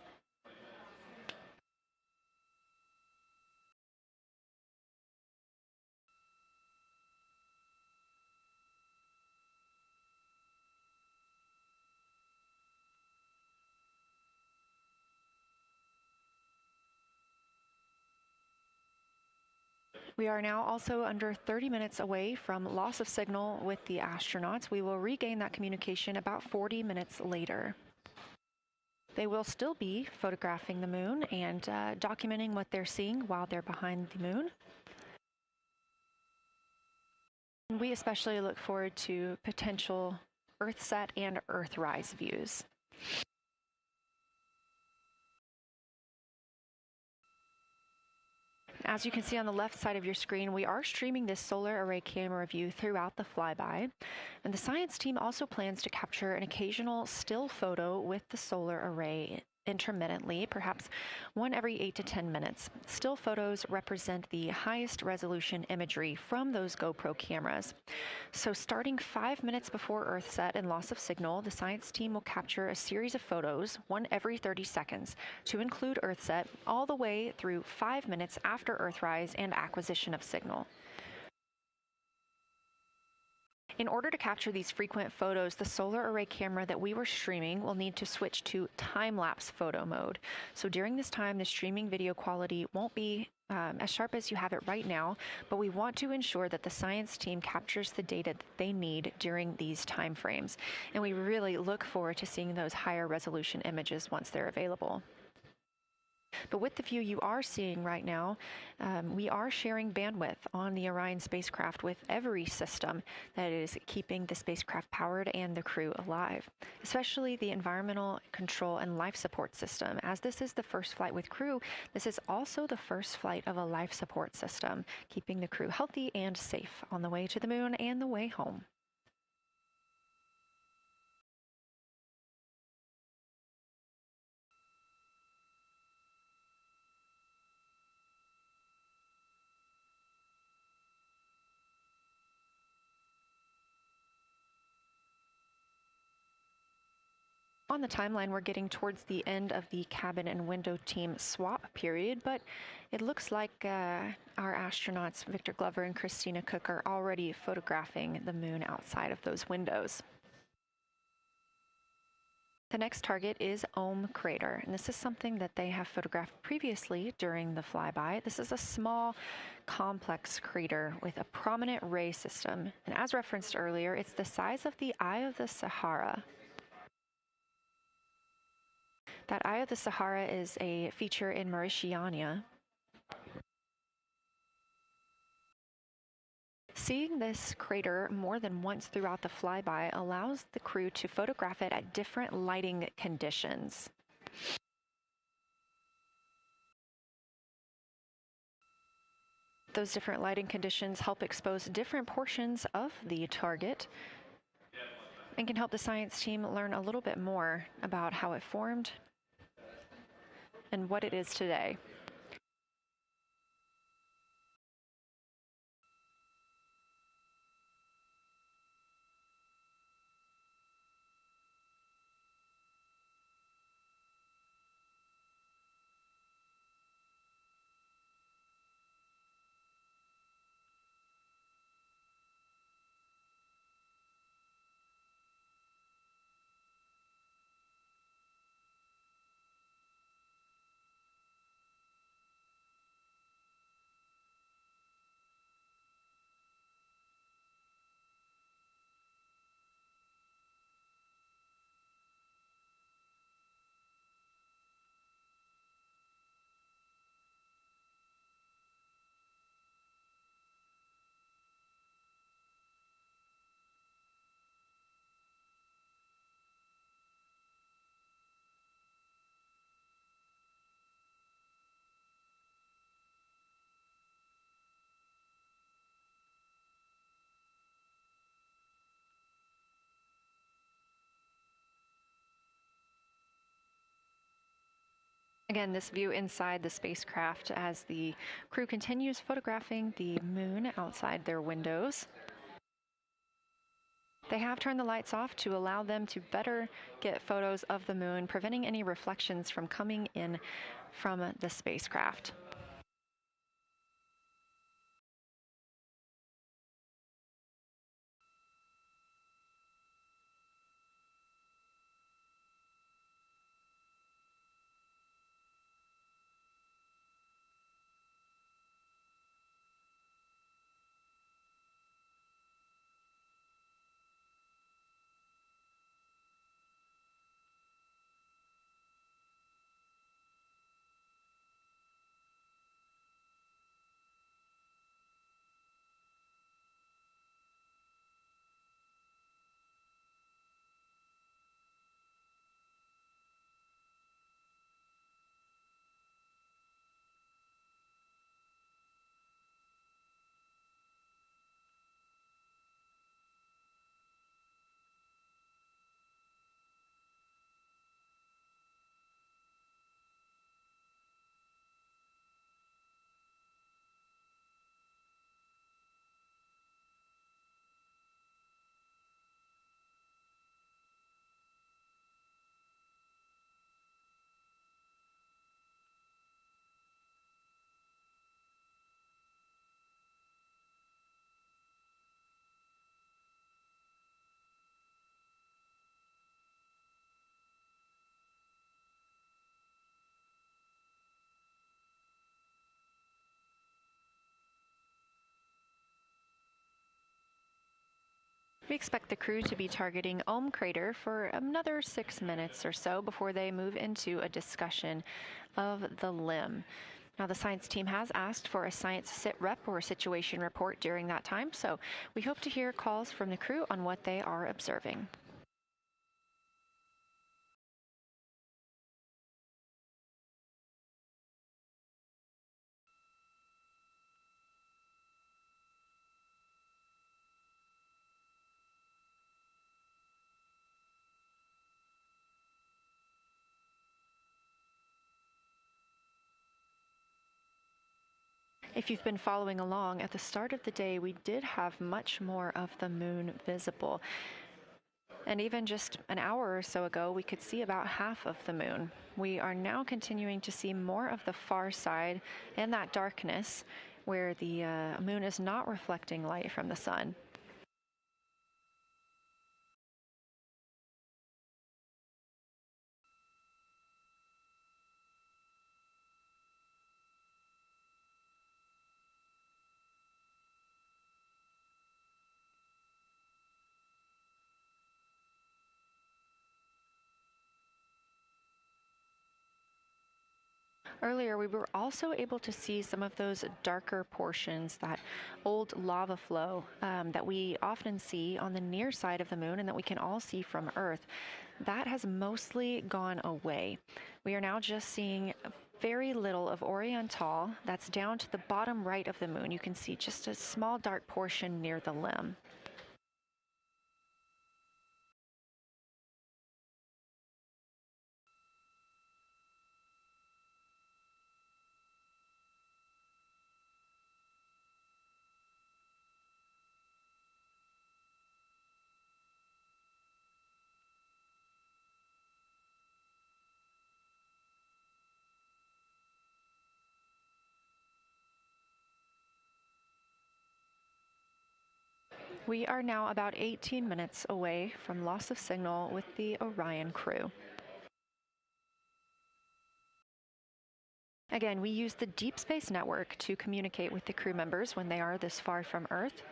We are now also under 30 minutes away from loss of signal with the astronauts. We will regain that communication about 40 minutes later. They will still be photographing the moon and documenting what they're seeing while they're behind the moon. We especially look forward to potential Earthset and Earthrise views. As you can see on the left side of your screen, we are streaming this solar array camera view throughout the flyby. And the science team also plans to capture an occasional still photo with the solar array intermittently, perhaps one every 8 to 10 minutes. Still photos represent the highest resolution imagery from those GoPro cameras. So starting 5 minutes before Earthset and loss of signal, the science team will capture a series of photos, one every 30 seconds, to include Earthset all the way through 5 minutes after Earthrise and acquisition of signal. In order to capture these frequent photos, the solar array camera that we were streaming will need to switch to time-lapse photo mode. So during this time, the streaming video quality won't be as sharp as you have it right now, but we want to ensure that the science team captures the data that they need during these time frames. And we really look forward to seeing those higher resolution images once they're available. But with the view you are seeing right now, we are sharing bandwidth on the Orion spacecraft with every system that is keeping the spacecraft powered and the crew alive, especially the environmental control and life support system. As this is the first flight with crew, this is also the first flight of a life support system, keeping the crew healthy and safe on the way to the moon and the way home. On the timeline, we're getting towards the end of the cabin and window team swap period, but it looks like our astronauts, Victor Glover and Christina Koch, are already photographing the moon outside of those windows. The next target is Ohm Crater, and this is something that they have photographed previously during the flyby. This is a small, complex crater with a prominent ray system, and as referenced earlier, it's the size of the Eye of the Sahara. That Eye of the Sahara is a feature in Mauritania. Seeing this crater more than once throughout the flyby allows the crew to photograph it at different lighting conditions. Those different lighting conditions help expose different portions of the target and can help the science team learn a little bit more about how it formed and what it is today. Again, this view inside the spacecraft as the crew continues photographing the moon outside their windows. They have turned the lights off to allow them to better get photos of the moon, preventing any reflections from coming in from the spacecraft. We expect the crew to be targeting Ohm crater for another 6 minutes or so before they move into a discussion of the limb. Now, the science team has asked for a science sit rep or situation report during that time, so we hope to hear calls from the crew on what they are observing. If you've been following along, at the start of the day, we did have much more of the moon visible. And even just an hour or so ago, we could see about half of the moon. We are now continuing to see more of the far side and that darkness where the moon is not reflecting light from the sun. Earlier, we were also able to see some of those darker portions, that old lava flow that we often see on the near side of the moon and that we can all see from Earth. That has mostly gone away. We are now just seeing very little of Oriental. That's down to the bottom right of the moon. You can see just a small dark portion near the limb. We are now about 18 minutes away from loss of signal with the Orion crew. Again, we use the Deep Space Network to communicate with the crew members when they are this far from Earth.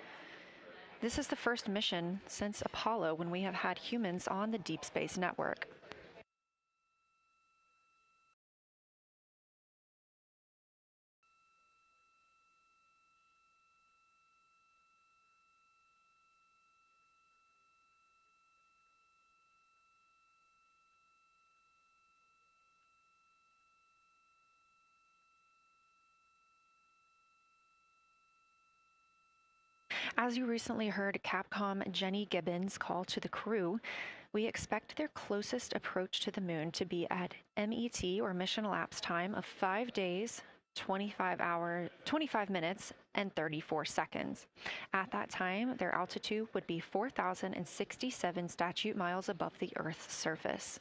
This is the first mission since Apollo when we have had humans on the Deep Space Network. As you recently heard Capcom Jenny Gibbons call to the crew, We expect their closest approach to the moon to be at MET, or mission elapsed time, of 5 days, 25 minutes, and 34 seconds. At that time, their altitude would be 4,067 statute miles above the Earth's surface.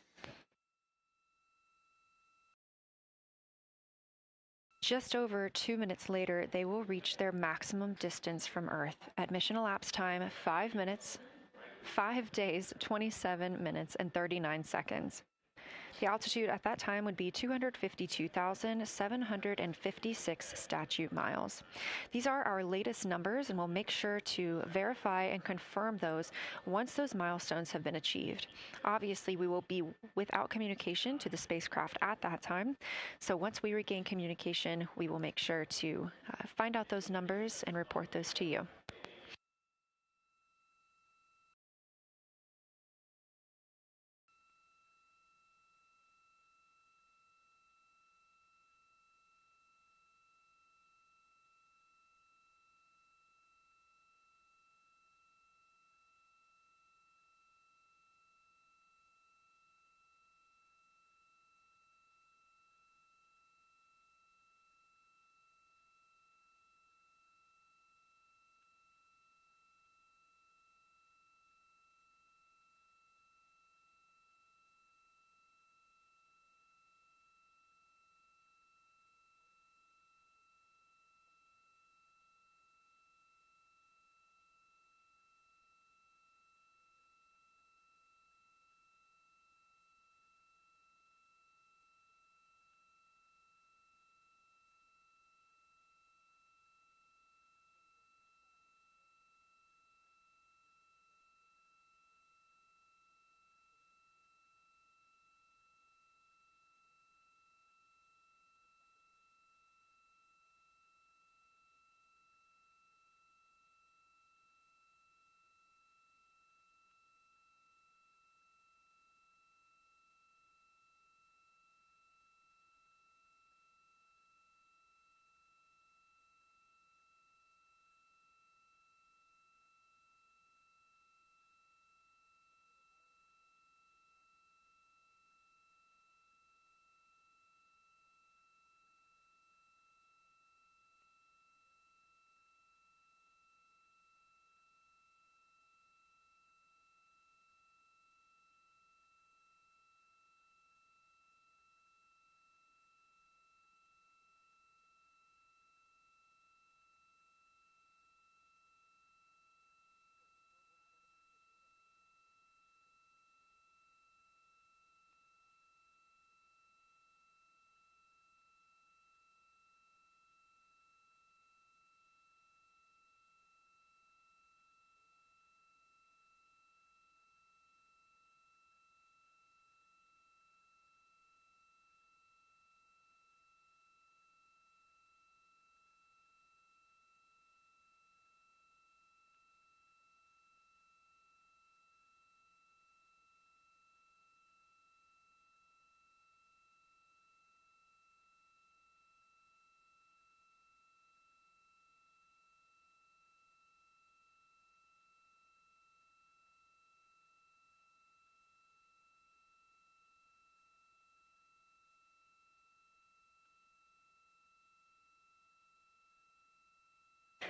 Just over 2 minutes later, they will reach their maximum distance from Earth. At mission elapsed time, 5 minutes, 5 days, 27 minutes, and 39 seconds. The altitude at that time would be 252,756 statute miles. These are our latest numbers, and we'll make sure to verify and confirm those once those milestones have been achieved. Obviously, we will be without communication to the spacecraft at that time, so once we regain communication, we will make sure to find out those numbers and report those to you.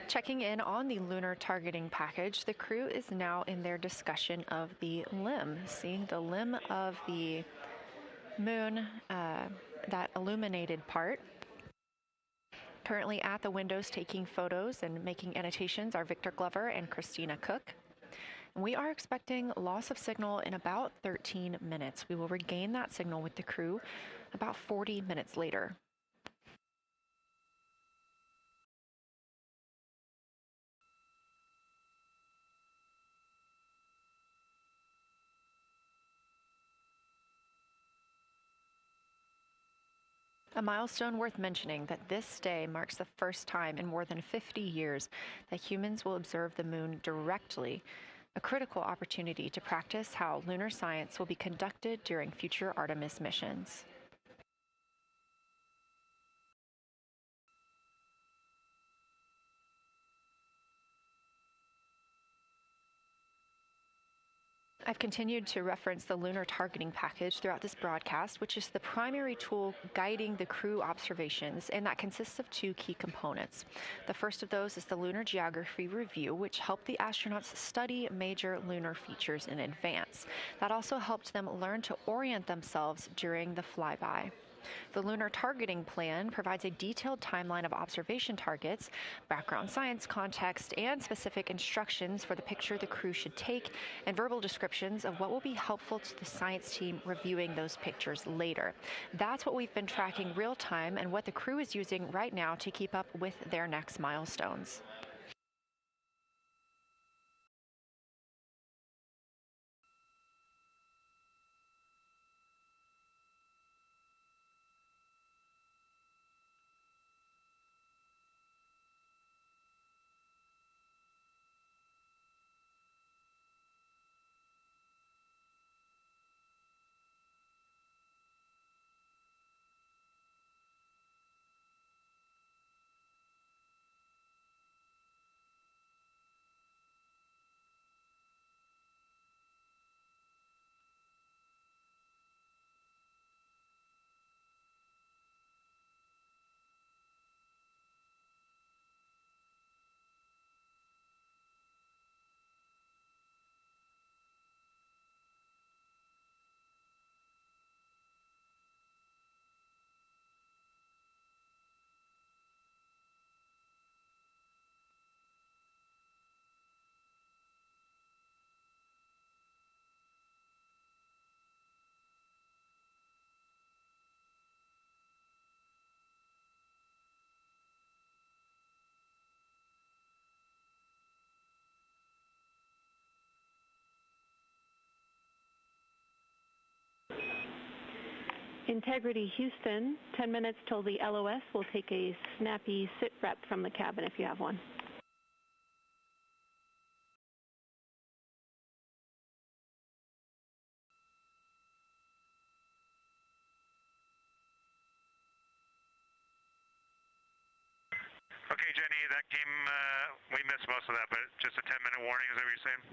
Checking in on the lunar targeting package, the crew is now in their discussion of the limb, seeing the limb of the moon, that illuminated part. Currently at the windows taking photos and making annotations are Victor Glover and Christina Koch. We are expecting loss of signal in about 13 minutes. We will regain that signal with the crew about 40 minutes later. A milestone worth mentioning that this day marks the first time in more than 50 years that humans will observe the moon directly, a critical opportunity to practice how lunar science will be conducted during future Artemis missions. I've continued to reference the lunar targeting package throughout this broadcast, which is the primary tool guiding the crew observations, and that consists of two key components. The first of those is the Lunar Geography Review, which helped the astronauts study major lunar features in advance. That also helped them learn to orient themselves during the flyby. The Lunar Targeting Plan provides a detailed timeline of observation targets, background science context, and specific instructions for the picture the crew should take, and verbal descriptions of what will be helpful to the science team reviewing those pictures later. That's what we've been tracking real time and what the crew is using right now to keep up with their next milestones. Integrity Houston, 10 minutes till the LOS. We'll take a snappy sit rep from the cabin if you have one. Okay, Jenny, that came, we missed most of that, but just a 10-minute warning, is that what you're saying?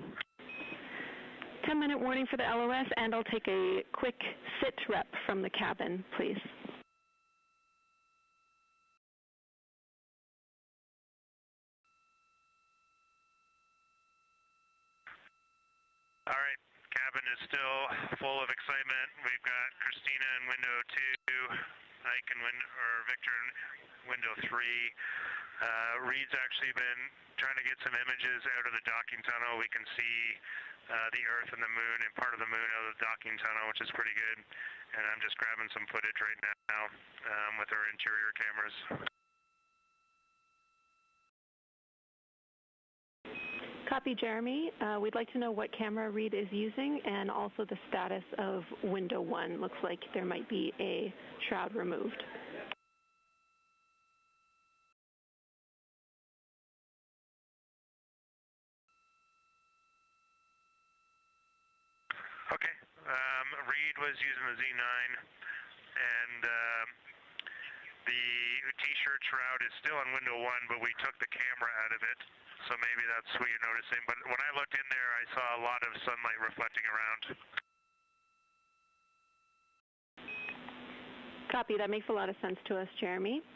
10-minute warning for the LOS, and I'll take a quick sit rep from the cabin, please. All right, cabin is still full of excitement. We've got Christina in window 2, Ike in Victor in window 3. Reid's actually been trying to get some images out of the docking tunnel. We can see the Earth and the Moon and part of the Moon out of the docking tunnel, which is pretty good. And I'm just grabbing some footage right now with our interior cameras. Copy, Jeremy. We'd like to know what camera Reid is using and also the status of window 1. Looks like there might be a shroud removed. Okay. Reid was using the Z9, and the T-shirt shroud is still on window 1, but we took the camera out of it, so maybe that's what you're noticing. But when I looked in there, I saw a lot of sunlight reflecting around. Copy. That makes a lot of sense to us, Jeremy.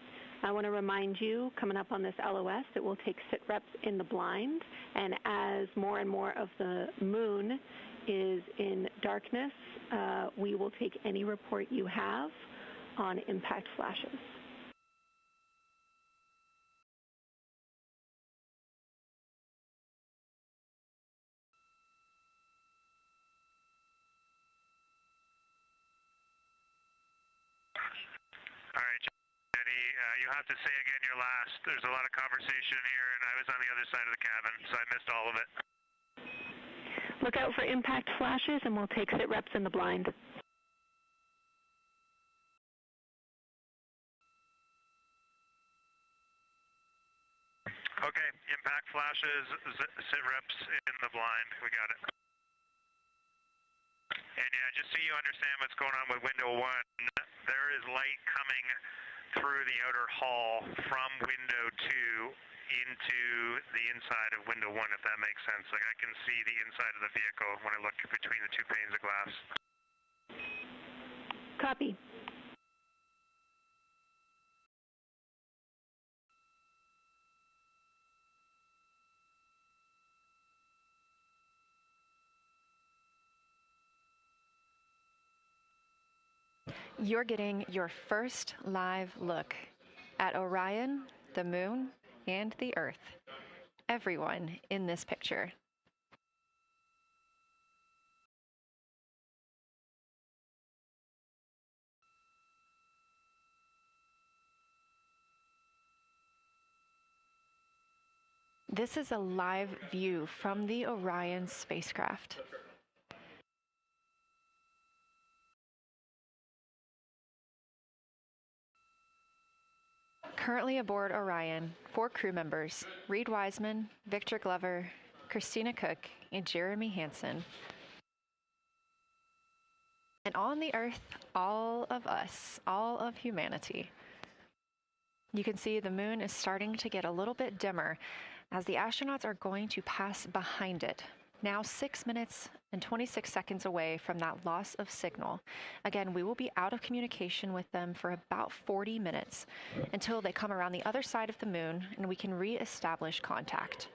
I want to remind you, coming up on this LOS, that we'll take sit reps in the blind, and as more and more of the moon is in darkness, we will take any report you have on impact flashes. All right, Jenny, you have to say again your last. There's a lot of conversation here, and I was on the other side of the cabin, so I missed all of it. Look out for impact flashes, and we'll take sit reps in the blind. Okay, impact flashes, sit reps in the blind. We got it. And yeah, just so you understand what's going on with window 1, there is light coming through the outer hull from window 2 into the inside of window 1, if that makes sense. Like I can see the inside of the vehicle when I look between the 2 panes of glass. Copy. You're getting your first live look at Orion, the Moon, and the Earth. Everyone in this picture. This is a live view from the Orion spacecraft. Currently aboard Orion, 4 crew members, Reid Wiseman, Victor Glover, Christina Koch, and Jeremy Hansen. And on the Earth, all of us, all of humanity. You can see the moon is starting to get a little bit dimmer as the astronauts are going to pass behind it. Now 6 minutes and 26 seconds away from that loss of signal. Again, we will be out of communication with them for about 40 minutes until they come around the other side of the moon and we can re-establish contact.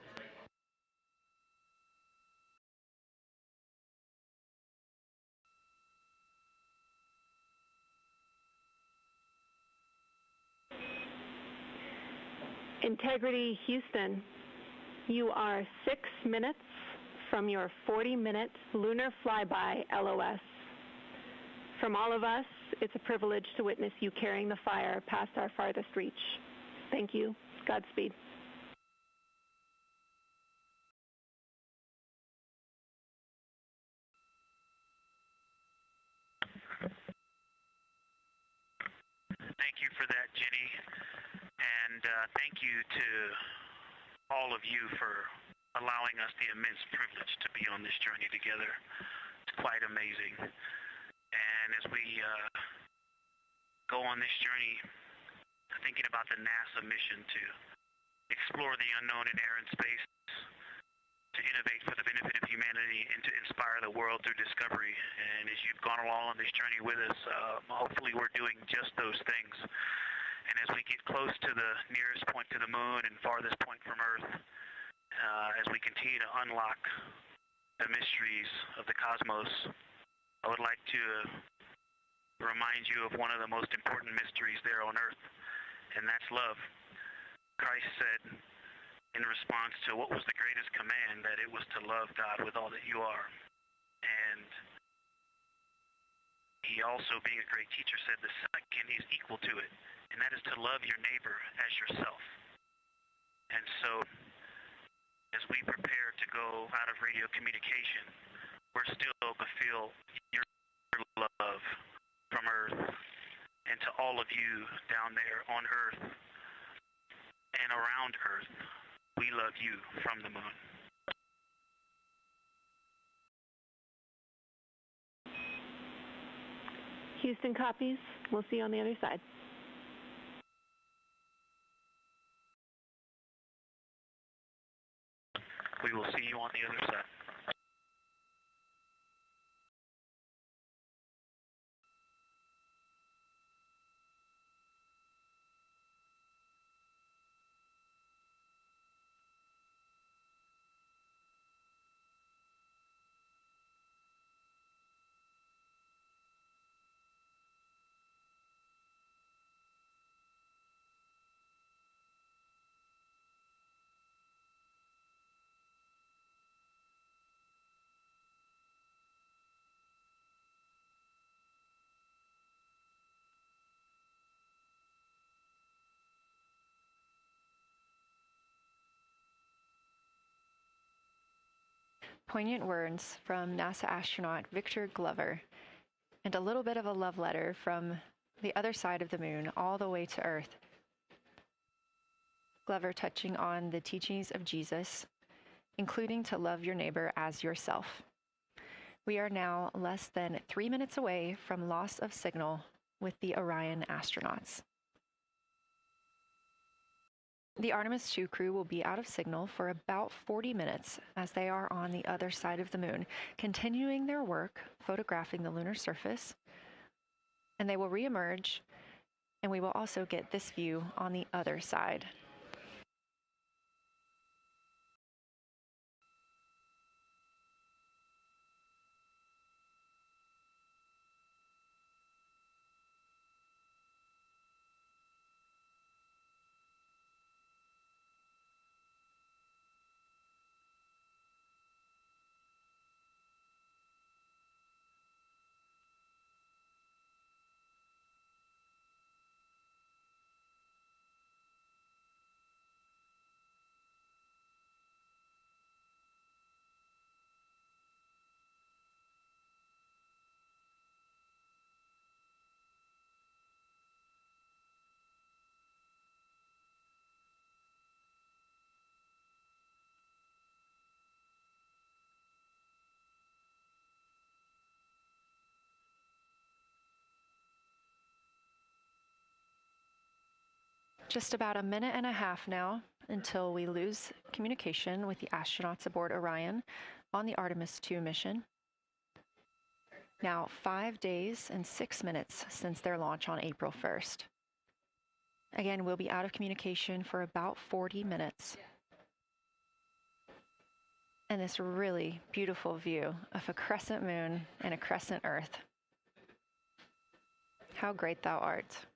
Integrity Houston, you are 6 minutes from your 40-minute lunar flyby LOS. From all of us, it's a privilege to witness you carrying the fire past our farthest reach. Thank you. Godspeed. Thank you for that, Jenny. And thank you to all of you for allowing us the immense privilege to be on this journey together. It's quite amazing. And as we go on this journey, thinking about the NASA mission to explore the unknown in air and space, to innovate for the benefit of humanity, and to inspire the world through discovery. And as you've gone along on this journey with us, hopefully we're doing just those things. And as we get close to the nearest point to the moon and farthest point from Earth, as we continue to unlock the mysteries of the cosmos, I would like to remind you of one of the most important mysteries there on Earth, and that's love. Christ said in response to what was the greatest command, that it was to love God with all that you are. And he also, being a great teacher, said the second is equal to it, and that is to love your neighbor as yourself. And so, as we prepare to go out of radio communication, we're still to feel your love from Earth, and to all of you down there on Earth and around Earth, we love you from the moon. Houston copies. We'll see you on the other side. We will see you on the other side. Poignant words from NASA astronaut Victor Glover, and a little bit of a love letter from the other side of the moon all the way to Earth. Glover touching on the teachings of Jesus, including to love your neighbor as yourself. We are now less than 3 minutes away from loss of signal with the Orion astronauts. The Artemis II crew will be out of signal for about 40 minutes as they are on the other side of the moon, continuing their work photographing the lunar surface, and they will reemerge, and we will also get this view on the other side. Just about a minute and a half now until we lose communication with the astronauts aboard Orion on the Artemis II mission. Now, 5 days and 6 minutes since their launch on April 1st. Again, we'll be out of communication for about 40 minutes. And this really beautiful view of a crescent moon and a crescent Earth. How great thou art.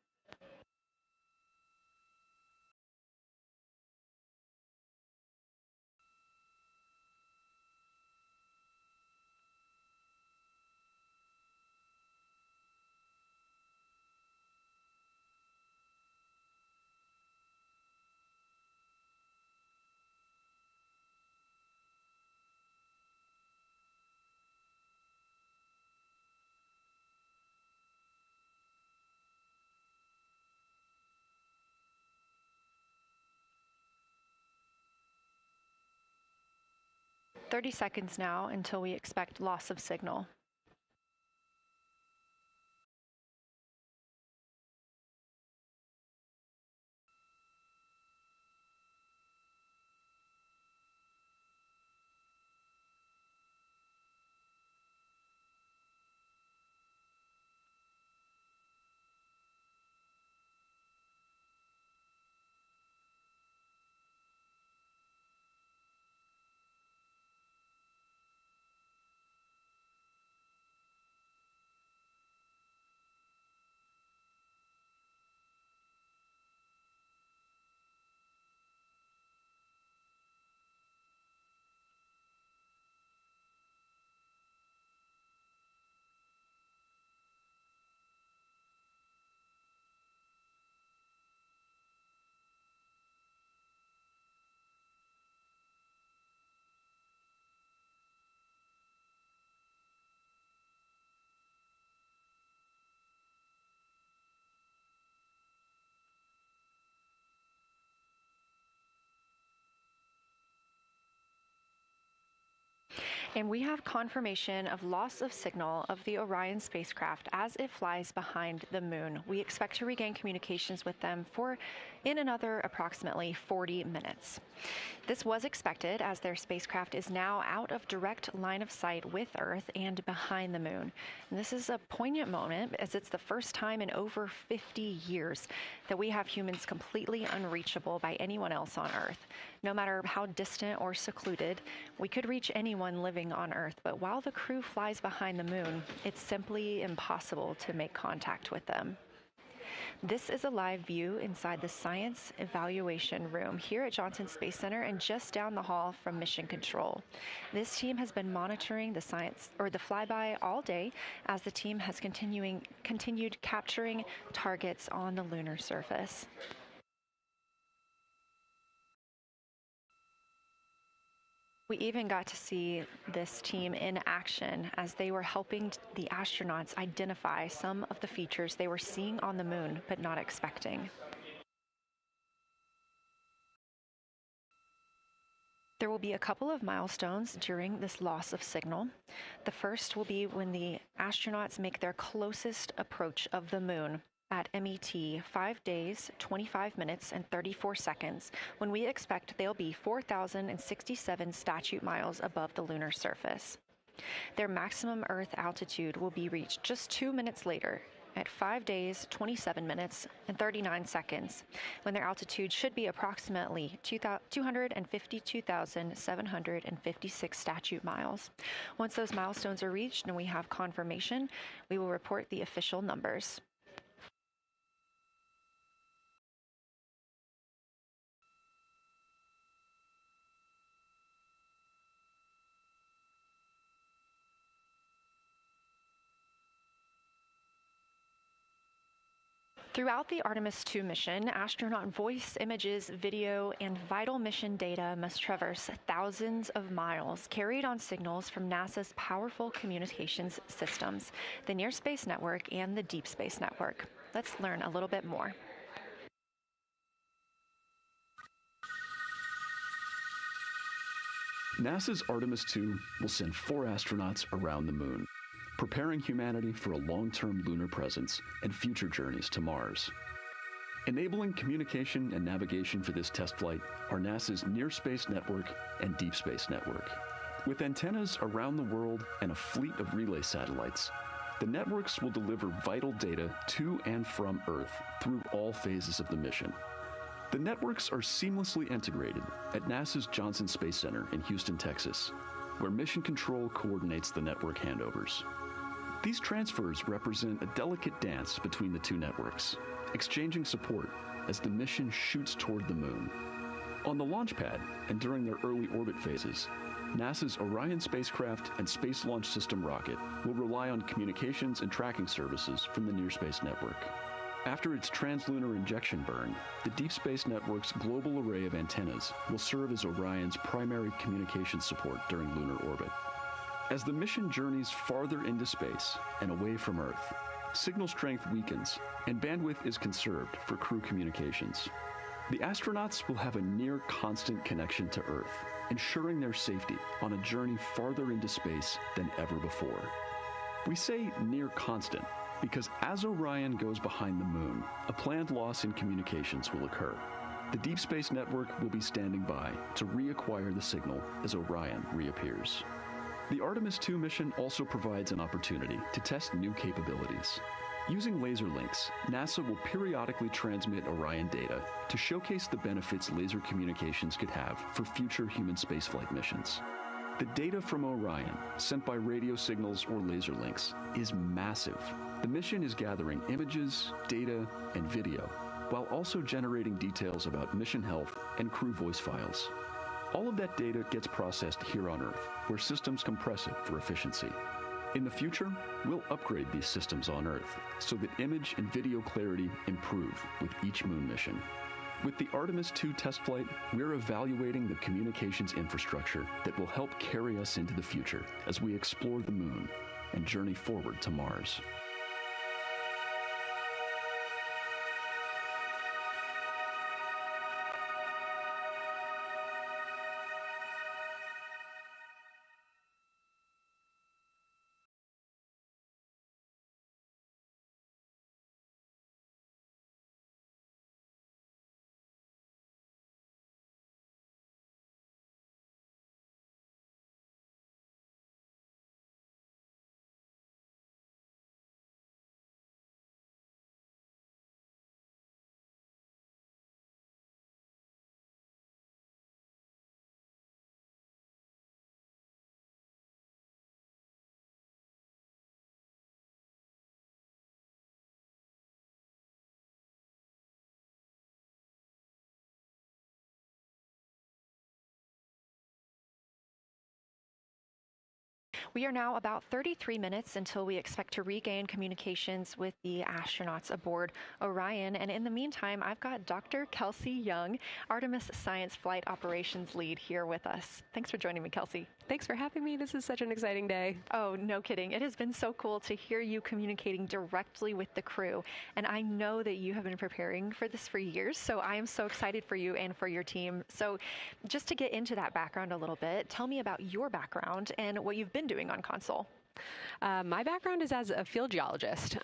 "30 seconds now until we expect loss of signal. And we have confirmation of loss of signal of the Orion spacecraft as it flies behind the moon. We expect to regain communications with them in another approximately 40 minutes. This was expected as their spacecraft is now out of direct line of sight with Earth and behind the moon. And this is a poignant moment as it's the first time in over 50 years that we have humans completely unreachable by anyone else on Earth. No matter how distant or secluded, we could reach anyone living on Earth, but while the crew flies behind the moon, it's simply impossible to make contact with them. This is a live view inside the Science Evaluation Room here at Johnson Space Center and just down the hall from Mission Control. This team has been monitoring the flyby all day as the team has continued capturing targets on the lunar surface. We even got to see this team in action as they were helping the astronauts identify some of the features they were seeing on the moon but not expecting. There will be a couple of milestones during this loss of signal. The first will be when the astronauts make their closest approach of the moon at MET 5 days, 25 minutes, and 34 seconds, when we expect they'll be 4,067 statute miles above the lunar surface. Their maximum Earth altitude will be reached just 2 minutes later, at 5 days, 27 minutes, and 39 seconds, when their altitude should be approximately 252,756 statute miles. Once those milestones are reached and we have confirmation, we will report the official numbers. Throughout the Artemis II mission, astronaut voice, images, video, and vital mission data must traverse thousands of miles, carried on signals from NASA's powerful communications systems, the Near Space Network and the Deep Space Network. Let's learn a little bit more. NASA's Artemis II will send 4 astronauts around the moon, preparing humanity for a long-term lunar presence and future journeys to Mars. Enabling communication and navigation for this test flight are NASA's Near Space Network and Deep Space Network. With antennas around the world and a fleet of relay satellites, the networks will deliver vital data to and from Earth through all phases of the mission. The networks are seamlessly integrated at NASA's Johnson Space Center in Houston, Texas, where Mission Control coordinates the network handovers. These transfers represent a delicate dance between the two networks, exchanging support as the mission shoots toward the moon. On the launch pad and during their early orbit phases, NASA's Orion spacecraft and Space Launch System rocket will rely on communications and tracking services from the Near Space Network. After its translunar injection burn, the Deep Space Network's global array of antennas will serve as Orion's primary communication support during lunar orbit. As the mission journeys farther into space and away from Earth, signal strength weakens and bandwidth is conserved for crew communications. The astronauts will have a near constant connection to Earth, ensuring their safety on a journey farther into space than ever before. We say near constant because as Orion goes behind the moon, a planned loss in communications will occur. The Deep Space Network will be standing by to reacquire the signal as Orion reappears. The Artemis II mission also provides an opportunity to test new capabilities. Using laser links, NASA will periodically transmit Orion data to showcase the benefits laser communications could have for future human spaceflight missions. The data from Orion, sent by radio signals or laser links, is massive. The mission is gathering images, data, and video, while also generating details about mission health and crew voice files. All of that data gets processed here on Earth, where systems compress it for efficiency. In the future, we'll upgrade these systems on Earth so that image and video clarity improve with each moon mission. With the Artemis II test flight, we're evaluating the communications infrastructure that will help carry us into the future as we explore the moon and journey forward to Mars. We are now about 33 minutes until we expect to regain communications with the astronauts aboard Orion. And in the meantime, I've got Dr. Kelsey Young, Artemis Science Flight Operations Lead, here with us. Thanks for joining me, Kelsey. Thanks for having me. This is such an exciting day. Oh, no kidding. It has been so cool to hear you communicating directly with the crew. And I know that you have been preparing for this for years, so I am so excited for you and for your team. So just to get into that background a little bit, tell me about your background and what you've been doing on console. My background is as a field geologist.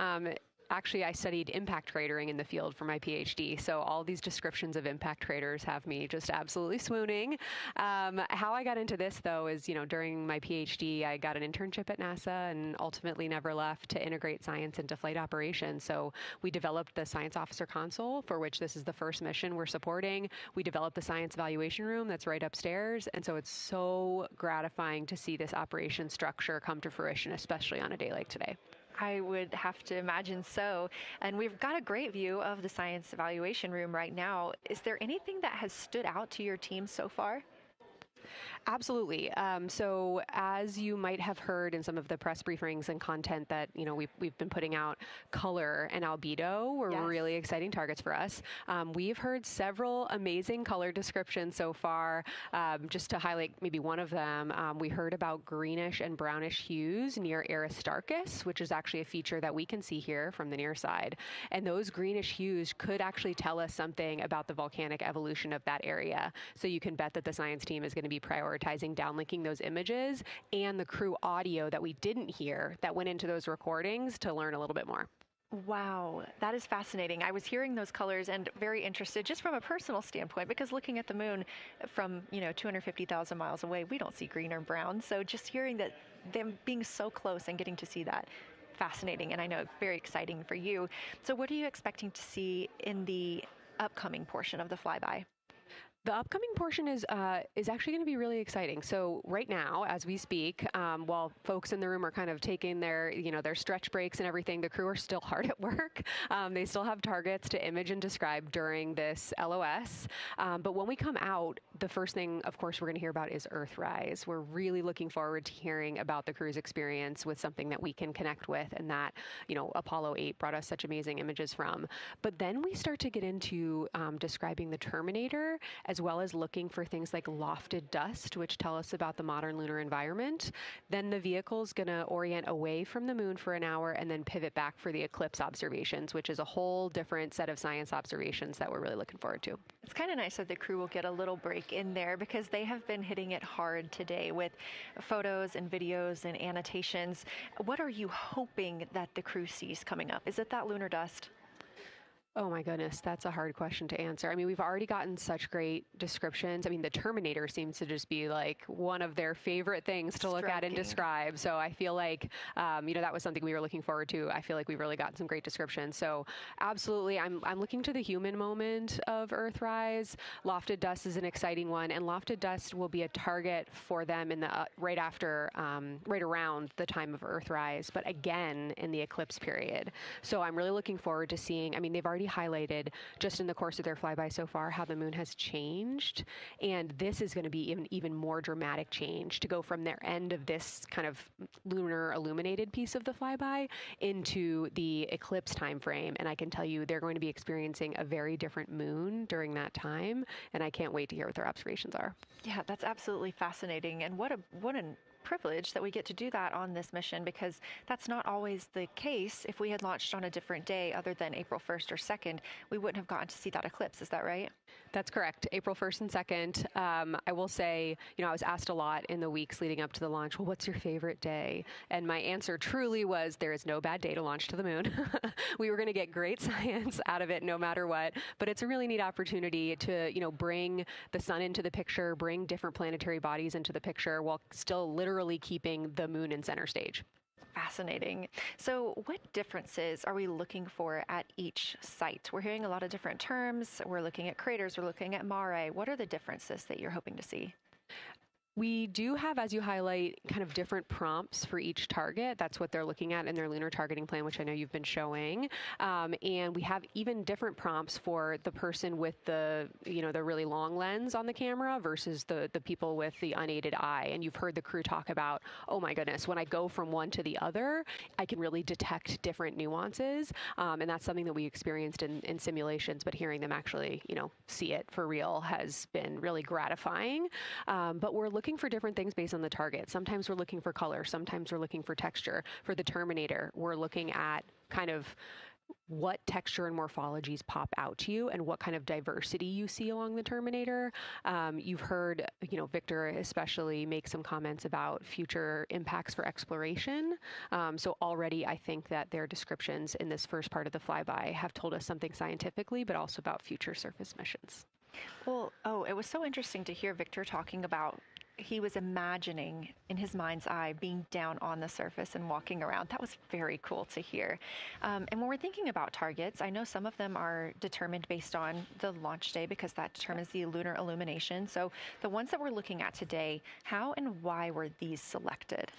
Actually, I studied impact cratering in the field for my PhD, so all these descriptions of impact craters have me just absolutely swooning. How I got into this, though, is, during my PhD, I got an internship at NASA and ultimately never left to integrate science into flight operations. So we developed the Science Officer Console, for which this is the first mission we're supporting. We developed the Science Evaluation Room that's right upstairs, and so it's so gratifying to see this operation structure come to fruition, especially on a day like today. I would have to imagine so. And we've got a great view of the Science Evaluation Room right now. Is there anything that has stood out to your team so far? Absolutely. So as you might have heard in some of the press briefings and content that, we've been putting out, color and albedo were really exciting targets for us. We've heard several amazing color descriptions so far. Just to highlight maybe one of them, we heard about greenish and brownish hues near Aristarchus, which is actually a feature that we can see here from the near side. And those greenish hues could actually tell us something about the volcanic evolution of that area. So you can bet that the science team is going to be prioritizing downlinking those images and the crew audio that we didn't hear that went into those recordings to learn a little bit more. Wow, that is fascinating. I was hearing those colors and very interested just from a personal standpoint, because looking at the moon from, 250,000 miles away, we don't see green or brown. So just hearing that, them being so close and getting to see that, fascinating. And I know very exciting for you. So what are you expecting to see in the upcoming portion of the flyby? The upcoming portion is actually going to be really exciting. So right now, as we speak, while folks in the room are kind of taking their, their stretch breaks and everything, the crew are still hard at work. They still have targets to image and describe during this LOS. But when we come out, the first thing, of course, we're going to hear about is Earthrise. We're really looking forward to hearing about the crew's experience with something that we can connect with and that, Apollo 8 brought us such amazing images from. But then we start to get into describing the Terminator, as well as looking for things like lofted dust, which tell us about the modern lunar environment. Then the vehicle's going to orient away from the moon for an hour and then pivot back for the eclipse observations, which is a whole different set of science observations that we're really looking forward to. It's kind of nice that the crew will get a little break in there, because they have been hitting it hard today with photos and videos and annotations. What are you hoping that the crew sees coming up? Is it that lunar dust? Oh my goodness, that's a hard question to answer. I mean, we've already gotten such great descriptions. I mean, the Terminator seems to just be like one of their favorite things to look at and describe. So I feel like, that was something we were looking forward to. I feel like we've really gotten some great descriptions. So absolutely, I'm looking to the human moment of Earthrise. Lofted dust is an exciting one, and lofted dust will be a target for them in the right around the time of Earthrise, but again in the eclipse period. So I'm really looking forward to seeing. I mean, they've already highlighted just in the course of their flyby so far how the moon has changed, and this is going to be even more dramatic change to go from their end of this kind of lunar illuminated piece of the flyby into the eclipse time frame. And I can tell you they're going to be experiencing a very different moon during that time, and I can't wait to hear what their observations are. Yeah, that's absolutely fascinating, and what a privilege that we get to do that on this mission, because that's not always the case. If we had launched on a different day other than April 1st or 2nd, we wouldn't have gotten to see that eclipse. Is that right? That's correct. April 1st and 2nd. I will say, I was asked a lot in the weeks leading up to the launch, well, what's your favorite day? And my answer truly was, there is no bad day to launch to the moon. We were going to get great science out of it no matter what, but it's a really neat opportunity to, bring the sun into the picture, bring different planetary bodies into the picture while still literally keeping the moon in center stage. Fascinating. So what differences are we looking for at each site? We're hearing a lot of different terms. We're looking at craters. We're looking at mare. What are the differences that you're hoping to see? We do have, as you highlight, kind of different prompts for each target. That's what they're looking at in their lunar targeting plan, which I know you've been showing. And we have even different prompts for the person with the really long lens on the camera versus the people with the unaided eye. And you've heard the crew talk about, oh my goodness, when I go from one to the other, I can really detect different nuances. And that's something that we experienced in simulations, but hearing them actually, see it for real has been really gratifying. But we're looking for different things based on the target. Sometimes we're looking for color. Sometimes we're looking for texture. For the Terminator, we're looking at kind of what texture and morphologies pop out to you and what kind of diversity you see along the Terminator. You've heard, Victor especially make some comments about future impacts for exploration. So already I think that their descriptions in this first part of the flyby have told us something scientifically, but also about future surface missions. Well, it was so interesting to hear Victor talking about he was imagining in his mind's eye being down on the surface and walking around. That was very cool to hear. And when we're thinking about targets, I know some of them are determined based on the launch day because that determines the lunar illumination. So the ones that we're looking at today, how and why were these selected?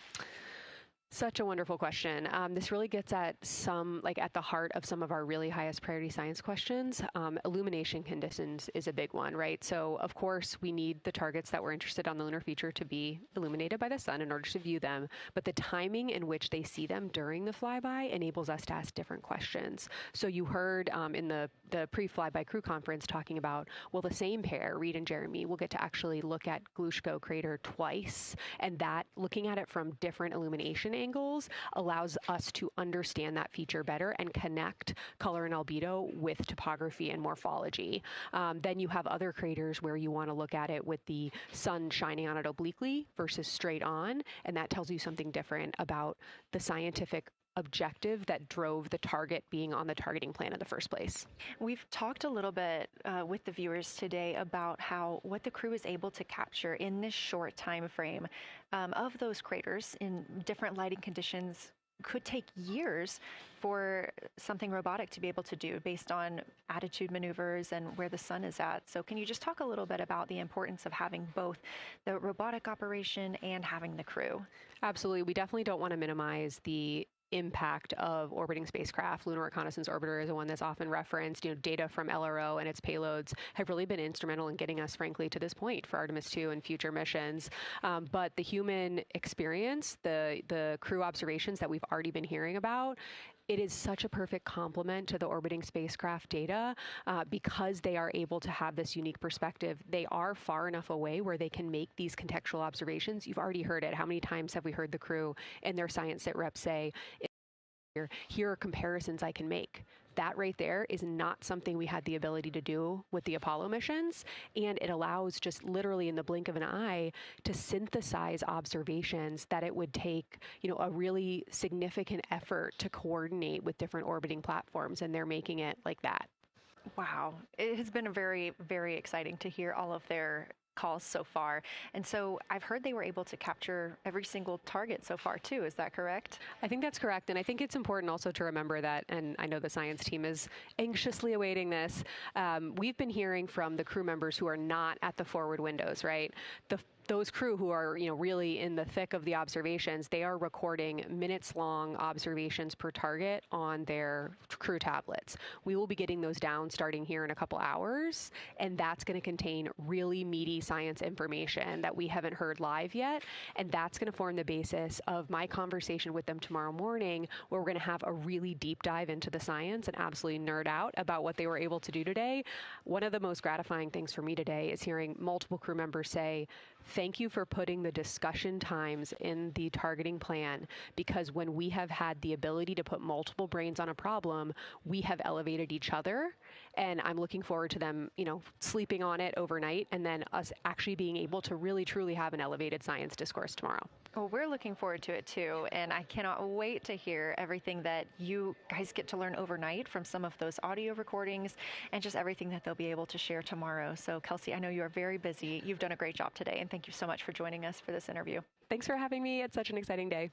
Such a wonderful question. This really gets at at the heart of some of our really highest priority science questions. Illumination conditions is a big one, right? So, of course, we need the targets that we're interested on the lunar feature to be illuminated by the sun in order to view them. But the timing in which they see them during the flyby enables us to ask different questions. So you heard in the pre-flyby crew conference talking about, well, the same pair, Reid and Jeremy, will get to actually look at Glushko crater twice. And that, looking at it from different illumination angles allows us to understand that feature better and connect color and albedo with topography and morphology. Then you have other craters where you want to look at it with the sun shining on it obliquely versus straight on, and that tells you something different about the scientific objective that drove the target being on the targeting plan in the first place. We've talked a little bit with the viewers today about what the crew is able to capture in this short time frame of those craters in different lighting conditions. Could take years for something robotic to be able to do based on attitude maneuvers and where the sun is at. So can you just talk a little bit about the importance of having both the robotic operation and having the crew? Absolutely. We definitely don't want to minimize the impact of orbiting spacecraft. Lunar Reconnaissance Orbiter is the one that's often referenced. Data from LRO and its payloads have really been instrumental in getting us, frankly, to this point for Artemis II and future missions. But the human experience, the crew observations that we've already been hearing about, it is such a perfect complement to the orbiting spacecraft data because they are able to have this unique perspective. They are far enough away where they can make these contextual observations. You've already heard it. How many times have we heard the crew and their science sit reps say, here are comparisons I can make? That right there is not something we had the ability to do with the Apollo missions, and it allows just literally in the blink of an eye to synthesize observations that it would take, a really significant effort to coordinate with different orbiting platforms, and they're making it like that. Wow. It has been very, very exciting to hear all of their calls so far. And so I've heard they were able to capture every single target so far too. Is that correct? I think that's correct. And I think it's important also to remember that, and I know the science team is anxiously awaiting this, we've been hearing from the crew members who are not at the forward windows, right? Those crew who are, really in the thick of the observations, they are recording minutes-long observations per target on their crew tablets. We will be getting those down starting here in a couple hours, and that's going to contain really meaty science information that we haven't heard live yet, and that's going to form the basis of my conversation with them tomorrow morning, where we're going to have a really deep dive into the science and absolutely nerd out about what they were able to do today. One of the most gratifying things for me today is hearing multiple crew members say, thank you for putting the discussion times in the targeting plan, because when we have had the ability to put multiple brains on a problem, we have elevated each other. And I'm looking forward to them, sleeping on it overnight and then us actually being able to really, truly have an elevated science discourse tomorrow. Well, we're looking forward to it too, and I cannot wait to hear everything that you guys get to learn overnight from some of those audio recordings and just everything that they'll be able to share tomorrow. So, Kelsey, I know you are very busy. You've done a great job today, and thank you so much for joining us for this interview. Thanks for having me. It's such an exciting day.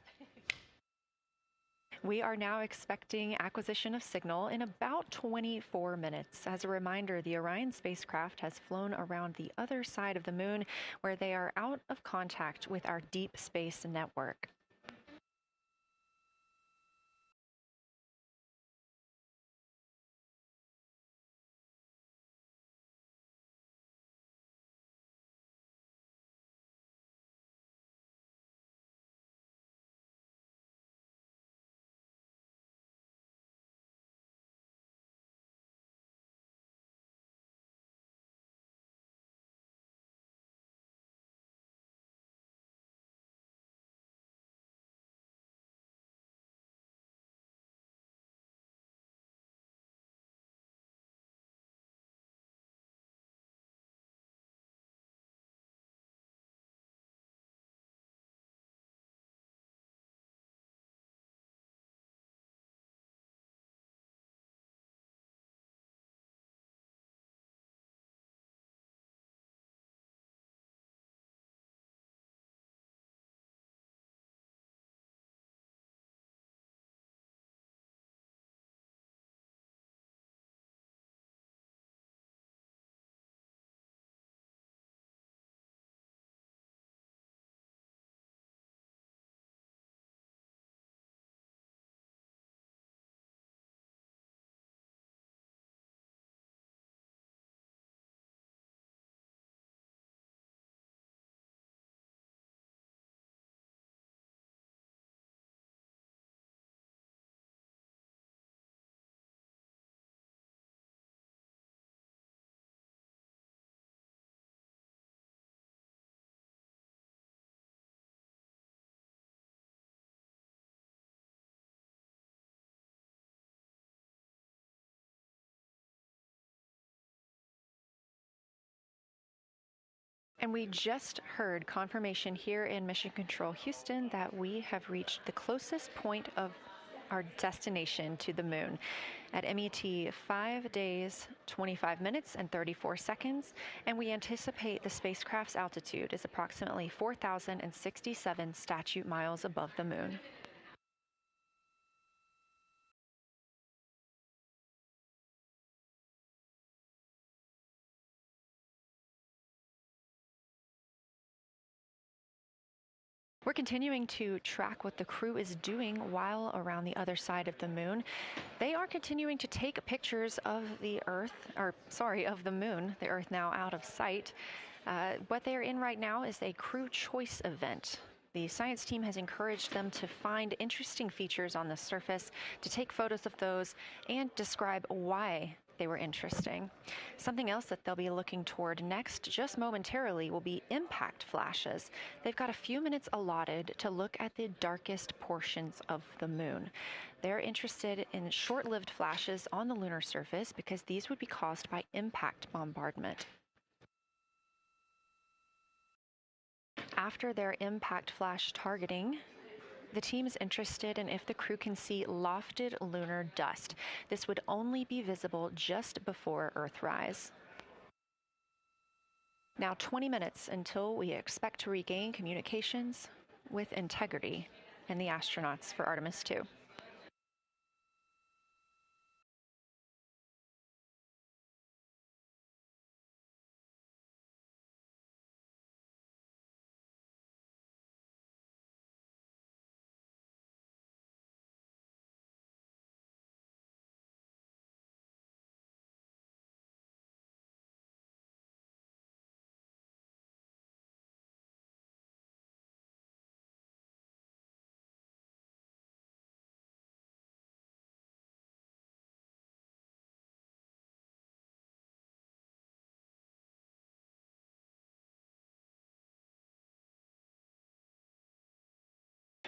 We are now expecting acquisition of signal in about 24 minutes. As a reminder, the Orion spacecraft has flown around the other side of the moon, where they are out of contact with our deep space network. And we just heard confirmation here in Mission Control Houston that we have reached the closest point of our destination to the moon at MET 5 days, 25 minutes, and 34 seconds, and we anticipate the spacecraft's altitude is approximately 4,067 statute miles above the moon. We're continuing to track what the crew is doing while around the other side of the moon. They are continuing to take pictures of the of the moon, the Earth now out of sight. What they're in right now is a crew choice event. The science team has encouraged them to find interesting features on the surface, to take photos of those, and describe why they were interesting. Something else that they'll be looking toward next, just momentarily, will be impact flashes. They've got a few minutes allotted to look at the darkest portions of the moon. They're interested in short-lived flashes on the lunar surface because these would be caused by impact bombardment. After their impact flash targeting, the team is interested in if the crew can see lofted lunar dust. This would only be visible just before Earthrise. Now 20 minutes until we expect to regain communications with integrity and the astronauts for Artemis II.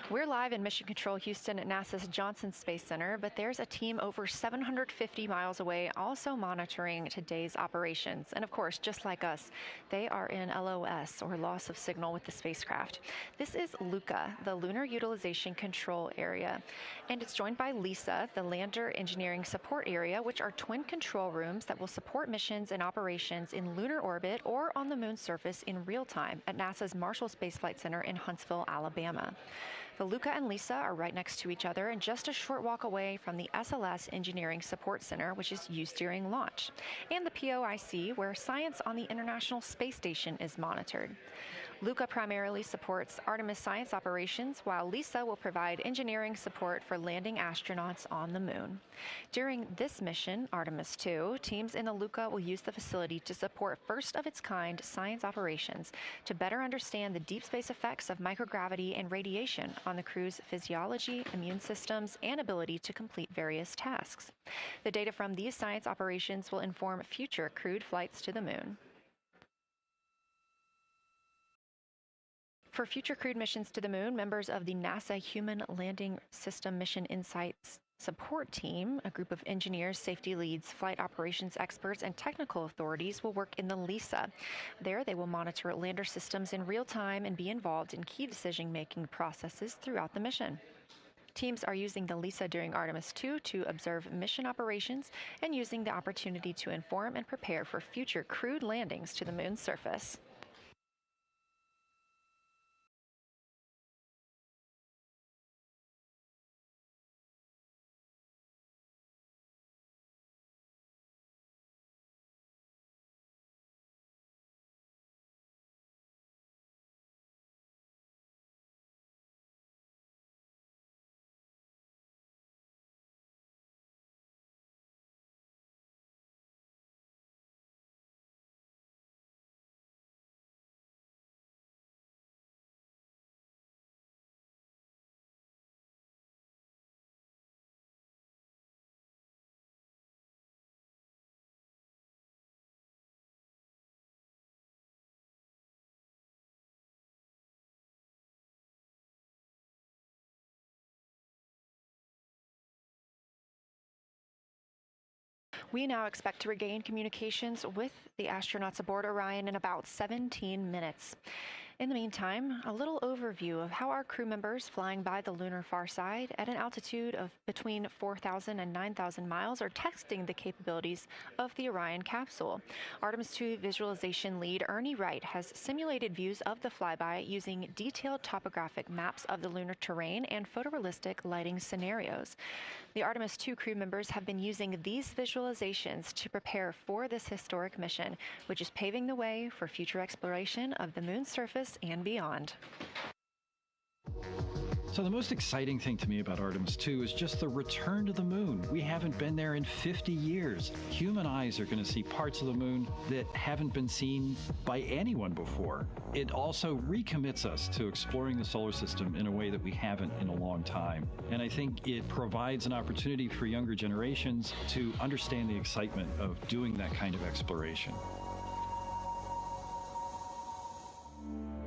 We're live in Mission Control Houston at NASA's Johnson Space Center, but there's a team over 750 miles away also monitoring today's operations. And of course, just like us, they are in LOS, or loss of signal, with the spacecraft. This is LUCA, the Lunar Utilization Control Area, and it's joined by LISA, the Lander Engineering Support Area, which are twin control rooms that will support missions and operations in lunar orbit or on the moon's surface in real time at NASA's Marshall Space Flight Center in Huntsville, Alabama. The LUCA and LISA are right next to each other and just a short walk away from the SLS Engineering Support Center, which is used during launch, and the POIC, where science on the International Space Station is monitored. LUCA primarily supports Artemis science operations, while LISA will provide engineering support for landing astronauts on the moon. During this mission, Artemis II, teams in the LUCA will use the facility to support first-of-its-kind science operations to better understand the deep space effects of microgravity and radiation on the crew's physiology, immune systems, and ability to complete various tasks. The data from these science operations will inform future crewed flights to the moon. For future crewed missions to the moon, members of the NASA Human Landing System Mission Insights Support Team, a group of engineers, safety leads, flight operations experts, and technical authorities, will work in the LISA. There, they will monitor lander systems in real time and be involved in key decision-making processes throughout the mission. Teams are using the LISA during Artemis II to observe mission operations and using the opportunity to inform and prepare for future crewed landings to the moon's surface. We now expect to regain communications with the astronauts aboard Orion in about 17 minutes. In the meantime, a little overview of how our crew members flying by the lunar far side at an altitude of between 4,000 and 9,000 miles are testing the capabilities of the Orion capsule. Artemis II visualization lead Ernie Wright has simulated views of the flyby using detailed topographic maps of the lunar terrain and photorealistic lighting scenarios. The Artemis II crew members have been using these visualizations to prepare for this historic mission, which is paving the way for future exploration of the moon's surface and beyond. So the most exciting thing to me about Artemis II is just the return to the moon. We haven't been there in 50 years. Human eyes are going to see parts of the moon that haven't been seen by anyone before. It also recommits us to exploring the solar system in a way that we haven't in a long time. And I think it provides an opportunity for younger generations to understand the excitement of doing that kind of exploration.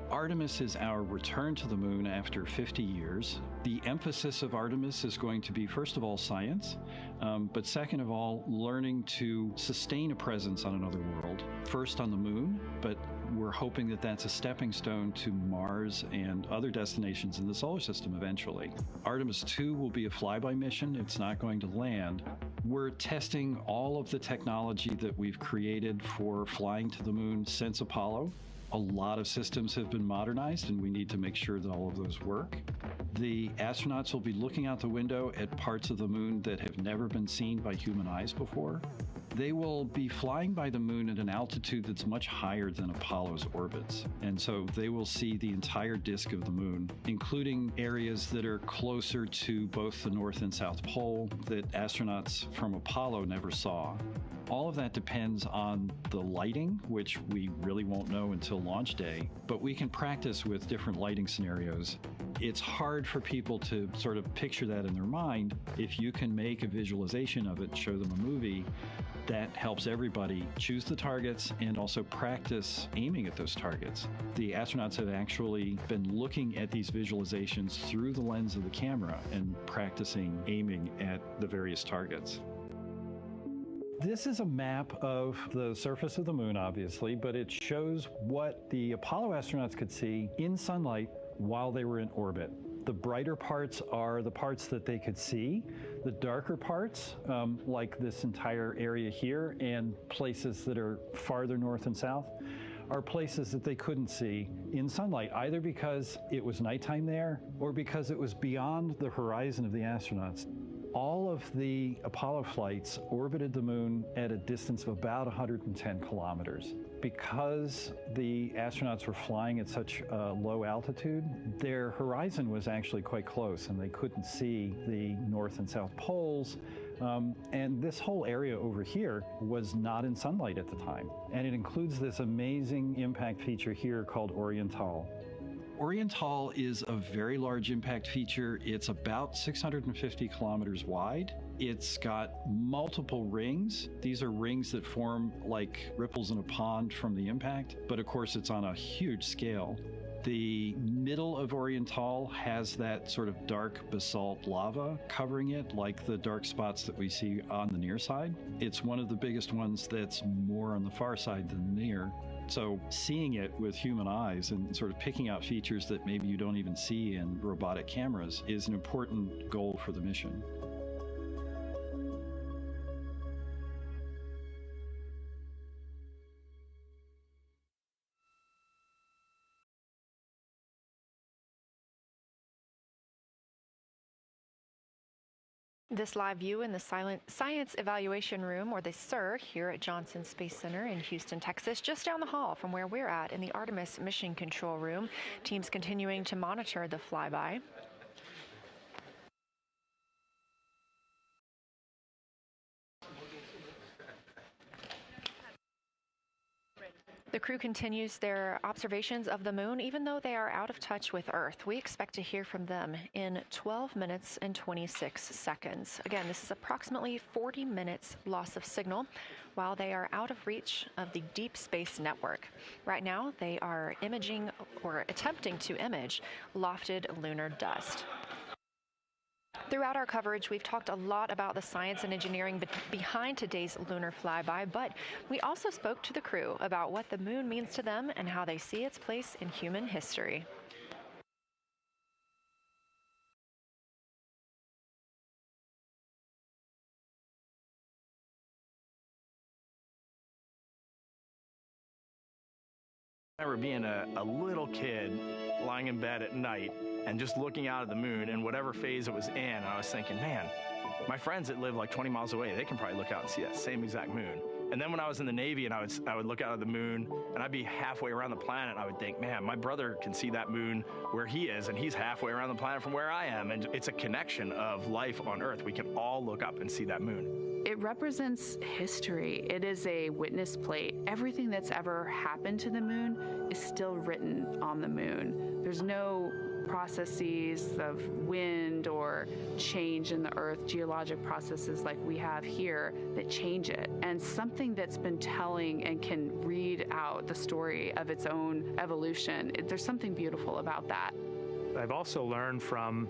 Artemis is our return to the moon after 50 years. The emphasis of Artemis is going to be, first of all, science, but second of all, learning to sustain a presence on another world. First on the moon, but we're hoping that that's a stepping stone to Mars and other destinations in the solar system eventually. Artemis II will be a flyby mission. It's not going to land. We're testing all of the technology that we've created for flying to the moon since Apollo. A lot of systems have been modernized, and we need to make sure that all of those work. The astronauts will be looking out the window at parts of the moon that have never been seen by human eyes before. They will be flying by the moon at an altitude that's much higher than Apollo's orbits. And so they will see the entire disk of the moon, including areas that are closer to both the North and South Pole that astronauts from Apollo never saw. All of that depends on the lighting, which we really won't know until launch day, but we can practice with different lighting scenarios. It's hard for people to sort of picture that in their mind. If you can make a visualization of it, show them a movie, that helps everybody choose the targets and also practice aiming at those targets. The astronauts have actually been looking at these visualizations through the lens of the camera and practicing aiming at the various targets. This is a map of the surface of the moon, obviously, but it shows what the Apollo astronauts could see in sunlight while they were in orbit. The brighter parts are the parts that they could see. The darker parts, like this entire area here and places that are farther north and south, are places that they couldn't see in sunlight, either because it was nighttime there or because it was beyond the horizon of the astronauts. All of the Apollo flights orbited the moon at a distance of about 110 kilometers. Because the astronauts were flying at such a low altitude, their horizon was actually quite close, and they couldn't see the North and South poles. And this whole area over here was not in sunlight at the time. And it includes this amazing impact feature here called Oriental. Oriental is a very large impact feature. It's about 650 kilometers wide. It's got multiple rings. These are rings that form like ripples in a pond from the impact, but of course it's on a huge scale. The middle of Oriental has that sort of dark basalt lava covering it, like the dark spots that we see on the near side. It's one of the biggest ones that's more on the far side than near. So seeing it with human eyes and sort of picking out features that maybe you don't even see in robotic cameras is an important goal for the mission. This live view in the Science Evaluation Room, or the SIR, here at Johnson Space Center in Houston, Texas, just down the hall from where we're at in the Artemis Mission Control Room. Teams continuing to monitor the flyby. The crew continues their observations of the moon, even though they are out of touch with Earth. We expect to hear from them in 12 minutes and 26 seconds. Again, this is approximately 40 minutes loss of signal while they are out of reach of the Deep Space Network. Right now, they are imaging or attempting to image lofted lunar dust. Throughout our coverage, we've talked a lot about the science and engineering behind today's lunar flyby, but we also spoke to the crew about what the moon means to them and how they see its place in human history. I remember being a little kid lying in bed at night and just looking out at the moon and whatever phase it was in, and I was thinking, man, my friends that live like 20 miles away, they can probably look out and see that same exact moon. And then when I was in the Navy and I would look out at the moon and I'd be halfway around the planet, and I would think, man, my brother can see that moon where he is, and he's halfway around the planet from where I am. And it's a connection of life on Earth. We can all look up and see that moon. It represents history. It is a witness plate. Everything that's ever happened to the moon is still written on the moon. There's no processes of wind or change in the Earth, geologic processes like we have here that change it. And something that's been telling and can read out the story of its own evolution, there's something beautiful about that. I've also learned from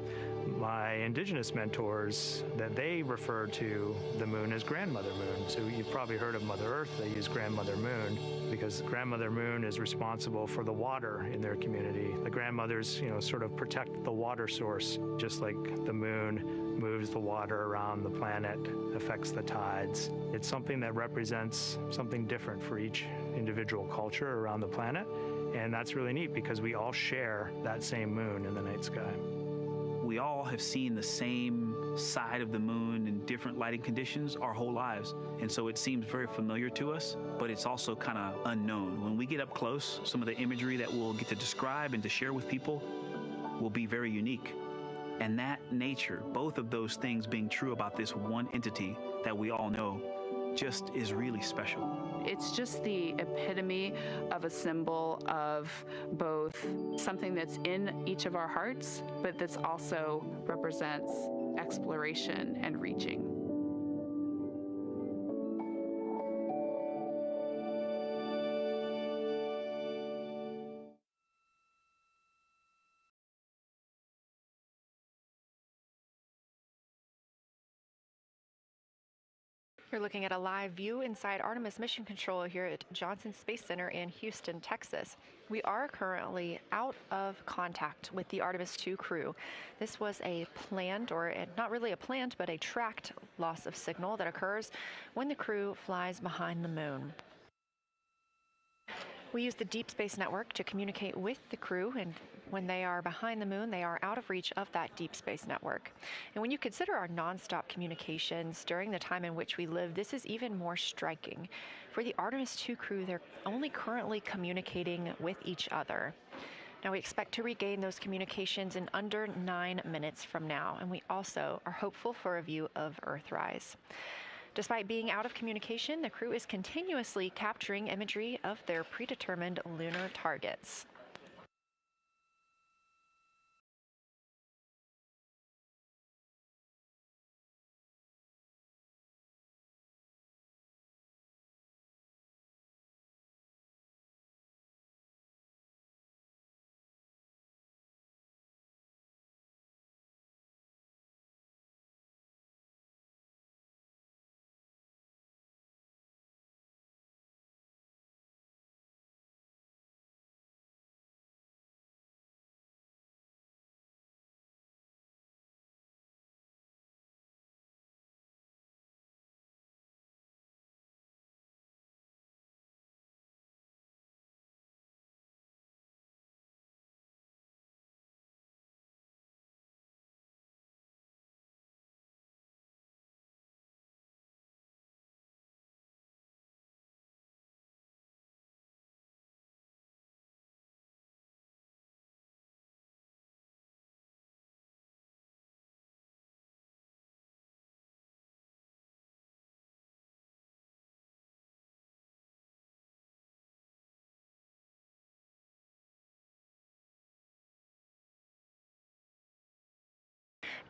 my indigenous mentors that they refer to the moon as Grandmother Moon. So you've probably heard of Mother Earth. They use Grandmother Moon because Grandmother Moon is responsible for the water in their community. The grandmothers, sort of protect the water source, just like the moon moves the water around the planet, affects the tides. It's something that represents something different for each individual culture around the planet. And that's really neat because we all share that same moon in the night sky. We all have seen the same side of the moon in different lighting conditions our whole lives. And so it seems very familiar to us, but it's also kind of unknown. When we get up close, some of the imagery that we'll get to describe and to share with people will be very unique. And that nature, both of those things being true about this one entity that we all know, just is really special. It's just the epitome of a symbol of both something that's in each of our hearts, but that's also represents exploration and reaching. You're looking at a live view inside Artemis Mission Control here at Johnson Space Center in Houston, Texas. We are currently out of contact with the Artemis II crew. This was a planned, or not really a planned, but a tracked loss of signal that occurs when the crew flies behind the moon. We use the Deep Space Network to communicate with the crew, and when they are behind the moon, they are out of reach of that Deep Space Network. And when you consider our nonstop communications during the time in which we live, this is even more striking. For the Artemis II crew, they're only currently communicating with each other. Now, we expect to regain those communications in under 9 minutes from now, and we also are hopeful for a view of Earthrise. Despite being out of communication, the crew is continuously capturing imagery of their predetermined lunar targets.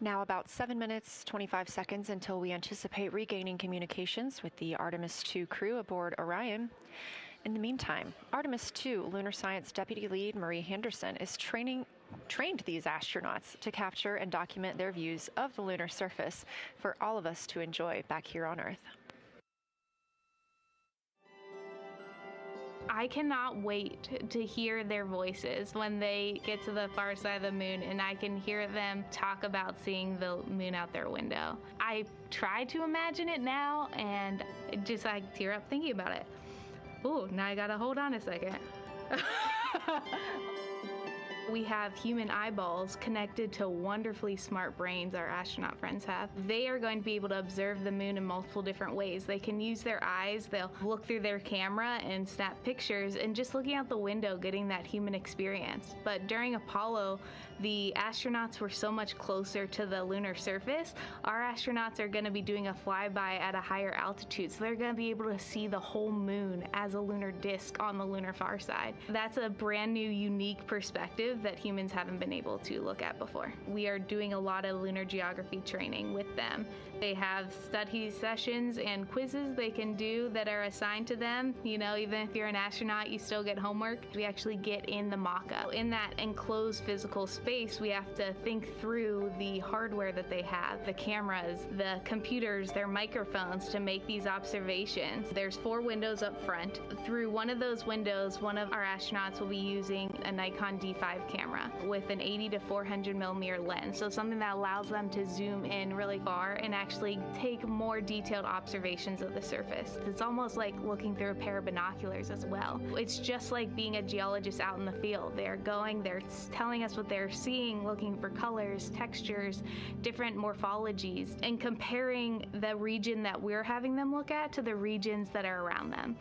Now about 7 minutes, 25 seconds until we anticipate regaining communications with the Artemis II crew aboard Orion. In the meantime, Artemis II lunar science deputy lead Marie Henderson is training trained these astronauts to capture and document their views of the lunar surface for all of us to enjoy back here on Earth. I cannot wait to hear their voices when they get to the far side of the moon and I can hear them talk about seeing the moon out their window. I try to imagine it now and just I tear up thinking about it. Ooh, now I gotta hold on a second. We have human eyeballs connected to wonderfully smart brains our astronaut friends have. They are going to be able to observe the moon in multiple different ways. They can use their eyes, they'll look through their camera and snap pictures, and just looking out the window getting that human experience. But during Apollo, the astronauts were so much closer to the lunar surface. Our astronauts are going to be doing a flyby at a higher altitude, so they're going to be able to see the whole moon as a lunar disk on the lunar far side. That's a brand new, unique perspective that humans haven't been able to look at before. We are doing a lot of lunar geography training with them. They have study sessions and quizzes they can do that are assigned to them. You know, even if you're an astronaut, you still get homework. We actually get in the mock-up. In that enclosed physical space, we have to think through the hardware that they have, the cameras, the computers, their microphones to make these observations. There's 4 windows up front. Through one of those windows, one of our astronauts will be using a Nikon D5 camera with an 80 to 400 millimeter lens. So something that allows them to zoom in really far and actually take more detailed observations of the surface. It's almost like looking through a pair of binoculars as well. It's just like being a geologist out in the field. They're telling us what they're seeing, looking for colors, textures, different morphologies, and comparing the region that we're having them look at to the regions that are around them.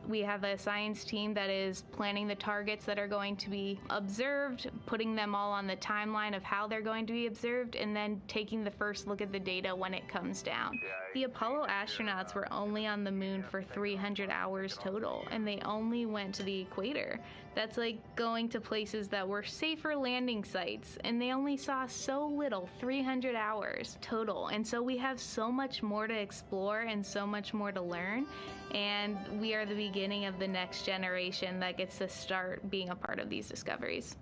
We have a science team that is planning the targets that are going to be observed, putting them all on the timeline of how they're going to be observed, and then taking the first look at the data when it comes down. The Apollo astronauts were only on the moon for 300 hours total, and they only went to the equator. That's like going to places that were safer landing sites, and they only saw so little, 300 hours total. And so we have so much more to explore and so much more to learn, and we are the beginning of the next generation that gets to start being a part of these discoveries.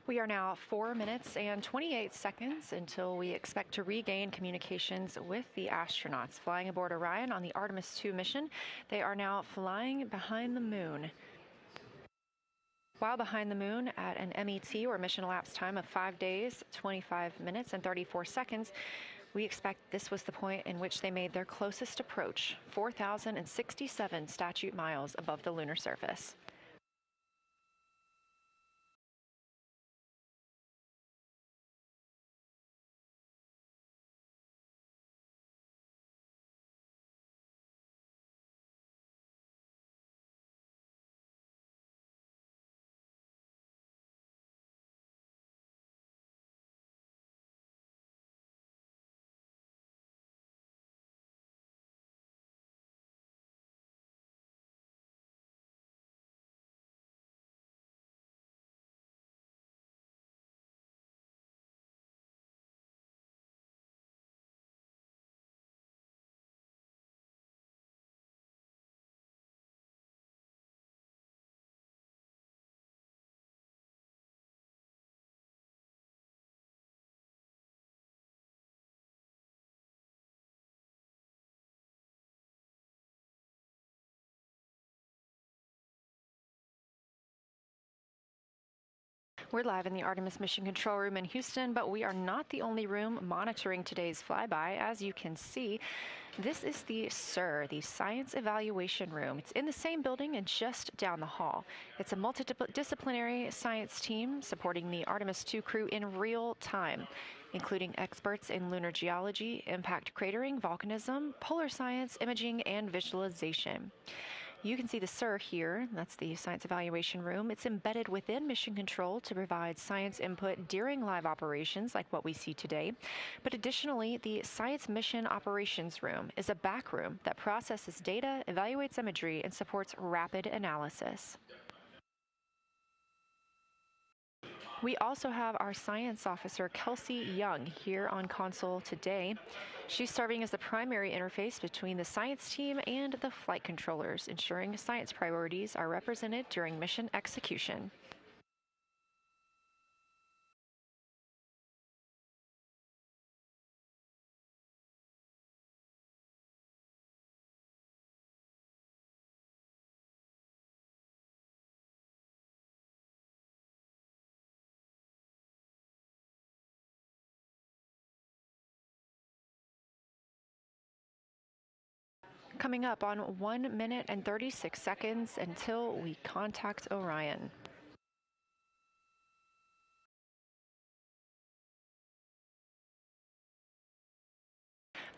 We are now 4 minutes and 28 seconds until we expect to regain communications with the astronauts flying aboard Orion on the Artemis II mission. They are now flying behind the moon. While behind the moon at an MET, or mission elapsed time, of 5 days, 25 minutes, and 34 seconds, we expect this was the point in which they made their closest approach, 4,067 statute miles above the lunar surface. We're live in the Artemis Mission Control Room in Houston, but we are not the only room monitoring today's flyby. As you can see, this is the SIR, the Science Evaluation Room. It's in the same building and just down the hall. It's a multidisciplinary science team supporting the Artemis II crew in real time, including experts in lunar geology, impact cratering, volcanism, polar science, imaging, and visualization. You can see the SIR here. That's the Science Evaluation Room. It's embedded within Mission Control to provide science input during live operations like what we see today. But additionally, the Science Mission Operations Room is a back room that processes data, evaluates imagery, and supports rapid analysis. We also have our science officer, Kelsey Young, here on console today. She's serving as the primary interface between the science team and the flight controllers, ensuring science priorities are represented during mission execution. Coming up on 1 minute and 36 seconds until we contact Orion.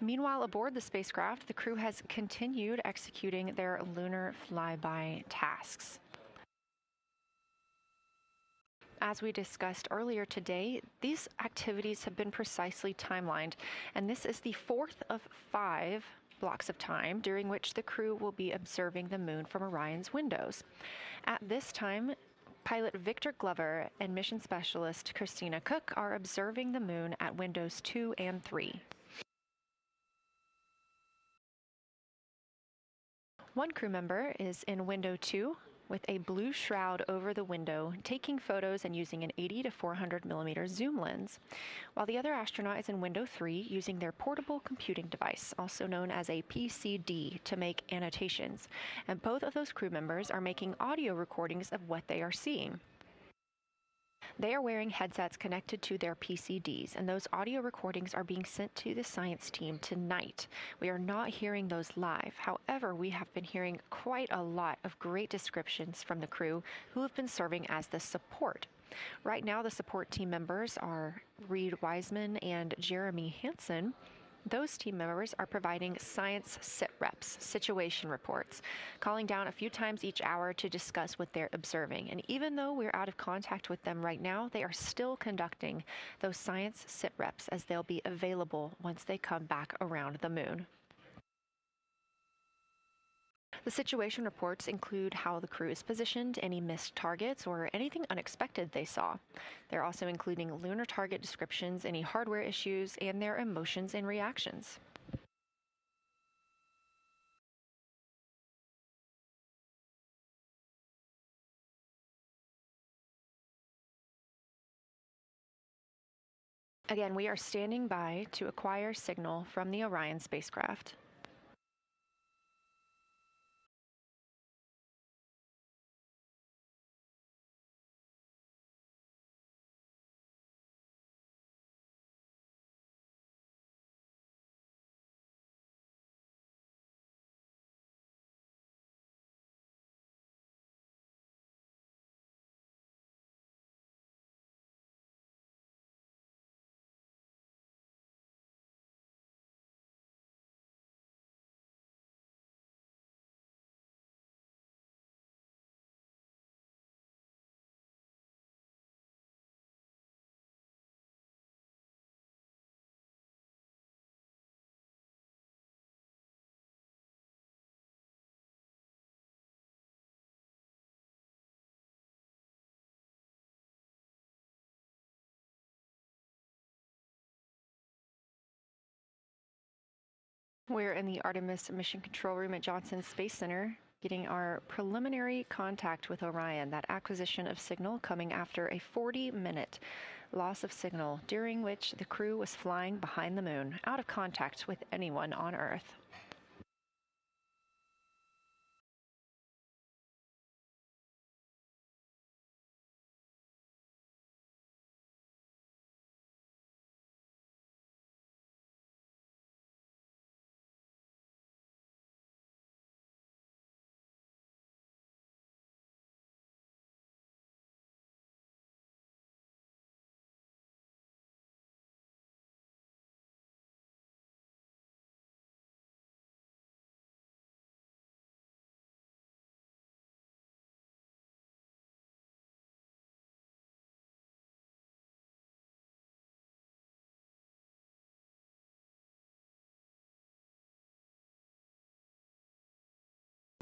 Meanwhile, aboard the spacecraft, the crew has continued executing their lunar flyby tasks. As we discussed earlier today, these activities have been precisely timelined, and this is the fourth of 5 blocks of time during which the crew will be observing the moon from Orion's windows. At this time, pilot Victor Glover and mission specialist Christina Koch are observing the moon at windows 2 and 3. One crew member is in window 2 with a blue shroud over the window, taking photos and using an 80 to 400 millimeter zoom lens, while the other astronaut is in window 3 using their portable computing device, also known as a PCD, to make annotations. And both of those crew members are making audio recordings of what they are seeing. They are wearing headsets connected to their PCDs, and those audio recordings are being sent to the science team tonight. We are not hearing those live. However, we have been hearing quite a lot of great descriptions from the crew who have been serving as the support. Right now, the support team members are Reid Wiseman and Jeremy Hansen. Those team members are providing science sit reps, situation reports, calling down a few times each hour to discuss what they're observing. And even though we're out of contact with them right now, they are still conducting those science sit reps as they'll be available once they come back around the moon. The situation reports include how the crew is positioned, any missed targets, or anything unexpected they saw. They're also including lunar target descriptions, any hardware issues, and their emotions and reactions. Again, we are standing by to acquire signal from the Orion spacecraft. We're in the Artemis Mission Control Room at Johnson Space Center, getting our preliminary contact with Orion, that acquisition of signal coming after a 40-minute loss of signal, during which the crew was flying behind the moon, out of contact with anyone on Earth.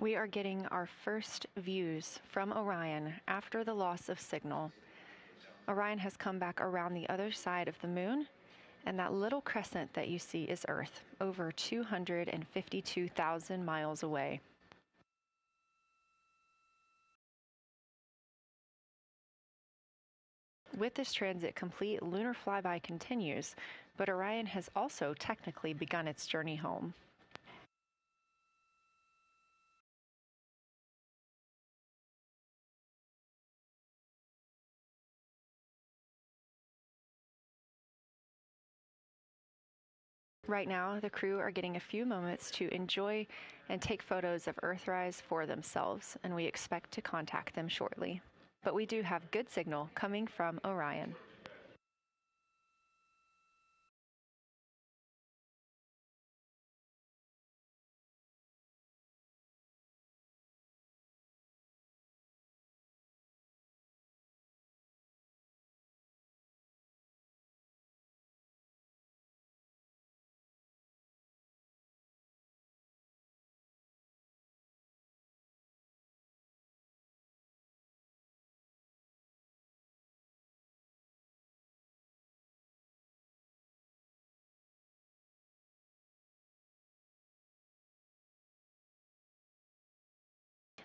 We are getting our first views from Orion after the loss of signal. Orion has come back around the other side of the moon, and that little crescent that you see is Earth, over 252,000 miles away. With this transit complete, lunar flyby continues, but Orion has also technically begun its journey home. Right now, the crew are getting a few moments to enjoy and take photos of Earthrise for themselves, and we expect to contact them shortly. But we do have good signal coming from Orion.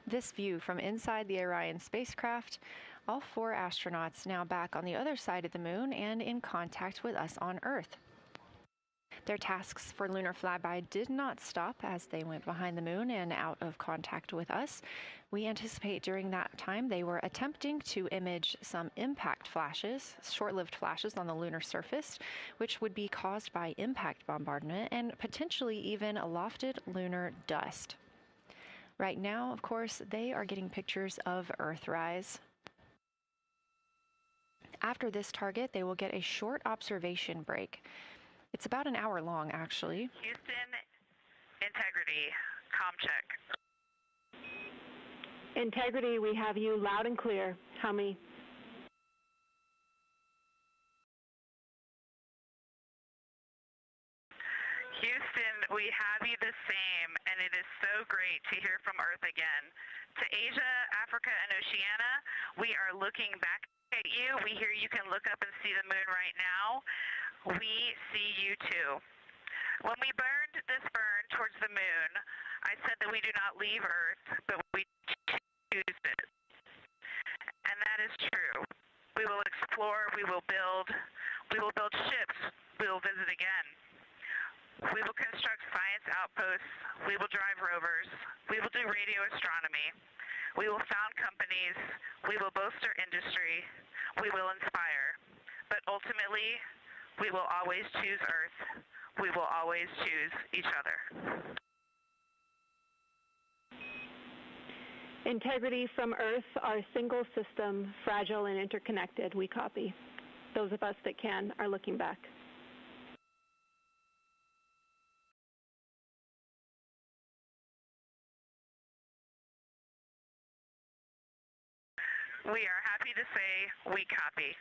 This view from inside the Orion spacecraft, all 4 astronauts now back on the other side of the moon and in contact with us on Earth. Their tasks for lunar flyby did not stop as they went behind the moon and out of contact with us. We anticipate during that time they were attempting to image some impact flashes, short-lived flashes on the lunar surface, which would be caused by impact bombardment and potentially even lofted lunar dust. Right now, of course, they are getting pictures of Earthrise. After this target, they will get a short observation break. It's about an hour long, actually. Houston, integrity, comm check. Integrity, we have you loud and clear. How many? Houston, we have you the same, and it is so great to hear from Earth again. To Asia, Africa, and Oceania, we are looking back at you. We hear you can look up and see the moon right now. We see you too. When we burned this burn towards the moon, I said that we do not leave Earth, but we choose it. And that is true. We will explore, we will build ships, we will visit again. We will construct science outposts, we will drive rovers, we will do radio astronomy, we will found companies, we will bolster industry, we will inspire. But ultimately, we will always choose Earth. We will always choose each other. Integrity from Earth, our single system, fragile and interconnected, we copy. Those of us that can are looking back. We are happy to say we copy.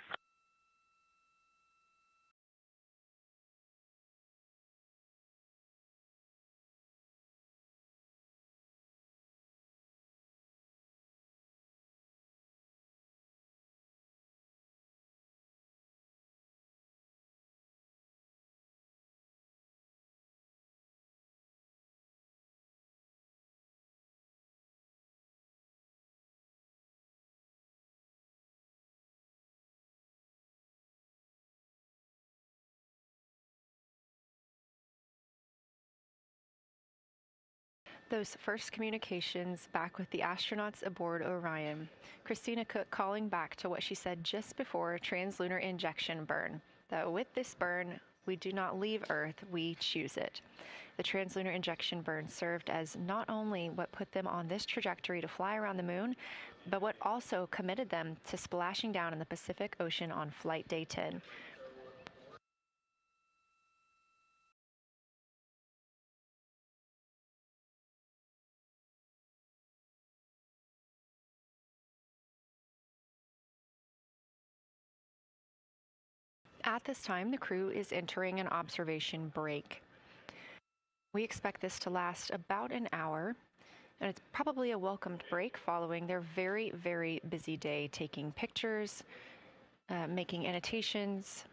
Those first communications back with the astronauts aboard Orion. Christina Koch calling back to what she said just before translunar injection burn, that with this burn, we do not leave Earth, we choose it. The translunar injection burn served as not only what put them on this trajectory to fly around the moon, but what also committed them to splashing down in the Pacific Ocean on flight day 10. At this time, the crew is entering an observation break. We expect this to last about an hour, and it's probably a welcomed break following their very, very busy day taking pictures, making annotations,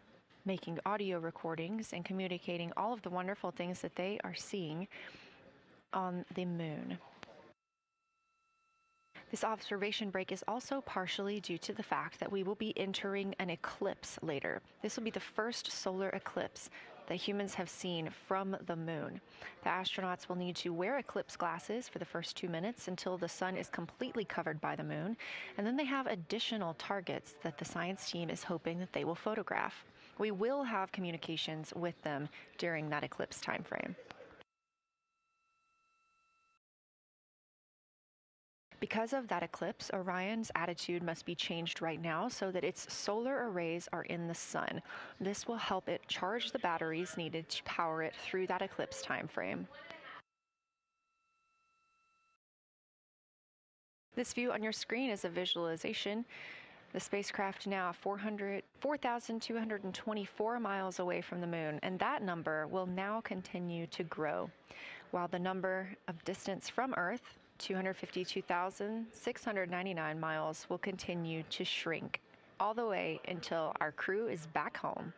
making audio recordings, and communicating all of the wonderful things that they are seeing on the moon. This observation break is also partially due to the fact that we will be entering an eclipse later. This will be the first solar eclipse that humans have seen from the moon. The astronauts will need to wear eclipse glasses for the first 2 minutes until the sun is completely covered by the moon, and then they have additional targets that the science team is hoping that they will photograph. We will have communications with them during that eclipse time frame. Because of that eclipse, Orion's attitude must be changed right now so that its solar arrays are in the sun. This will help it charge the batteries needed to power it through that eclipse time frame. This view on your screen is a visualization. The spacecraft now 4,224 miles away from the moon, and that number will now continue to grow, while the number of distance from Earth, 252,699 miles, will continue to shrink all the way until our crew is back home.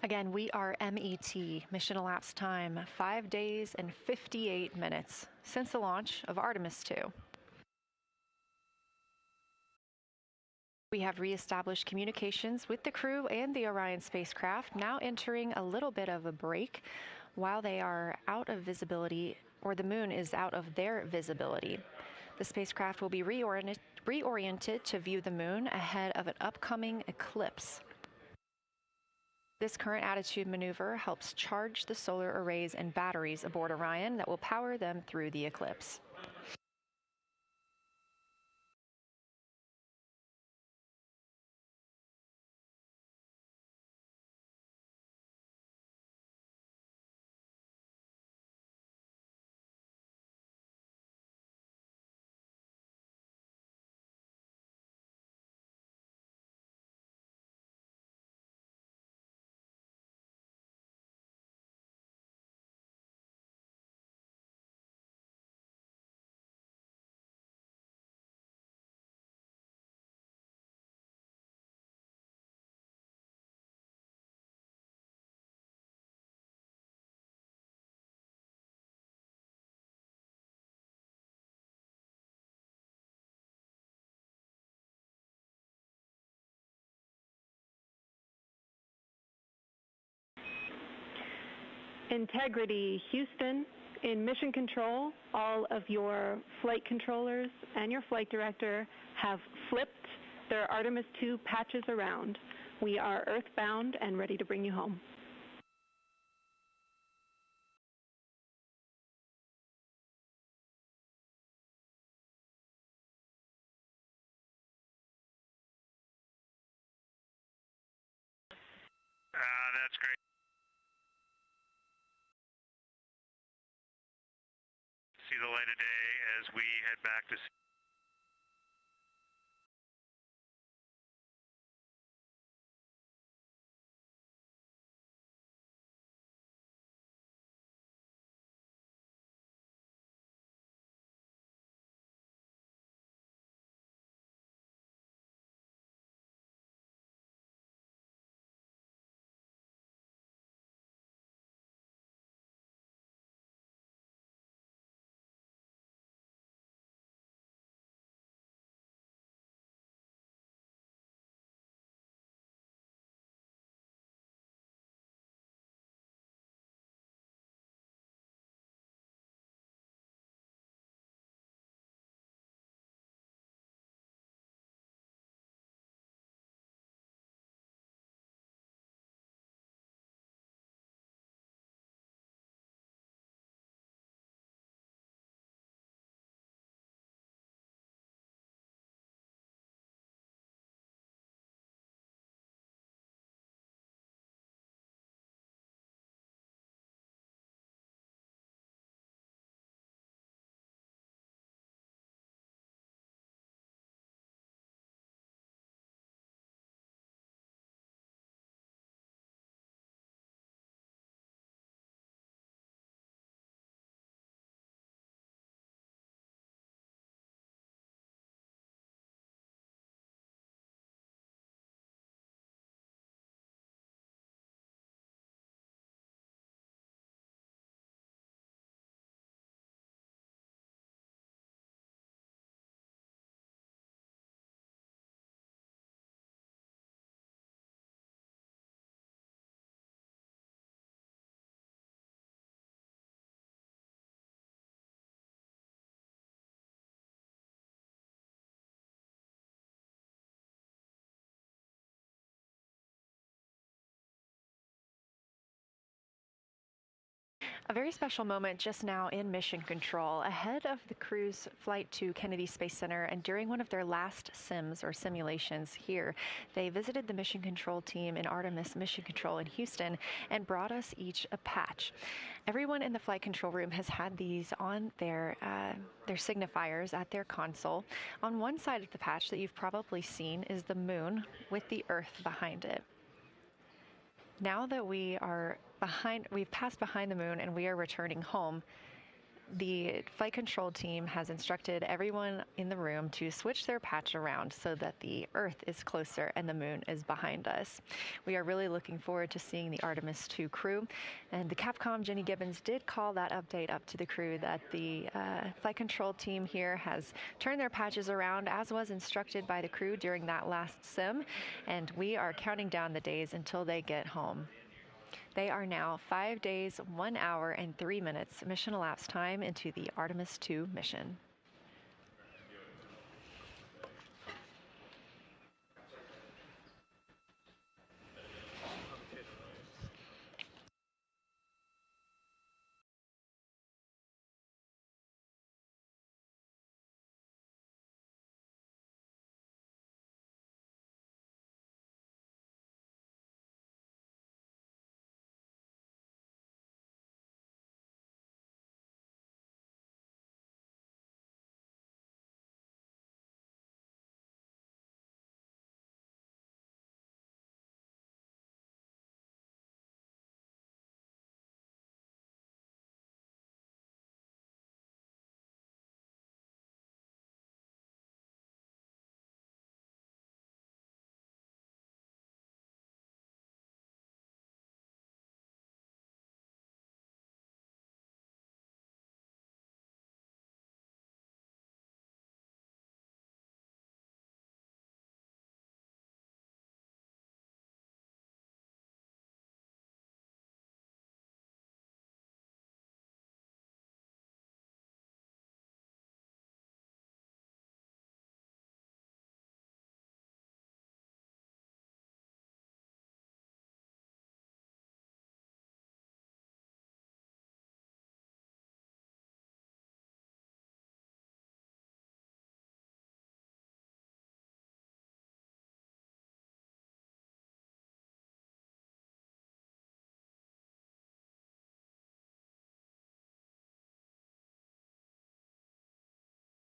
Again, we are MET, mission elapsed time, 5 days and 58 minutes since the launch of Artemis II. We have reestablished communications with the crew and the Orion spacecraft, now entering a little bit of a break while they are out of visibility, or the moon is out of their visibility. The spacecraft will be reoriented to view the moon ahead of an upcoming eclipse. This current attitude maneuver helps charge the solar arrays and batteries aboard Orion that will power them through the eclipse. Integrity, Houston. In mission control, all of your flight controllers and your flight director have flipped their Artemis II patches around. We are earthbound and ready to bring you home. That's great. See the light of day as we head back to A very special moment just now in mission control. Ahead of the crew's flight to Kennedy Space Center and during one of their last sims or simulations here, they visited the mission control team in Artemis Mission Control in Houston and brought us each a patch. Everyone in the flight control room has had these on their signifiers at their console. On one side of the patch that you've probably seen is the moon with the Earth behind it. Now that we've passed behind the moon and we are returning home, the flight control team has instructed everyone in the room to switch their patch around so that the Earth is closer and the moon is behind us. We are really looking forward to seeing the Artemis II crew. And the Capcom, Jenny Gibbons, did call that update up to the crew that the flight control team here has turned their patches around as was instructed by the crew during that last sim. And we are counting down the days until they get home. They are now 5 days, 1 hour, and 3 minutes mission elapsed time into the Artemis II mission.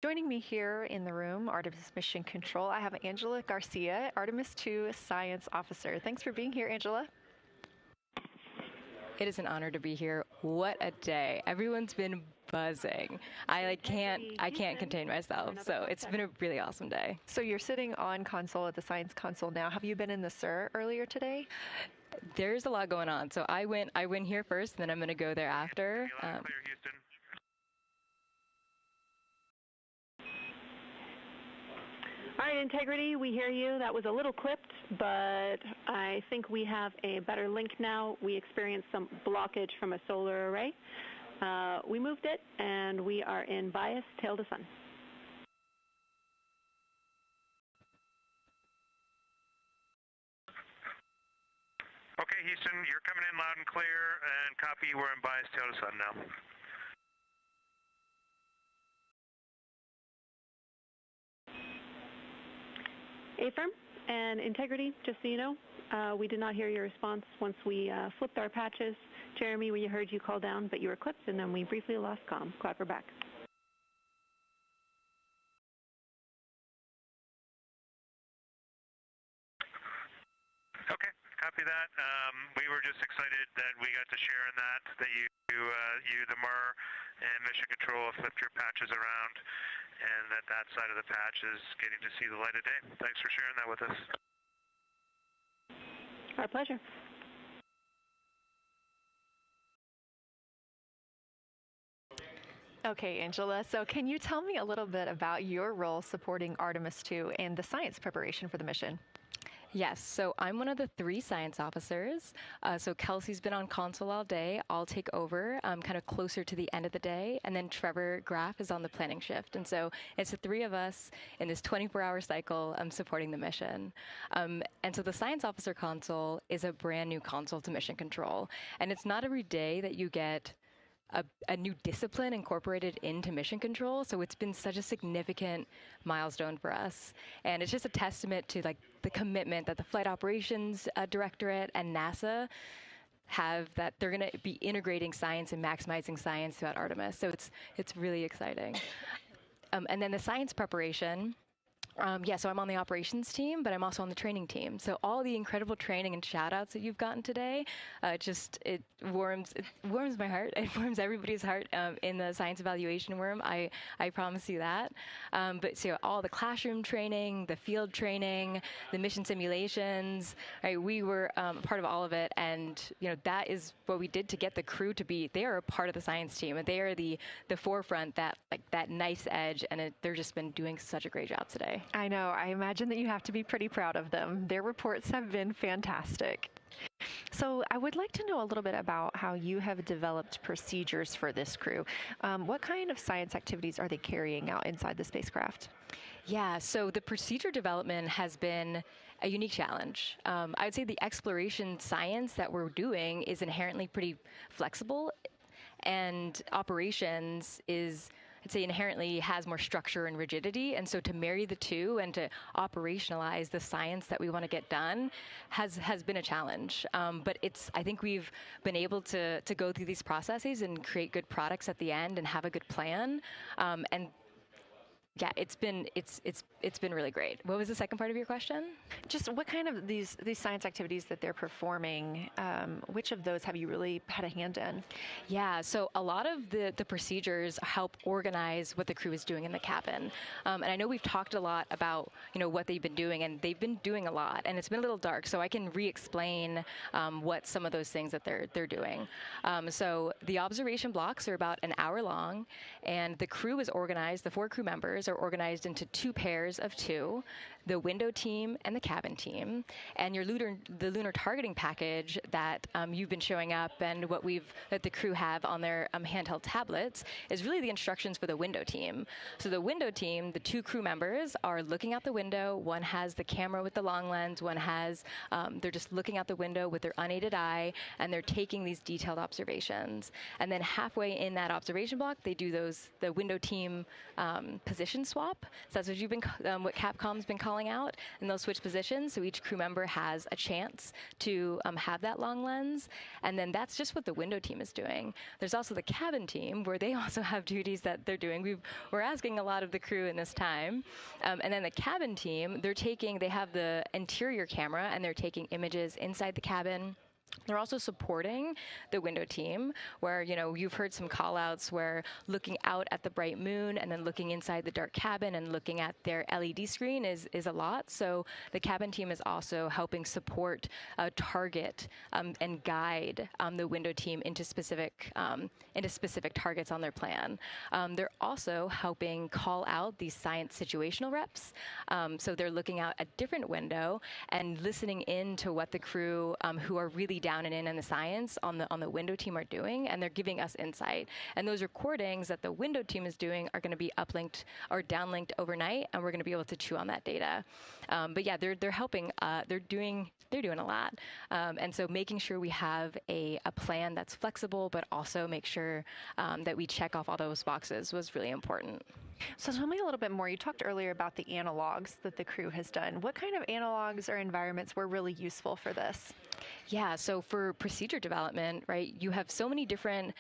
Joining me here in the room, Artemis Mission Control, I have Angela Garcia, Artemis II Science Officer. Thanks for being here, Angela. It is an honor to be here. What a day. Everyone's been buzzing. I can't contain myself. So it's been a really awesome day. So you're sitting on console at the science console now. Have you been in the SIR earlier today? There's a lot going on. So I went here first, then I'm going to go there after. Clear, Houston. All right, Integrity, we hear you. That was a little clipped, but I think we have a better link now. We experienced some blockage from a solar array. We moved it, and we are in bias tail to sun. Okay, Houston, you're coming in loud and clear, and copy, we're in bias tail to sun now. Affirm and Integrity, just so you know, we did not hear your response once we flipped our patches. Jeremy, we heard you call down, but you were clipped, and then we briefly lost comm. Glad we're back. Okay, copy that. We were just excited that we got to share in that you, the MER, and Mission Control have flipped your patches around, and that side of the patch is getting to see the light of day. Thanks for sharing that with us. Our pleasure. Okay, Angela, so can you tell me a little bit about your role supporting Artemis II and the science preparation for the mission? Yes, so I'm one of the 3 science officers. So Kelsey's been on console all day. I'll take over kind of closer to the end of the day. And then Trevor Graff is on the planning shift. And so it's the 3 of us in this 24-hour cycle supporting the mission. And so the science officer console is a brand new console to mission control. And it's not every day that you get a new discipline incorporated into mission control. So it's been such a significant milestone for us. And it's just a testament to like the commitment that the Flight Operations Directorate and NASA have, that they're going to be integrating science and maximizing science throughout Artemis. So it's really exciting. And then the science preparation. So I'm on the operations team, but I'm also on the training team. So all the incredible training and shout-outs that you've gotten today, it warms my heart. It warms everybody's heart in the science evaluation worm. I promise you that. But so all the classroom training, the field training, the mission simulations, right? We were part of all of it, and that is what we did to get the crew to be. They are a part of the science team, and they are the forefront, that nice edge, and they're just been doing such a great job today. I know. I imagine that you have to be pretty proud of them. Their reports have been fantastic. So I would like to know a little bit about how you have developed procedures for this crew. What kind of science activities are they carrying out inside the spacecraft? Yeah, so the procedure development has been a unique challenge. I would say the exploration science that we're doing is inherently pretty flexible, and operations is, I'd say, inherently has more structure and rigidity. And so to marry the two and to operationalize the science that we want to get done has been a challenge. But I think we've been able to go through these processes and create good products at the end and have a good plan. And yeah, it's been really great. What was the second part of your question? Just what kind of these science activities that they're performing, which of those have you really had a hand in? Yeah, so a lot of the procedures help organize what the crew is doing in the cabin. And I know we've talked a lot about what they've been doing, and they've been doing a lot, and it's been a little dark, so I can re-explain what some of those things that they're doing. So the observation blocks are about an hour long, and the crew is organized, the 4 crew members are organized into 2 pairs of 2, the window team and the cabin team. And the lunar targeting package that you've been showing up and that the crew have on their handheld tablets is really the instructions for the window team. So the window team, the 2 crew members are looking out the window. One has the camera with the long lens. One has, they're just looking out the window with their unaided eye, and they're taking these detailed observations. And then halfway in that observation block, they do the window team position swap. So that's what Capcom's been calling out, and they'll switch positions. So each crew member has a chance to have that long lens, and then that's just what the window team is doing. There's also the cabin team, where they also have duties that they're doing. We're asking a lot of the crew in this time, and then the cabin team, they have the interior camera, and they're taking images inside the cabin. They're also supporting the window team, where, you've heard some call-outs where looking out at the bright moon and then looking inside the dark cabin and looking at their LED screen is a lot. So the cabin team is also helping support, target, and guide the window team into specific targets on their plan. They're also helping call out these science situational reps. So they're looking out a different window and listening in to what the crew who are really down and in the science on the window team are doing, and they're giving us insight. And those recordings that the window team is doing are going to be uplinked or downlinked overnight, and we're going to be able to chew on that data. But yeah, they're helping. They're doing a lot, and so making sure we have a plan that's flexible, but also make sure that we check off all those boxes was really important. So tell me a little bit more. You talked earlier about the analogs that the crew has done. What kind of analogs or environments were really useful for this? Yeah, so for procedure development, right, you have so many different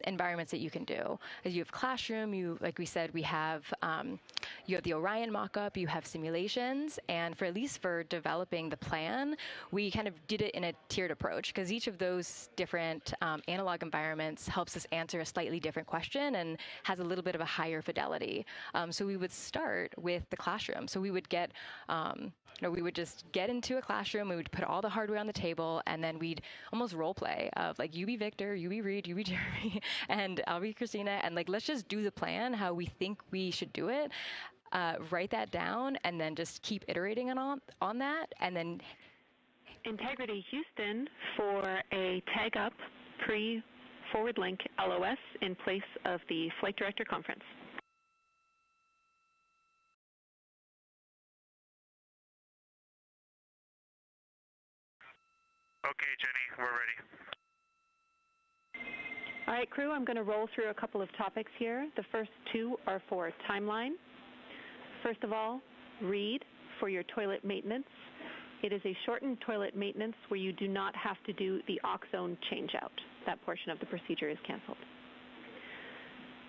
environments that you can do. You have classroom, like we said, you have the Orion mock-up, you have simulations, and at least for developing the plan, we kind of did it in a tiered approach, because each of those different analog environments helps us answer a slightly different question and has a little bit of a higher fidelity. So we would start with the classroom. So we would we would just get into a classroom, we would put all the hardware on the table, and then we'd almost role play of like, you be Victor, you be Reed, you be Jeremy, and I'll be Christina, and like, let's just do the plan how we think we should do it, write that down, and then just keep iterating on that, and then Integrity Houston for a tag up pre-forward link LOS in place of the Flight Director Conference. Okay, Jenny, we're ready. All right, crew, I'm going to roll through a couple of topics here. The first two are for timeline. First of all, read for your toilet maintenance. It is a shortened toilet maintenance where you do not have to do the oxone changeout. That portion of the procedure is canceled.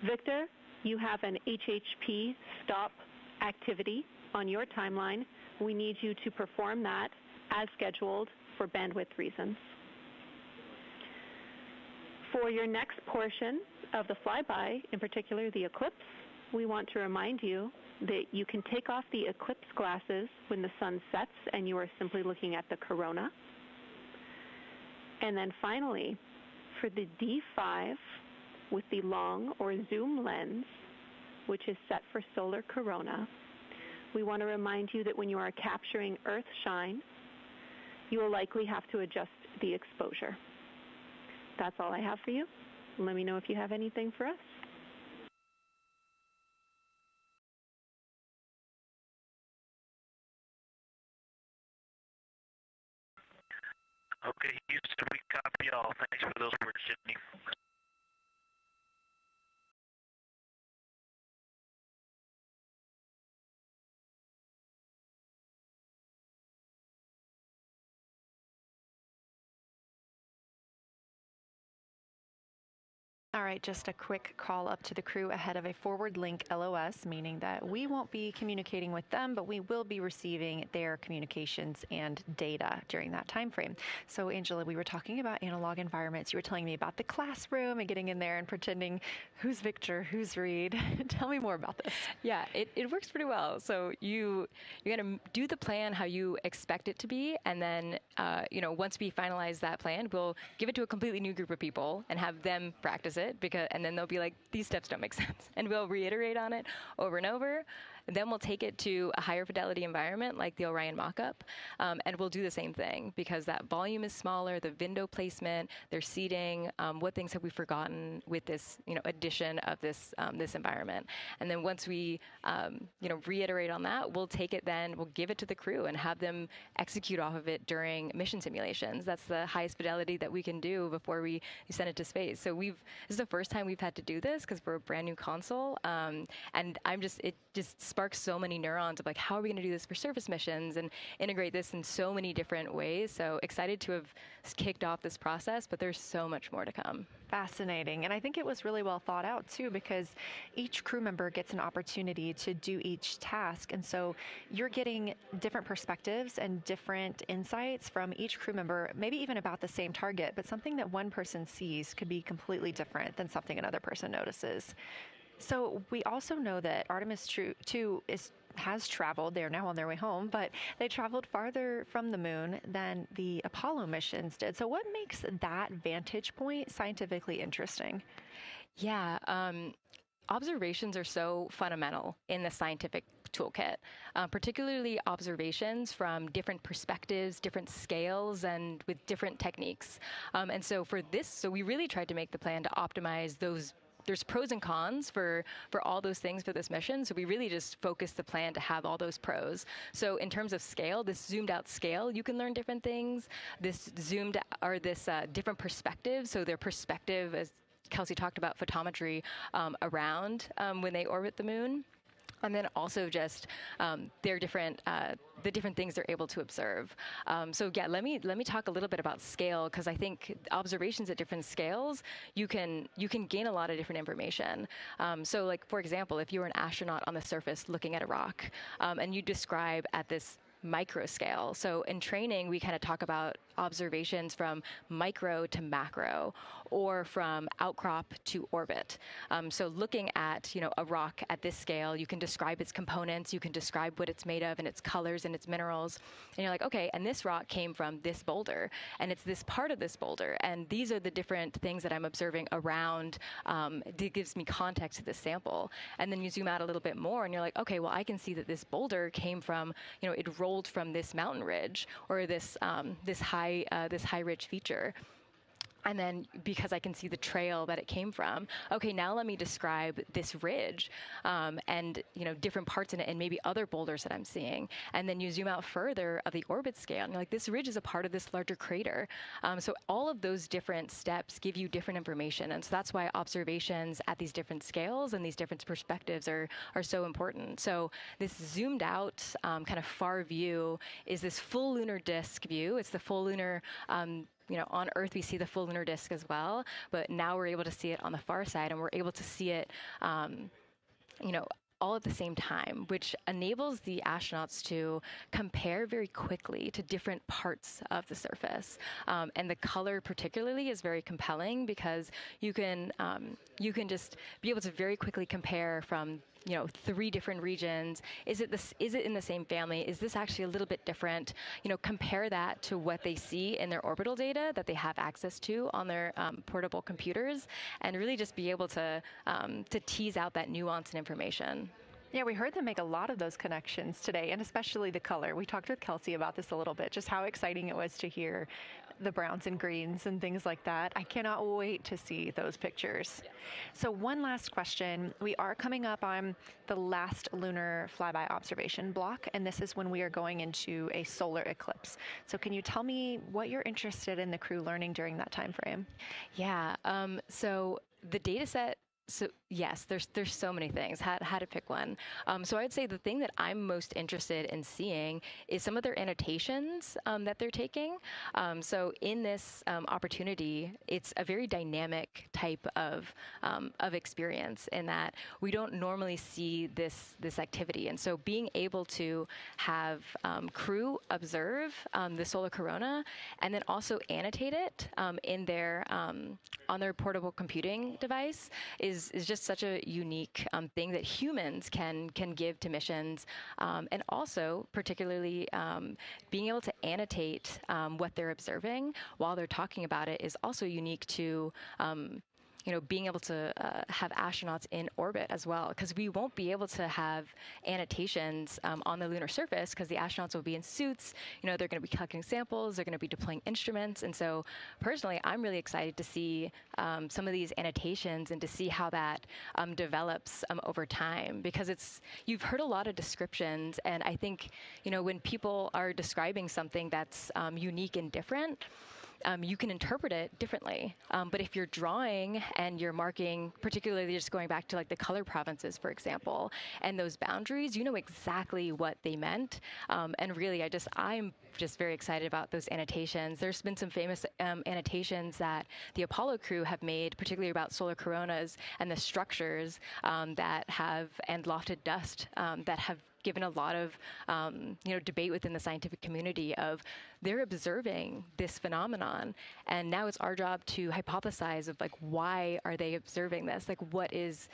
Victor, you have an HHP stop activity on your timeline. We need you to perform that as scheduled for bandwidth reasons. For your next portion of the flyby, in particular the eclipse, we want to remind you that you can take off the eclipse glasses when the sun sets and you are simply looking at the corona. And then finally, for the D5 with the long or zoom lens, which is set for solar corona, we want to remind you that when you are capturing Earth shine, you will likely have to adjust the exposure. That's all I have for you. Let me know if you have anything for us. Okay, Houston, we copy all. Thanks for those words, Jimmy. All right, just a quick call up to the crew ahead of a forward link LOS, meaning that we won't be communicating with them, but we will be receiving their communications and data during that time frame. So, Angela, we were talking about analog environments. You were telling me about the classroom and getting in there and pretending who's Victor, who's Reid. Tell me more about this. Yeah, it works pretty well. So you're going to do the plan how you expect it to be, and then once we finalize that plan, we'll give it to a completely new group of people and have them practice it, and then they'll be like, these steps don't make sense. And we'll reiterate on it over and over. Then we'll take it to a higher fidelity environment like the Orion mock-up, and we'll do the same thing because that volume is smaller, the window placement, their seating, what things have we forgotten with this addition of this environment. And then once we reiterate on that, we'll take it then, we'll give it to the crew and have them execute off of it during mission simulations. That's the highest fidelity that we can do before we send it to space. So this is the first time we've had to do this because we're a brand new console, and it just sparks so many neurons of like, how are we going to do this for surface missions and integrate this in so many different ways. So excited to have kicked off this process, but there's so much more to come. Fascinating. And I think it was really well thought out too, because each crew member gets an opportunity to do each task. And so you're getting different perspectives and different insights from each crew member, maybe even about the same target, but something that one person sees could be completely different than something another person notices. So we also know that Artemis II has traveled. They're now on their way home, but they traveled farther from the moon than the Apollo missions did. So what makes that vantage point scientifically interesting? Yeah, observations are so fundamental in the scientific toolkit, particularly observations from different perspectives, different scales, and with different techniques. And so for this, so we really tried to make the plan to optimize those. There's pros and cons for all those things for this mission. So we really just focused the plan to have all those pros. So in terms of scale, this zoomed out scale, you can learn different things. This different perspectives. So their perspective, as Kelsey talked about, photometry around when they orbit the moon. And then also just their different the different things they're able to observe. So yeah, let me talk a little bit about scale, because I think observations at different scales, you can gain a lot of different information. So like, for example, if you were an astronaut on the surface looking at a rock, and you describe at this micro scale. So in training, we kind of talk about observations from micro to macro, or from outcrop to orbit. So looking at a rock at this scale, you can describe its components, you can describe what it's made of and its colors and its minerals, and you're like, okay, and this rock came from this boulder, and it's this part of this boulder, and these are the different things that I'm observing around. That gives me context to this sample. And then you zoom out a little bit more, and you're like, okay, well, I can see that this boulder came from, it rolled from this mountain ridge, or this high ridge feature. And then because I can see the trail that it came from, okay, now let me describe this ridge and, different parts in it and maybe other boulders that I'm seeing. And then you zoom out further of the orbit scale and you're like, this ridge is a part of this larger crater. So all of those different steps give you different information. And so that's why observations at these different scales and these different perspectives are so important. So this zoomed out kind of far view is this full lunar disk view. It's the full lunar on Earth, we see the full lunar disk as well, but now we're able to see it on the far side, and we're able to see it, all at the same time, which enables the astronauts to compare very quickly to different parts of the surface. And the color particularly is very compelling because you can just be able to very quickly compare from 3 different regions. Is it in the same family? Is this actually a little bit different? Compare that to what they see in their orbital data that they have access to on their portable computers, and really just be able to tease out that nuance and information. Yeah, we heard them make a lot of those connections today, and especially the color. We talked with Kelsey about this a little bit, just how exciting it was to hear the browns and greens and things like that. I cannot wait to see those pictures. Yeah. So one last question. We are coming up on the last lunar flyby observation block, and this is when we are going into a solar eclipse. So can you tell me what you're interested in the crew learning during that time frame? Yeah, so the data set. So yes, there's so many things. How to pick one. So I'd say the thing that I'm most interested in seeing is some of their annotations that they're taking. So in this opportunity, it's a very dynamic type of experience in that we don't normally see this activity. And so being able to have crew observe the solar corona and then also annotate it in their on their portable computing device is just such a unique thing that humans can give to missions, and also particularly being able to annotate what they're observing while they're talking about it is also unique to being able to have astronauts in orbit as well, because we won't be able to have annotations on the lunar surface because the astronauts will be in suits. They're going to be collecting samples, they're going to be deploying instruments, and so personally, I'm really excited to see some of these annotations and to see how that develops over time, because you've heard a lot of descriptions, and I think when people are describing something that's unique and different, you can interpret it differently. But if you're drawing and you're marking, particularly just going back to like the color provinces, for example, and those boundaries, you know exactly what they meant. And really, I'm just very excited about those annotations. There's been some famous annotations that the Apollo crew have made, particularly about solar coronas and the structures that have, and lofted dust that have given a lot of debate within the scientific community of they're observing this phenomenon, and now it's our job to hypothesize of like why are they observing this, like what is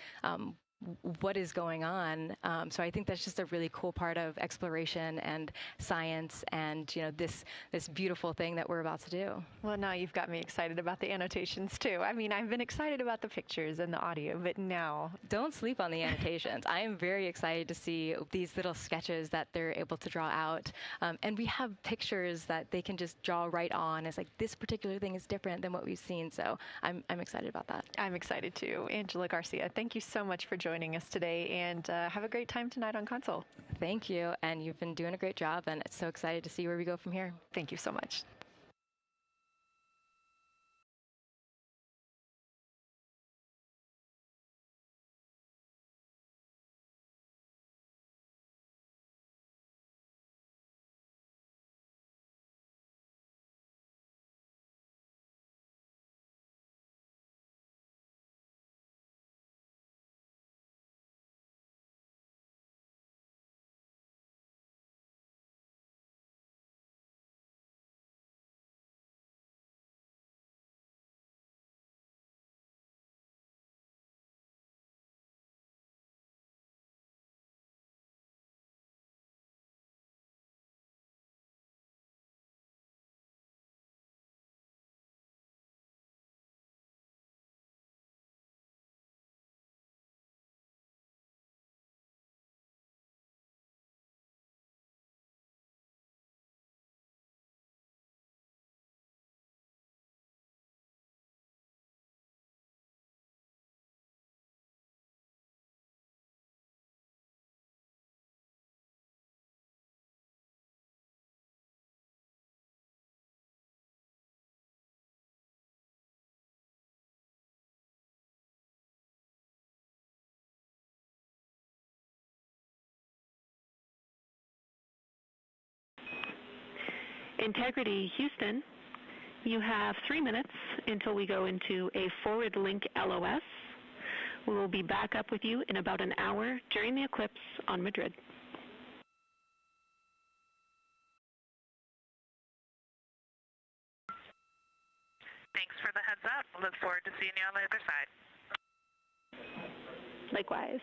going on. So I think that's just a really cool part of exploration and science and this beautiful thing that we're about to do. Well, now you've got me excited about the annotations too. I mean, I've been excited about the pictures and the audio, but now don't sleep on the annotations. I am very excited to see these little sketches that they're able to draw out, and we have pictures that they can just draw right on. It's like this particular thing is different than what we've seen, so I'm excited about that. I'm excited too. Angela Garcia, thank you so much for joining us today, and have a great time tonight on Console. Thank you, and you've been doing a great job, and it's so excited to see where we go from here. Thank you so much. Integrity Houston, you have 3 minutes until we go into a forward link LOS. We will be back up with you in about an hour during the eclipse on Madrid. Thanks for the heads up. Look forward to seeing you on the other side. Likewise.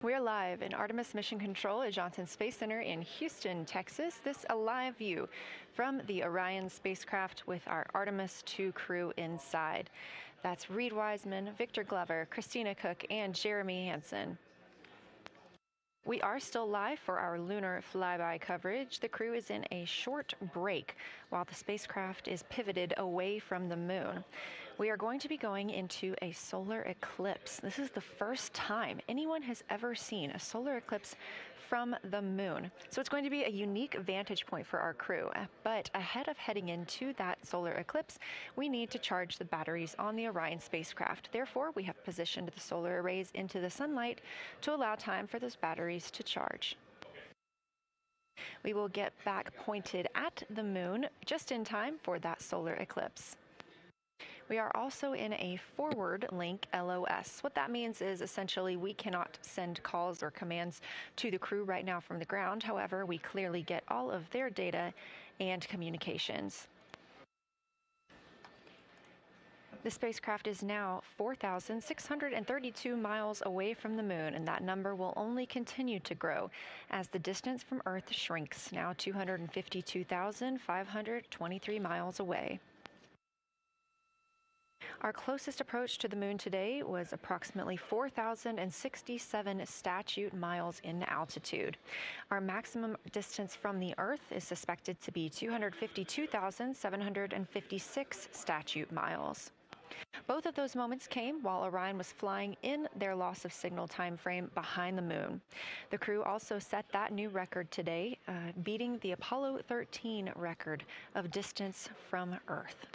We're live in Artemis Mission Control at Johnson Space Center in Houston, Texas. This is a live view from the Orion spacecraft with our Artemis II crew inside. That's Reid Wiseman, Victor Glover, Christina Koch, and Jeremy Hansen. We are still live for our lunar flyby coverage. The crew is in a short break while the spacecraft is pivoted away from the moon. We are going to be going into a solar eclipse. This is the first time anyone has ever seen a solar eclipse from the moon. So it's going to be a unique vantage point for our crew. But ahead of heading into that solar eclipse, we need to charge the batteries on the Orion spacecraft. Therefore, we have positioned the solar arrays into the sunlight to allow time for those batteries to charge. We will get back pointed at the moon just in time for that solar eclipse. We are also in a forward link LOS. What that means is essentially we cannot send calls or commands to the crew right now from the ground. However, we clearly get all of their data and communications. The spacecraft is now 4,632 miles away from the moon, and that number will only continue to grow as the distance from Earth shrinks, now 252,523 miles away. Our closest approach to the moon today was approximately 4,067 statute miles in altitude. Our maximum distance from the Earth is suspected to be 252,756 statute miles. Both of those moments came while Orion was flying in their loss of signal time frame behind the moon. The crew also set that new record today, beating the Apollo 13 record of distance from Earth.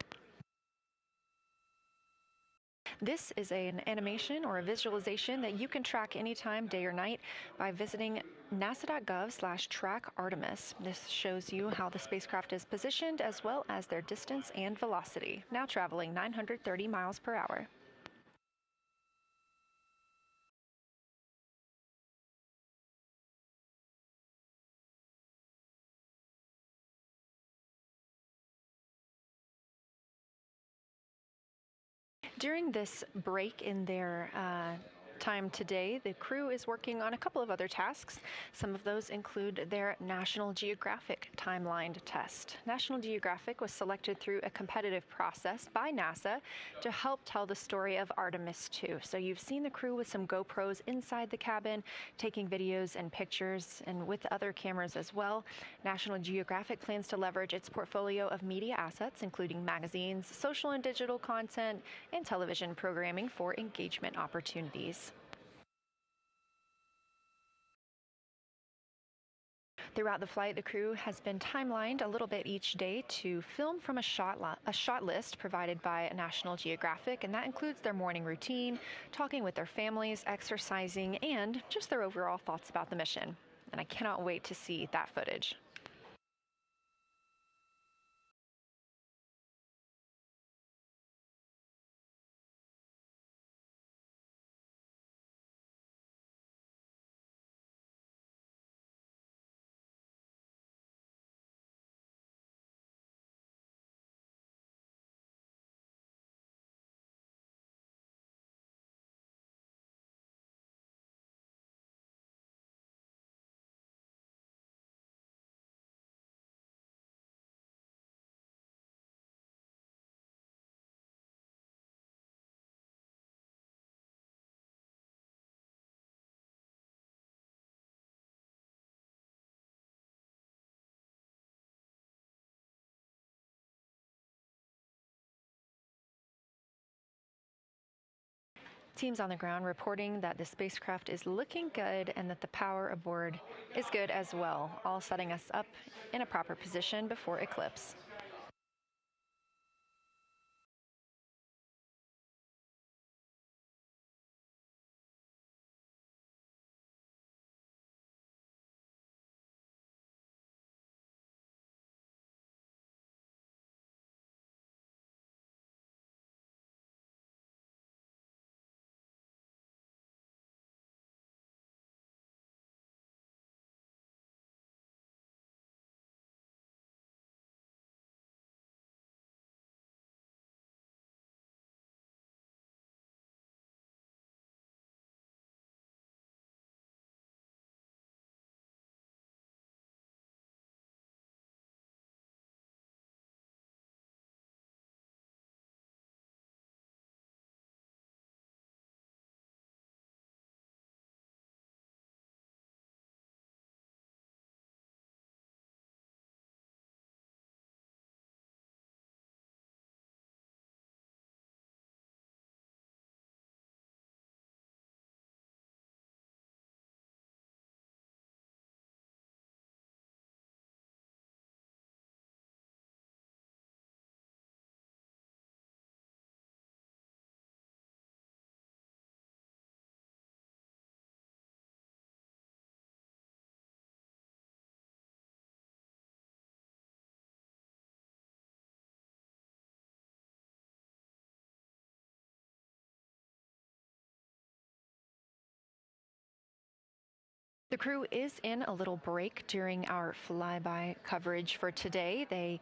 This is an animation or a visualization that you can track anytime, day or night, by visiting nasa.gov/track-Artemis. This shows you how the spacecraft is positioned as well as their distance and velocity, now traveling 930 miles per hour. During this break in their time today, the crew is working on a couple of other tasks. Some of those include their National Geographic timeline test. National Geographic was selected through a competitive process by NASA to help tell the story of Artemis II. So you've seen the crew with some GoPros inside the cabin, taking videos and pictures, and with other cameras as well. National Geographic plans to leverage its portfolio of media assets, including magazines, social and digital content, and television programming for engagement opportunities. Throughout the flight, the crew has been timelined a little bit each day to film from a shot list provided by National Geographic, and that includes their morning routine, talking with their families, exercising, and just their overall thoughts about the mission. And I cannot wait to see that footage. Teams on the ground reporting that the spacecraft is looking good and that the power aboard is good as well, all setting us up in a proper position before eclipse. The crew is in a little break during our flyby coverage for today. They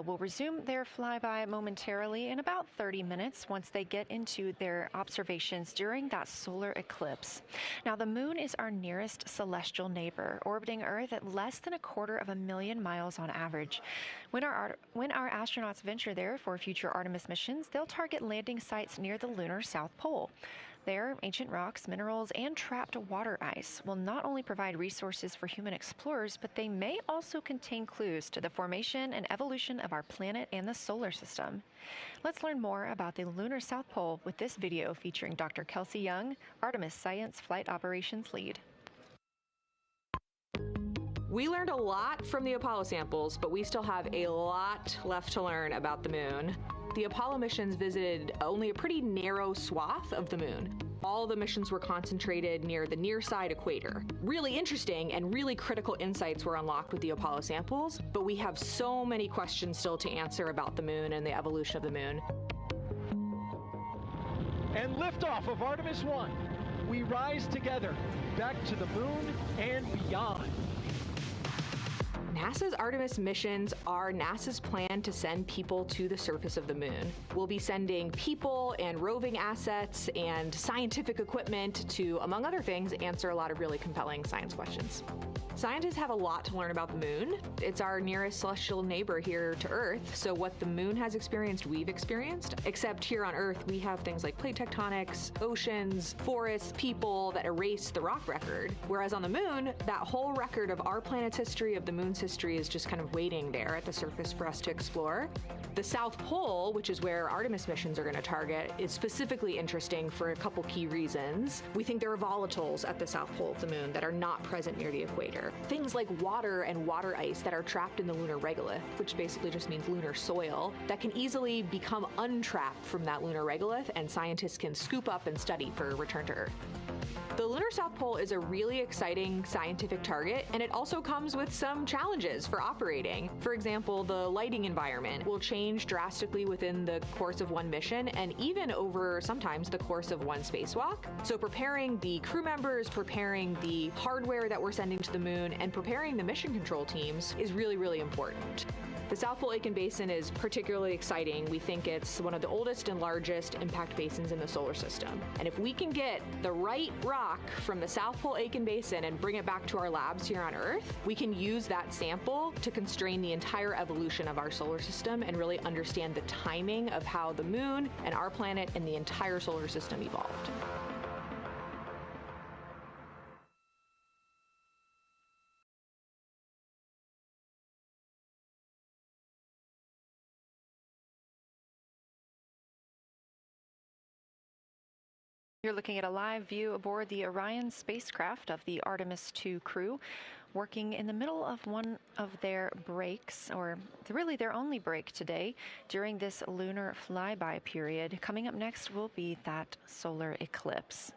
will resume their flyby momentarily in about 30 minutes once they get into their observations during that solar eclipse. Now, the moon is our nearest celestial neighbor, orbiting Earth at less than 250,000 miles on average. When our astronauts venture there for future Artemis missions, they'll target landing sites near the lunar South Pole. There, ancient rocks, minerals, and trapped water ice will not only provide resources for human explorers, but they may also contain clues to the formation and evolution of our planet and the solar system. Let's learn more about the lunar South Pole with this video featuring Dr. Kelsey Young, Artemis Science Flight Operations Lead. We learned a lot from the Apollo samples, but we still have a lot left to learn about the moon. The Apollo missions visited only a pretty narrow swath of the moon. All the missions were concentrated near the near-side equator. Really interesting and really critical insights were unlocked with the Apollo samples, but we have so many questions still to answer about the moon and the evolution of the moon. And liftoff of Artemis I. We rise together, back to the moon and beyond. NASA's Artemis missions are NASA's plan to send people to the surface of the moon. We'll be sending people and roving assets and scientific equipment to, among other things, answer a lot of really compelling science questions. Scientists have a lot to learn about the moon. It's our nearest celestial neighbor here to Earth, so what the moon has experienced, we've experienced. Except here on Earth, we have things like plate tectonics, oceans, forests, people that erase the rock record. Whereas on the moon, that whole record of our planet's history, of the moon's history, is just kind of waiting there at the surface for us to explore. The South Pole, which is where Artemis missions are going to target, is specifically interesting for a couple key reasons. We think there are volatiles at the South Pole of the moon that are not present near the equator. Things like water and water ice that are trapped in the lunar regolith, which basically just means lunar soil, that can easily become untrapped from that lunar regolith, and scientists can scoop up and study for return to Earth. The lunar South Pole is a really exciting scientific target, and it also comes with some challenges for operating. For example, the lighting environment will change drastically within the course of one mission, and even over sometimes the course of one spacewalk. So preparing the crew members, preparing the hardware that we're sending to the moon, and preparing the mission control teams is really, really important. The South Pole Aitken Basin is particularly exciting. We think it's one of the oldest and largest impact basins in the solar system. And if we can get the right rock from the South Pole Aitken Basin and bring it back to our labs here on Earth, we can use that sample to constrain the entire evolution of our solar system and really understand the timing of how the moon and our planet and the entire solar system evolved. You're looking at a live view aboard the Orion spacecraft of the Artemis II crew, working in the middle of one of their breaks, or really their only break today, during this lunar flyby period. Coming up next will be that solar eclipse.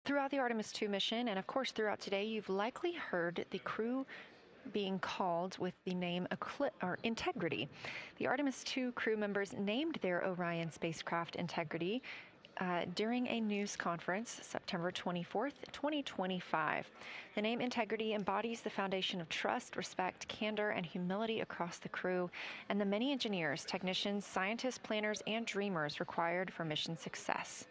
Throughout the Artemis II mission, and of course throughout today, you've likely heard the crew being called with the name Integrity. The Artemis II crew members named their Orion spacecraft Integrity during a news conference, September 24th, 2025. The name Integrity embodies the foundation of trust, respect, candor, and humility across the crew, and the many engineers, technicians, scientists, planners, and dreamers required for mission success.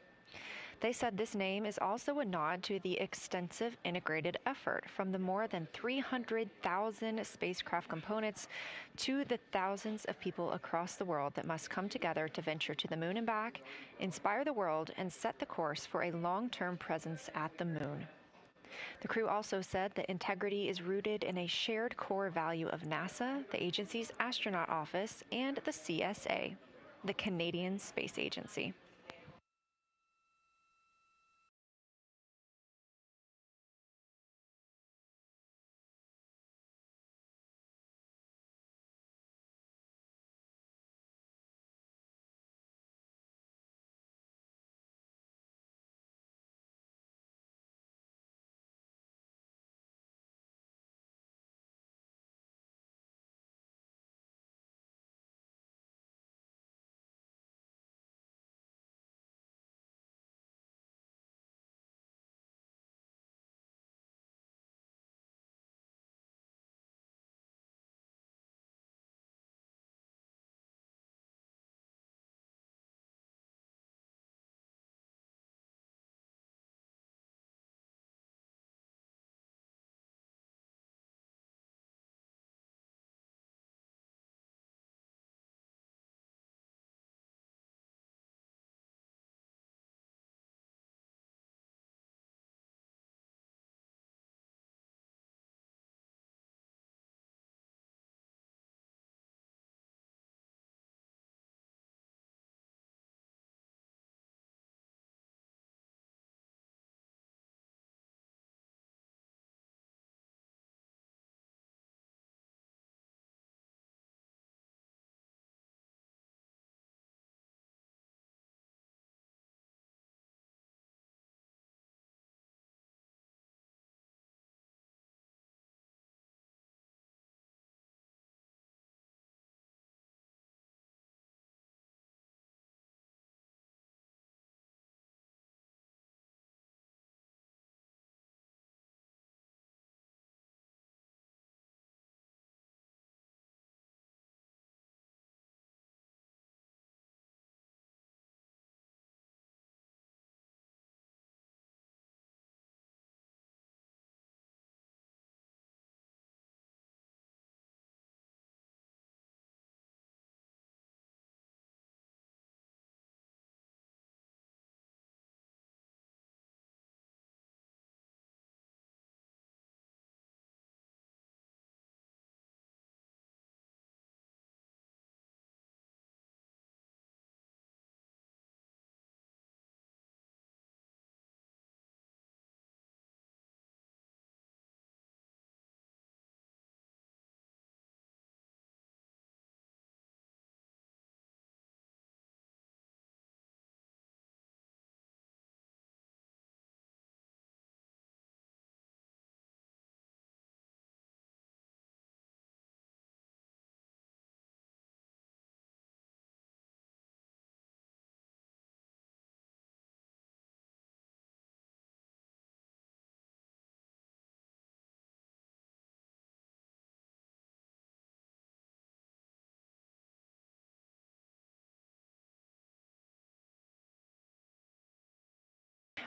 They said this name is also a nod to the extensive integrated effort from the more than 300,000 spacecraft components to the thousands of people across the world that must come together to venture to the moon and back, inspire the world, and set the course for a long-term presence at the moon. The crew also said that integrity is rooted in a shared core value of NASA, the agency's astronaut office, and the CSA, the Canadian Space Agency.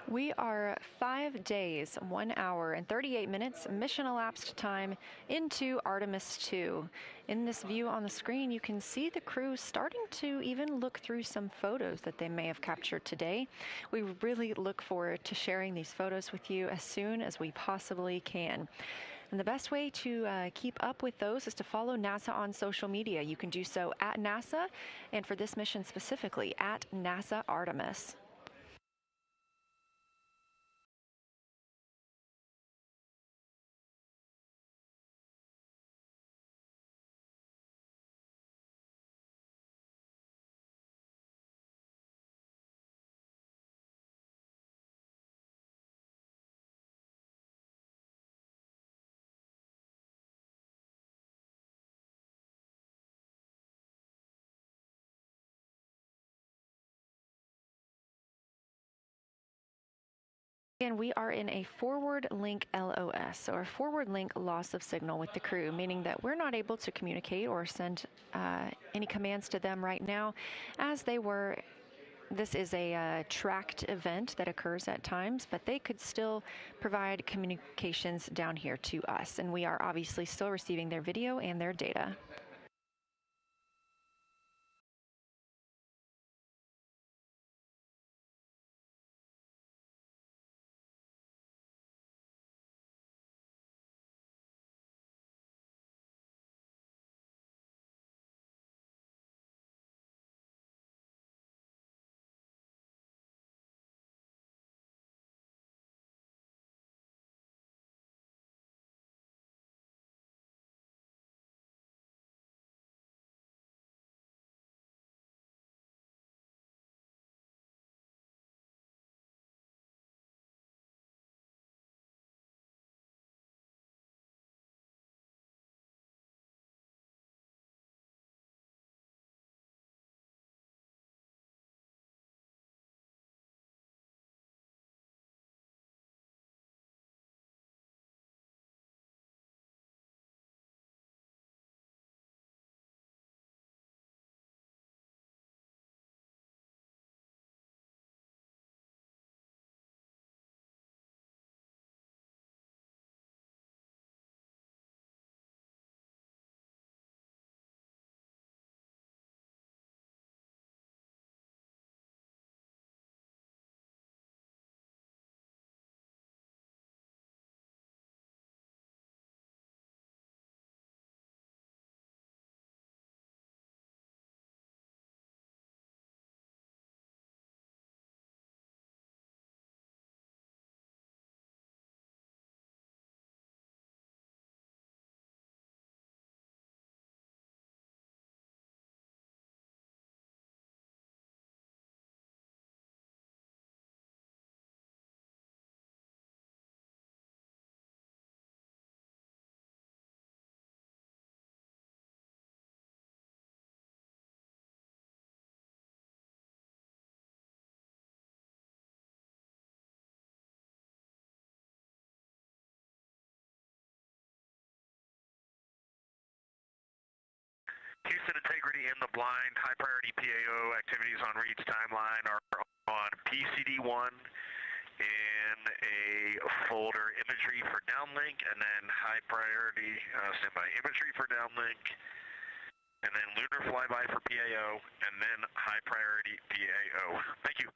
We are 5 days, 1 hour, and 38 minutes mission elapsed time into Artemis II. In this view on the screen, you can see the crew starting to even look through some photos that they may have captured today. We really look forward to sharing these photos with you as soon as we possibly can. And the best way to keep up with those is to follow NASA on social media. You can do so at NASA, and for this mission specifically, at NASA Artemis. And we are in a forward link LOS, or forward link loss of signal with the crew, meaning that we're not able to communicate or send any commands to them right now as they were. This is a tracked event that occurs at times, but they could still provide communications down here to us. And we are obviously still receiving their video and their data. Houston integrity in the blind. High priority PAO activities on Reid's timeline are on PCD1 in a folder imagery for downlink, and then high priority standby imagery for downlink, and then lunar flyby for PAO, and then high priority PAO. Thank you.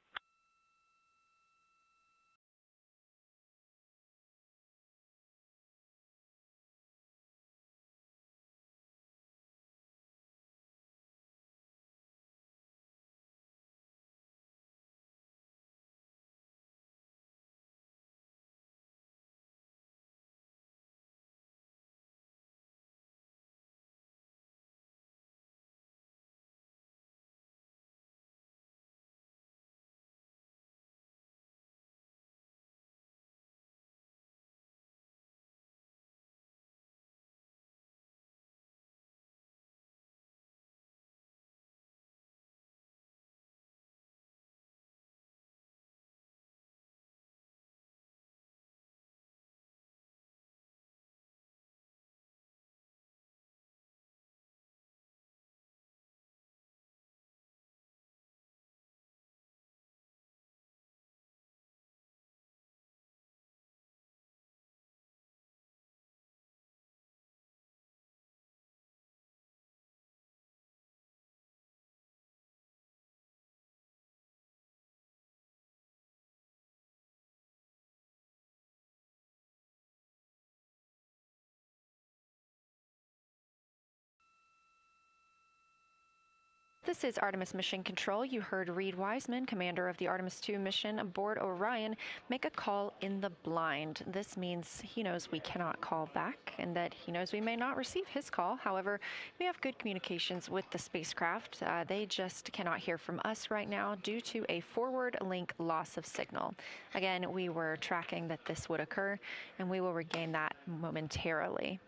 This is Artemis Mission Control. You heard Reid Wiseman, commander of the Artemis II mission aboard Orion, make a call in the blind. This means he knows we cannot call back and that he knows we may not receive his call. However, we have good communications with the spacecraft. They just cannot hear from us right now due to a forward link loss of signal. Again, we were tracking that this would occur, and we will regain that momentarily.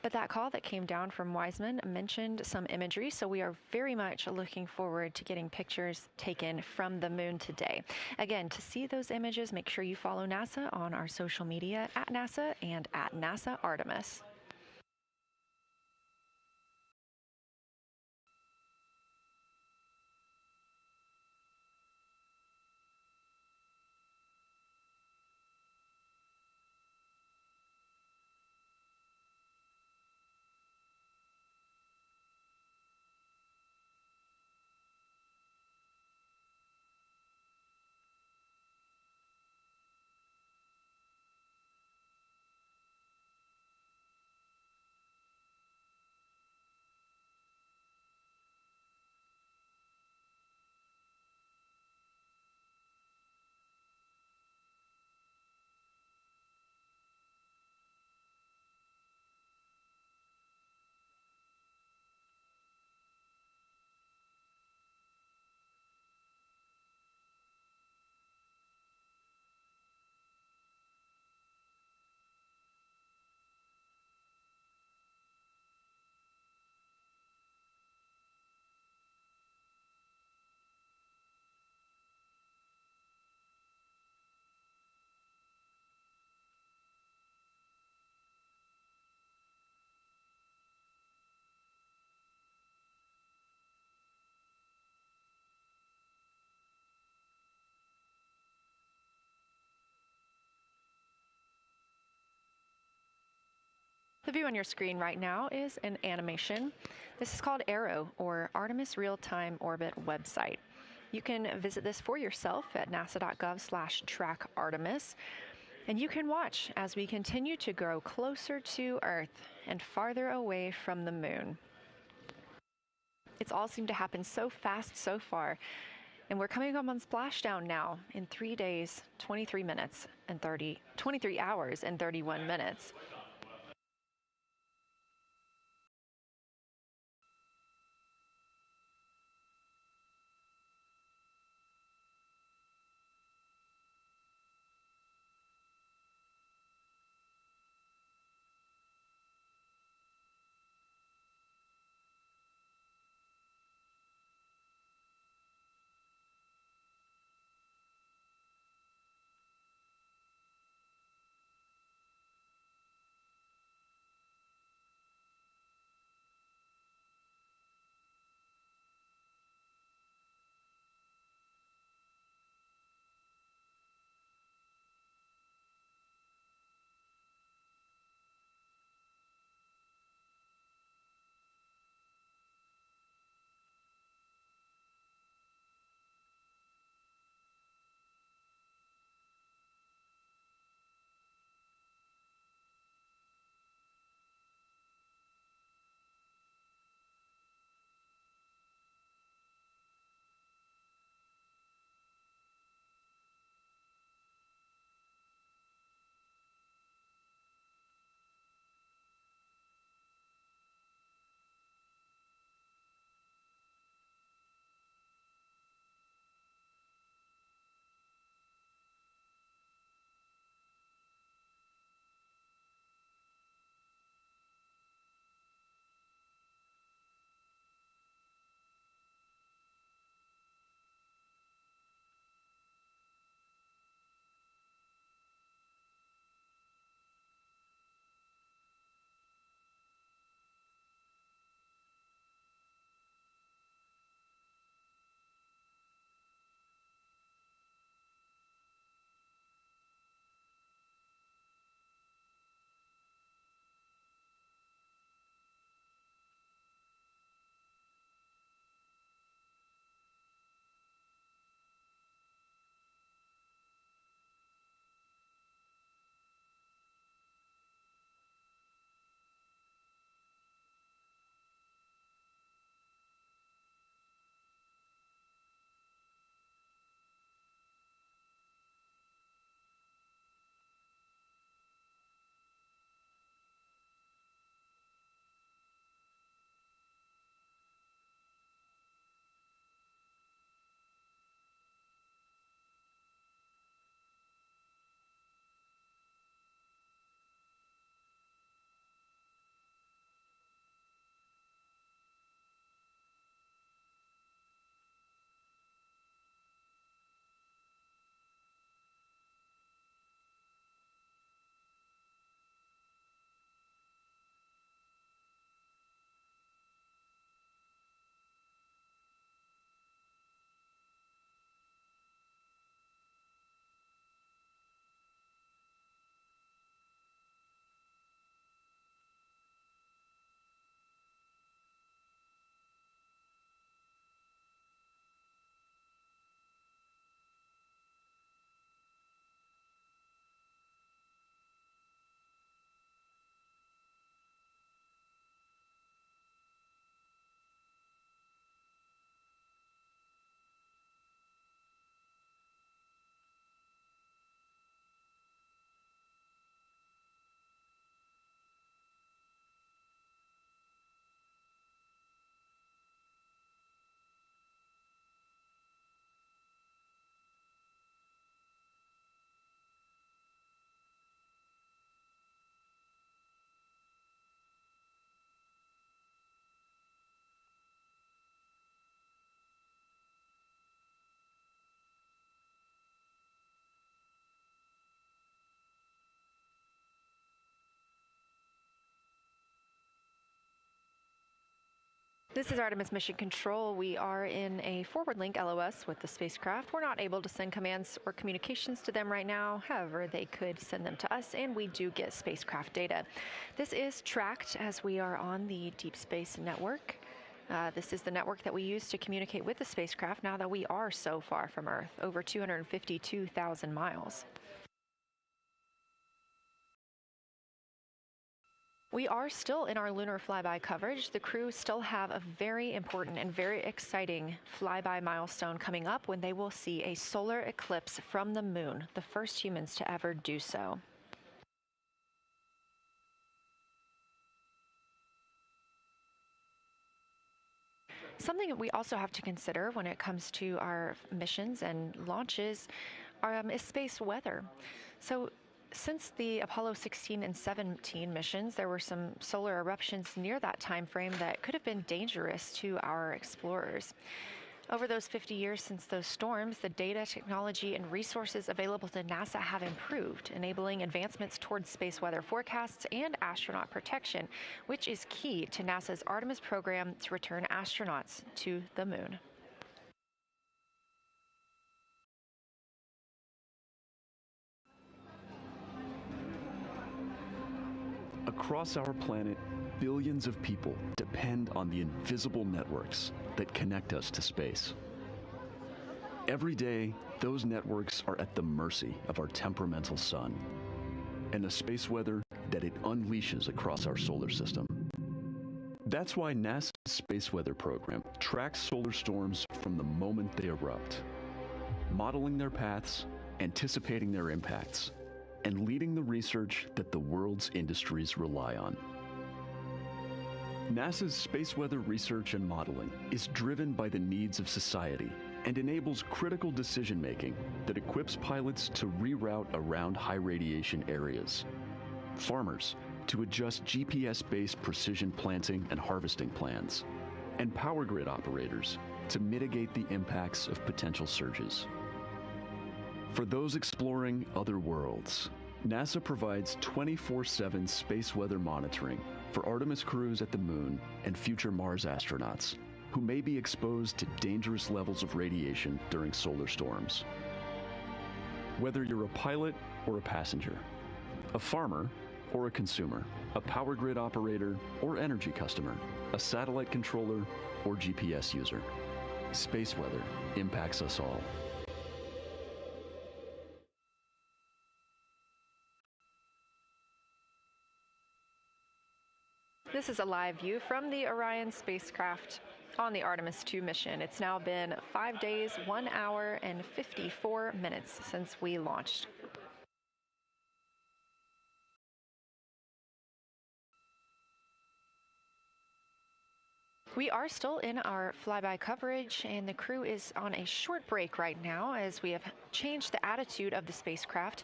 But that call that came down from Wiseman mentioned some imagery, so we are very much looking forward to getting pictures taken from the moon today. Again, to see those images, make sure you follow NASA on our social media at NASA and at NASA Artemis. The view on your screen right now is an animation. This is called Arrow, or Artemis Real-Time Orbit website. You can visit this for yourself at nasa.gov/track-Artemis, and you can watch as we continue to grow closer to Earth and farther away from the moon. It's all seemed to happen so fast so far, and we're coming up on splashdown now in 3 days, 23 hours and 31 minutes. This is Artemis Mission Control. We are in a forward link LOS with the spacecraft. We're not able to send commands or communications to them right now. However, they could send them to us, and we do get spacecraft data. This is tracked as we are on the Deep Space Network. This is the network that we use to communicate with the spacecraft now that we are so far from Earth, over 252,000 miles. We are still in our lunar flyby coverage. The crew still have a very important and very exciting flyby milestone coming up when they will see a solar eclipse from the moon, the first humans to ever do so. Something that we also have to consider when it comes to our missions and launches is space weather. So since the Apollo 16 and 17 missions, there were some solar eruptions near that time frame that could have been dangerous to our explorers. Over those 50 years since those storms, the data, technology, and resources available to NASA have improved, enabling advancements towards space weather forecasts and astronaut protection, which is key to NASA's Artemis program to return astronauts to the moon. Across our planet, billions of people depend on the invisible networks that connect us to space. Every day, those networks are at the mercy of our temperamental sun and the space weather that it unleashes across our solar system. That's why NASA's Space Weather Program tracks solar storms from the moment they erupt, modeling their paths, anticipating their impacts, and leading the research that the world's industries rely on. NASA's space weather research and modeling is driven by the needs of society and enables critical decision-making that equips pilots to reroute around high radiation areas, farmers to adjust GPS-based precision planting and harvesting plans, and power grid operators to mitigate the impacts of potential surges. For those exploring other worlds, NASA provides 24/7 space weather monitoring for Artemis crews at the moon and future Mars astronauts who may be exposed to dangerous levels of radiation during solar storms. Whether you're a pilot or a passenger, a farmer or a consumer, a power grid operator or energy customer, a satellite controller or GPS user, space weather impacts us all. This is a live view from the Orion spacecraft on the Artemis II mission. It's now been 5 days, 1 hour, and 54 minutes since we launched. We are still in our flyby coverage, and the crew is on a short break right now as we have changed the attitude of the spacecraft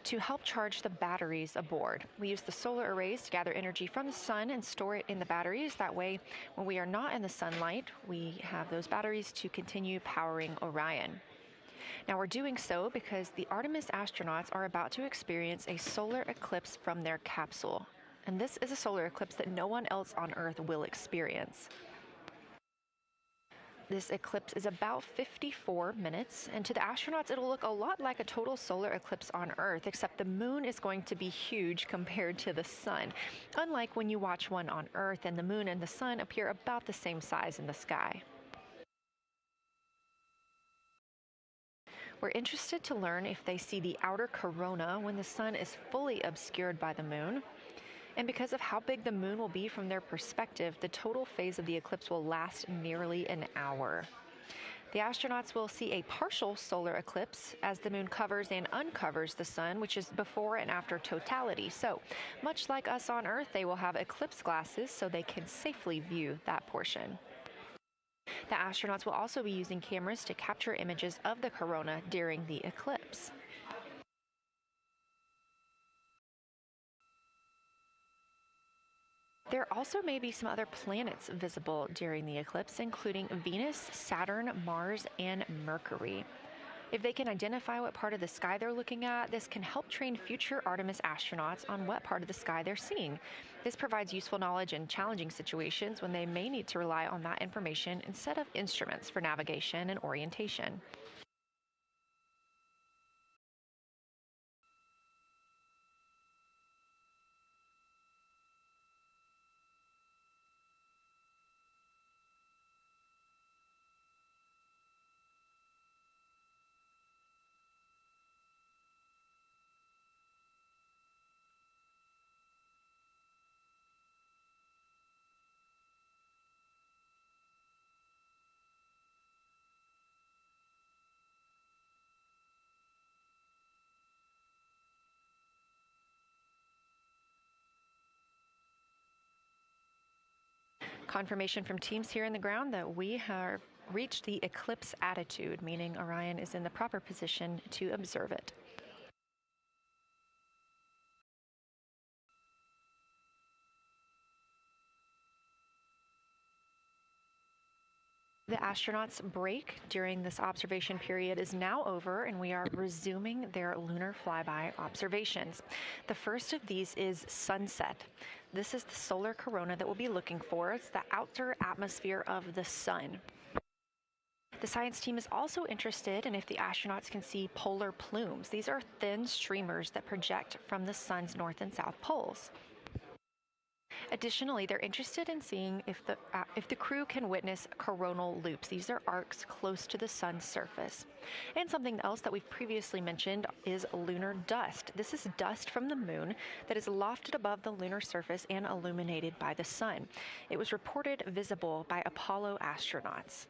to help charge the batteries aboard. We use the solar arrays to gather energy from the sun and store it in the batteries. That way, when we are not in the sunlight, we have those batteries to continue powering Orion. Now, we're doing so because the Artemis astronauts are about to experience a solar eclipse from their capsule. And this is a solar eclipse that no one else on Earth will experience. This eclipse is about 54 minutes, and to the astronauts, it'll look a lot like a total solar eclipse on Earth, except the moon is going to be huge compared to the sun, unlike when you watch one on Earth and the moon and the sun appear about the same size in the sky. We're interested to learn if they see the outer corona when the sun is fully obscured by the moon. And because of how big the moon will be from their perspective, the total phase of the eclipse will last nearly an hour. The astronauts will see a partial solar eclipse as the moon covers and uncovers the sun, which is before and after totality. So, much like us on Earth, they will have eclipse glasses so they can safely view that portion. The astronauts will also be using cameras to capture images of the corona during the eclipse. There also may be some other planets visible during the eclipse, including Venus, Saturn, Mars, and Mercury. If they can identify what part of the sky they're looking at, this can help train future Artemis astronauts on what part of the sky they're seeing. This provides useful knowledge in challenging situations when they may need to rely on that information instead of instruments for navigation and orientation. Confirmation from teams here in the ground that we have reached the eclipse attitude, meaning Orion is in the proper position to observe it. The astronauts' break during this observation period is now over, and we are resuming their lunar flyby observations. The first of these is sunset. This is the solar corona that we'll be looking for. It's the outer atmosphere of the sun. The science team is also interested in if the astronauts can see polar plumes. These are thin streamers that project from the sun's north and south poles. Additionally, they're interested in seeing if the crew can witness coronal loops. These are arcs close to the sun's surface. And something else that we've previously mentioned is lunar dust. This is dust from the moon that is lofted above the lunar surface and illuminated by the sun. It was reported visible by Apollo astronauts.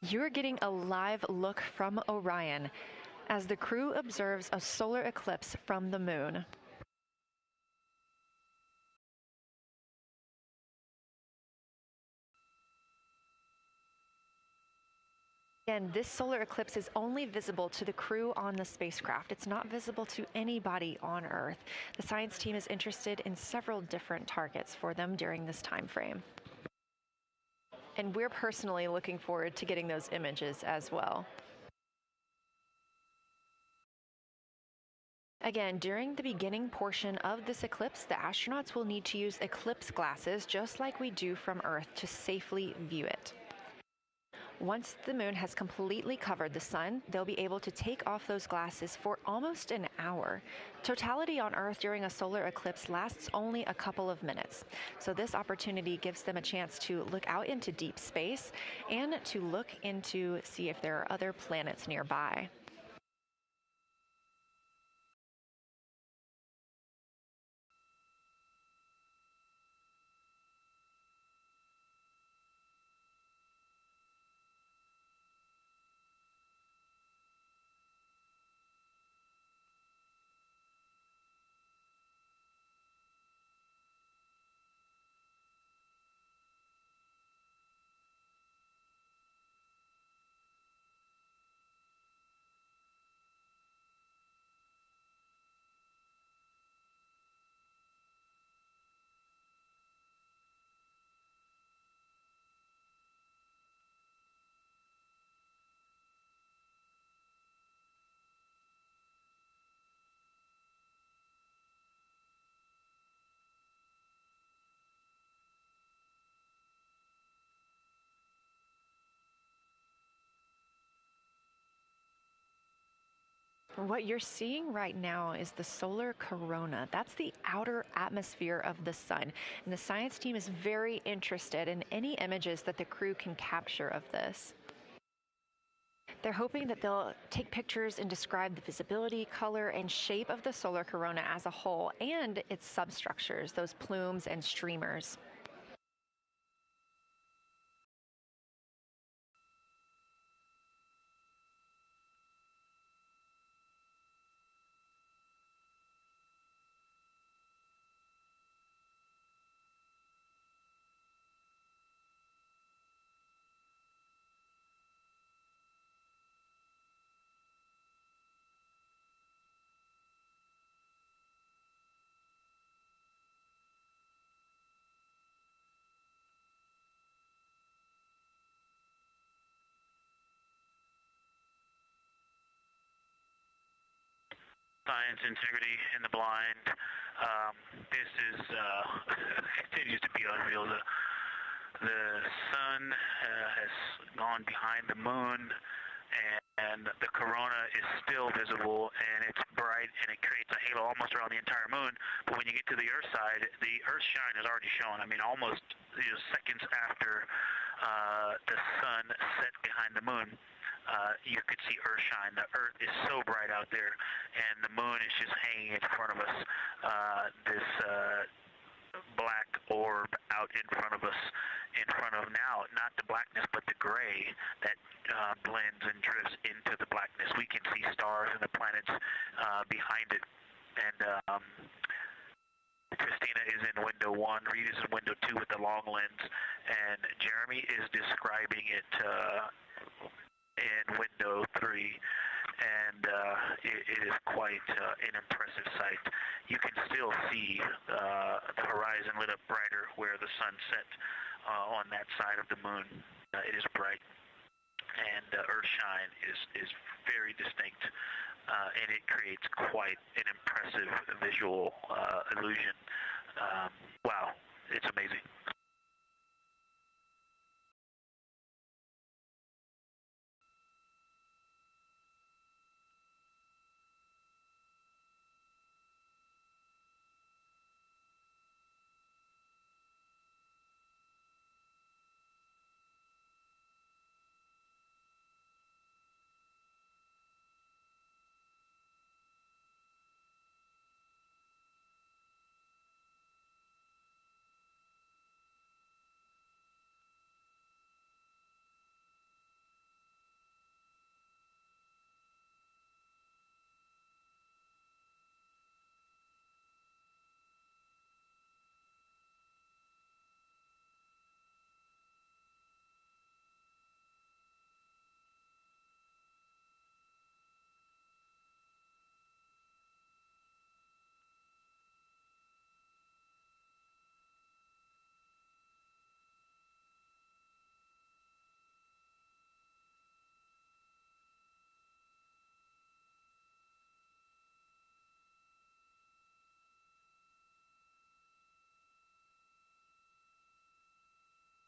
You're getting a live look from Orion as the crew observes a solar eclipse from the moon. Again, this solar eclipse is only visible to the crew on the spacecraft. It's not visible to anybody on Earth. The science team is interested in several different targets for them during this time frame. And we're personally looking forward to getting those images as well. Again, during the beginning portion of this eclipse, the astronauts will need to use eclipse glasses, just like we do from Earth, to safely view it. Once the moon has completely covered the sun, they'll be able to take off those glasses for almost an hour. Totality on Earth during a solar eclipse lasts only a couple of minutes. So this opportunity gives them a chance to look out into deep space and to look into see if there are other planets nearby. What you're seeing right now is the solar corona. That's the outer atmosphere of the sun. And the science team is very interested in any images that the crew can capture of this. They're hoping that they'll take pictures and describe the visibility, color, and shape of the solar corona as a whole and its substructures, those plumes and streamers. Science, integrity, in the blind. This is continues to be unreal. The sun has gone behind the moon, and the corona is still visible, and it's bright, and it creates a halo almost around the entire moon. But when you get to the Earth side, the Earth shine is already shown. I mean, almost seconds after the sun set behind the moon. You could see Earth shine. The Earth is so bright out there, and the moon is just hanging in front of us. This black orb out in front of us, in front of now, not the blackness, but the gray that blends and drifts into the blackness. We can see stars and the planets behind it. And Christina is in window 1, Reed is in window 2 with the long lens, and Jeremy is describing it in window 3, and it is quite an impressive sight. You can still see the horizon lit up brighter where the sun set on that side of the moon. It is bright, and Earthshine is very distinct, and it creates quite an impressive visual illusion. Wow, it's amazing.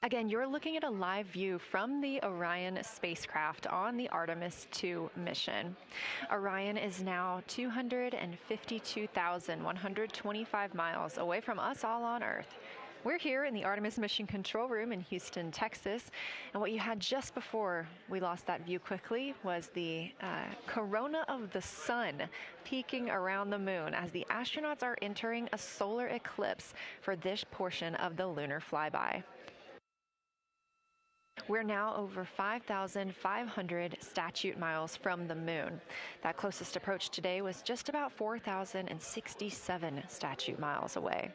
Again, you're looking at a live view from the Orion spacecraft on the Artemis II mission. Orion is now 252,125 miles away from us all on Earth. We're here in the Artemis Mission Control Room in Houston, Texas, and what you had just before we lost that view quickly was the corona of the sun peeking around the moon as the astronauts are entering a solar eclipse for this portion of the lunar flyby. We're now over 5,500 statute miles from the moon. That closest approach today was just about 4,067 statute miles away.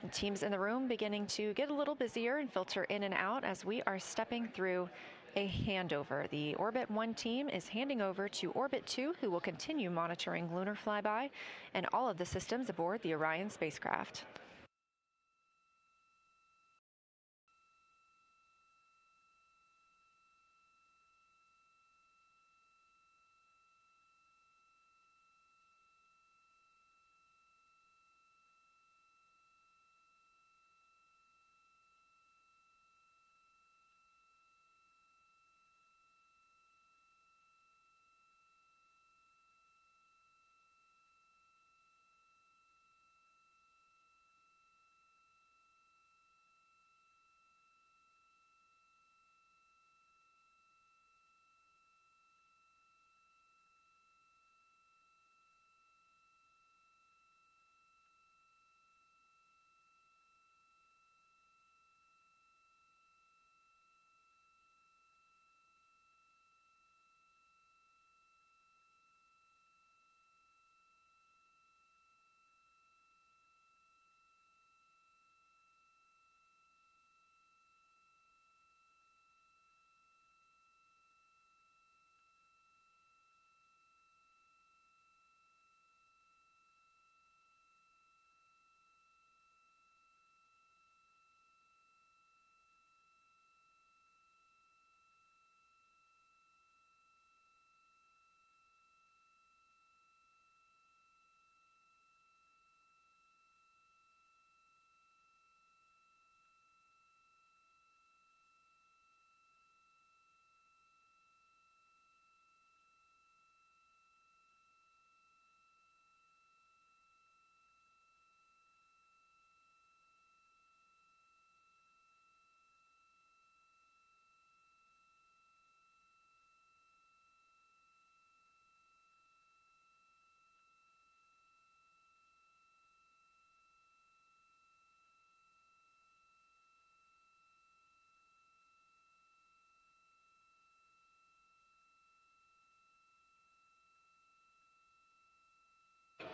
And teams in the room beginning to get a little busier and filter in and out as we are stepping through a handover. The Orbit 1 team is handing over to Orbit 2, who will continue monitoring lunar flyby and all of the systems aboard the Orion spacecraft.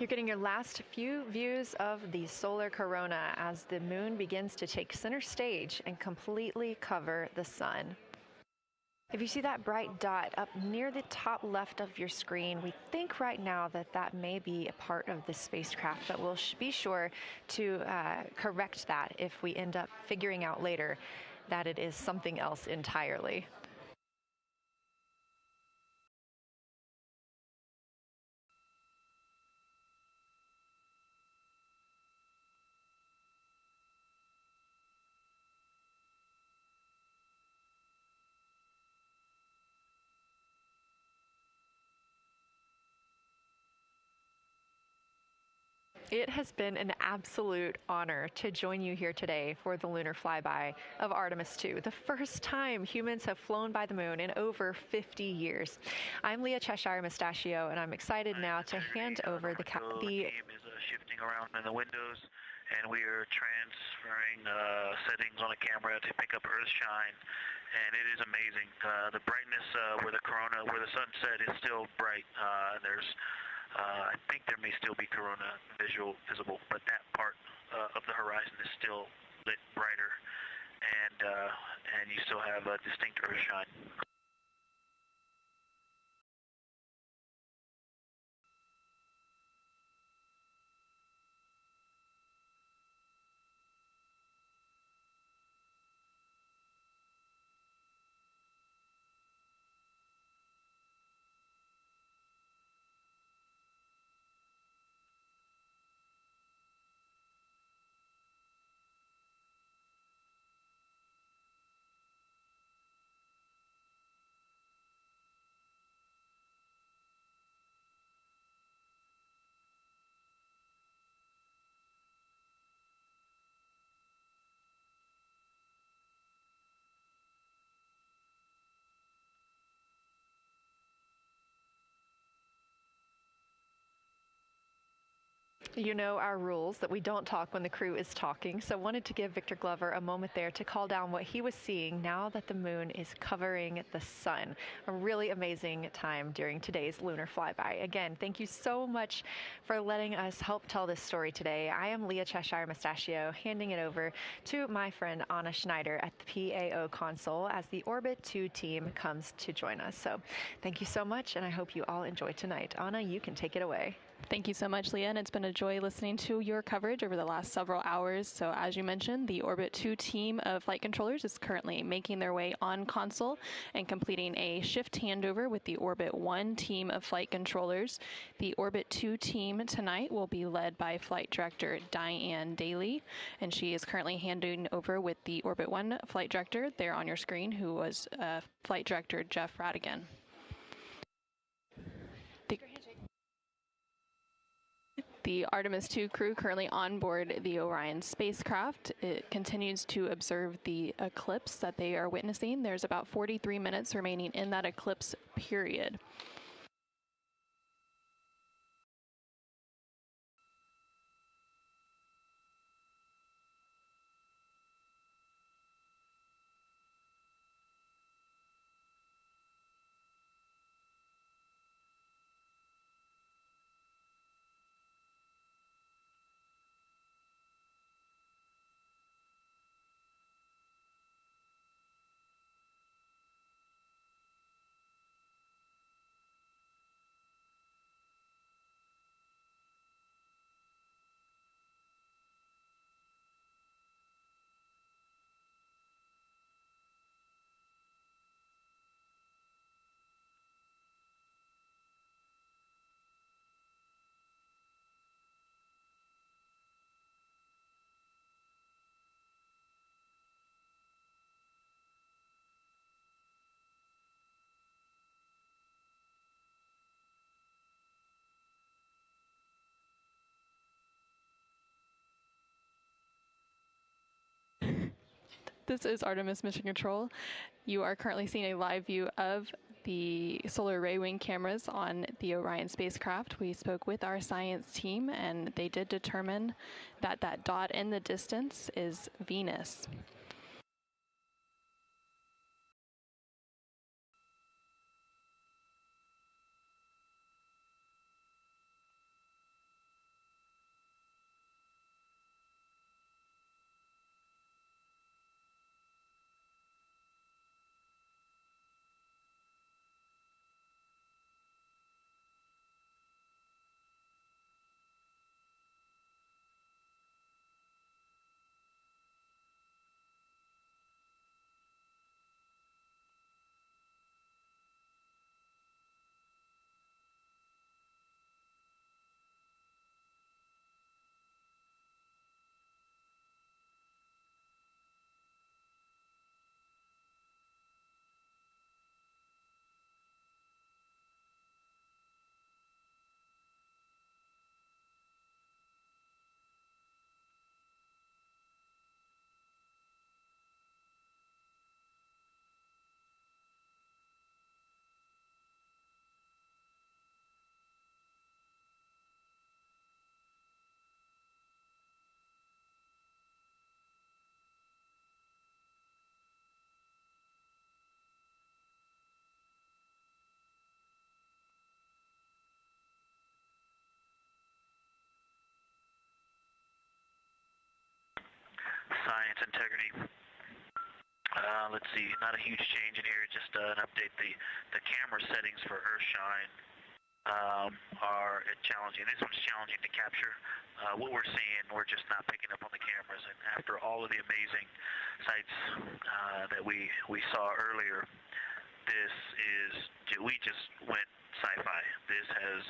You're getting your last few views of the solar corona as the moon begins to take center stage and completely cover the sun. If you see that bright dot up near the top left of your screen, we think right now that that may be a part of the spacecraft, but we'll be sure to correct that if we end up figuring out later that it is something else entirely. It has been an absolute honor to join you here today for the lunar flyby of Artemis II, the first time humans have flown by the moon in over 50 years. I'm Leah Cheshire Mustachio, and I'm excited now to hand over the team is shifting around in the windows, and we are transferring settings on a camera to pick up Earth shine. And it is amazing. The brightness where the corona, where the sun set, is still bright. I think there may still be corona visible, but that part of the horizon is still lit brighter, and you still have a distinct Earth shine. You know our rules that we don't talk when the crew is talking, so wanted to give Victor Glover a moment there to call down what he was seeing now that the moon is covering the sun. A really amazing time during today's lunar flyby. Again, thank you so much for letting us help tell this story today. I am Leah Cheshire Mustachio, handing it over to my friend Anna Schneider at the PAO console as the Orbit 2 team comes to join us. So thank you so much, and I hope you all enjoy tonight. Anna, you can take it away. Thank you so much, Leah, and it's been a joy listening to your coverage over the last several hours. So as you mentioned, the Orbit 2 team of flight controllers is currently making their way on console and completing a shift handover with the Orbit 1 team of flight controllers. The Orbit 2 team tonight will be led by Flight Director Diane Daly, and she is currently handing over with the Orbit 1 flight director there on your screen, who was Flight Director Jeff Radigan. The Artemis II crew currently on board the Orion spacecraft. It continues to observe the eclipse that they are witnessing. There's about 43 minutes remaining in that eclipse period. This is Artemis Mission Control. You are currently seeing a live view of the solar array wing cameras on the Orion spacecraft. We spoke with our science team, and they did determine that that dot in the distance is Venus. science integrity. Let's see, not a huge change in here, just an update. The camera settings for Earthshine are challenging. This one's challenging to capture. What we're seeing, we're just not picking up on the cameras. And after all of the amazing sights that we saw earlier, we just went sci-fi. This has,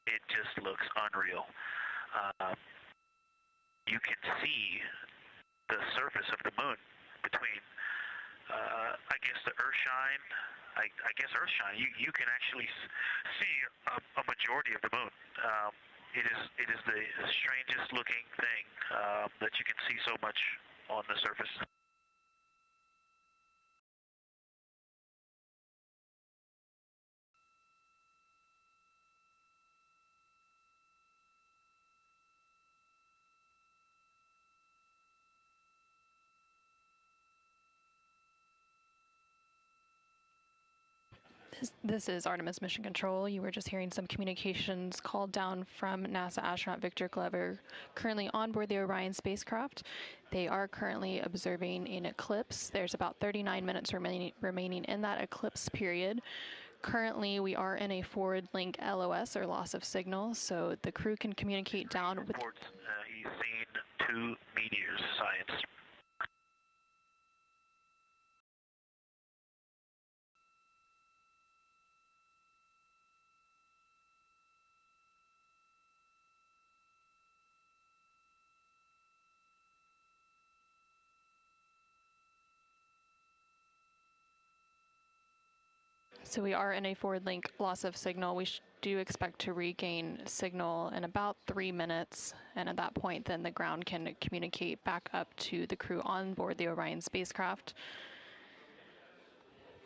it just looks unreal. You can see the surface of the moon between, I guess, the Earthshine. I guess Earthshine. You can actually see a majority of the moon. It is the strangest looking thing that you can see so much on the surface. This is Artemis Mission Control. You were just hearing some communications called down from NASA astronaut Victor Glover, currently on board the Orion spacecraft. They are currently observing an eclipse. There's about 39 minutes remaining in that eclipse period. Currently, we are in a forward link LOS, or loss of signal, so the crew can communicate down with... He's seen 2 meteors, science. So we are in a forward link loss of signal. We do expect to regain signal in about 3 minutes, and at that point then the ground can communicate back up to the crew on board the Orion spacecraft.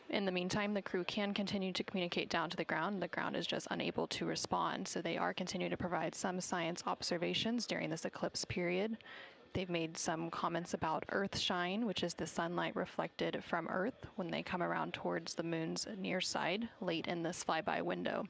In the meantime, the crew can continue to communicate down to the ground. The ground is just unable to respond, so they are continuing to provide some science observations during this eclipse period. They've made some comments about Earthshine, which is the sunlight reflected from Earth when they come around towards the moon's near side late in this flyby window.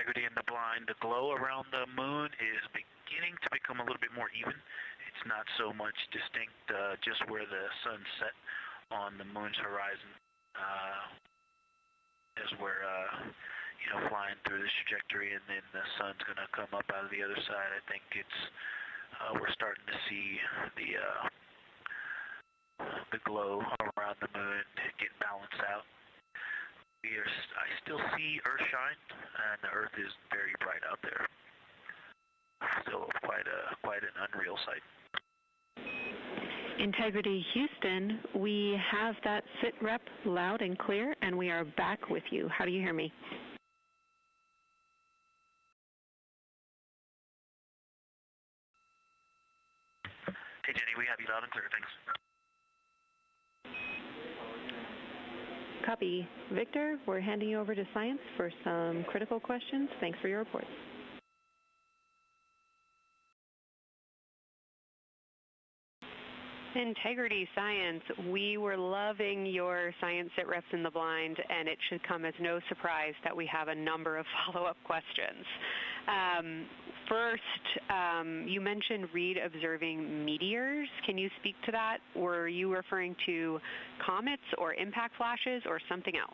integrity in the blind. The glow around the moon is beginning to become a little bit more even. It's not so much distinct just where the sun set on the moon's horizon as we're flying through this trajectory, and then the sun's going to come up out of the other side. I think it's we're starting to see the glow around the moon get balanced out. I still see Earth shine, and the Earth is very bright out there. Still quite an unreal sight. Integrity Houston, we have that sit rep loud and clear, and we are back with you. How do you hear me? Hey Jenny, we have you loud and clear, thanks. Copy. Victor, we're handing you over to Science for some critical questions. Thanks for your report. Integrity Science, we were loving your science sit reps in the blind, and it should come as no surprise that we have a number of follow-up questions. First, you mentioned Reid observing meteors. Can you speak to that? Were you referring to comets or impact flashes or something else?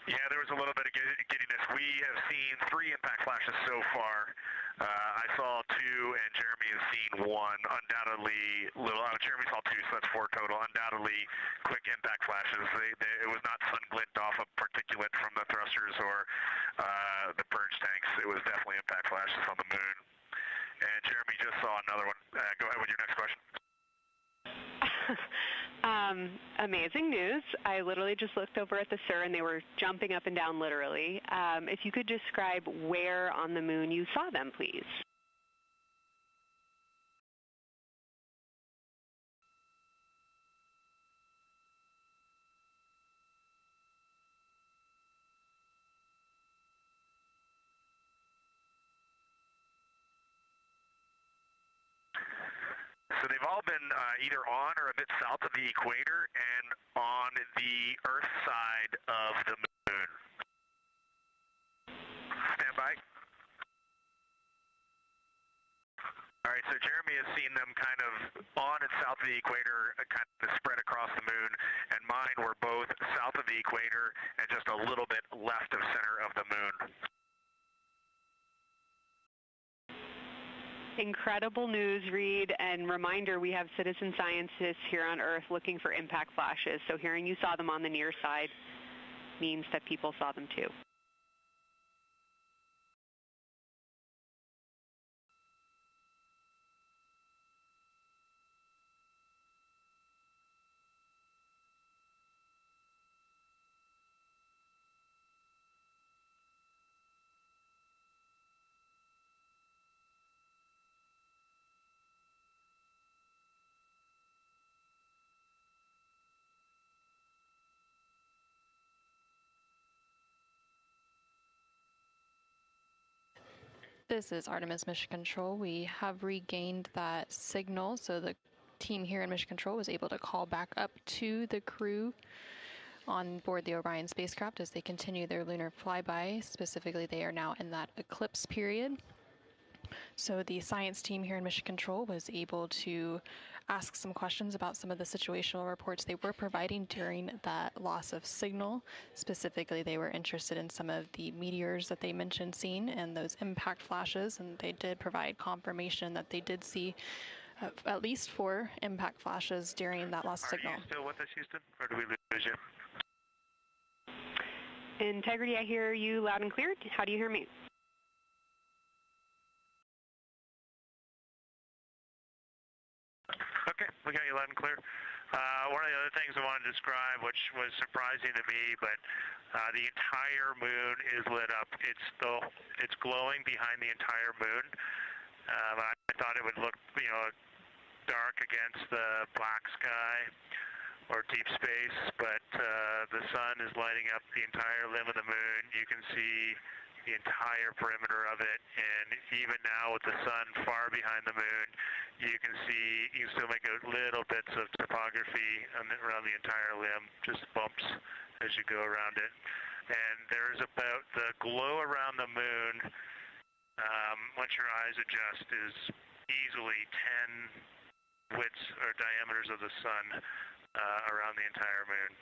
Yeah, there was a little bit of giddiness. We have seen 3 impact flashes so far. I saw 2, and Jeremy has seen 1. Undoubtedly, Jeremy saw 2, so that's 4 total. Undoubtedly, quick impact flashes. It was not sun glint off of particulate from the thrusters or the purge tanks. It was definitely impact flashes on the moon. And Jeremy just saw another one. Go ahead with your next question. Amazing news. I literally just looked over at the SIR and they were jumping up and down literally. If you could describe where on the moon you saw them, please. So they've all been either on or a bit south of the equator and on the Earth side of the moon. Stand by. All right, so Jeremy has seen them kind of on and south of the equator, kind of spread across the moon, and mine were both south of the equator and just a little bit left of center of the moon. Incredible news, Reid, and reminder, we have citizen scientists here on Earth looking for impact flashes, so hearing you saw them on the near side means that people saw them too. This is Artemis Mission Control. We have regained that signal, so the team here in Mission Control was able to call back up to the crew on board the Orion spacecraft as they continue their lunar flyby. Specifically, they are now in that eclipse period. So the science team here in Mission Control was able to ask some questions about some of the situational reports they were providing during that loss of signal. Specifically, they were interested in some of the meteors that they mentioned seeing and those impact flashes, and they did provide confirmation that they did see at least 4 impact flashes during that lost signal. Are you still with us, Houston, or do we lose you? Integrity, I hear you loud and clear. How do you hear me? Okay, we got you loud and clear. One of the other things I wanted to describe, which was surprising to me, but the entire moon is lit up. It's glowing behind the entire moon. I thought it would look, dark against the black sky or deep space, but the sun is lighting up the entire limb of the moon. You can see the entire perimeter of it, and even now with the sun far behind the moon, you can still make out little bits of topography around the entire limb, just bumps as you go around it. And there's about the glow around the moon, once your eyes adjust, is easily 10 widths or diameters of the sun around the entire moon.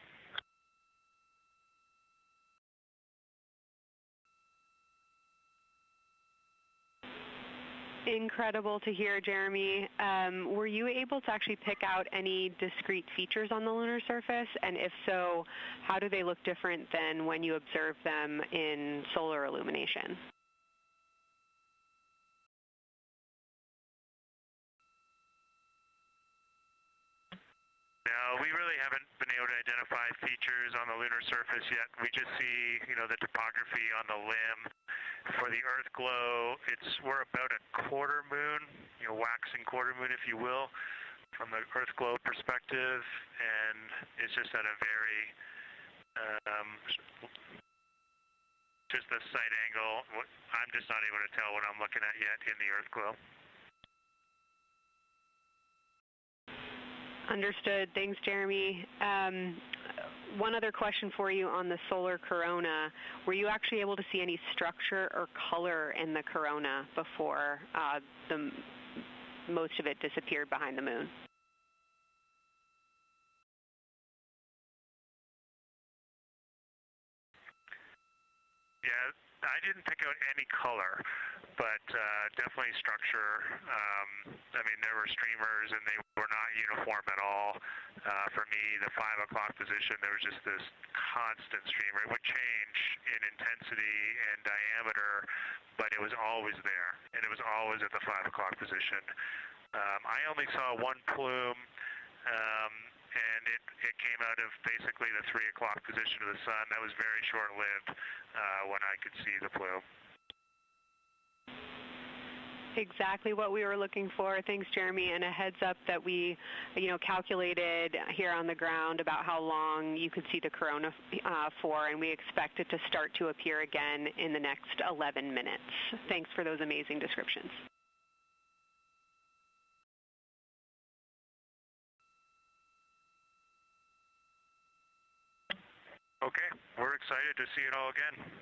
Incredible to hear, Jeremy. Were you able to actually pick out any discrete features on the lunar surface? And if so, how do they look different than when you observe them in solar illumination? No, we really haven't been able to identify features on the lunar surface yet. We just see, the topography on the limb. For the Earth glow, we're about a quarter moon, waxing quarter moon, if you will, from the Earth glow perspective, and it's just at a very, just the sight angle. I'm just not able to tell what I'm looking at yet in the Earth glow. Understood. Thanks, Jeremy. One other question for you on the solar corona. Were you actually able to see any structure or color in the corona before most of it disappeared behind the moon? Yeah, I didn't pick out any color, but definitely structure. There were streamers, and they were not uniform at all. For me, the 5 o'clock position, there was just this constant streamer. It would change in intensity and diameter, but it was always there, and it was always at the 5 o'clock position. I only saw one plume, and it came out of basically the 3 o'clock position of the sun. That was very short-lived when I could see the plume. Exactly what we were looking for. Thanks, Jeremy. And a heads up that we, calculated here on the ground about how long you could see the corona for, and we expect it to start to appear again in the next 11 minutes. Thanks for those amazing descriptions. Okay, we're excited to see it all again.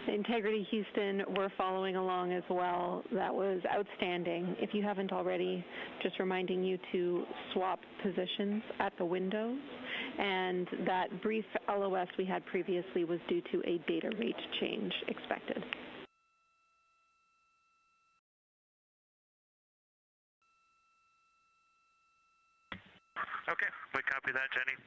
Integrity Houston, we're following along as well. That was outstanding. If you haven't already, just reminding you to swap positions at the windows. And that brief LOS we had previously was due to a data rate change expected. Okay, we copy that, Jenny.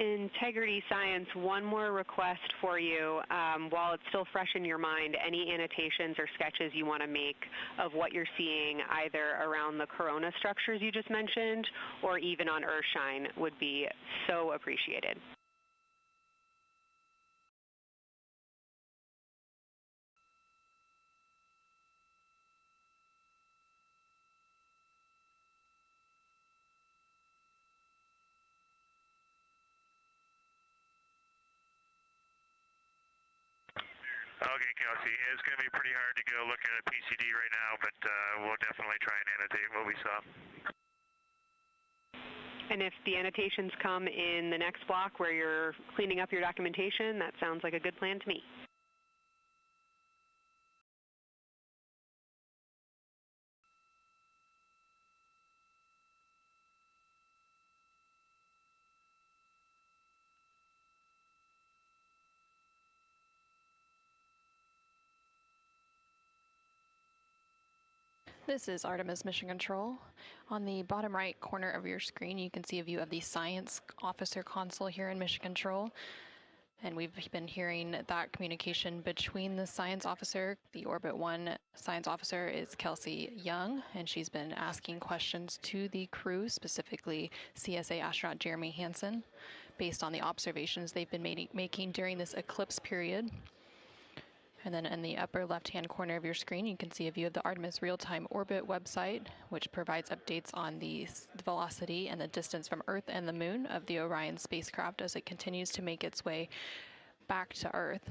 Integrity Science, one more request for you. While it's still fresh in your mind, any annotations or sketches you want to make of what you're seeing either around the corona structures you just mentioned or even on Earthshine would be so appreciated. Okay, Kelsey, it's going to be pretty hard to go look at a PCD right now, but we'll definitely try and annotate what we saw. And if the annotations come in the next block where you're cleaning up your documentation, that sounds like a good plan to me. This is Artemis Mission Control. On the bottom right corner of your screen, you can see a view of the Science Officer console here in Mission Control. And we've been hearing that communication between the Science Officer. The Orbit 1 Science Officer is Kelsey Young, and she's been asking questions to the crew, specifically CSA astronaut Jeremy Hansen. based on the observations they've been making during this eclipse period. And then in the upper left-hand corner of your screen, you can see a view of the Artemis real-time orbit website, which provides updates on the velocity and the distance from Earth and the Moon of the Orion spacecraft as it continues to make its way back to Earth.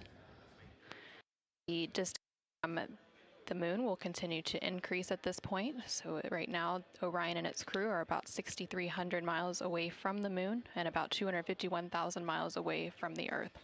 The distance from the Moon will continue to increase at this point. So right now, Orion and its crew are about 6,300 miles away from the Moon and about 251,000 miles away from the Earth.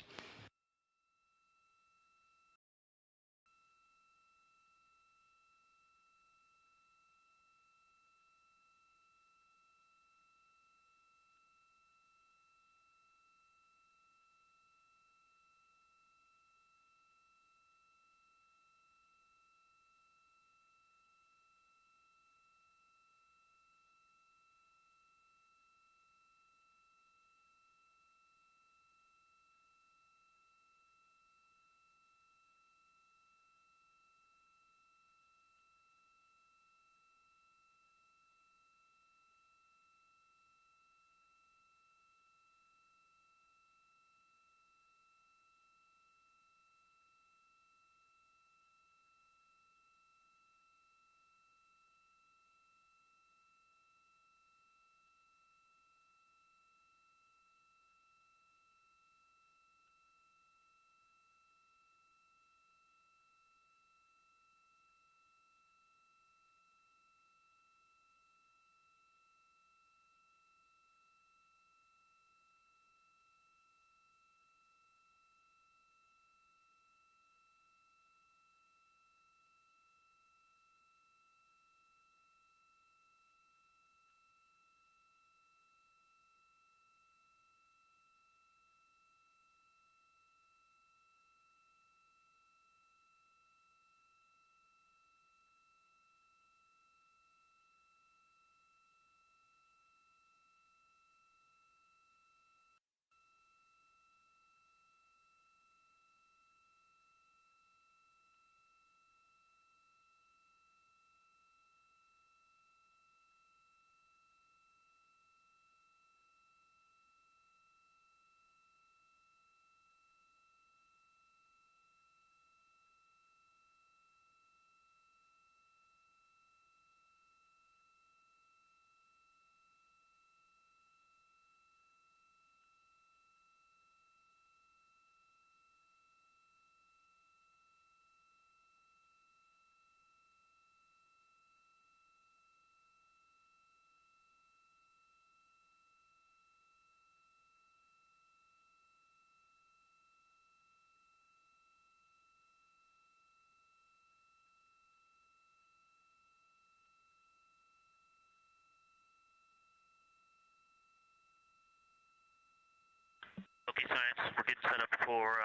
Okay, science, we're getting set up for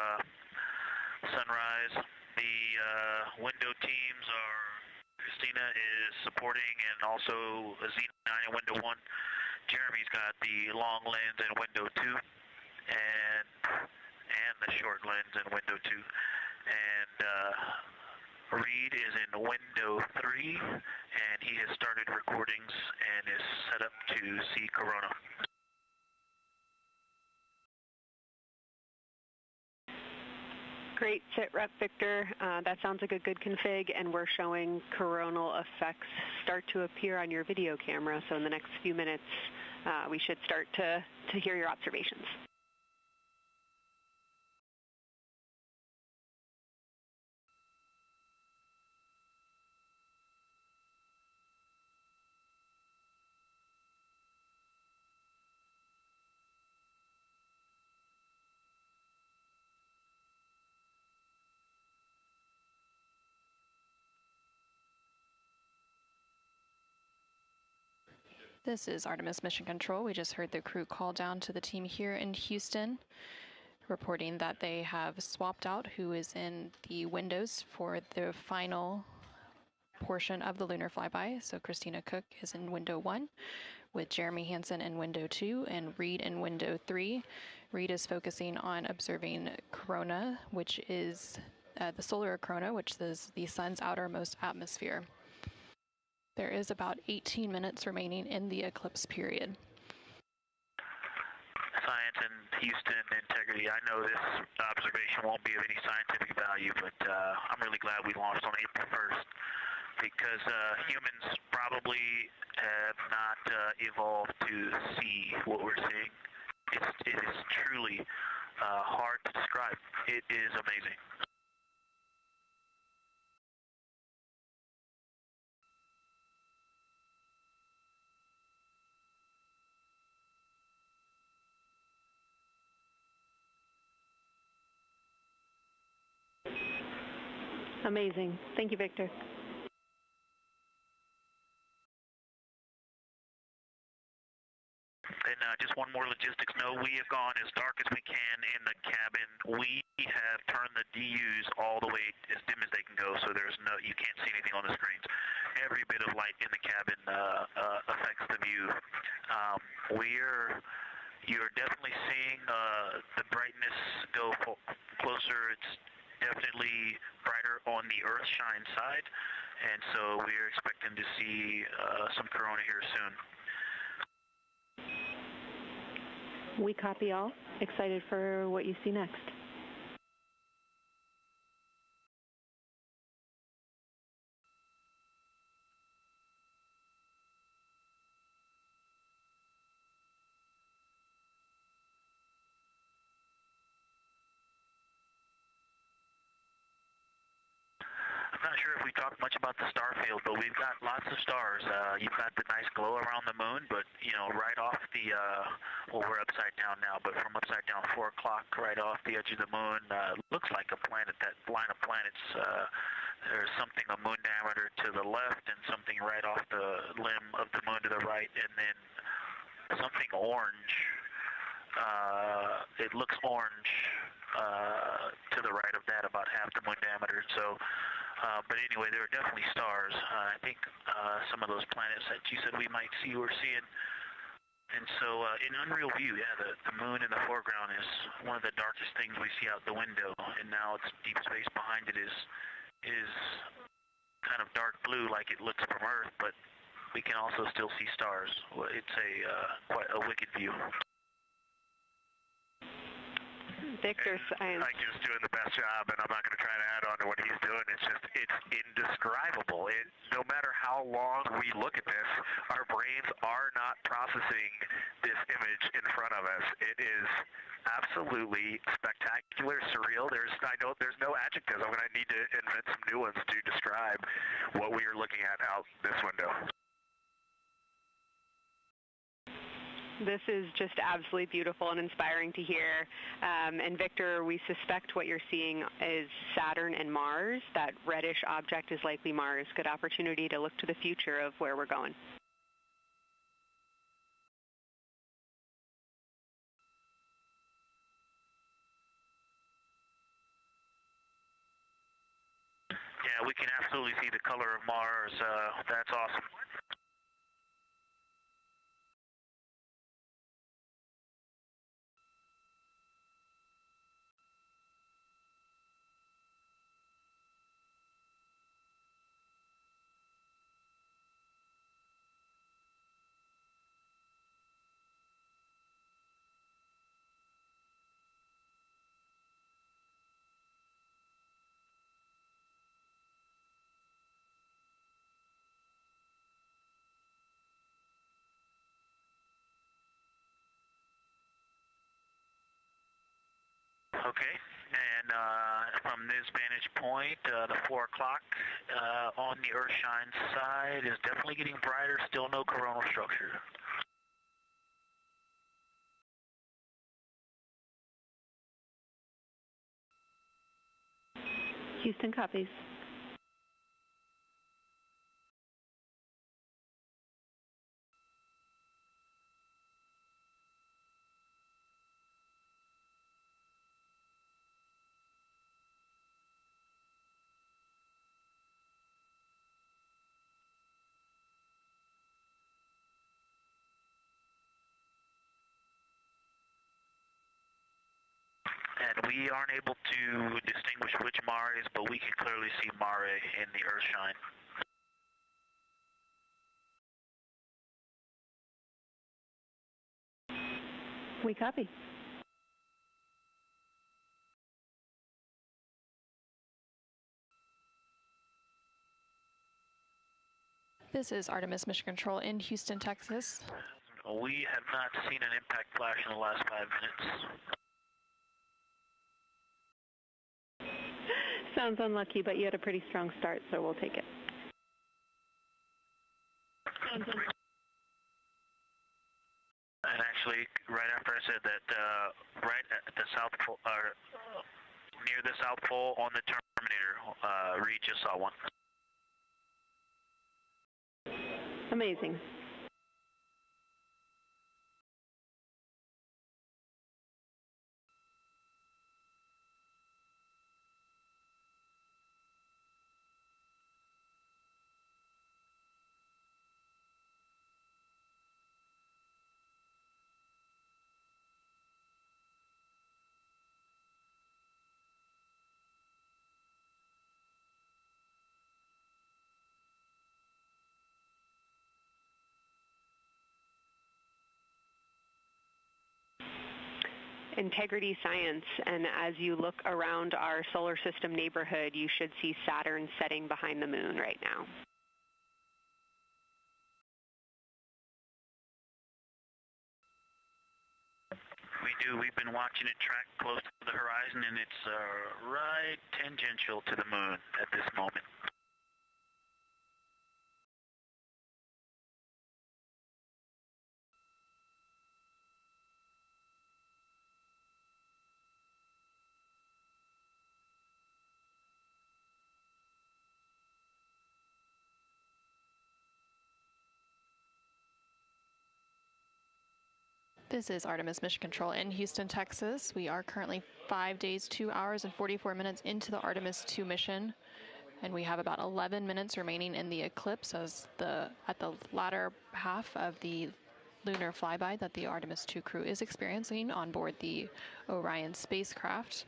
sunrise. The window teams are, Christina is supporting and also Xena in window 1. Jeremy's got the long lens in window 2 and the short lens in window 2. And Reid is in window 3 and he has started recordings and is set up to see Corona. Great, sit rep Victor. That sounds like a good config, and we're showing coronal effects start to appear on your video camera. So in the next few minutes, we should start to hear your observations. This is Artemis Mission Control. We just heard the crew call down to the team here in Houston, reporting that they have swapped out who is in the windows for the final portion of the lunar flyby. So Christina Koch is in window 1, with Jeremy Hansen in window 2 and Reid in window 3. Reid is focusing on observing corona, which is the solar corona, which is the sun's outermost atmosphere. There is about 18 minutes remaining in the eclipse period. Science, science in Houston integrity. I know this observation won't be of any scientific value, but I'm really glad we launched on April 1st because humans probably have not evolved to see what we're seeing. It is truly hard to describe. It is amazing. Amazing. Thank you, Victor. And just one more logistics note, we have gone as dark as we can in the cabin. We have turned the DUs all the way as dim as they can go, so you can't see anything on the screens. Every bit of light in the cabin affects the view. You're definitely seeing the brightness go closer. It's definitely brighter on the Earthshine side, and so we're expecting to see some corona here soon. We copy all. Excited for what you see next. I'm not sure if we talked much about the star field, but we've got lots of stars. You've got the nice glow around the moon, but right off the well, we're upside down now, but from upside down 4 o'clock, right off the edge of the moon, looks like a planet. That line of planets, there's something a moon diameter to the left, and something right off the limb of the moon to the right, and then something orange. It looks orange to the right of that, about half the moon diameter. So. But anyway, there are definitely stars. I think some of those planets that you said we might see, we're seeing. And so in unreal view, yeah, the moon in the foreground is one of the darkest things we see out the window. And now it's deep space behind it is kind of dark blue like it looks from Earth, but we can also still see stars. It's quite a wicked view. Victor, Just doing the best job, and I'm not going to try to add on to what he's doing. It's indescribable. No matter how long we look at this, our brains are not processing this image in front of us. It is absolutely spectacular, surreal. There's no adjectives. I'm going to need to invent some new ones to describe what we are looking at out this window. This is just absolutely beautiful and inspiring to hear. And Victor, we suspect what you're seeing is Saturn and Mars. That reddish object is likely Mars. Good opportunity to look to the future of where we're going. Yeah, we can absolutely see the color of Mars. That's awesome. Okay, and from this vantage point, the 4 o'clock on the Earthshine side is definitely getting brighter, still no coronal structure. Houston copies. And we aren't able to distinguish which Mare is, but we can clearly see Mare in the Earthshine. We copy. This is Artemis Mission Control in Houston, Texas. We have not seen an impact flash in the last 5 minutes. Sounds unlucky, but you had a pretty strong start, so we'll take it. And actually, right after I said that, right at the South Pole, near the South Pole on the Terminator, Reid just saw one. Amazing. Integrity science, and as you look around our solar system neighborhood, you should see Saturn setting behind the moon right now. We do. We've been watching it track close to the horizon, and it's right tangential to the moon at this moment. This is Artemis Mission Control in Houston, Texas. We are currently 5 days, 2 hours, and 44 minutes into the Artemis II mission, and we have about 11 minutes remaining in the eclipse at the latter half of the lunar flyby that the Artemis II crew is experiencing on board the Orion spacecraft.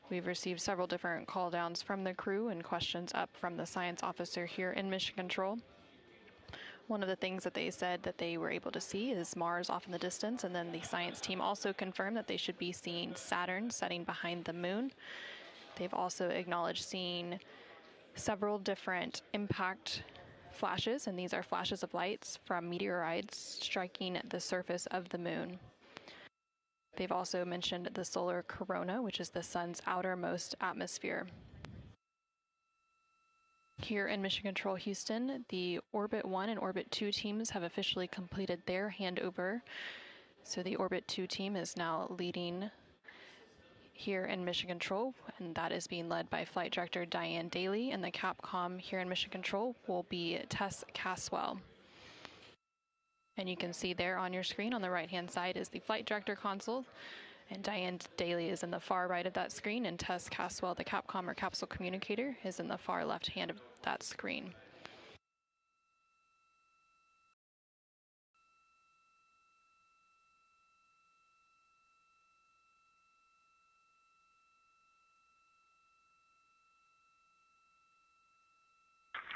We've received several different call downs from the crew and questions up from the science officer here in Mission Control. One of the things that they said that they were able to see is Mars off in the distance, and then the science team also confirmed that they should be seeing Saturn setting behind the moon. They've also acknowledged seeing several different impact flashes, and these are flashes of lights from meteorites striking the surface of the moon. They've also mentioned the solar corona, which is the sun's outermost atmosphere. Here in Mission Control Houston, the Orbit 1 and Orbit 2 teams have officially completed their handover. So the Orbit 2 team is now leading here in Mission Control, and that is being led by Flight Director Diane Daly, and the Capcom here in Mission Control will be Tess Caswell. And you can see there on your screen on the right-hand side is the Flight Director console, and Diane Daly is in the far right of that screen, and Tess Caswell, the Capcom or capsule communicator, is in the far left hand of that screen.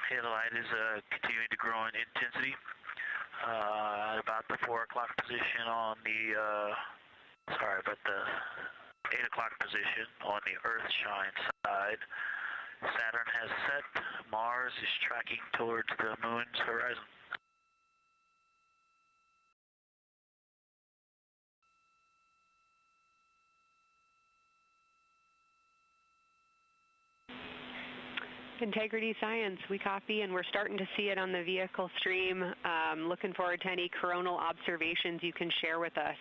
Okay, the light is continuing to grow in intensity. At about the 4 o'clock position on the the 8 o'clock position on the Earth-shine side. Saturn has set. Mars is tracking towards the moon's horizon. Integrity science, we copy, and we're starting to see it on the vehicle stream. Looking forward to any coronal observations you can share with us.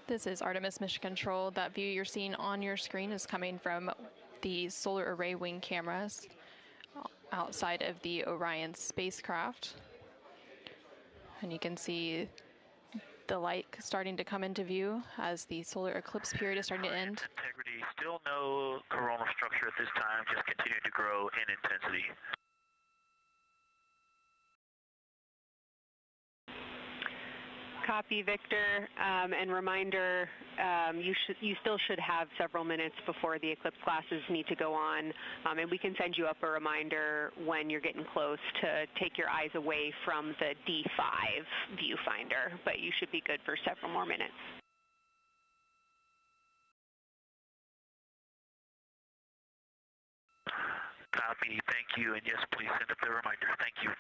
This is Artemis Mission Control. That view you're seeing on your screen is coming from the solar array wing cameras outside of the Orion spacecraft. And you can see the light starting to come into view as the solar eclipse period is starting to end. Integrity, still no coronal structure at this time, just continuing to grow in intensity. Copy, Victor, and reminder, you still should have several minutes before the eclipse classes need to go on, and we can send you up a reminder when you're getting close to take your eyes away from the D5 viewfinder, but you should be good for several more minutes. Copy, thank you, and yes, please send up the reminder. Thank you.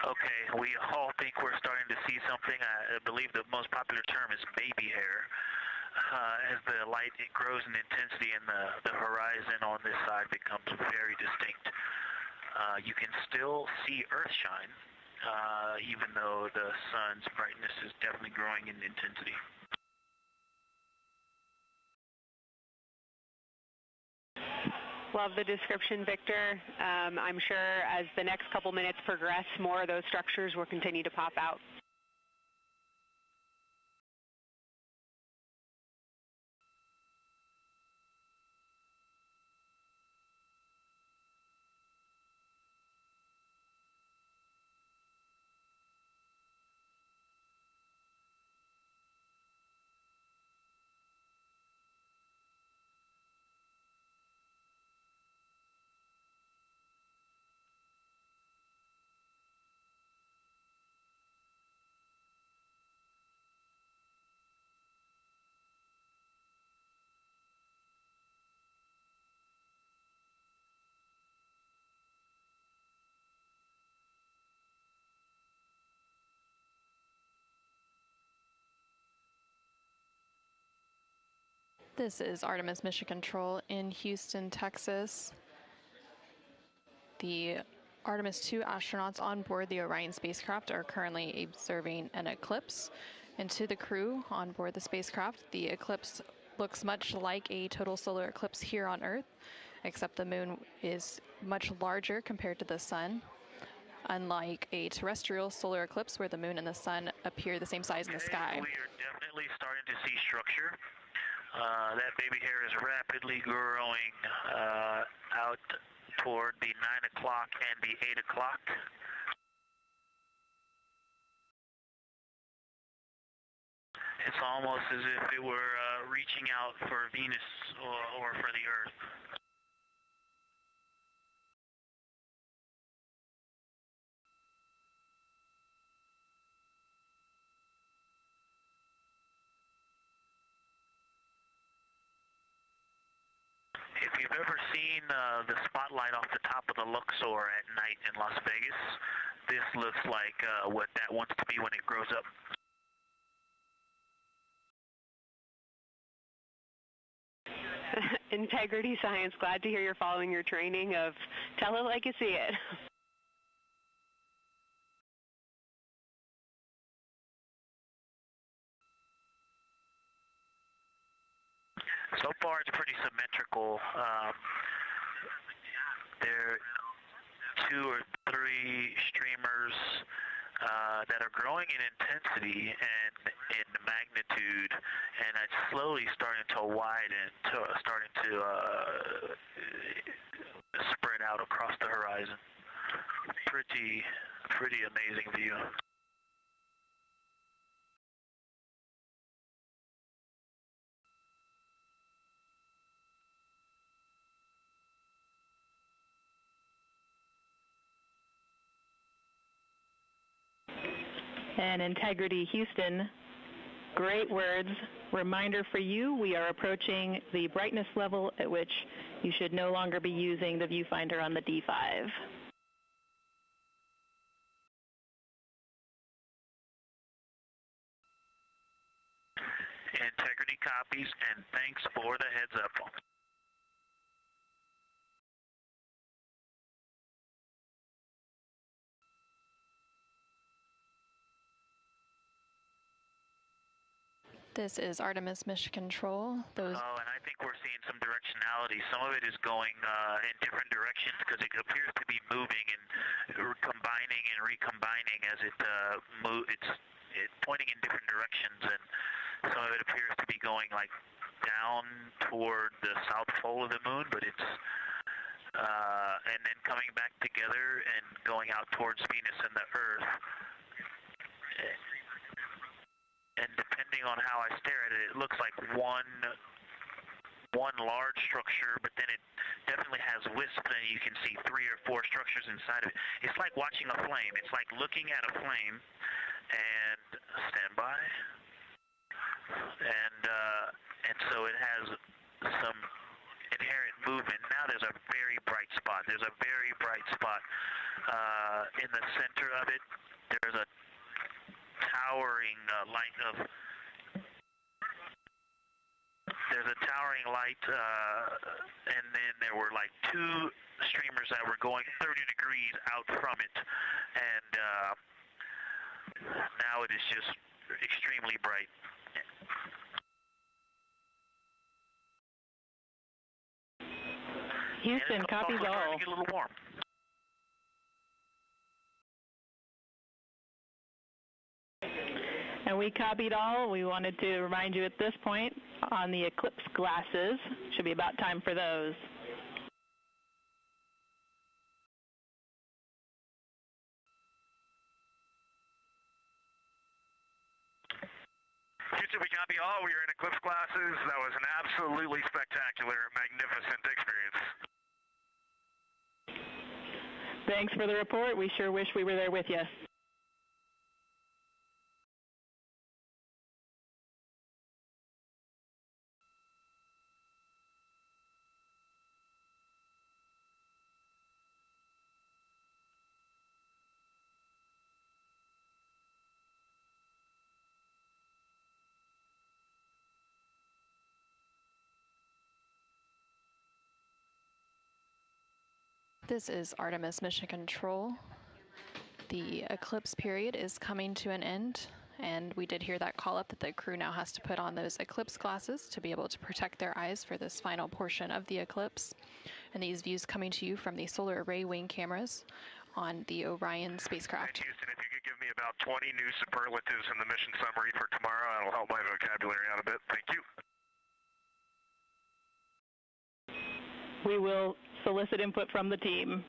Okay, we all think we're starting to see something. I believe the most popular term is baby hair. As the light grows in intensity and the horizon on this side becomes very distinct. You can still see Earth shine, even though the sun's brightness is definitely growing in intensity. Love the description, Victor. I'm sure as the next couple minutes progress, more of those structures will continue to pop out. This is Artemis Mission Control in Houston, Texas. The Artemis II astronauts on board the Orion spacecraft are currently observing an eclipse. And to the crew on board the spacecraft, the eclipse looks much like a total solar eclipse here on Earth, except the moon is much larger compared to the sun, unlike a terrestrial solar eclipse where the moon and the sun appear the same size in the sky. We are definitely starting to see structure. That baby hair is rapidly growing out toward the 9 o'clock and the 8 o'clock. It's almost as if it were reaching out for Venus or for the Earth. If you've ever seen the spotlight off the top of the Luxor at night in Las Vegas, this looks like what that wants to be when it grows up. Integrity Science, glad to hear you're following your training of tell it like you see it. So far, it's pretty symmetrical. There are 2 or 3 streamers that are growing in intensity and in magnitude, and it's slowly starting to widen, starting to spread out across the horizon. Pretty amazing view. And Integrity Houston, great words. Reminder for you, we are approaching the brightness level at which you should no longer be using the viewfinder on the D5. many copies, and thanks for the heads up. This is Artemis Mission Control. And I think we're seeing some directionality. Some of it is going in different directions because it appears to be moving and combining and recombining as it it's pointing in different directions, and some of it appears to be going like down toward the south pole of the moon, but it's and then coming back together and going out towards Venus and the Earth. And depending on how I stare at it, it looks like one large structure, but then it definitely has wisps, and you can see 3 or 4 structures inside of it. It's like watching a flame. It's like looking at a flame, and stand by. And so it has some inherent movement. Now there's a very bright spot. There's a very bright spot in the center of it. There's a towering light of and then there were like 2 streamers that were going 30 degrees out from it, and now it is just extremely bright. Houston, copies all. Get a little warm. And we copied all. We wanted to remind you at this point on the eclipse glasses. Should be about time for those. Houston, we copy all. We are in eclipse glasses. That was an absolutely spectacular, magnificent experience. Thanks for the report. We sure wish we were there with you. This is Artemis Mission Control. The eclipse period is coming to an end, and we did hear that call up that the crew now has to put on those eclipse glasses to be able to protect their eyes for this final portion of the eclipse. And these views coming to you from the solar array wing cameras on the Orion spacecraft. And Houston, if you could give me about 20 new superlatives in the mission summary for tomorrow, that'll help my vocabulary out a bit. Thank you. We will solicit input from the team.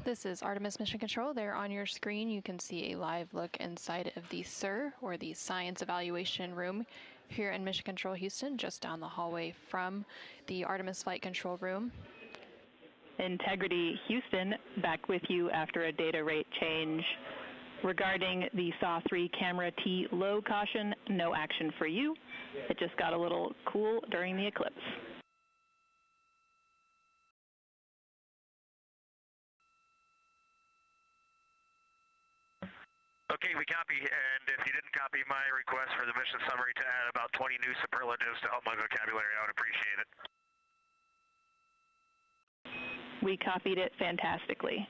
This is Artemis Mission Control. There on your screen you can see a live look inside of the SIR, or the Science Evaluation Room, here in Mission Control Houston, just down the hallway from the Artemis Flight Control Room. Integrity Houston, back with you after a data rate change. Regarding the SAW-3 camera T low caution, no action for you. It just got a little cool during the eclipse. Okay, we copy, and if you didn't copy my request for the mission summary to add about 20 new superlatives to help my vocabulary, I would appreciate it. We copied it fantastically.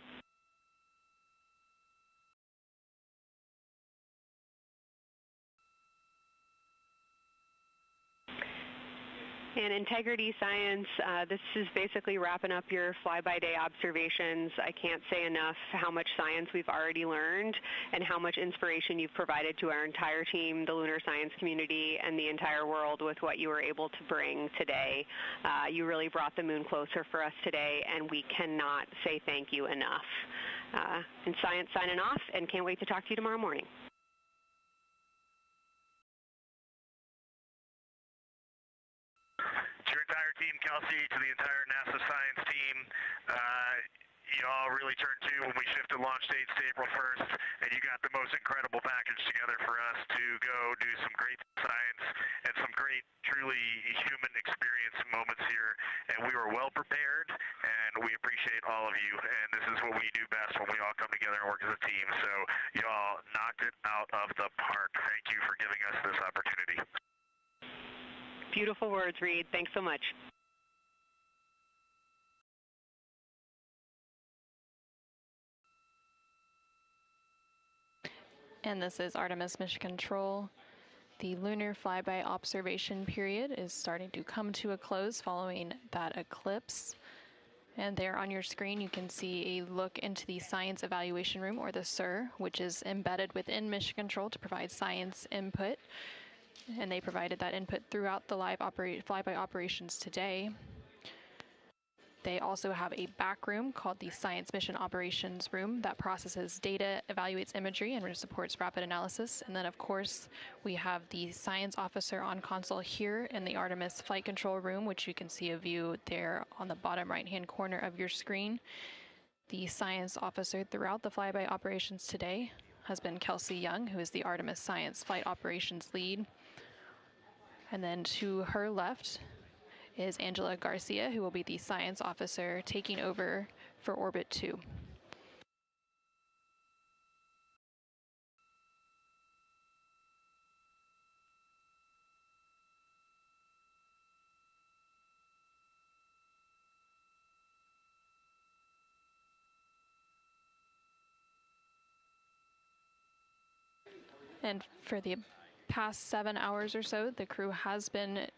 In integrity science, this is basically wrapping up your fly-by-day observations. I can't say enough how much science we've already learned and how much inspiration you've provided to our entire team, the lunar science community, and the entire world with what you were able to bring today. You really brought the moon closer for us today, and we cannot say thank you enough. And science signing off, and can't wait to talk to you tomorrow morning. To your entire team, Kelsey, to the entire NASA science team, you all really turned to when we shifted launch dates to April 1st, and you got the most incredible package together for us to go do some great science and some great, truly human experience moments here. And we were well prepared, and we appreciate all of you. And this is what we do best when we all come together and work as a team. So you all knocked it out of the park. Thank you for giving us this opportunity. Beautiful words, Reid. Thanks so much. And this is Artemis Mission Control. The lunar flyby observation period is starting to come to a close following that eclipse. And there on your screen you can see a look into the Science Evaluation Room, or the SIR, which is embedded within Mission Control to provide science input. And they provided that input throughout the live flyby operations today. They also have a back room called the Science Mission Operations Room that processes data, evaluates imagery, and supports rapid analysis. And then, of course, we have the science officer on console here in the Artemis Flight Control Room, which you can see a view there on the bottom right-hand corner of your screen. The science officer throughout the flyby operations today has been Kelsey Young, who is the Artemis Science Flight Operations Lead. And then to her left is Angela Garcia, who will be the science officer taking over for Orbit 2. And for the past 7 hours or so, the crew has been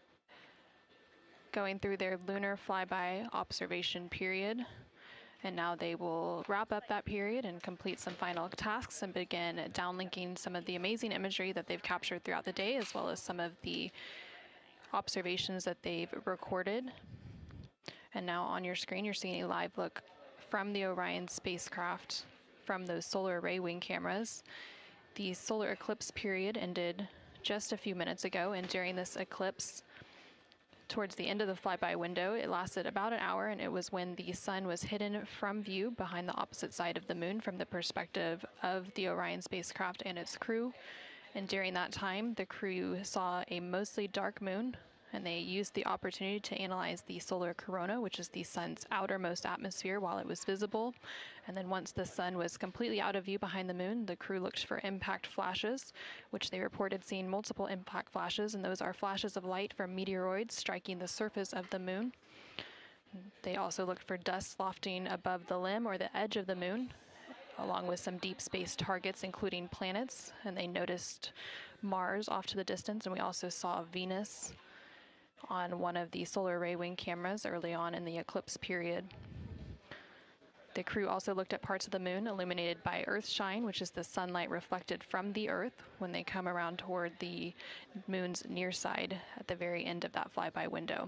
going through their lunar flyby observation period. And now they will wrap up that period and complete some final tasks and begin downlinking some of the amazing imagery that they've captured throughout the day, as well as some of the observations that they've recorded. And now on your screen, you're seeing a live look from the Orion spacecraft from those solar array wing cameras. The solar eclipse period ended just a few minutes ago, and during this eclipse, towards the end of the flyby window, it lasted about an hour, and it was when the sun was hidden from view behind the opposite side of the moon from the perspective of the Orion spacecraft and its crew. And during that time, the crew saw a mostly dark moon, and they used the opportunity to analyze the solar corona, which is the sun's outermost atmosphere, while it was visible. And then once the sun was completely out of view behind the moon, the crew looked for impact flashes, which they reported seeing multiple impact flashes, and those are flashes of light from meteoroids striking the surface of the moon. They also looked for dust lofting above the limb or the edge of the moon, along with some deep space targets, including planets, and they noticed Mars off to the distance, and we also saw Venus on one of the solar array wing cameras early on in the eclipse period. The crew also looked at parts of the moon illuminated by Earthshine, which is the sunlight reflected from the Earth when they come around toward the moon's near side at the very end of that flyby window.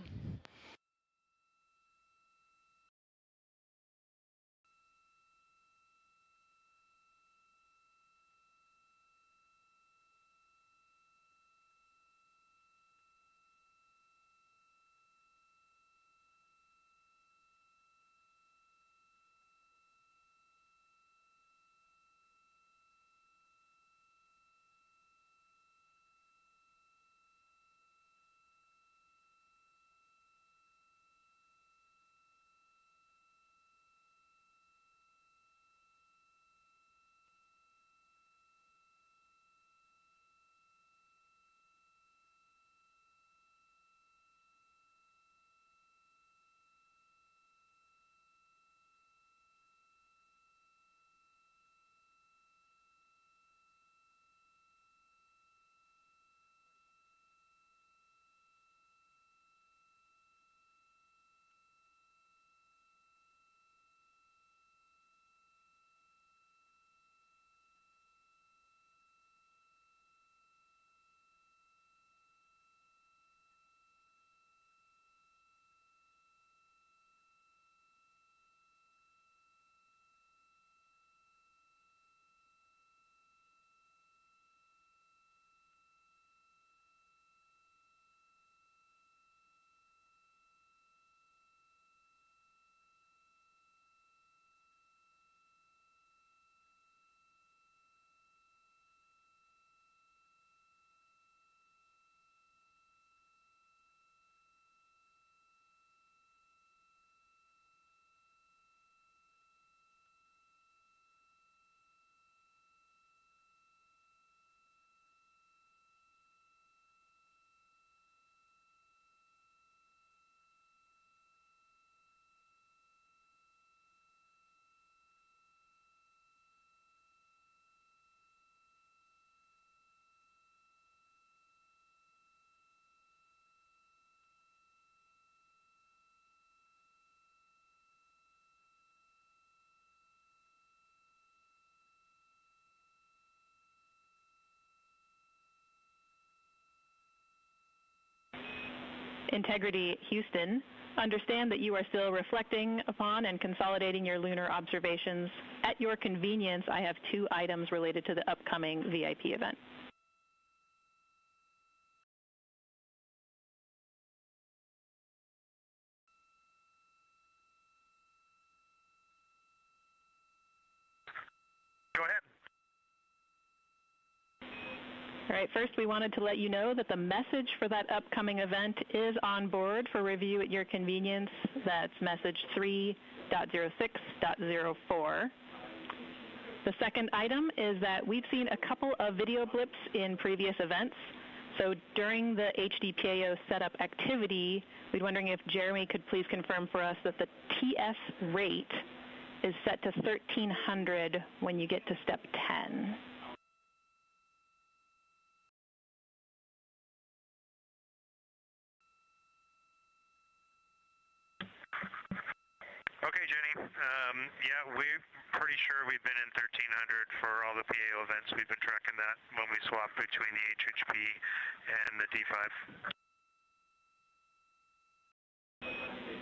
Integrity Houston, understand that you are still reflecting upon and consolidating your lunar observations. At your convenience, I have 2 items related to the upcoming VIP event. Go ahead. All right, first we wanted to let you know that the message for that upcoming event is on board for review at your convenience. That's message 3.06.04. The second item is that we've seen a couple of video blips in previous events. So during the HDPAO setup activity, we're wondering if Jeremy could please confirm for us that the TS rate is set to 1300 when you get to step 10. Okay, Jenny. Yeah, we're pretty sure we've been in 1300 for all the PAO events. We've been tracking that when we swap between the HHP and the D5.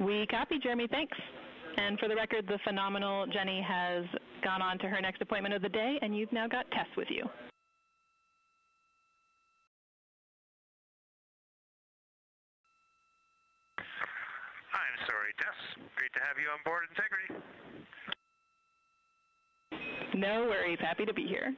We copy, Jeremy. Thanks. And for the record, the phenomenal Jenny has gone on to her next appointment of the day, and you've now got Tess with you. I'm sorry, Tess. Great to have you on board Integrity. No worries. Happy to be here.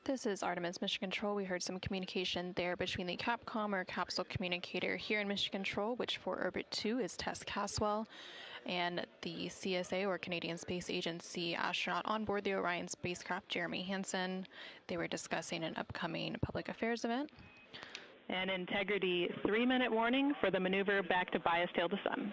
This is Artemis Mission Control. We heard some communication there between the Capcom or capsule communicator here in Mission Control, which for Orbit 2 is Tess Caswell, and the CSA or Canadian Space Agency astronaut on board the Orion spacecraft, Jeremy Hansen. They were discussing an upcoming public affairs event. And Integrity, 3-minute warning for the maneuver back to bias tail to sun.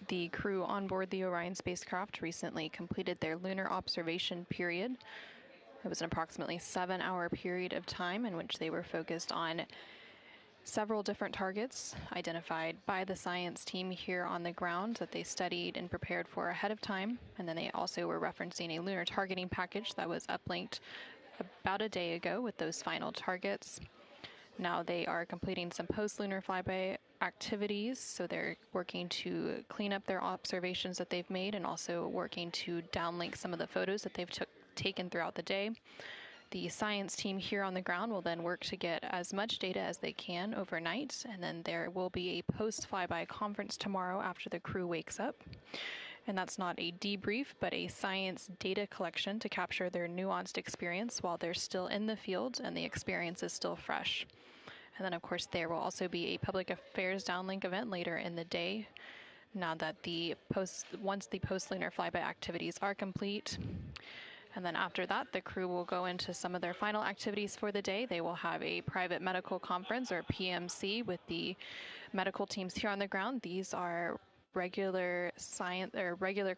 The crew on board the Orion spacecraft recently completed their lunar observation period. It was an approximately 7-hour period of time in which they were focused on several different targets identified by the science team here on the ground that they studied and prepared for ahead of time. And then they also were referencing a lunar targeting package that was uplinked about a day ago with those final targets. Now they are completing some post-lunar flyby activities, so they're working to clean up their observations that they've made and also working to downlink some of the photos that they've taken throughout the day. The science team here on the ground will then work to get as much data as they can overnight, and then there will be a post-flyby conference tomorrow after the crew wakes up. And that's not a debrief, but a science data collection to capture their nuanced experience while they're still in the field and the experience is still fresh. And then, of course, there will also be a public affairs downlink event later in the day. Now that once the post-lunar flyby activities are complete. And then after that, the crew will go into some of their final activities for the day. They will have a private medical conference or PMC with the medical teams here on the ground. These are regular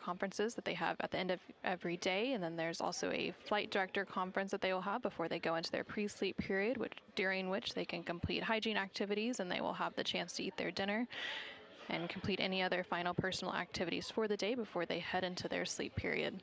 conferences that they have at the end of every day, and then there's also a flight director conference that they will have before they go into their pre-sleep period, during which they can complete hygiene activities, and they will have the chance to eat their dinner and complete any other final personal activities for the day before they head into their sleep period.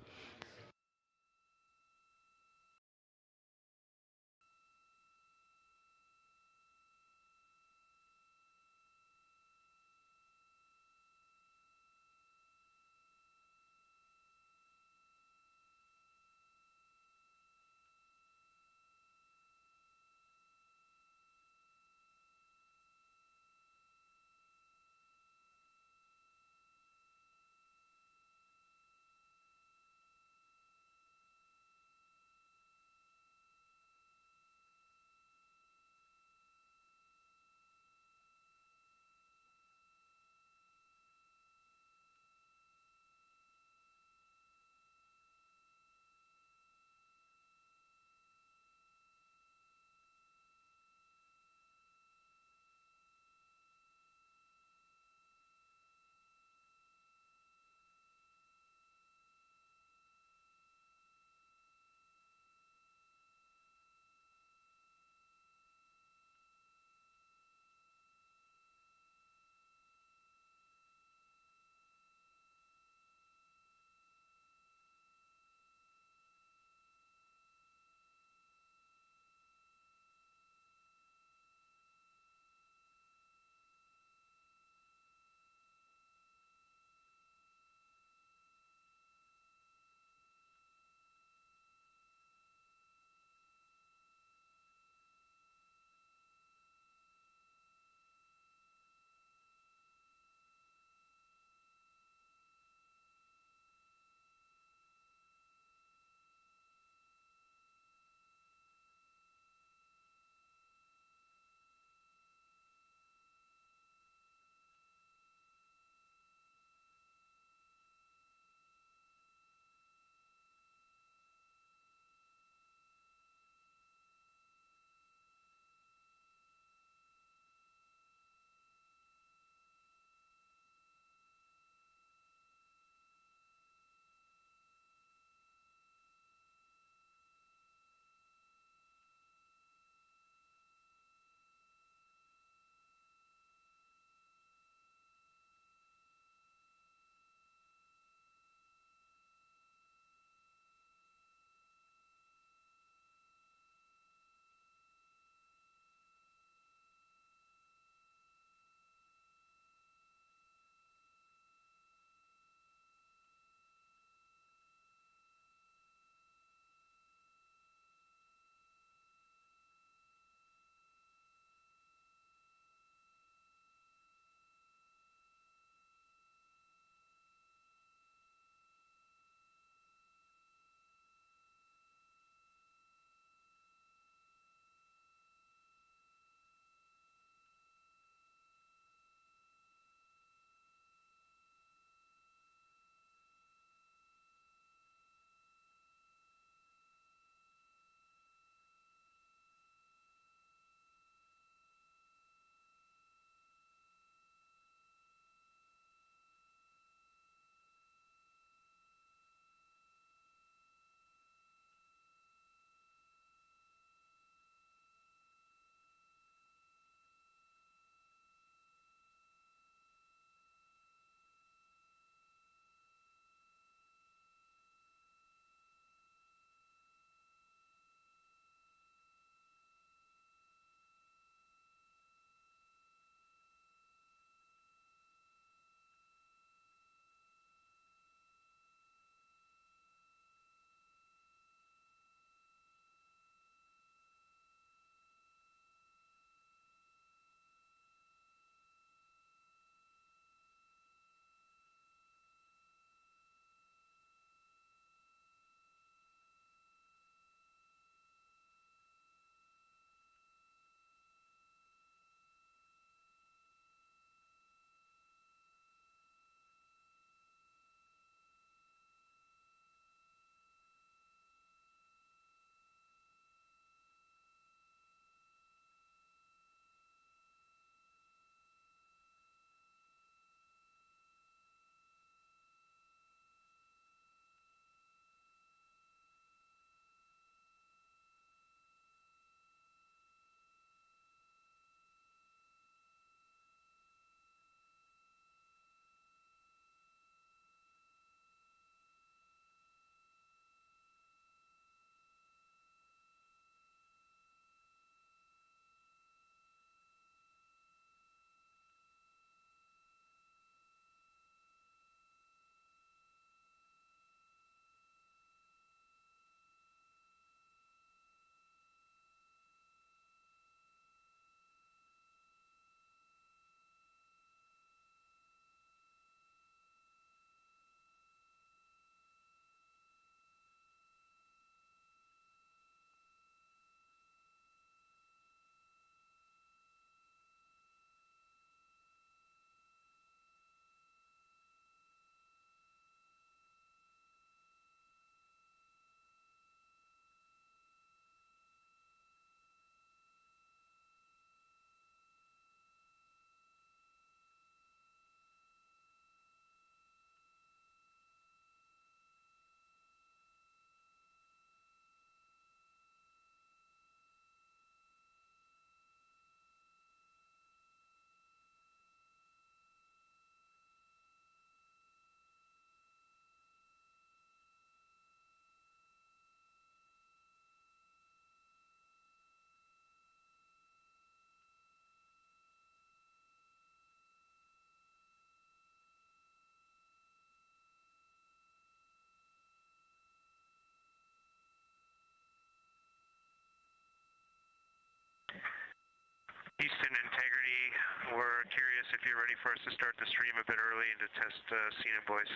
get ready for us to start the stream a bit early and to test scene and voice.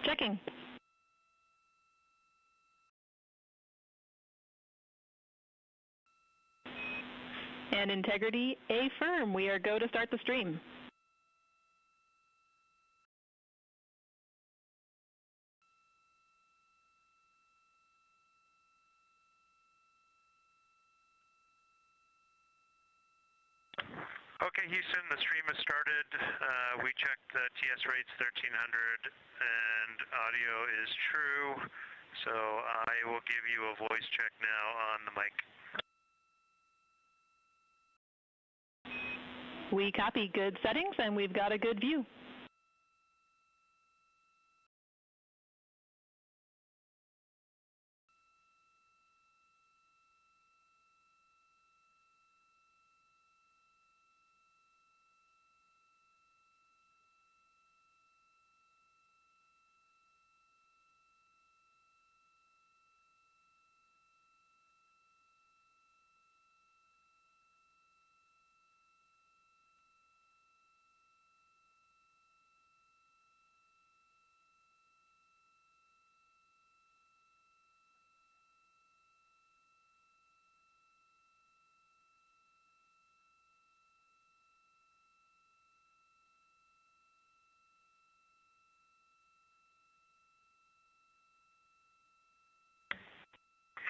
Checking. And integrity, affirm. We are go to start the stream. Okay, Houston, the stream has started. We checked the TS rates 1300 and audio is true. So I will give you a voice check now on the mic. We copy good settings and we've got a good view.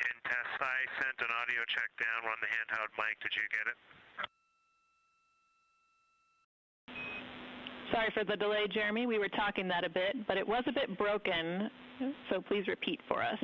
In test, I sent an audio check down on the handheld mic. Did you get it? Sorry for the delay, Jeremy. We were talking that a bit, but it was a bit broken, so please repeat for us.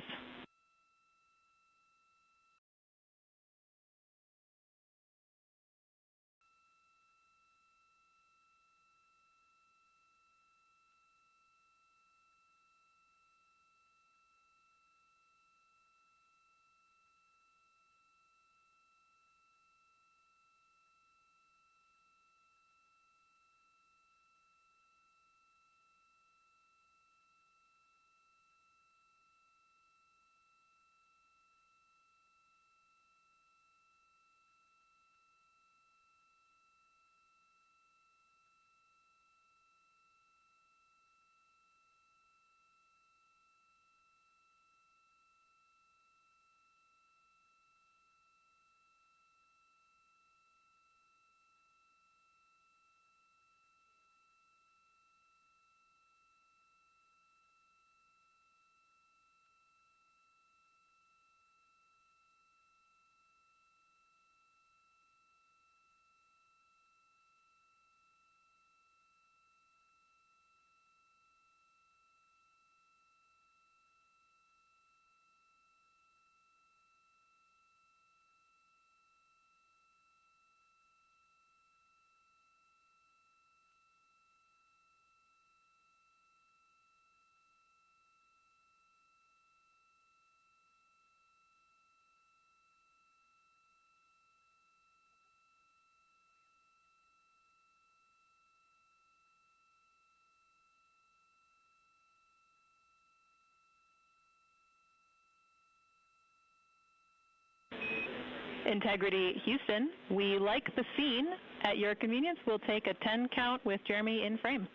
Integrity Houston, we like the scene. At your convenience, we'll take a 10 count with Jeremy in frame.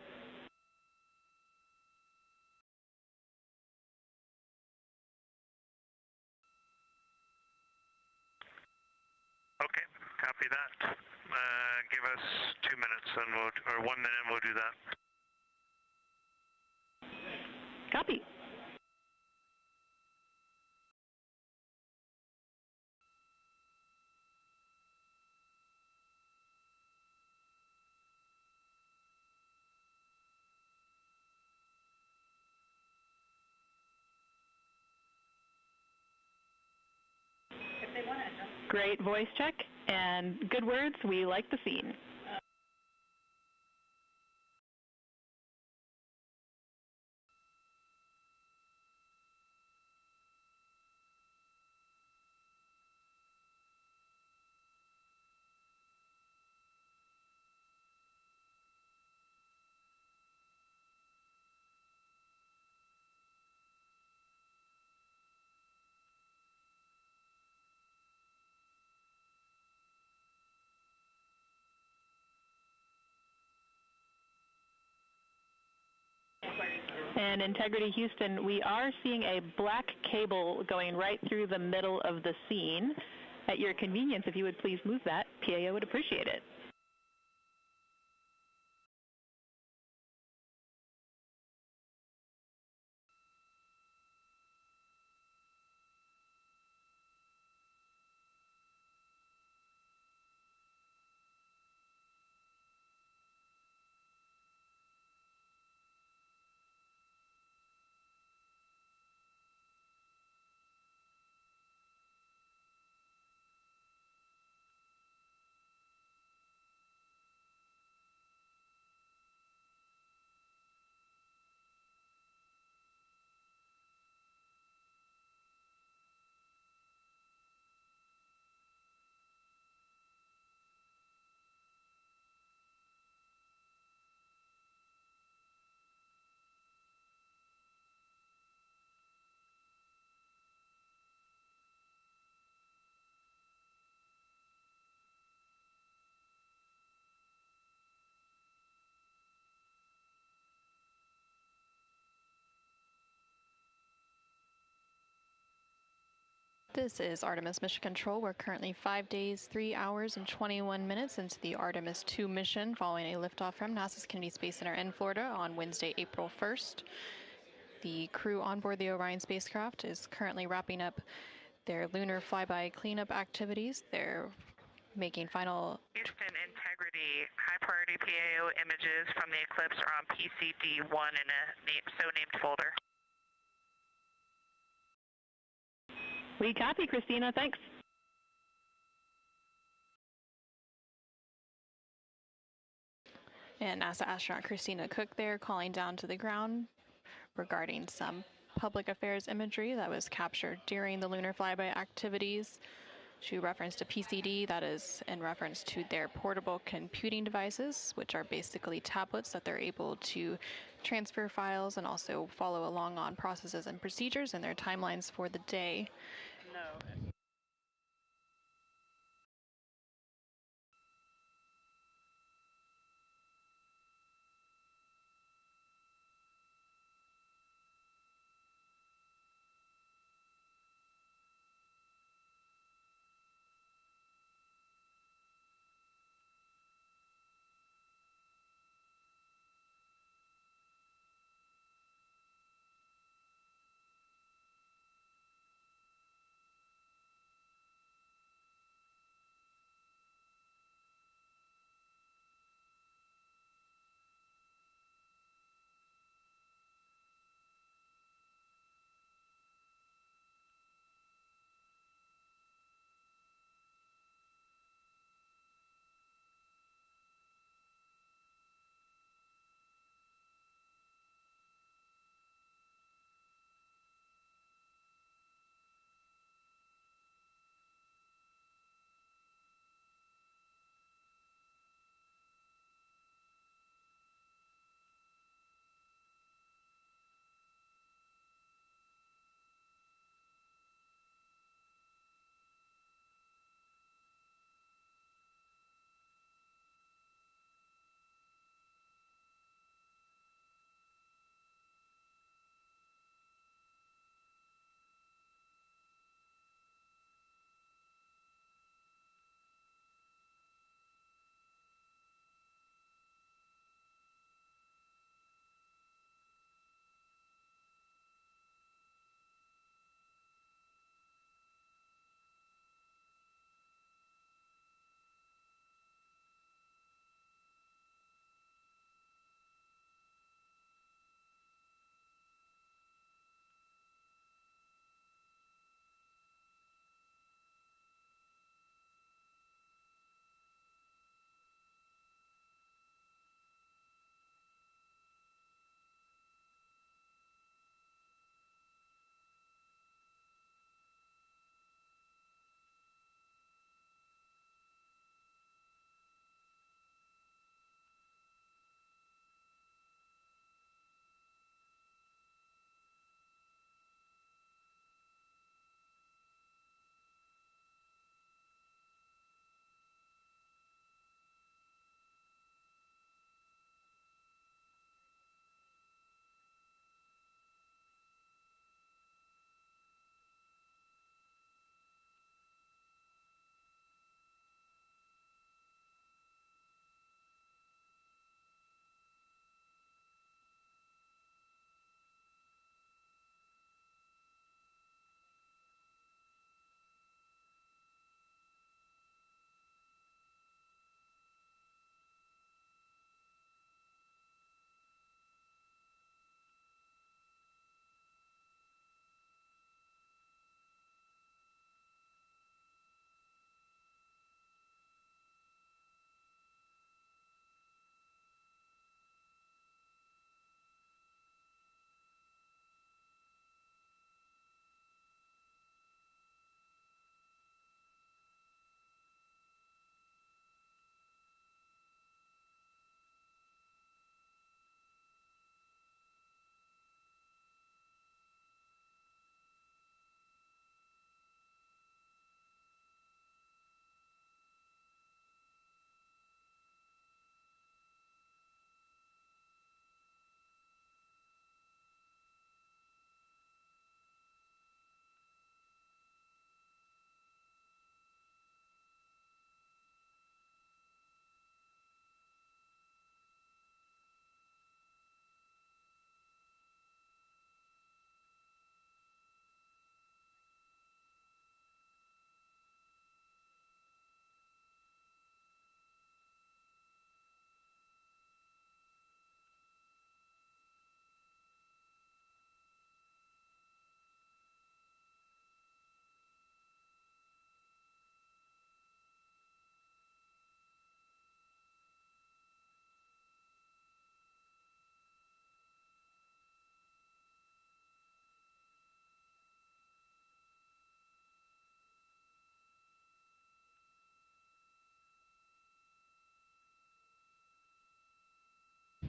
Okay, copy that. Give us 2 minutes and or 1 minute and we'll do that. Copy. Great voice check and good words. We like the scene. And Integrity Houston, we are seeing a black cable going right through the middle of the scene. At your convenience, if you would please move that, PAO would appreciate it. This is Artemis Mission Control. We're currently 5 days, 3 hours, and 21 minutes into the Artemis II mission following a liftoff from NASA's Kennedy Space Center in Florida on Wednesday, April 1st. The crew on board the Orion spacecraft is currently wrapping up their lunar flyby cleanup activities. They're making final... Houston Integrity, high priority PAO images from the eclipse are on PCD-1 in a so-named folder. We copy, Christina. Thanks. And NASA astronaut Christina Koch there calling down to the ground regarding some public affairs imagery that was captured during the lunar flyby activities. She referenced a PCD, that is in reference to their portable computing devices, which are basically tablets that they're able to transfer files and also follow along on processes and procedures and their timelines for the day.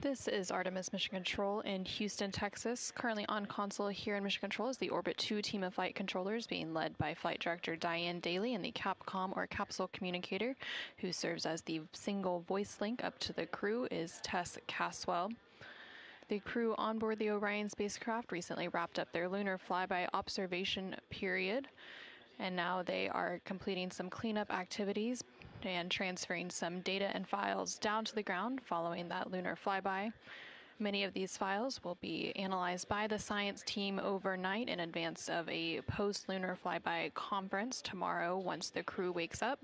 This is Artemis Mission Control in Houston, Texas. Currently on console here in Mission Control is the Orbit 2 team of flight controllers being led by Flight Director Diane Daly and the Capcom or capsule communicator who serves as the single voice link up to the crew is Tess Caswell. The crew on board the Orion spacecraft recently wrapped up their lunar flyby observation period, and now they are completing some cleanup activities and transferring some data and files down to the ground following that lunar flyby. Many of these files will be analyzed by the science team overnight in advance of a post-lunar flyby conference tomorrow once the crew wakes up.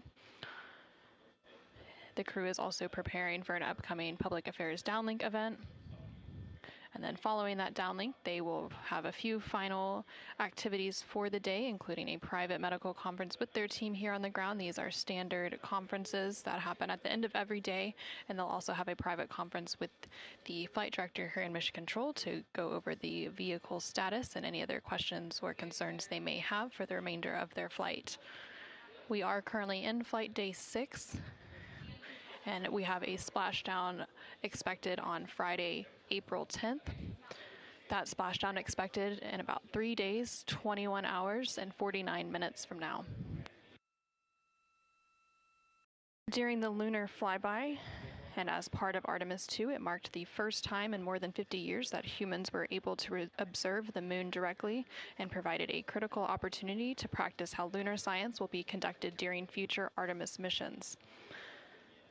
The crew is also preparing for an upcoming public affairs downlink event. And then following that downlink, they will have a few final activities for the day, including a private medical conference with their team here on the ground. These are standard conferences that happen at the end of every day, and they'll also have a private conference with the flight director here in Mission Control to go over the vehicle status and any other questions or concerns they may have for the remainder of their flight. We are currently in flight day 6, and we have a splashdown expected on Friday, April 10th. That splashdown expected in about 3 days, 21 hours, and 49 minutes from now. During the lunar flyby, and as part of Artemis II, it marked the first time in more than 50 years that humans were able to observe the moon directly and provided a critical opportunity to practice how lunar science will be conducted during future Artemis missions.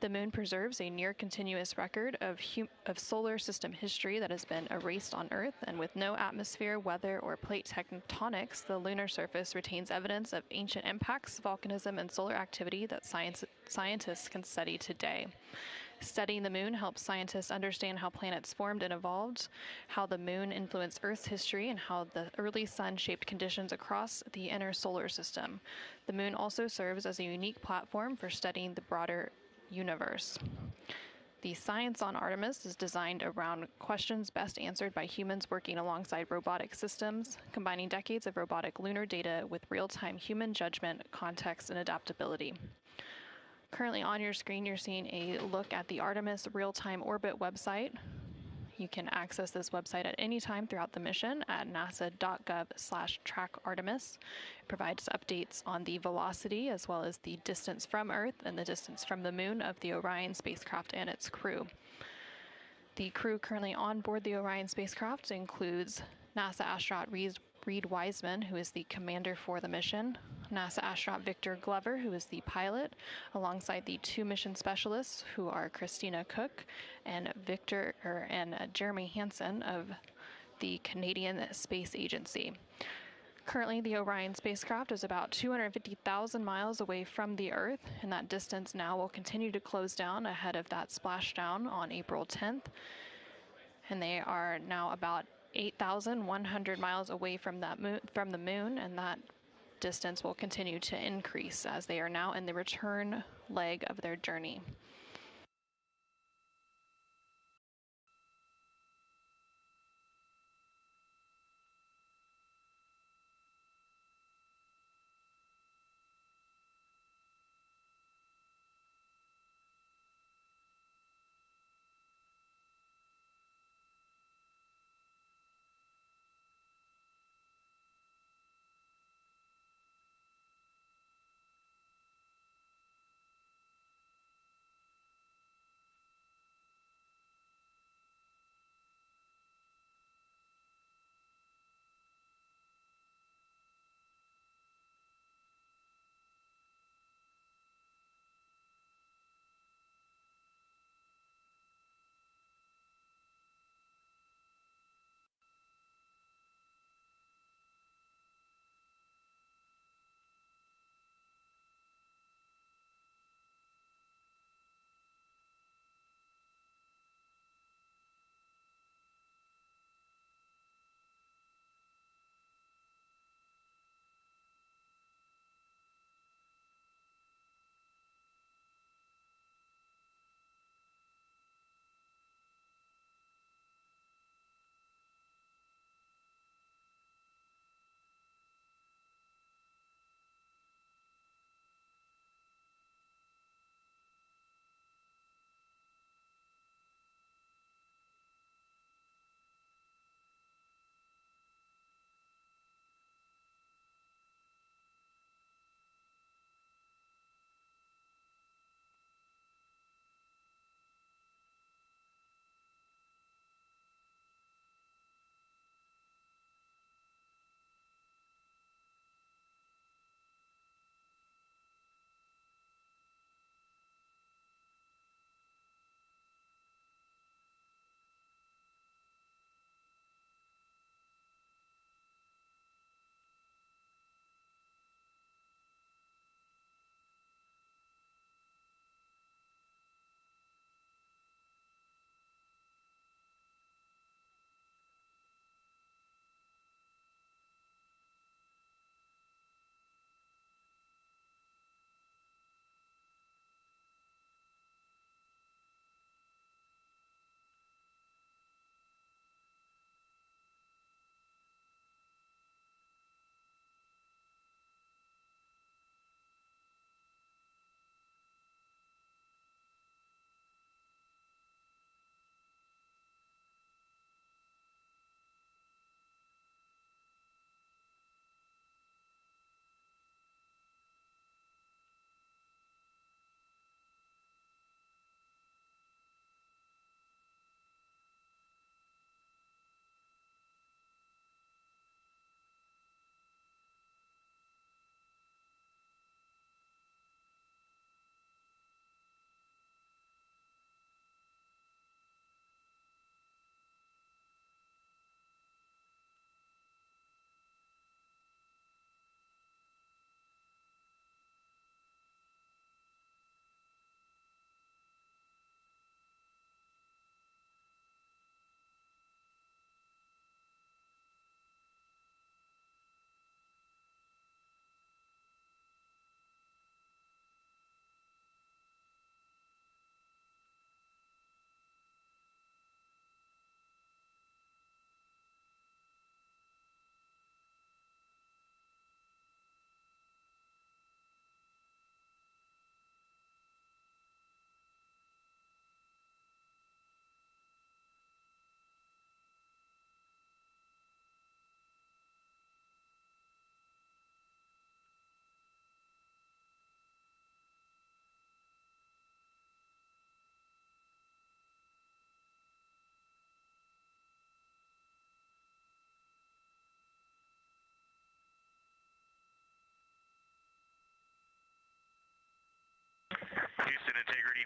The moon preserves a near-continuous record of solar system history that has been erased on Earth, and with no atmosphere, weather, or plate tectonics, the lunar surface retains evidence of ancient impacts, volcanism, and solar activity that scientists can study today. Studying the moon helps scientists understand how planets formed and evolved, how the moon influenced Earth's history, and how the early sun shaped conditions across the inner solar system. The moon also serves as a unique platform for studying the broader universe. The science on Artemis is designed around questions best answered by humans working alongside robotic systems, combining decades of robotic lunar data with real-time human judgment, context, and adaptability. Currently on your screen, you're seeing a look at the Artemis real-time orbit website. You can access this website at any time throughout the mission at nasa.gov/trackartemis. It provides updates on the velocity as well as the distance from Earth and the distance from the moon of the Orion spacecraft and its crew. The crew currently on board the Orion spacecraft includes NASA astronaut Reid Wiseman, who is the commander for the mission, NASA astronaut Victor Glover, who is the pilot, alongside the 2 mission specialists, who are Christina Koch and Jeremy Hansen of the Canadian Space Agency. Currently, the Orion spacecraft is about 250,000 miles away from the Earth, and that distance now will continue to close down ahead of that splashdown on April 10th. And they are now about 8,100 miles away from the moon, and that distance will continue to increase as they are now in the return leg of their journey.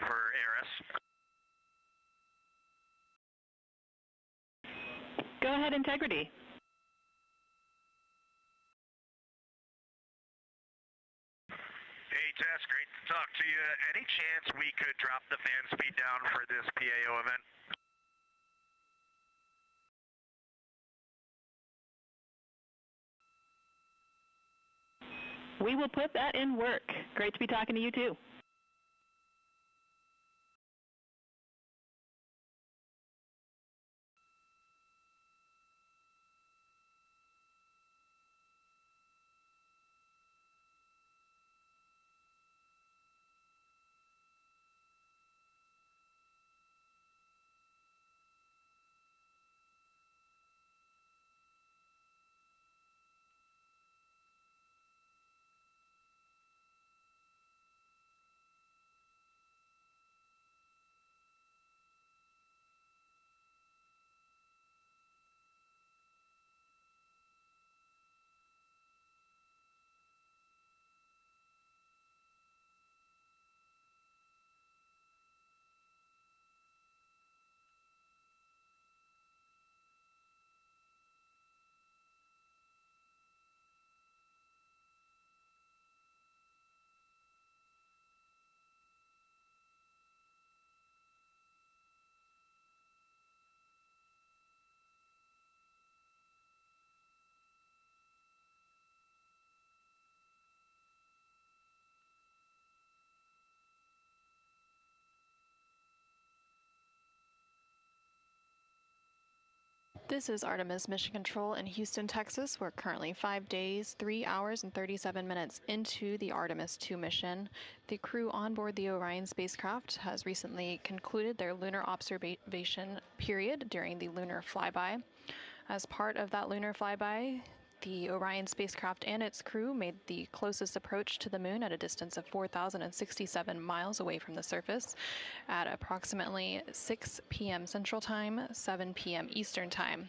for ARS. Go ahead, Integrity. Hey, Tess, great to talk to you. Any chance we could drop the fan speed down for this PAO event? We will put that in work. Great to be talking to you, too. This is Artemis Mission Control in Houston, Texas. We're currently 5 days, 3 hours, and 37 minutes into the Artemis II mission. The crew on board the Orion spacecraft has recently concluded their lunar observation period during the lunar flyby. As part of that lunar flyby, the Orion spacecraft and its crew made the closest approach to the moon at a distance of 4,067 miles away from the surface at approximately 6 p.m. Central Time, 7 p.m. Eastern Time.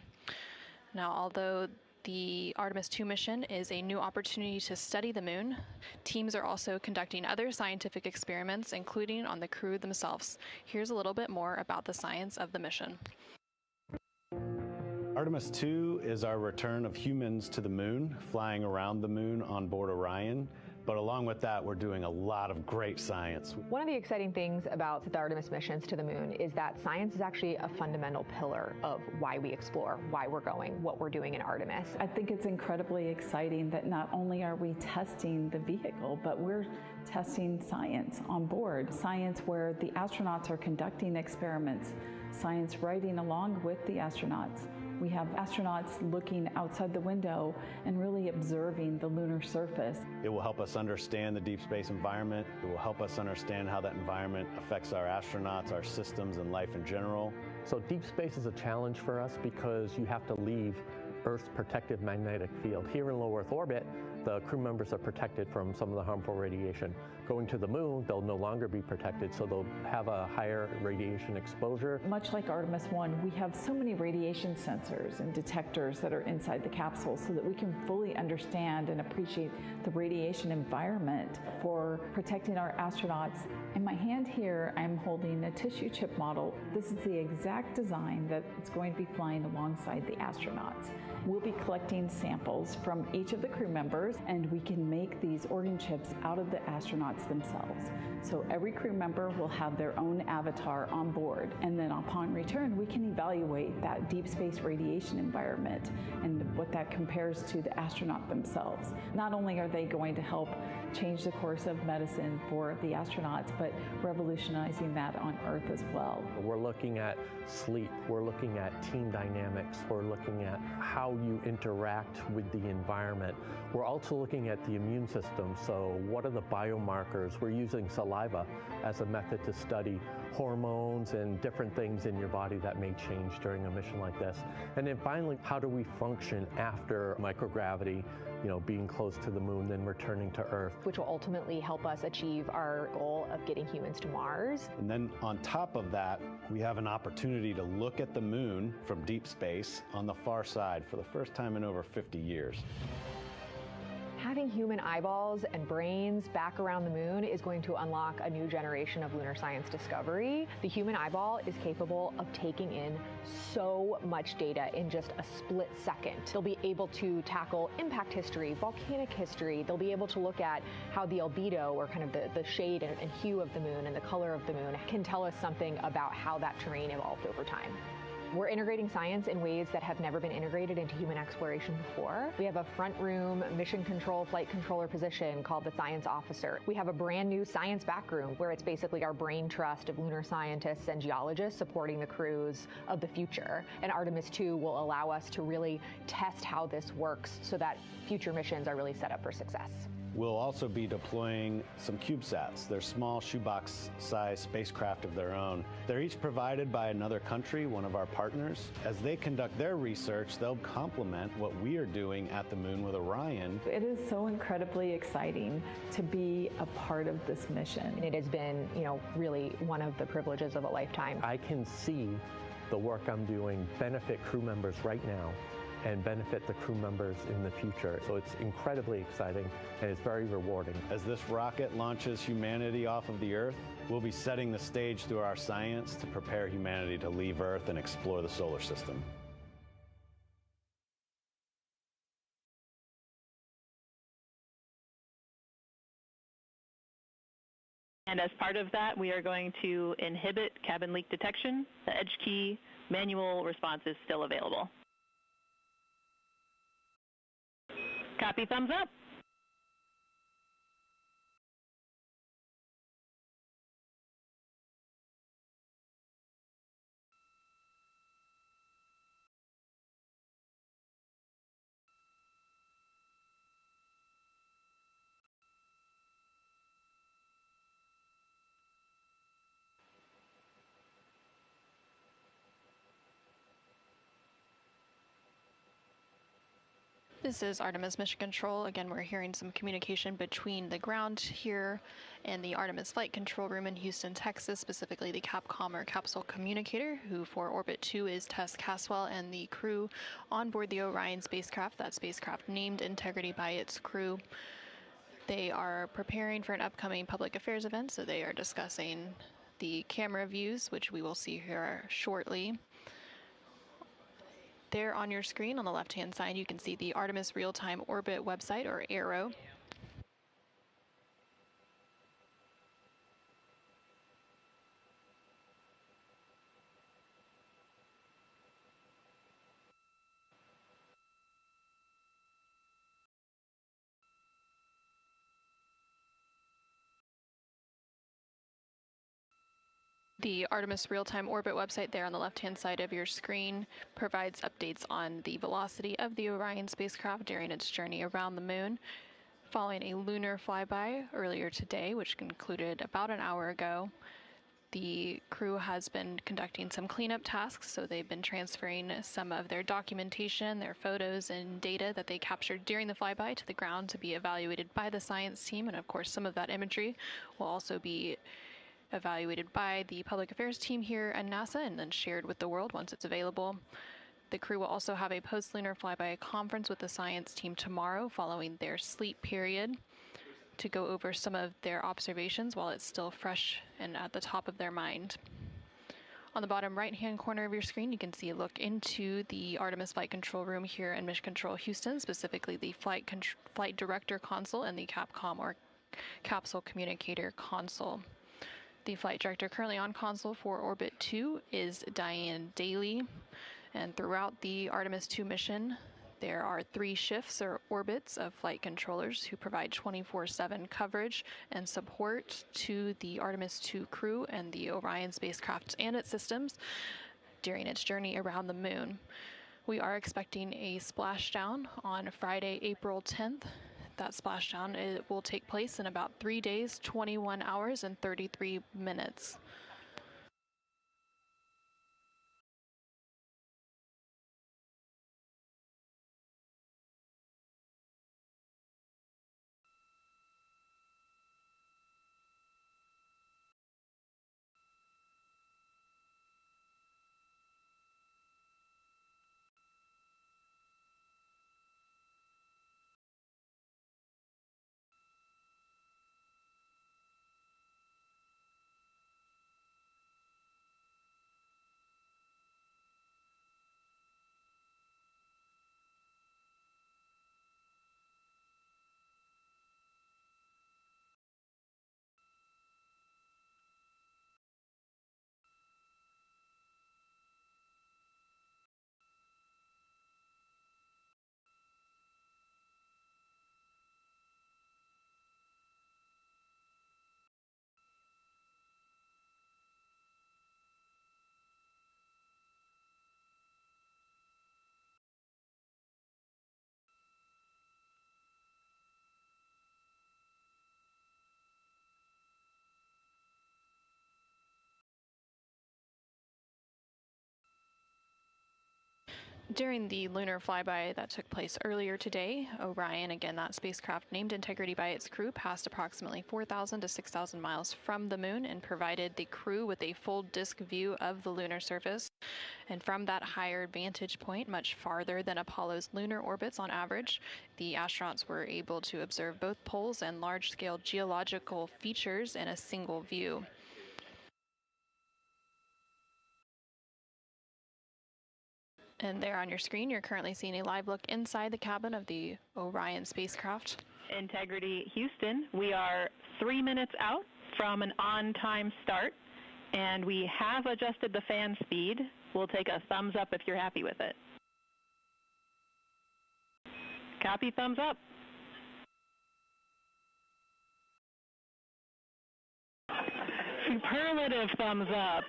Now, although the Artemis II mission is a new opportunity to study the moon, teams are also conducting other scientific experiments, including on the crew themselves. Here's a little bit more about the science of the mission. Artemis II is our return of humans to the moon, flying around the moon on board Orion. But along with that, we're doing a lot of great science. One of the exciting things about the Artemis missions to the moon is that science is actually a fundamental pillar of why we explore, why we're going, what we're doing in Artemis. I think it's incredibly exciting that not only are we testing the vehicle, but we're testing science on board. Science where the astronauts are conducting experiments, science riding along with the astronauts. We have astronauts looking outside the window and really observing the lunar surface. It will help us understand the deep space environment. It will help us understand how that environment affects our astronauts, our systems, and life in general. So deep space is a challenge for us because you have to leave Earth's protective magnetic field. Here in low Earth orbit, the crew members are protected from some of the harmful radiation. Going to the moon, they'll no longer be protected, so they'll have a higher radiation exposure. Much like Artemis I, we have so many radiation sensors and detectors that are inside the capsule so that we can fully understand and appreciate the radiation environment for protecting our astronauts. In my hand here, I'm holding a tissue chip model. This is the exact design that it's going to be flying alongside the astronauts. We'll be collecting samples from each of the crew members, and we can make these organ chips out of the astronauts themselves. So every crew member will have their own avatar on board, and then upon return, we can evaluate that deep space radiation environment and what that compares to the astronaut themselves. Not only are they going to help change the course of medicine for the astronauts, but revolutionizing that on Earth as well. We're looking at sleep, we're looking at team dynamics, we're looking at how you interact with the environment. We're also looking at the immune system, so what are the biomarkers? We're using saliva as a method to study hormones and different things in your body that may change during a mission like this. And then finally, how do we function after microgravity, being close to the moon, then returning to Earth? Which will ultimately help us achieve our goal of getting humans to Mars. And then on top of that, we have an opportunity to look at the moon from deep space on the far side for the first time in over 50 years. Having human eyeballs and brains back around the moon is going to unlock a new generation of lunar science discovery. The human eyeball is capable of taking in so much data in just a split second. They'll be able to tackle impact history, volcanic history. They'll be able to look at how the albedo, or kind of the shade and hue of the moon and the color of the moon, can tell us something about how that terrain evolved over time. We're integrating science in ways that have never been integrated into human exploration before. We have a front room mission control flight controller position called the science officer. We have a brand new science back room where it's basically our brain trust of lunar scientists and geologists supporting the crews of the future. And Artemis II will allow us to really test how this works so that future missions are really set up for success. We'll also be deploying some CubeSats. They're small shoebox-sized spacecraft of their own. They're each provided by another country, one of our partners. As they conduct their research, they'll complement what we are doing at the moon with Orion. It is so incredibly exciting to be a part of this mission. It has been, really one of the privileges of a lifetime. I can see the work I'm doing benefit crew members right now and benefit the crew members in the future. So it's incredibly exciting and it's very rewarding. As this rocket launches humanity off of the Earth, we'll be setting the stage through our science to prepare humanity to leave Earth and explore the solar system. And as part of that, we are going to inhibit cabin leak detection. The edge key manual response is still available. Copy, thumbs up. This is Artemis Mission Control. Again, we're hearing some communication between the ground here and the Artemis Flight Control Room in Houston, Texas, specifically the Capcom or Capsule Communicator, who for Orbit 2 is Tess Caswell, and the crew on board the Orion spacecraft, that spacecraft named Integrity by its crew. They are preparing for an upcoming public affairs event, so they are discussing the camera views, which we will see here shortly. There on your screen on the left-hand side, you can see the Artemis Real-Time Orbit website, or ARO. The Artemis Real-Time Orbit website there on the left-hand side of your screen provides updates on the velocity of the Orion spacecraft during its journey around the moon. Following a lunar flyby earlier today, which concluded about an hour ago, the crew has been conducting some cleanup tasks, so they've been transferring some of their documentation, their photos and data that they captured during the flyby to the ground to be evaluated by the science team, and of course some of that imagery will also be evaluated by the public affairs team here at NASA and then shared with the world once it's available. The crew will also have a post-lunar flyby conference with the science team tomorrow following their sleep period to go over some of their observations while it's still fresh and at the top of their mind. On the bottom right-hand corner of your screen, you can see a look into the Artemis Flight Control Room here in Mission Control Houston, specifically the Flight Director Console and the Capcom or Capsule Communicator Console. The flight director currently on console for Orbit 2 is Diane Daly, and throughout the Artemis II mission, there are 3 shifts or orbits of flight controllers who provide 24/7 coverage and support to the Artemis II crew and the Orion spacecraft and its systems during its journey around the moon. We are expecting a splashdown on Friday, April 10th. That splashdown will take place in about 3 days, 21 hours, and 33 minutes. During the lunar flyby that took place earlier today, Orion, again that spacecraft named Integrity by its crew, passed approximately 4,000 to 6,000 miles from the moon and provided the crew with a full disk view of the lunar surface. And from that higher vantage point, much farther than Apollo's lunar orbits on average, the astronauts were able to observe both poles and large-scale geological features in a single view. And there on your screen, you're currently seeing a live look inside the cabin of the Orion spacecraft. Integrity Houston, we are 3 minutes out from an on-time start, and we have adjusted the fan speed. We'll take a thumbs up if you're happy with it. Copy, thumbs up. Superlative thumbs up.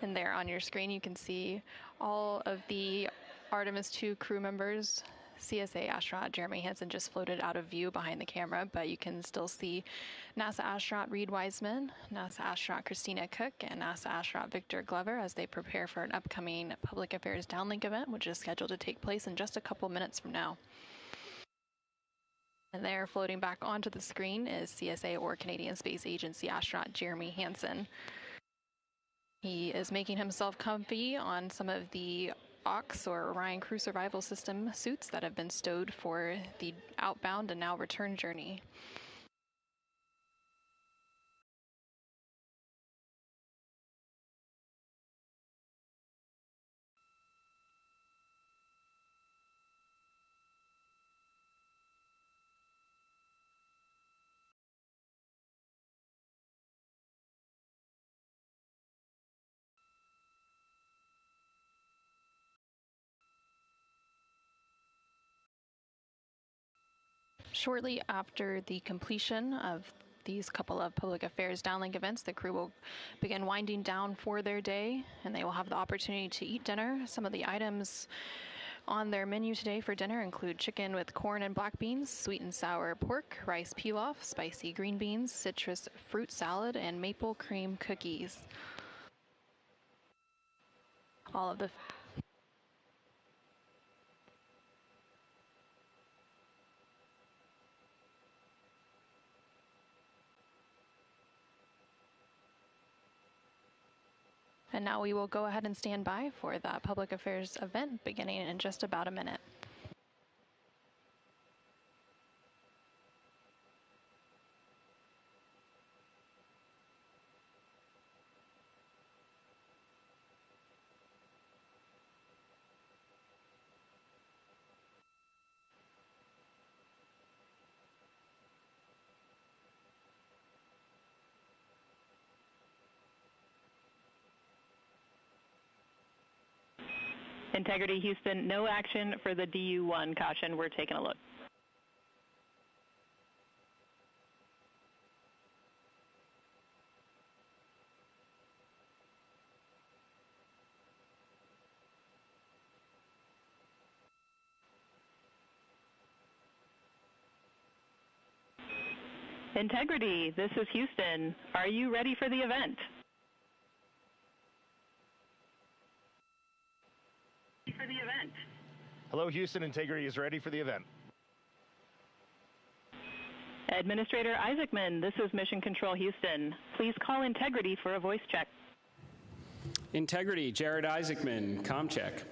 And there on your screen, you can see all of the Artemis II crew members. CSA astronaut Jeremy Hansen just floated out of view behind the camera, but you can still see NASA astronaut Reid Wiseman, NASA astronaut Christina Koch, and NASA astronaut Victor Glover as they prepare for an upcoming public affairs downlink event, which is scheduled to take place in just a couple minutes from now. And there, floating back onto the screen, is CSA or Canadian Space Agency astronaut Jeremy Hansen. He is making himself comfy on some of the AUX or Orion Crew Survival System suits that have been stowed for the outbound and now return journey. Shortly after the completion of these couple of public affairs downlink events, the crew will begin winding down for their day, and they will have the opportunity to eat dinner. Some of the items on their menu today for dinner include chicken with corn and black beans, sweet and sour pork, rice pilaf, spicy green beans, citrus fruit salad, and maple cream cookies. All of the And now we will go ahead and stand by for the public affairs event beginning in just about a minute. Integrity Houston, no action for the DU-1. Caution, we're taking a look. Integrity, this is Houston. Are you ready for the event? Hello, Houston. Integrity is ready for the event. Administrator Isaacman, this is Mission Control Houston. Please call Integrity for a voice check. Integrity, Jared Isaacman, comm check.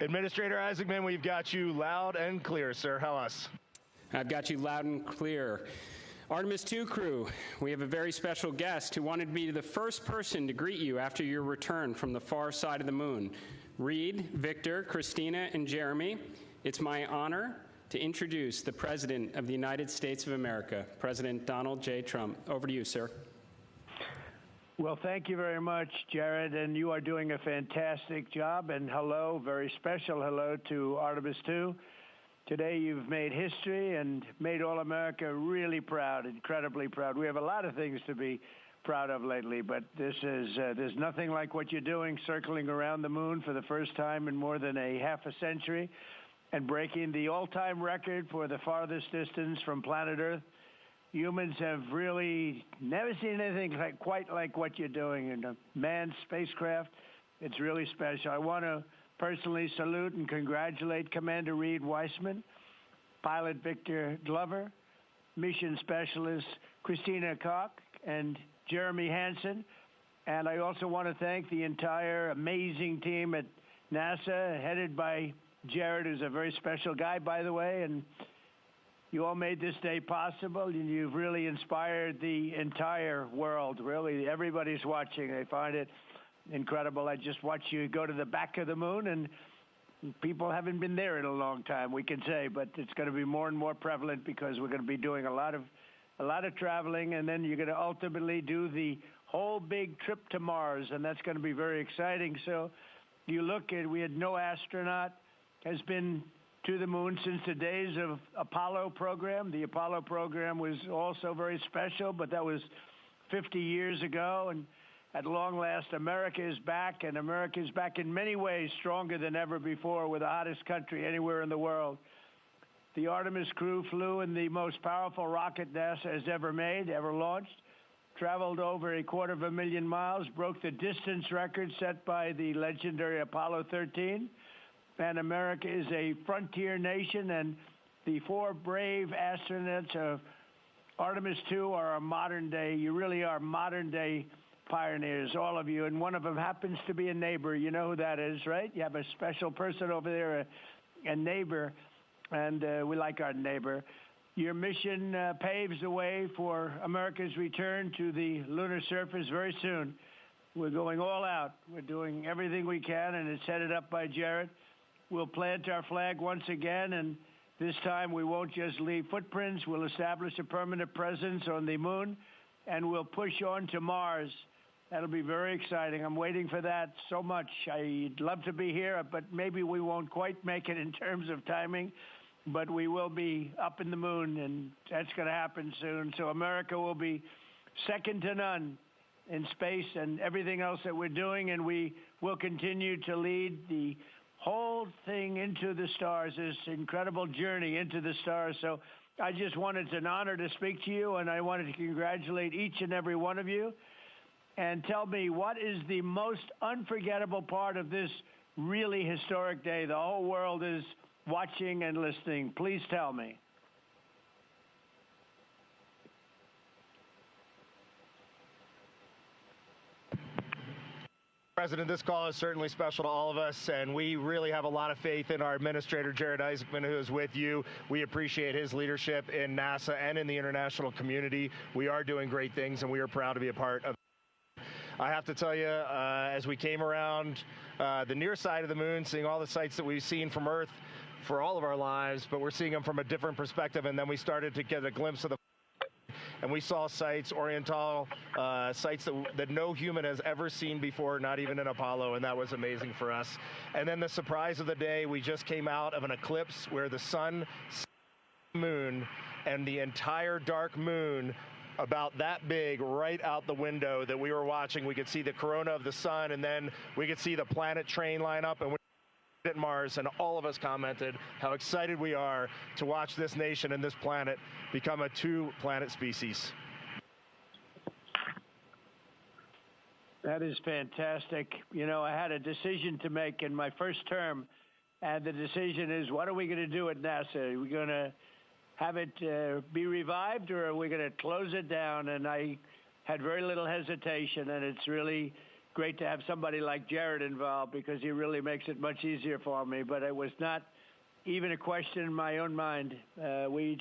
Administrator Isaacman, we've got you loud and clear, sir. How us? I've got you loud and clear. Artemis II crew, we have a very special guest who wanted to be the first person to greet you after your return from the far side of the moon. Reid, Victor, Christina, and Jeremy, it's my honor to introduce the President of the United States of America, President Donald J. Trump. Over to you, sir. Well, thank you very much, Jared, and you are doing a fantastic job. And hello, very special hello to Artemis II. Today you've made history and made all America really proud, incredibly proud. We have a lot of things to be proud of lately, but this is there's nothing like what you're doing, circling around the moon for the first time in more than a half a century. and breaking the all-time record for the farthest distance from planet Earth. Humans have really never seen anything quite like what you're doing in a manned spacecraft. It's really special. I want to personally salute and congratulate Commander Reid Wiseman, Pilot Victor Glover, Mission Specialist Christina Koch, and Jeremy Hansen. And I also want to thank the entire amazing team at NASA, headed by Jared, who's a very special guy, by the way, and you all made this day possible, and you've really inspired the entire world. Really, everybody's watching. They find it incredible. I just watched you go to the back of the moon, and people haven't been there in a long time, we can say, but it's going to be more and more prevalent because we're going to be doing a lot of traveling, and then you're going to ultimately do the whole big trip to Mars, and that's going to be very exciting. So you look at, we had no astronaut has been to the moon since the days of Apollo program. The Apollo program was also very special, but that was 50 years ago, and at long last, America is back, and America is back in many ways stronger than ever before. We're the hottest country anywhere in the world. The Artemis crew flew in the most powerful rocket NASA has ever made, ever launched, traveled over 250,000 miles, broke the distance record set by the legendary Apollo 13. And America is a frontier nation, and the 4 brave astronauts of Artemis II are a modern day, you really are modern day pioneers, all of you, and one of them happens to be a neighbor. You know who that is, right? You have a special person over there, a neighbor, and we like our neighbor. Your mission paves the way for America's return to the lunar surface very soon. We're going all out. We're doing everything we can, and it's headed up by Jared. We'll plant our flag once again, and this time we won't just leave footprints. We'll establish a permanent presence on the moon, and we'll push on to Mars. That'll be very exciting. I'm waiting for that so much. I'd love to be here, but maybe we won't quite make it in terms of timing, but we will be up in the moon, and that's going to happen soon. So America will be second to none in space and everything else that we're doing, and we will continue to lead the whole thing into the stars, this incredible journey into the stars. So I just wanted, it's an honor to speak to you, and I wanted to congratulate each and every one of you. And tell me, what is the most unforgettable part of this really historic day? The whole world is watching and listening. Please tell me. President, this call is certainly special to all of us, and we really have a lot of faith in our administrator, Jared Isaacman, who is with you. We appreciate his leadership in NASA and in the international community. We are doing great things, and we are proud to be a part of. I have to tell you, as we came around the near side of the moon, seeing all the sights that we've seen from Earth for all of our lives, but we're seeing them from a different perspective, and then we started to get a glimpse of the and we saw sites, Oriental sites that no human has ever seen before, not even in Apollo, and that was amazing for us. And then the surprise of the day, we just came out of an eclipse where the sun, moon, and the entire dark moon about that big right out the window that we were watching. We could see the corona of the sun, and then we could see the planet train line up, and we at Mars, and all of us commented how excited we are to watch this nation and this planet become a 2-planet species. That is fantastic. You know, I had a decision to make in my first term, and the decision is, what are we going to do at NASA? Are we going to have it be revived, or are we going to close it down? And I had very little hesitation, and it's really great to have somebody like Jared involved because he really makes it much easier for me. But it was not even a question in my own mind. We've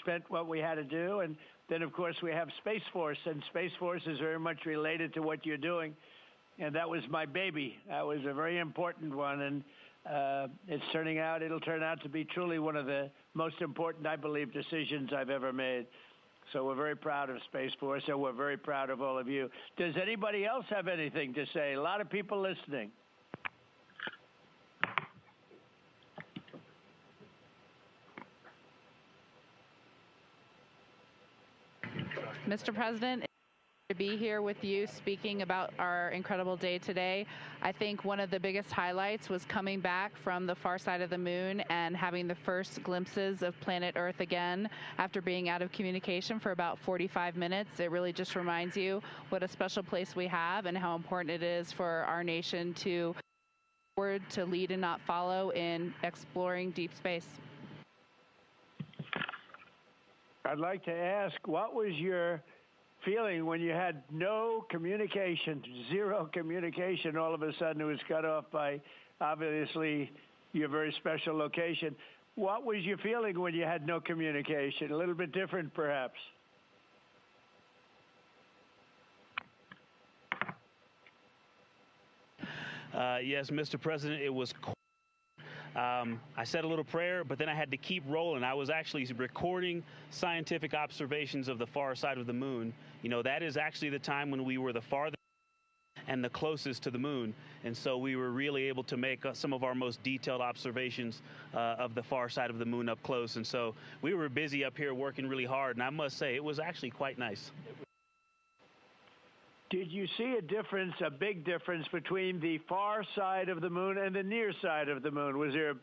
spent what we had to do, and then of course we have Space Force, and Space Force is very much related to what you're doing, and that was my baby. That was a very important one, and it'll turn out to be truly one of the most important, I believe, decisions I've ever made. So we're very proud of Space Force, and we're very proud of all of you. Does anybody else have anything to say? A lot of people listening. Mr. President, it's a be here with you speaking about our incredible day today. I think one of the biggest highlights was coming back from the far side of the moon and having the first glimpses of planet Earth again after being out of communication for about 45 minutes. It really just reminds you what a special place we have and how important it is for our nation to lead and not follow in exploring deep space. I'd like to ask, what was your feeling when you had no communication, zero communication? All of a sudden it was cut off by, obviously, your very special location. What was your feeling when you had no communication? A little bit different, perhaps. Yes, Mr. President, it was I said a little prayer, but then I had to keep rolling. I was actually recording scientific observations of the far side of the moon. You know, that is actually the time when we were the farthest and the closest to the moon. And so we were really able to make some of our most detailed observations of the far side of the moon up close. And so we were busy up here working really hard. And I must say, it was actually quite nice. Did you see a difference, a big difference, between the far side of the moon and the near side of the moon? Was there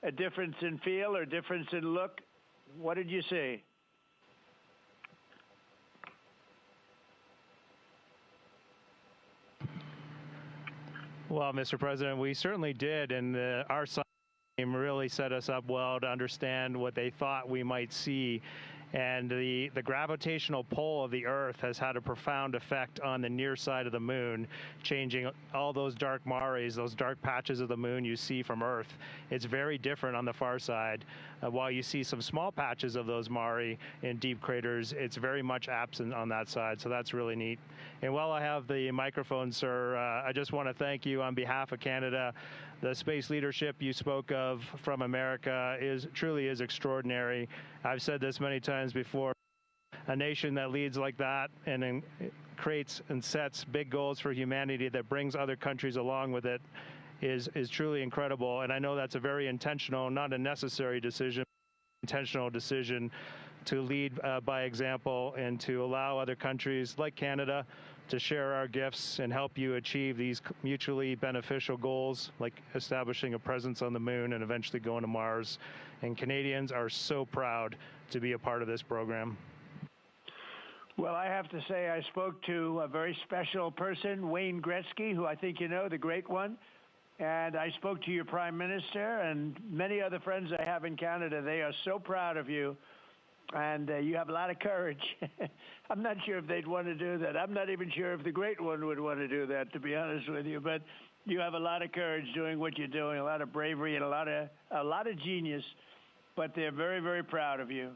a difference in feel or difference in look? What did you see? Well, Mr. President, we certainly did, and our science team really set us up well to understand what they thought we might see. And the gravitational pull of the Earth has had a profound effect on the near side of the moon, changing all those dark mares, those dark patches of the moon you see from Earth. It's very different on the far side. While you see some small patches of those mare in deep craters, it's very much absent on that side, so that's really neat. And while I have the microphone, sir, I just want to thank you on behalf of Canada. The space leadership you spoke of from America truly is extraordinary. I've said this many times before. A nation that leads like that and creates and sets big goals for humanity that brings other countries along with it is truly incredible. And I know that's a very intentional, not a necessary decision, intentional decision to lead by example and to allow other countries like Canada to share our gifts and help you achieve these mutually beneficial goals, like establishing a presence on the moon and eventually going to Mars. And Canadians are so proud to be a part of this program. Well, I have to say I spoke to a very special person, Wayne Gretzky, who I think you know, the great one. And I spoke to your Prime Minister and many other friends I have in Canada. They are so proud of you. And you have a lot of courage. I'm not sure if they'd want to do that. I'm not even sure if the great one would want to do that, to be honest with you. But you have a lot of courage doing what you're doing, a lot of bravery and a lot of genius. But they're very, very proud of you.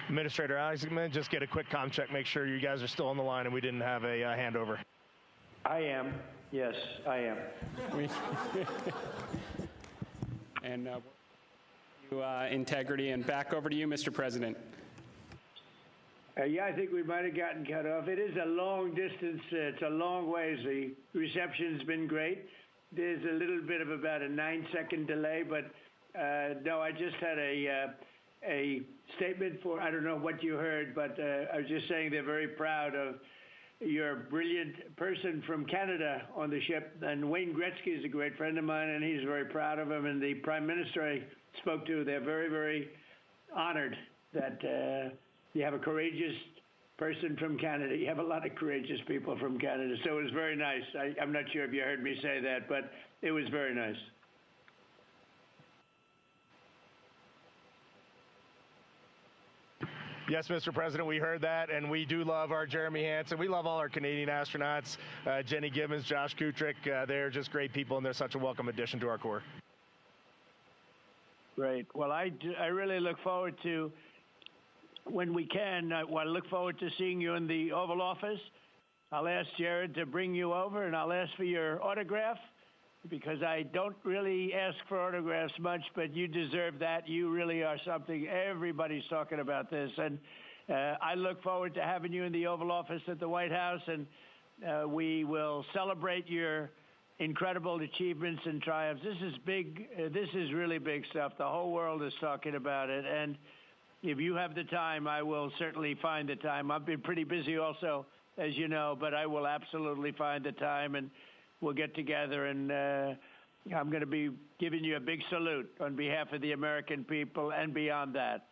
Administrator Alex, I'm going to just get a quick comm check, make sure you guys are still on the line and we didn't have a handover. I am. Yes, I am. And integrity, and back over to you, Mr. President. Yeah, I think we might have gotten cut off. It is a long distance. It's a long ways. The reception's been great. There's a little bit of about a 9-second delay, but no, I just had a statement for, I don't know what you heard, but I was just saying they're very proud of your brilliant person from Canada on the ship. And Wayne Gretzky is a great friend of mine, and he's very proud of him. And the Prime Minister I spoke to, they're very, very honored that you have a courageous person from Canada. You have a lot of courageous people from Canada, so it was very nice. I'm not sure if you heard me say that, but it was very nice. Yes, Mr. President, we heard that, and we do love our Jeremy Hansen. We love all our Canadian astronauts, Jenny Gibbons, Josh Kutrick. They're just great people, and they're such a welcome addition to our Corps. Great. Well, I really look forward to, when we can, I look forward to seeing you in the Oval Office. I'll ask Jared to bring you over, and I'll ask for your autograph, because I don't really ask for autographs much, but you deserve that. You really are something. Everybody's talking about this. And I look forward to having you in the Oval Office at the White House, and we will celebrate your incredible achievements and triumphs. This is big. This is really big stuff. The whole world is talking about it. And if you have the time, I will certainly find the time. I've been pretty busy also, as you know, but I will absolutely find the time, and we'll get together, and I'm going to be giving you a big salute on behalf of the American people and beyond that.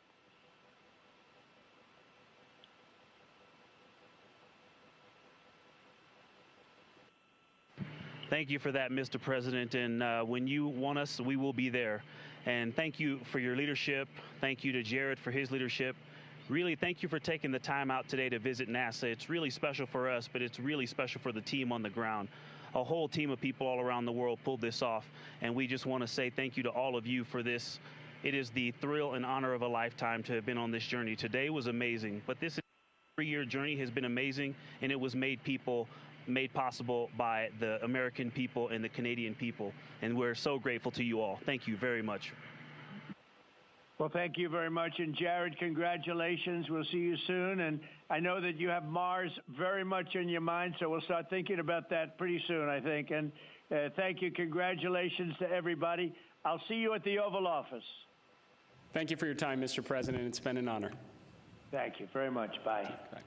Thank you for that, Mr. President. And when you want us, we will be there. And thank you for your leadership. Thank you to Jared for his leadership. Really, thank you for taking the time out today to visit NASA. It's really special for us, but it's really special for the team on the ground. A whole team of people all around the world pulled this off, and we just want to say thank you to all of you for this. It is the thrill and honor of a lifetime to have been on this journey. Today was amazing, but this 3-year journey has been amazing, and it was made possible by the American people and the Canadian people, and we're so grateful to you all. Thank you very much. Well, thank you very much. And Jared, congratulations. We'll see you soon. And I know that you have Mars very much in your mind, so we'll start thinking about that pretty soon, I think. And thank you. Congratulations to everybody. I'll see you at the Oval Office. Thank you for your time, Mr. President. It's been an honor. Thank you very much. Bye. Bye.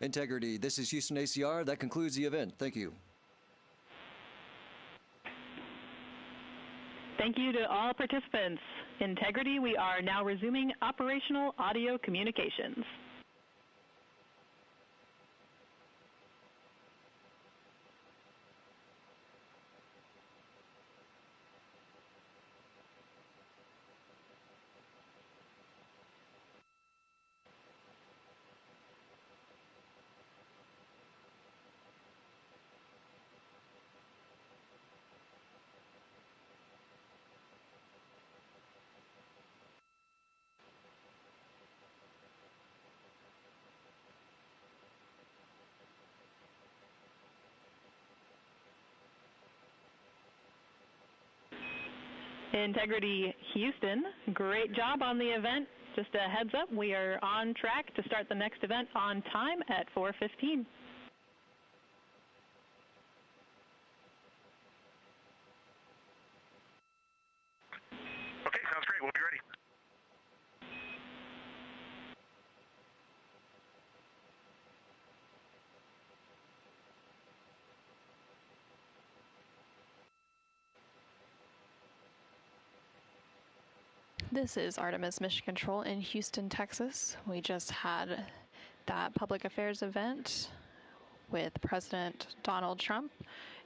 Integrity. This is Houston ACR. That concludes the event. Thank you. Thank you to all participants. Integrity, we are now resuming operational audio communications. Integrity Houston, great job on the event. Just a heads up, we are on track to start the next event on time at 4:15. Okay, sounds great. We'll be ready. This is Artemis Mission Control in Houston, Texas. We just had that public affairs event with President Donald Trump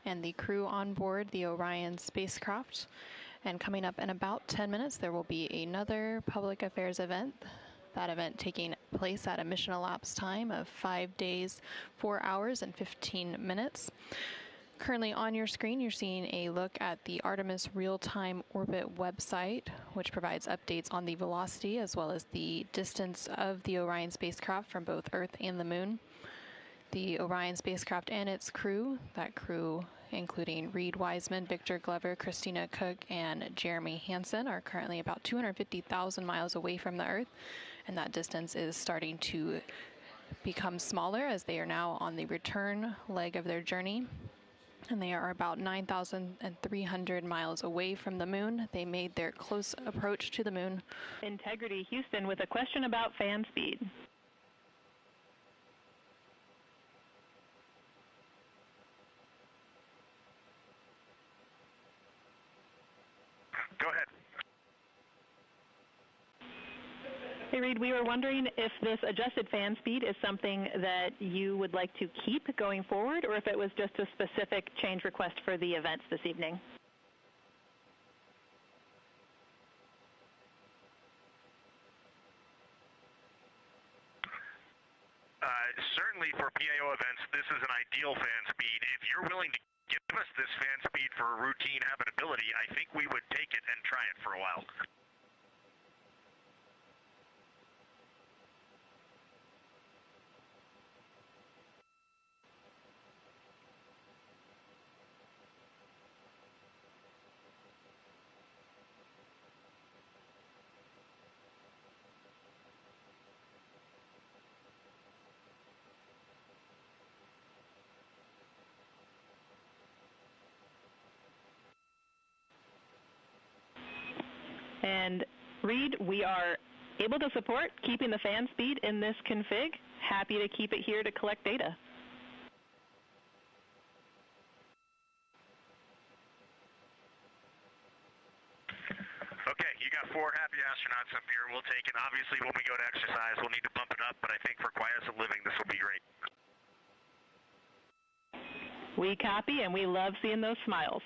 and the crew on board the Orion spacecraft. And coming up in about 10 minutes, there will be another public affairs event. That event taking place at a mission elapsed time of 5 days, 4 hours, and 15 minutes. Currently on your screen, you're seeing a look at the Artemis real-time orbit website, which provides updates on the velocity as well as the distance of the Orion spacecraft from both Earth and the Moon. The Orion spacecraft and its crew, that crew including Reid Wiseman, Victor Glover, Christina Koch, and Jeremy Hansen, are currently about 250,000 miles away from the Earth, and that distance is starting to become smaller as they are now on the return leg of their journey. And they are about 9,300 miles away from the Moon. They made their close approach to the Moon. Integrity Houston with a question about fan speed. Go ahead. Hey, Reid, we were wondering if this adjusted fan speed is something that you would like to keep going forward, or if it was just a specific change request for the events this evening. Certainly for PAO events, this is an ideal fan speed. If you're willing to give us this fan speed for routine habitability, I think we would take it and try it for a while. And Reid, we are able to support keeping the fan speed in this config. Happy to keep it here to collect data. Okay, you got 4 happy astronauts up here. We'll take it. Obviously, when we go to exercise, we'll need to bump it up, but I think for quiescent living, this will be great. We copy, and we love seeing those smiles.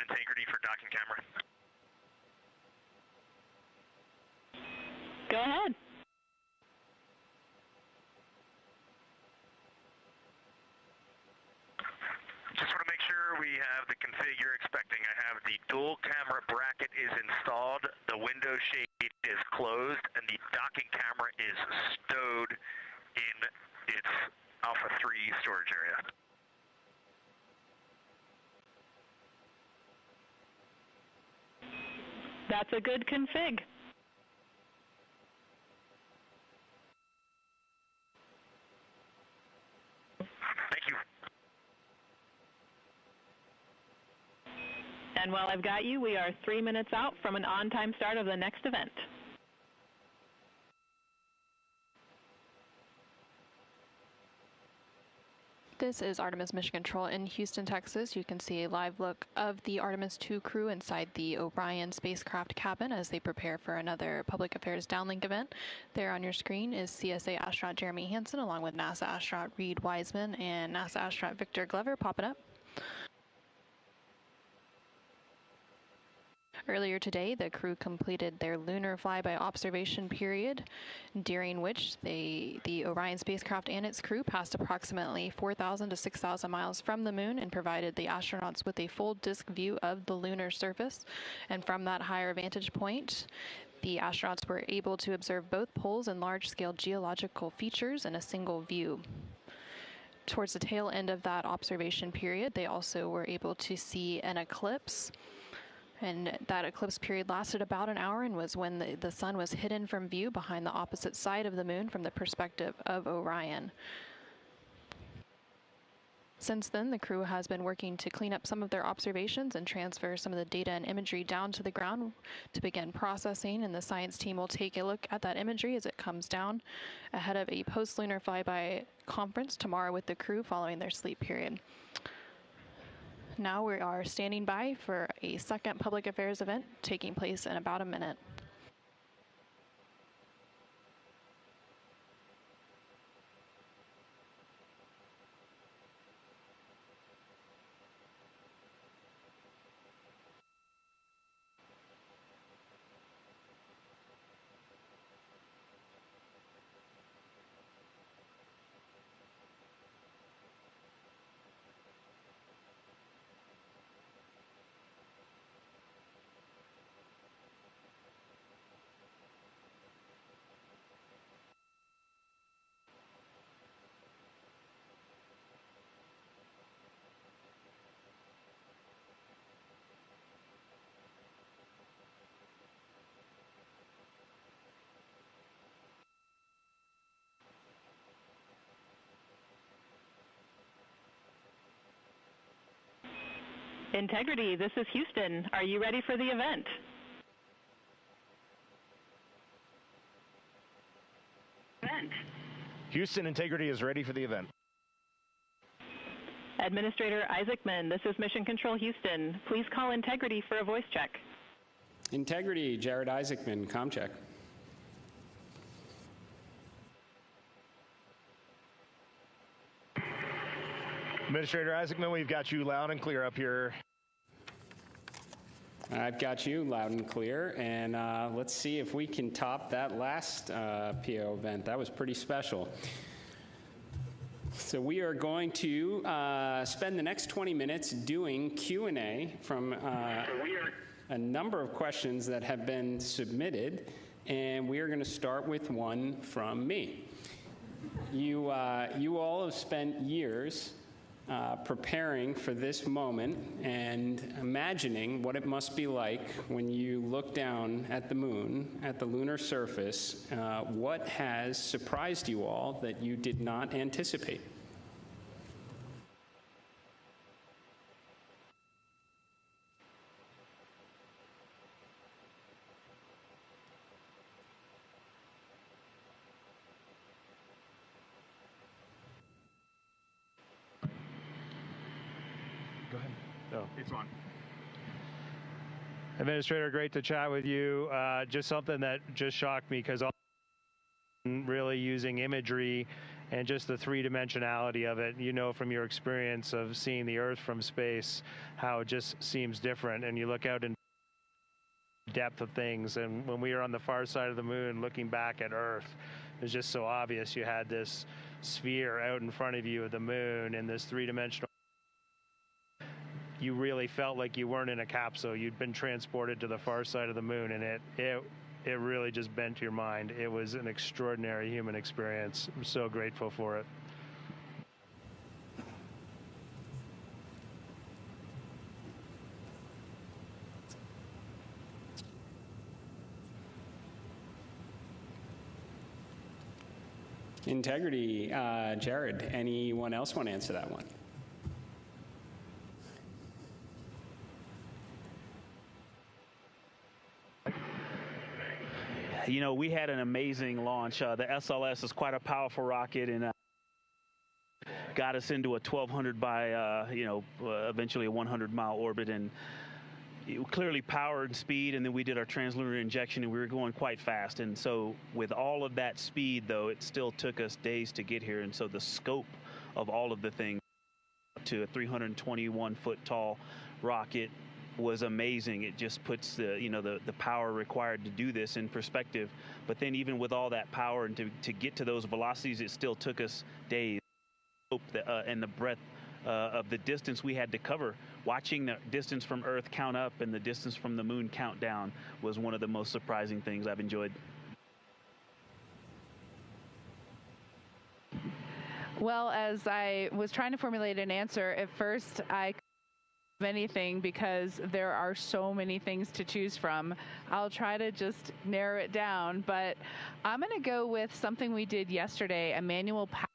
integrity for docking camera. Go ahead. Just want to make sure we have the config you're expecting. I have the dual camera bracket is installed, the window shade is closed, and the docking camera is stowed in its Alpha 3 storage area. That's a good config. Thank you. And while I've got you, we are 3 minutes out from an on-time start of the next event. This is Artemis Mission Control in Houston, Texas. You can see a live look of the Artemis II crew inside the Orion spacecraft cabin as they prepare for another public affairs downlink event. There on your screen is CSA astronaut Jeremy Hansen along with NASA astronaut Reid Wiseman and NASA astronaut Victor Glover popping up. Earlier today, the crew completed their lunar flyby observation period, during which the Orion spacecraft and its crew passed approximately 4,000 to 6,000 miles from the moon and provided the astronauts with a full disk view of the lunar surface. And from that higher vantage point, the astronauts were able to observe both poles and large-scale geological features in a single view. Towards the tail end of that observation period, they also were able to see an eclipse. And that eclipse period lasted about an hour and was when the sun was hidden from view behind the opposite side of the moon from the perspective of Orion. Since then, the crew has been working to clean up some of their observations and transfer some of the data and imagery down to the ground to begin processing, and the science team will take a look at that imagery as it comes down ahead of a post-lunar flyby conference tomorrow with the crew following their sleep period. Now we are standing by for a second public affairs event taking place in about a minute. Integrity, this is Houston. Are you ready for the event? Houston, Integrity is ready for the event. Administrator Isaacman, this is Mission Control Houston. Please call Integrity for a voice check. Integrity, Jared Isaacman, comm check. Administrator Isaacman, we've got you loud and clear up here. I've got you loud and clear, and let's see if we can top that last PO event. That was pretty special. So we are going to spend the next 20 minutes doing Q&A from a number of questions that have been submitted, and we are going to start with one from me. You all have spent years preparing for this moment and imagining what it must be like when you look down at the moon, at the lunar surface. What has surprised you all that you did not anticipate? Go ahead. No. It's on. Administrator, great to chat with you. Just something that just shocked me because really using imagery and just the three-dimensionality of it. You know from your experience of seeing the Earth from space how it just seems different, and you look out in depth of things. And when we were on the far side of the moon looking back at Earth, it was just so obvious. You had this sphere out in front of you of the moon in this three-dimensional. You really felt like you weren't in a capsule. You'd been transported to the far side of the moon, and it really just bent your mind. It was an extraordinary human experience. I'm so grateful for it. Integrity, Jared, anyone else want to answer that one? You know, we had an amazing launch. The SLS is quite a powerful rocket, and got us into a 1,200 by, eventually a 100-mile orbit, and clearly power and speed, and then we did our translunar injection, and we were going quite fast. And so with all of that speed, though, it still took us days to get here. And so the scope of all of the things to a 321-foot tall rocket was amazing. It just puts the power required to do this in perspective. But then even with all that power and to get to those velocities, it still took us days. And the breadth of the distance we had to cover. Watching the distance from Earth count up and the distance from the moon count down was one of the most surprising things I've enjoyed. Well, as I was trying to formulate an answer, at first I couldn't think of anything because there are so many things to choose from. I'll try to just narrow it down, but I'm going to go with something we did yesterday, a manual power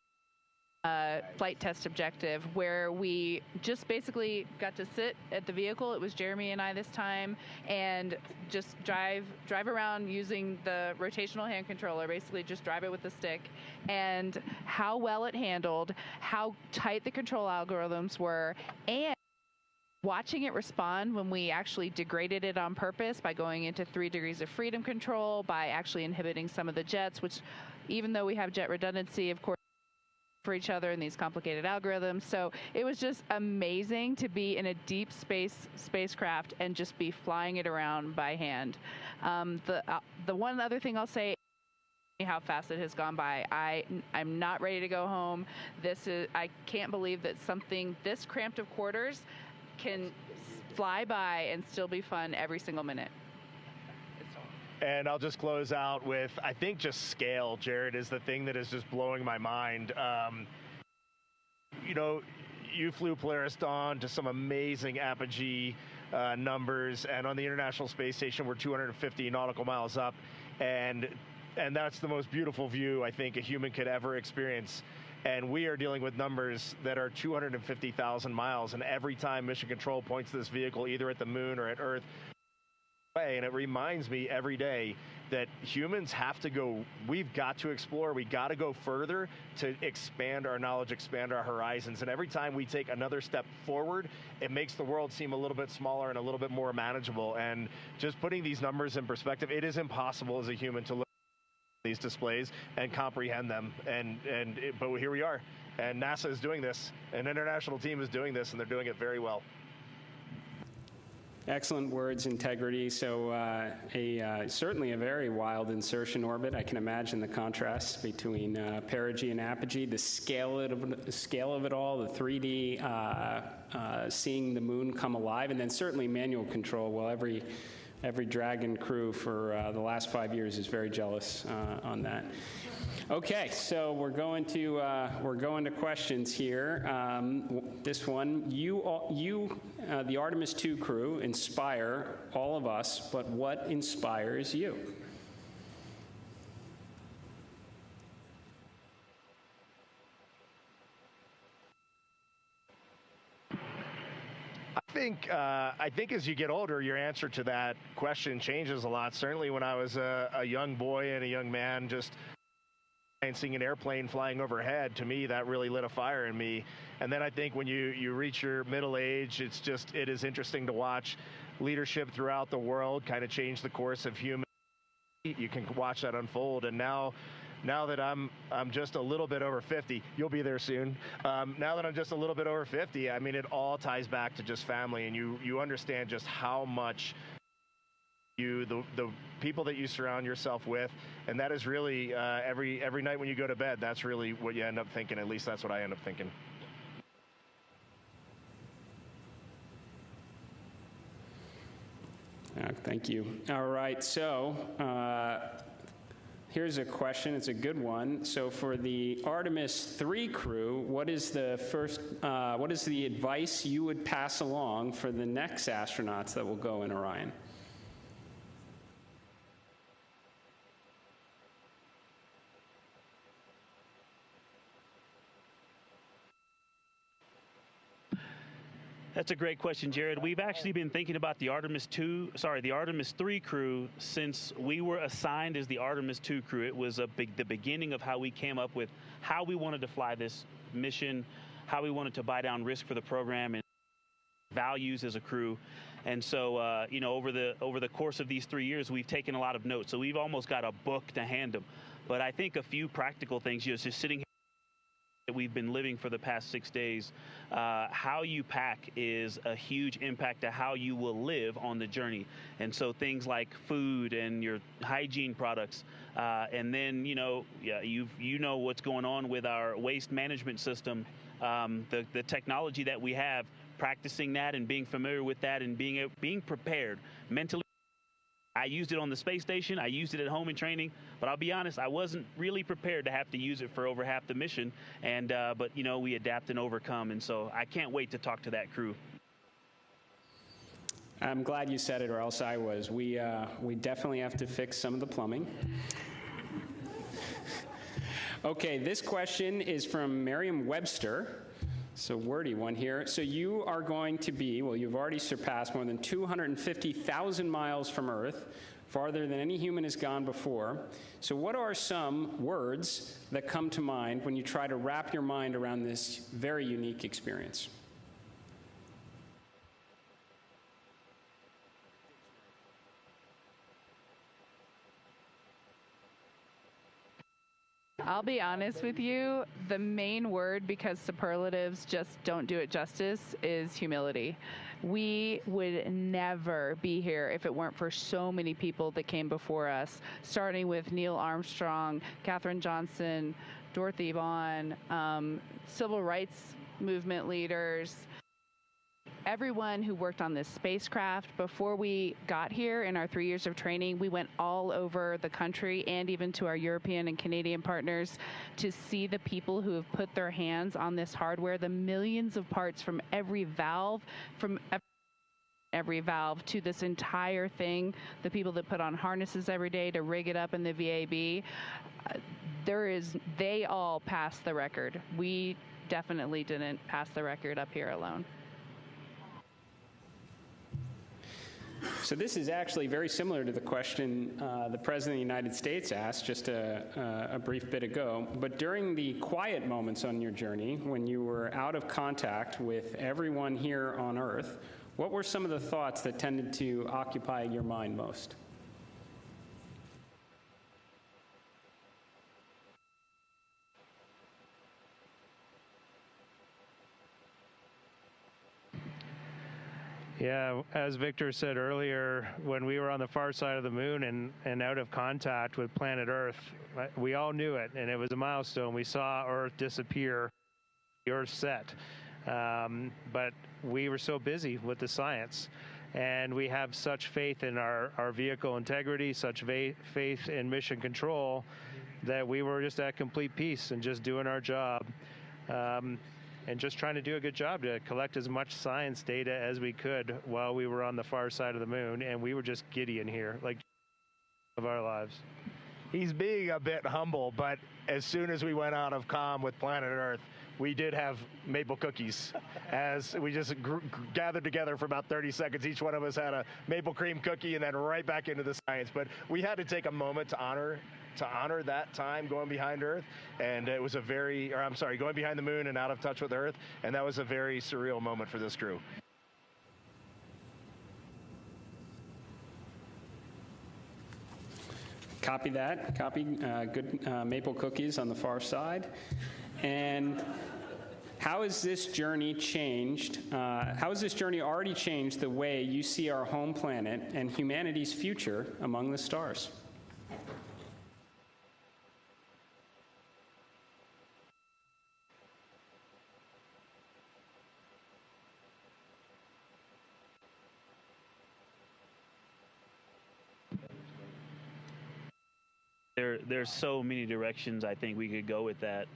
flight test objective, where we just basically got to sit at the vehicle. It was Jeremy and I this time, and just drive around using the rotational hand controller, basically just drive it with the stick, and how well it handled, how tight the control algorithms were, and watching it respond when we actually degraded it on purpose by going into 3 degrees of freedom control, by actually inhibiting some of the jets, which even though we have jet redundancy, of course, for each other in these complicated algorithms. So it was just amazing to be in a deep spacecraft and just be flying it around by hand. The one other thing I'll say, how fast it has gone by. I'm not ready to go home. I can't believe that something this cramped of quarters can fly by and still be fun every single minute. And I'll just close out with, I think just scale, Jared, is the thing that is just blowing my mind. You flew Polaris Dawn to some amazing apogee numbers, and on the International Space Station, we're 250 nautical miles up, and that's the most beautiful view I think a human could ever experience. And we are dealing with numbers that are 250,000 miles, and every time Mission Control points to this vehicle, either at the moon or at Earth, and it reminds me every day that humans have to go, we've got to explore, we got to go further to expand our knowledge, expand our horizons. And every time we take another step forward, it makes the world seem a little bit smaller and a little bit more manageable. And just putting these numbers in perspective, it is impossible as a human to look at these displays and comprehend them. But here we are, and NASA is doing this, an international team is doing this, and they're doing it very well. Excellent words, Integrity. So certainly a very wild insertion orbit. I can imagine the contrast between perigee and apogee, the scale of it all, the 3D, seeing the moon come alive, and then certainly manual control. Well, every Dragon crew for the last 5 years is very jealous on that. Okay, so we're going to questions here. This one, the Artemis II crew, inspire all of us, but what inspires you? I think as you get older, your answer to that question changes a lot. Certainly when I was a young boy and a young man, just seeing an airplane flying overhead, to me, that really lit a fire in me. And then I think when you reach your middle age, it is interesting to watch leadership throughout the world kind of change the course of human. You can watch that unfold. And now now that I'm just a little bit over 50, you'll be there soon. Now that I'm just a little bit over 50, I mean, it all ties back to just family, and you understand just how much the people that you surround yourself with, and that is really every night when you go to bed, that's really what you end up thinking. At least that's what I end up thinking. Thank you. All right, so here's a question. It's a good one. So for the Artemis II crew, what is the advice you would pass along for the next astronauts that will go in Orion? That's a great question, Jared. We've actually been thinking about the Artemis III crew since we were assigned as the Artemis II crew. It was the beginning of how we came up with how we wanted to fly this mission, how we wanted to buy down risk for the program, and values as a crew. And so, over the course of these 3 years, we've taken a lot of notes. So we've almost got a book to hand them. But I think a few practical things, just sitting here, we've been living for the past 6 days, how you pack is a huge impact to how you will live on the journey. And so things like food and your hygiene products, and then you know what's going on with our waste management system, the technology that we have, practicing that and being familiar with that and being prepared mentally. I used it on the space station. I used it at home in training. But I'll be honest, I wasn't really prepared to have to use it for over half the mission. And but we adapt and overcome. And so I can't wait to talk to that crew. I'm glad you said it, or else I was. We definitely have to fix some of the plumbing. Okay, this question is from Merriam-Webster. So wordy one here. So you are going to be, you've already surpassed more than 250,000 miles from Earth, farther than any human has gone before. So what are some words that come to mind when you try to wrap your mind around this very unique experience? I'll be honest with you, the main word, because superlatives just don't do it justice, is humility. We would never be here if it weren't for so many people that came before us, starting with Neil Armstrong, Katherine Johnson, Dorothy Vaughan, civil rights movement leaders, everyone who worked on this spacecraft. Before we got here in our 3 years of training, we went all over the country and even to our European and Canadian partners to see the people who have put their hands on this hardware, the millions of parts from every valve, to this entire thing, the people that put on harnesses every day to rig it up in the VAB. They all passed the record. We definitely didn't pass the record up here alone. So this is actually very similar to the question the President of the United States asked just a brief bit ago. But during the quiet moments on your journey, when you were out of contact with everyone here on Earth, what were some of the thoughts that tended to occupy your mind most? Yeah, as Victor said earlier, when we were on the far side of the moon and out of contact with planet Earth, we all knew it, and it was a milestone. We saw Earth disappear, the Earth set. But we were so busy with the science, and we have such faith in our vehicle integrity, such faith in mission control, that we were just at complete peace and just doing our job. And just trying to do a good job to collect as much science data as we could while we were on the far side of the moon, and we were just giddy in here, like of our lives. He's being a bit humble, but as soon as we went out of comm with planet Earth, we did have maple cookies. As we just gathered together for about 30 seconds, each one of us had a maple cream cookie, and then right back into the science. But we had to take a moment to honor that time going behind Earth, and it was going behind the moon and out of touch with Earth, and that was a very surreal moment for this crew. Copy that. Copy. Good maple cookies on the far side. And how has this journey changed? How has this journey already changed the way you see our home planet and humanity's future among the stars? There's so many directions I think we could go with that.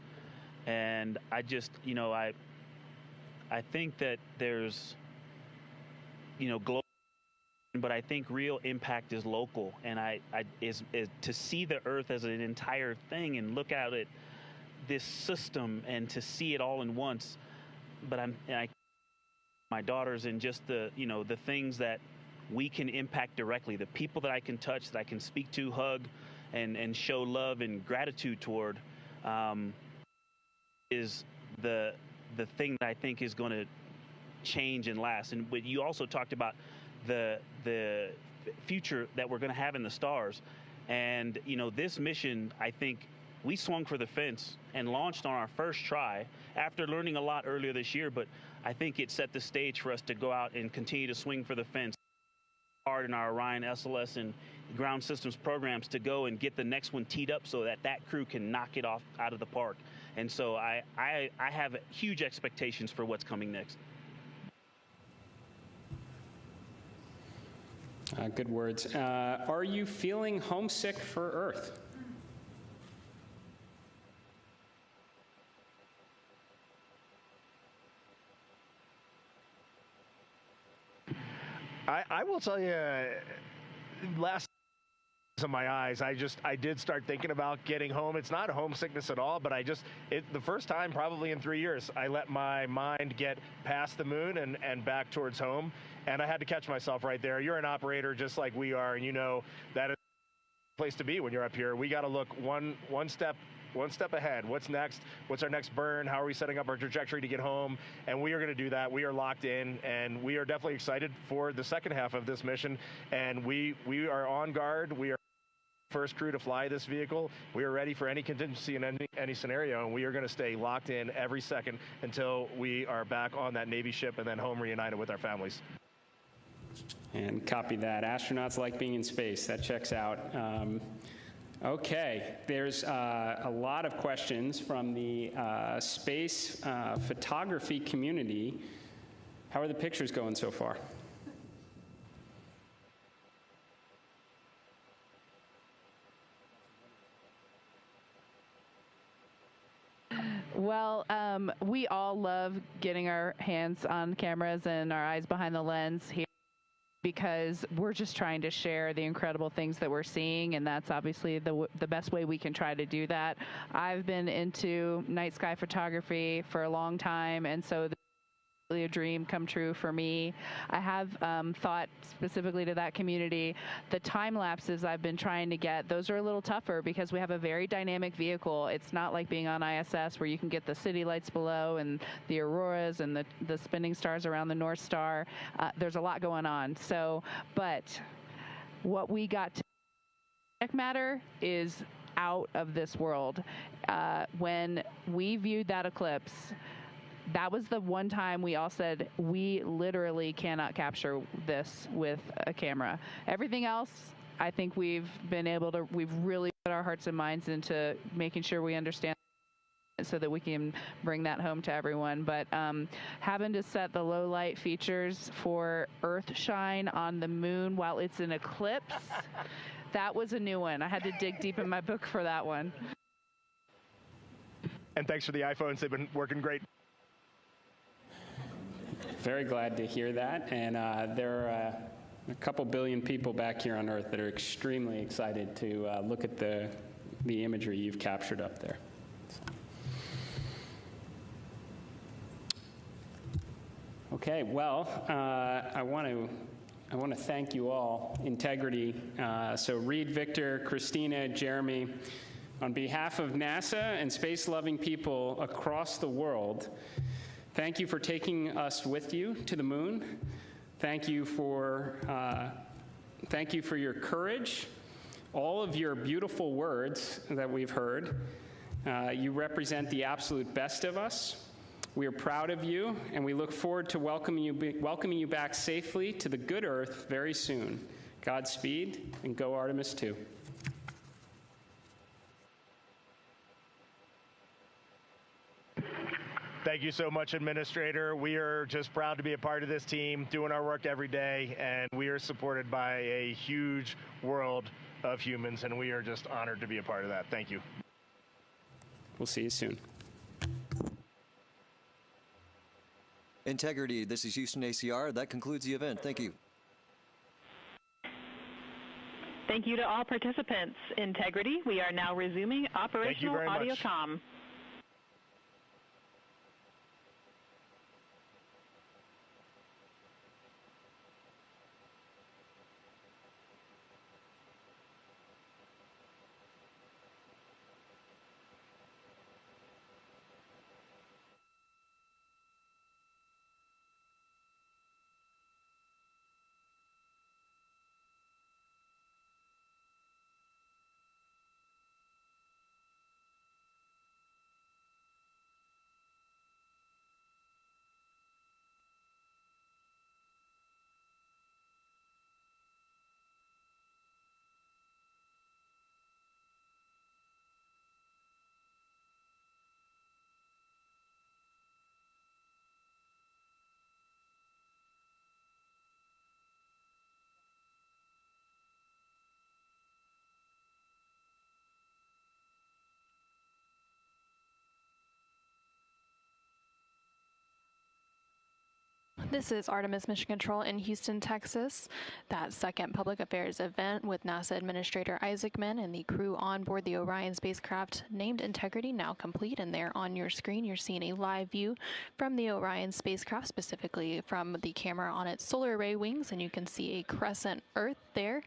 And I just, I think that there's, global, but I think real impact is local. And is to see the Earth as an entire thing and look at it, this system, and to see it all in once. But my daughters, and just the things that we can impact directly, the people that I can touch, that I can speak to, hug, and show love and gratitude toward, is the thing that I think is going to change and last. And you also talked about the future that we're going to have in the stars. And, this mission, I think we swung for the fence and launched on our first try after learning a lot earlier this year. But I think it set the stage for us to go out and continue to swing for the fence hard in our Orion SLS and ground systems programs to go and get the next one teed up so that crew can knock it off out of the park. And so I have huge expectations for what's coming next. Good words. Are you feeling homesick for Earth? I will tell you, last of my eyes, I did start thinking about getting home. It's not homesickness at all, but the first time probably in 3 years, I let my mind get past the moon and back towards home, and I had to catch myself right there. You're an operator just like we are, and that is the place to be when you're up here. We got to look one step ahead. What's next? What's our next burn? How are we setting up our trajectory to get home? And we are going to do that. We are locked in, and we are definitely excited for the second half of this mission. And we are on guard. We are first crew to fly this vehicle. We are ready for any contingency in any scenario, and we are going to stay locked in every second until we are back on that Navy ship and then home reunited with our families. And copy that. Astronauts like being in space. That checks out. Okay, there's a lot of questions from the space photography community. How are the pictures going so far? Well, we all love getting our hands on cameras and our eyes behind the lens here, because we're just trying to share the incredible things that we're seeing, and that's obviously the best way we can try to do that. I've been into night sky photography for a long time, and so this is really a dream come true for me. I have thought specifically to that community, the time lapses I've been trying to get, those are a little tougher because we have a very dynamic vehicle. It's not like being on ISS where you can get the city lights below and the auroras and the spinning stars around the North Star. There's a lot going on. So, but what we got to matter is out of this world. When we viewed that eclipse, that was the one time we all said, we literally cannot capture this with a camera. Everything else, I think we've really put our hearts and minds into making sure we understand so that we can bring that home to everyone. But having to set the low light features for Earth shine on the moon while it's an eclipse, that was a new one. I had to dig deep in my book for that one. And thanks for the iPhones. They've been working great. Very glad to hear that. And there are a couple billion people back here on Earth that are extremely excited to look at the imagery you've captured up there. Okay, well, I want to thank you all. Integrity. So Reid, Victor, Christina, Jeremy, on behalf of NASA and space-loving people across the world, thank you for taking us with you to the moon. Thank you for your courage all of your beautiful words that we've heard. You represent the absolute best of us. We are proud of you, and we look forward to welcoming you back safely to the good Earth very soon. Godspeed, and go Artemis II. Thank you so much, Administrator. We are just proud to be a part of this team, doing our work every day, and we are supported by a huge world of humans, and we are just honored to be a part of that. Thank you. We'll see you soon. Integrity, this is Houston ACR. That concludes the event. Thank you. Thank you to all participants. Integrity, we are now resuming operational audio comm. This is Artemis Mission Control in Houston, Texas. That second public affairs event with NASA Administrator Isaacman and the crew on board the Orion spacecraft named Integrity now complete, and there on your screen you're seeing a live view from the Orion spacecraft, specifically from the camera on its solar array wings, and you can see a crescent Earth there.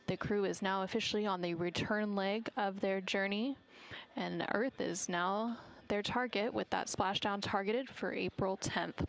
The crew is now officially on the return leg of their journey, and Earth is now their target, with that splashdown targeted for April 10th.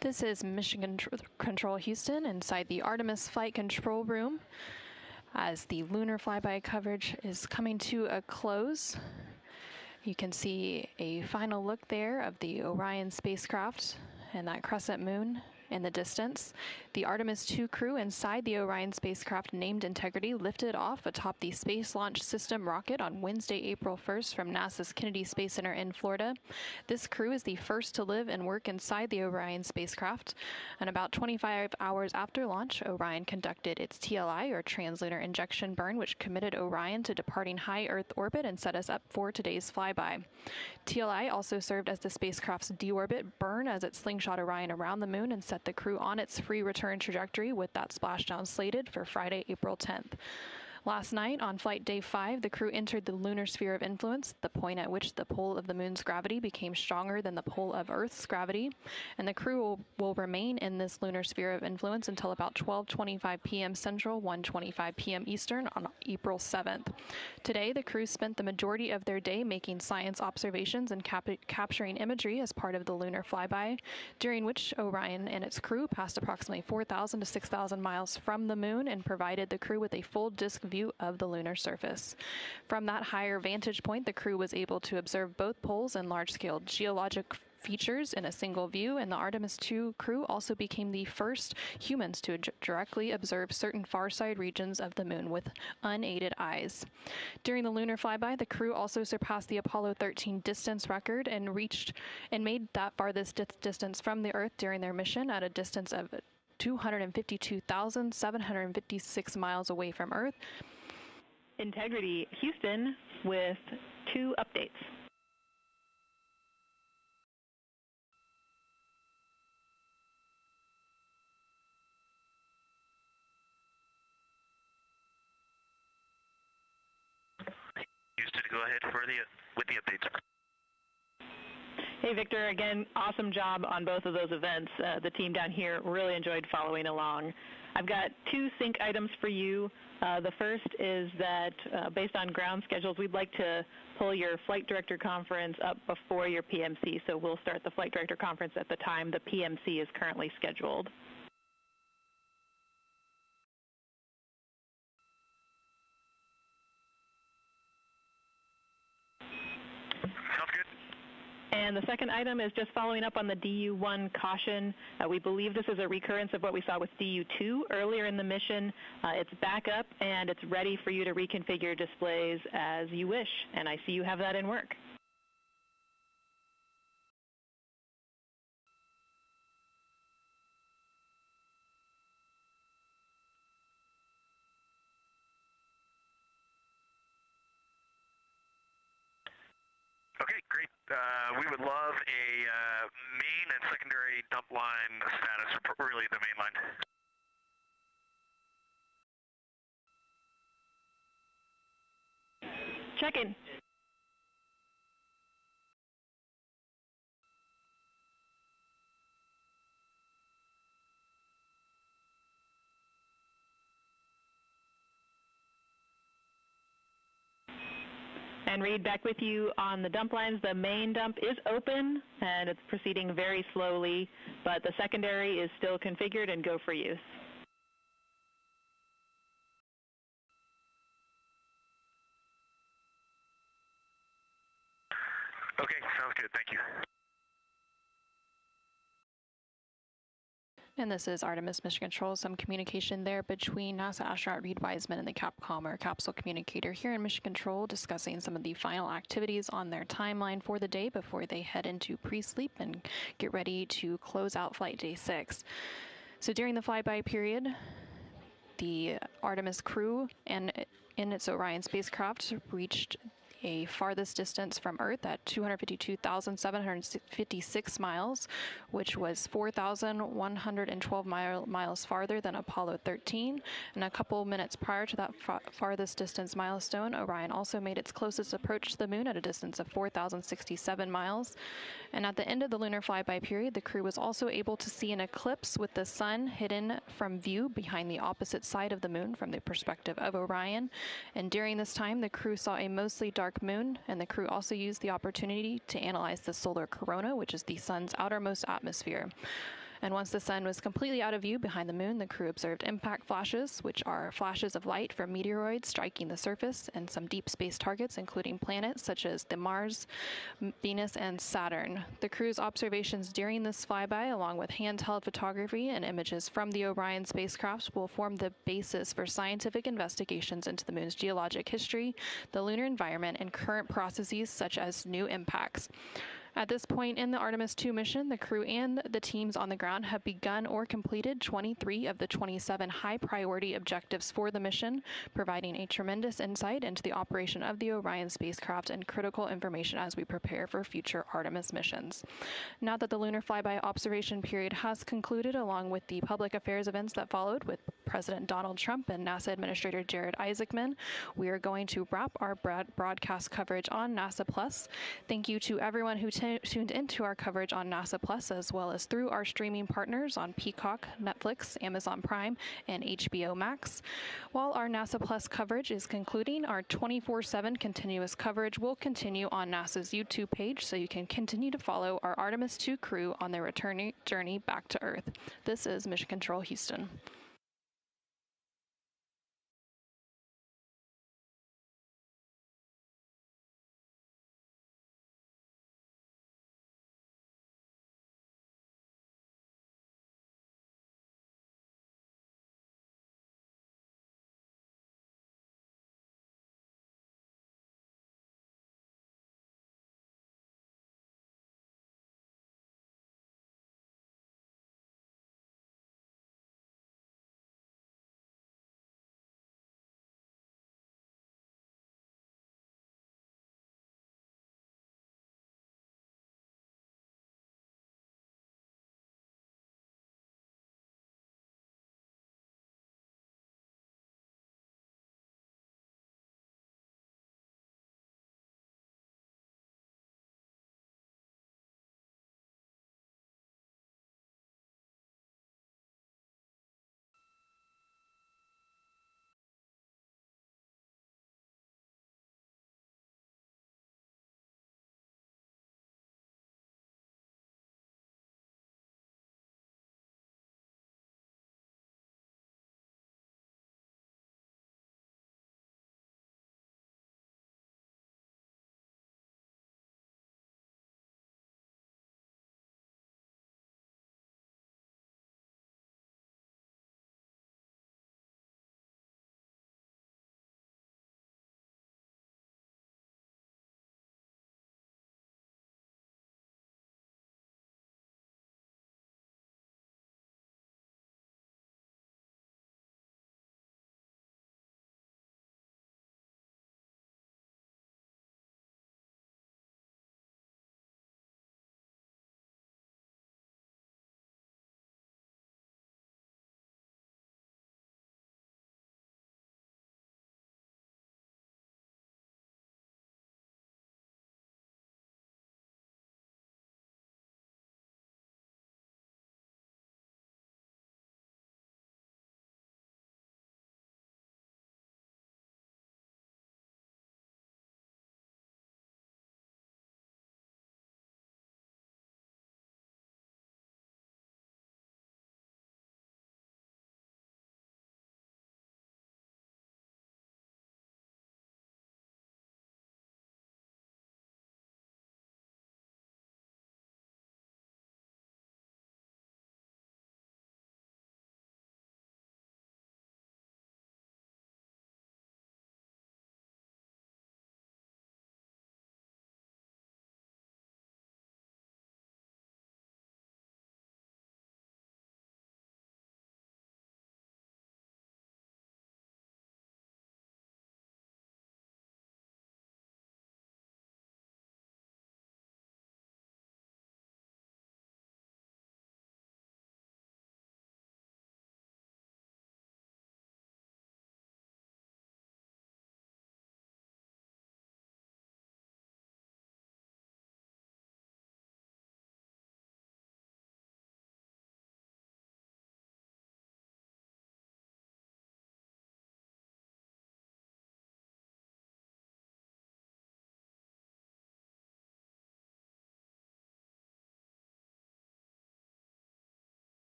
This is Mission Control Houston inside the Artemis Flight Control Room as the lunar flyby coverage is coming to a close. You can see a final look there of the Orion spacecraft and that crescent moon in the distance. The Artemis II crew inside the Orion spacecraft named Integrity lifted off atop the Space Launch System rocket on Wednesday, April 1st from NASA's Kennedy Space Center in Florida. This crew is the first to live and work inside the Orion spacecraft. And about 25 hours after launch, Orion conducted its TLI, or translunar injection burn, which committed Orion to departing high Earth orbit and set us up for today's flyby. TLI also served as the spacecraft's deorbit burn as it slingshot Orion around the moon and set the crew on its free return trajectory, with that splashdown slated for Friday, April 10th. Last night, on flight day 5, the crew entered the lunar sphere of influence, the point at which the pull of the moon's gravity became stronger than the pull of Earth's gravity, and the crew will remain in this lunar sphere of influence until about 12:25 p.m. Central, 1:25 p.m. Eastern on April 7th. Today, the crew spent the majority of their day making science observations and capturing imagery as part of the lunar flyby, during which Orion and its crew passed approximately 4,000 to 6,000 miles from the moon and provided the crew with a full disk view of the lunar surface. From that higher vantage point, the crew was able to observe both poles and large-scale geologic features in a single view, and the Artemis II crew also became the first humans to directly observe certain far-side regions of the moon with unaided eyes. During the lunar flyby, the crew also surpassed the Apollo 13 distance record and made that farthest distance from the Earth during their mission at a distance of 252,756 miles away from Earth. Integrity Houston with 2 updates. Houston, go ahead with the updates. Hey, Victor, again, awesome job on both of those events. The team down here really enjoyed following along. I've got 2 sync items for you. The first is that based on ground schedules, we'd like to pull your flight director conference up before your PMC, so we'll start the flight director conference at the time the PMC is currently scheduled. And the second item is just following up on the DU-1 caution. We believe this is a recurrence of what we saw with DU-2 earlier in the mission. It's back up, and it's ready for you to reconfigure displays as you wish. And I see you have that in work. Okay, great. We would love a main and secondary dump line status, or really the main line. Check in. And Reid, back with you on the dump lines. The main dump is open, and it's proceeding very slowly, but the secondary is still configured and go for use. Okay, sounds good. Thank you. And this is Artemis Mission Control. Some communication there between NASA astronaut Reid Wiseman and the Capcom, or capsule communicator, here in Mission Control, discussing some of the final activities on their timeline for the day before they head into pre-sleep and get ready to close out Flight Day 6. So during the flyby period, the Artemis crew and in its Orion spacecraft reached a farthest distance from Earth at 252,756 miles, which was 4,112 miles farther than Apollo 13. And a couple minutes prior to that farthest distance milestone, Orion also made its closest approach to the moon at a distance of 4,067 miles. And at the end of the lunar flyby period, the crew was also able to see an eclipse with the sun hidden from view behind the opposite side of the moon from the perspective of Orion. And during this time, the crew saw a mostly dark moon, and the crew also used the opportunity to analyze the solar corona, which is the sun's outermost atmosphere. And once the sun was completely out of view behind the moon, the crew observed impact flashes, which are flashes of light from meteoroids striking the surface, and some deep space targets, including planets such as the Mars, Venus, and Saturn. The crew's observations during this flyby, along with handheld photography and images from the Orion spacecraft, will form the basis for scientific investigations into the moon's geologic history, the lunar environment, and current processes such as new impacts. At this point in the Artemis II mission, the crew and the teams on the ground have begun or completed 23 of the 27 high-priority objectives for the mission, providing a tremendous insight into the operation of the Orion spacecraft and critical information as we prepare for future Artemis missions. Now that the lunar flyby observation period has concluded, along with the public affairs events that followed with President Donald Trump and NASA Administrator Jared Isaacman, we are going to wrap our broadcast coverage on NASA Plus. Thank you to everyone who tuned into our coverage on NASA Plus, as well as through our streaming partners on Peacock, Netflix, Amazon Prime, and HBO Max. While our NASA Plus coverage is concluding, our 24/7 continuous coverage will continue on NASA's YouTube page, so you can continue to follow our Artemis II crew on their return journey back to Earth. This is Mission Control Houston.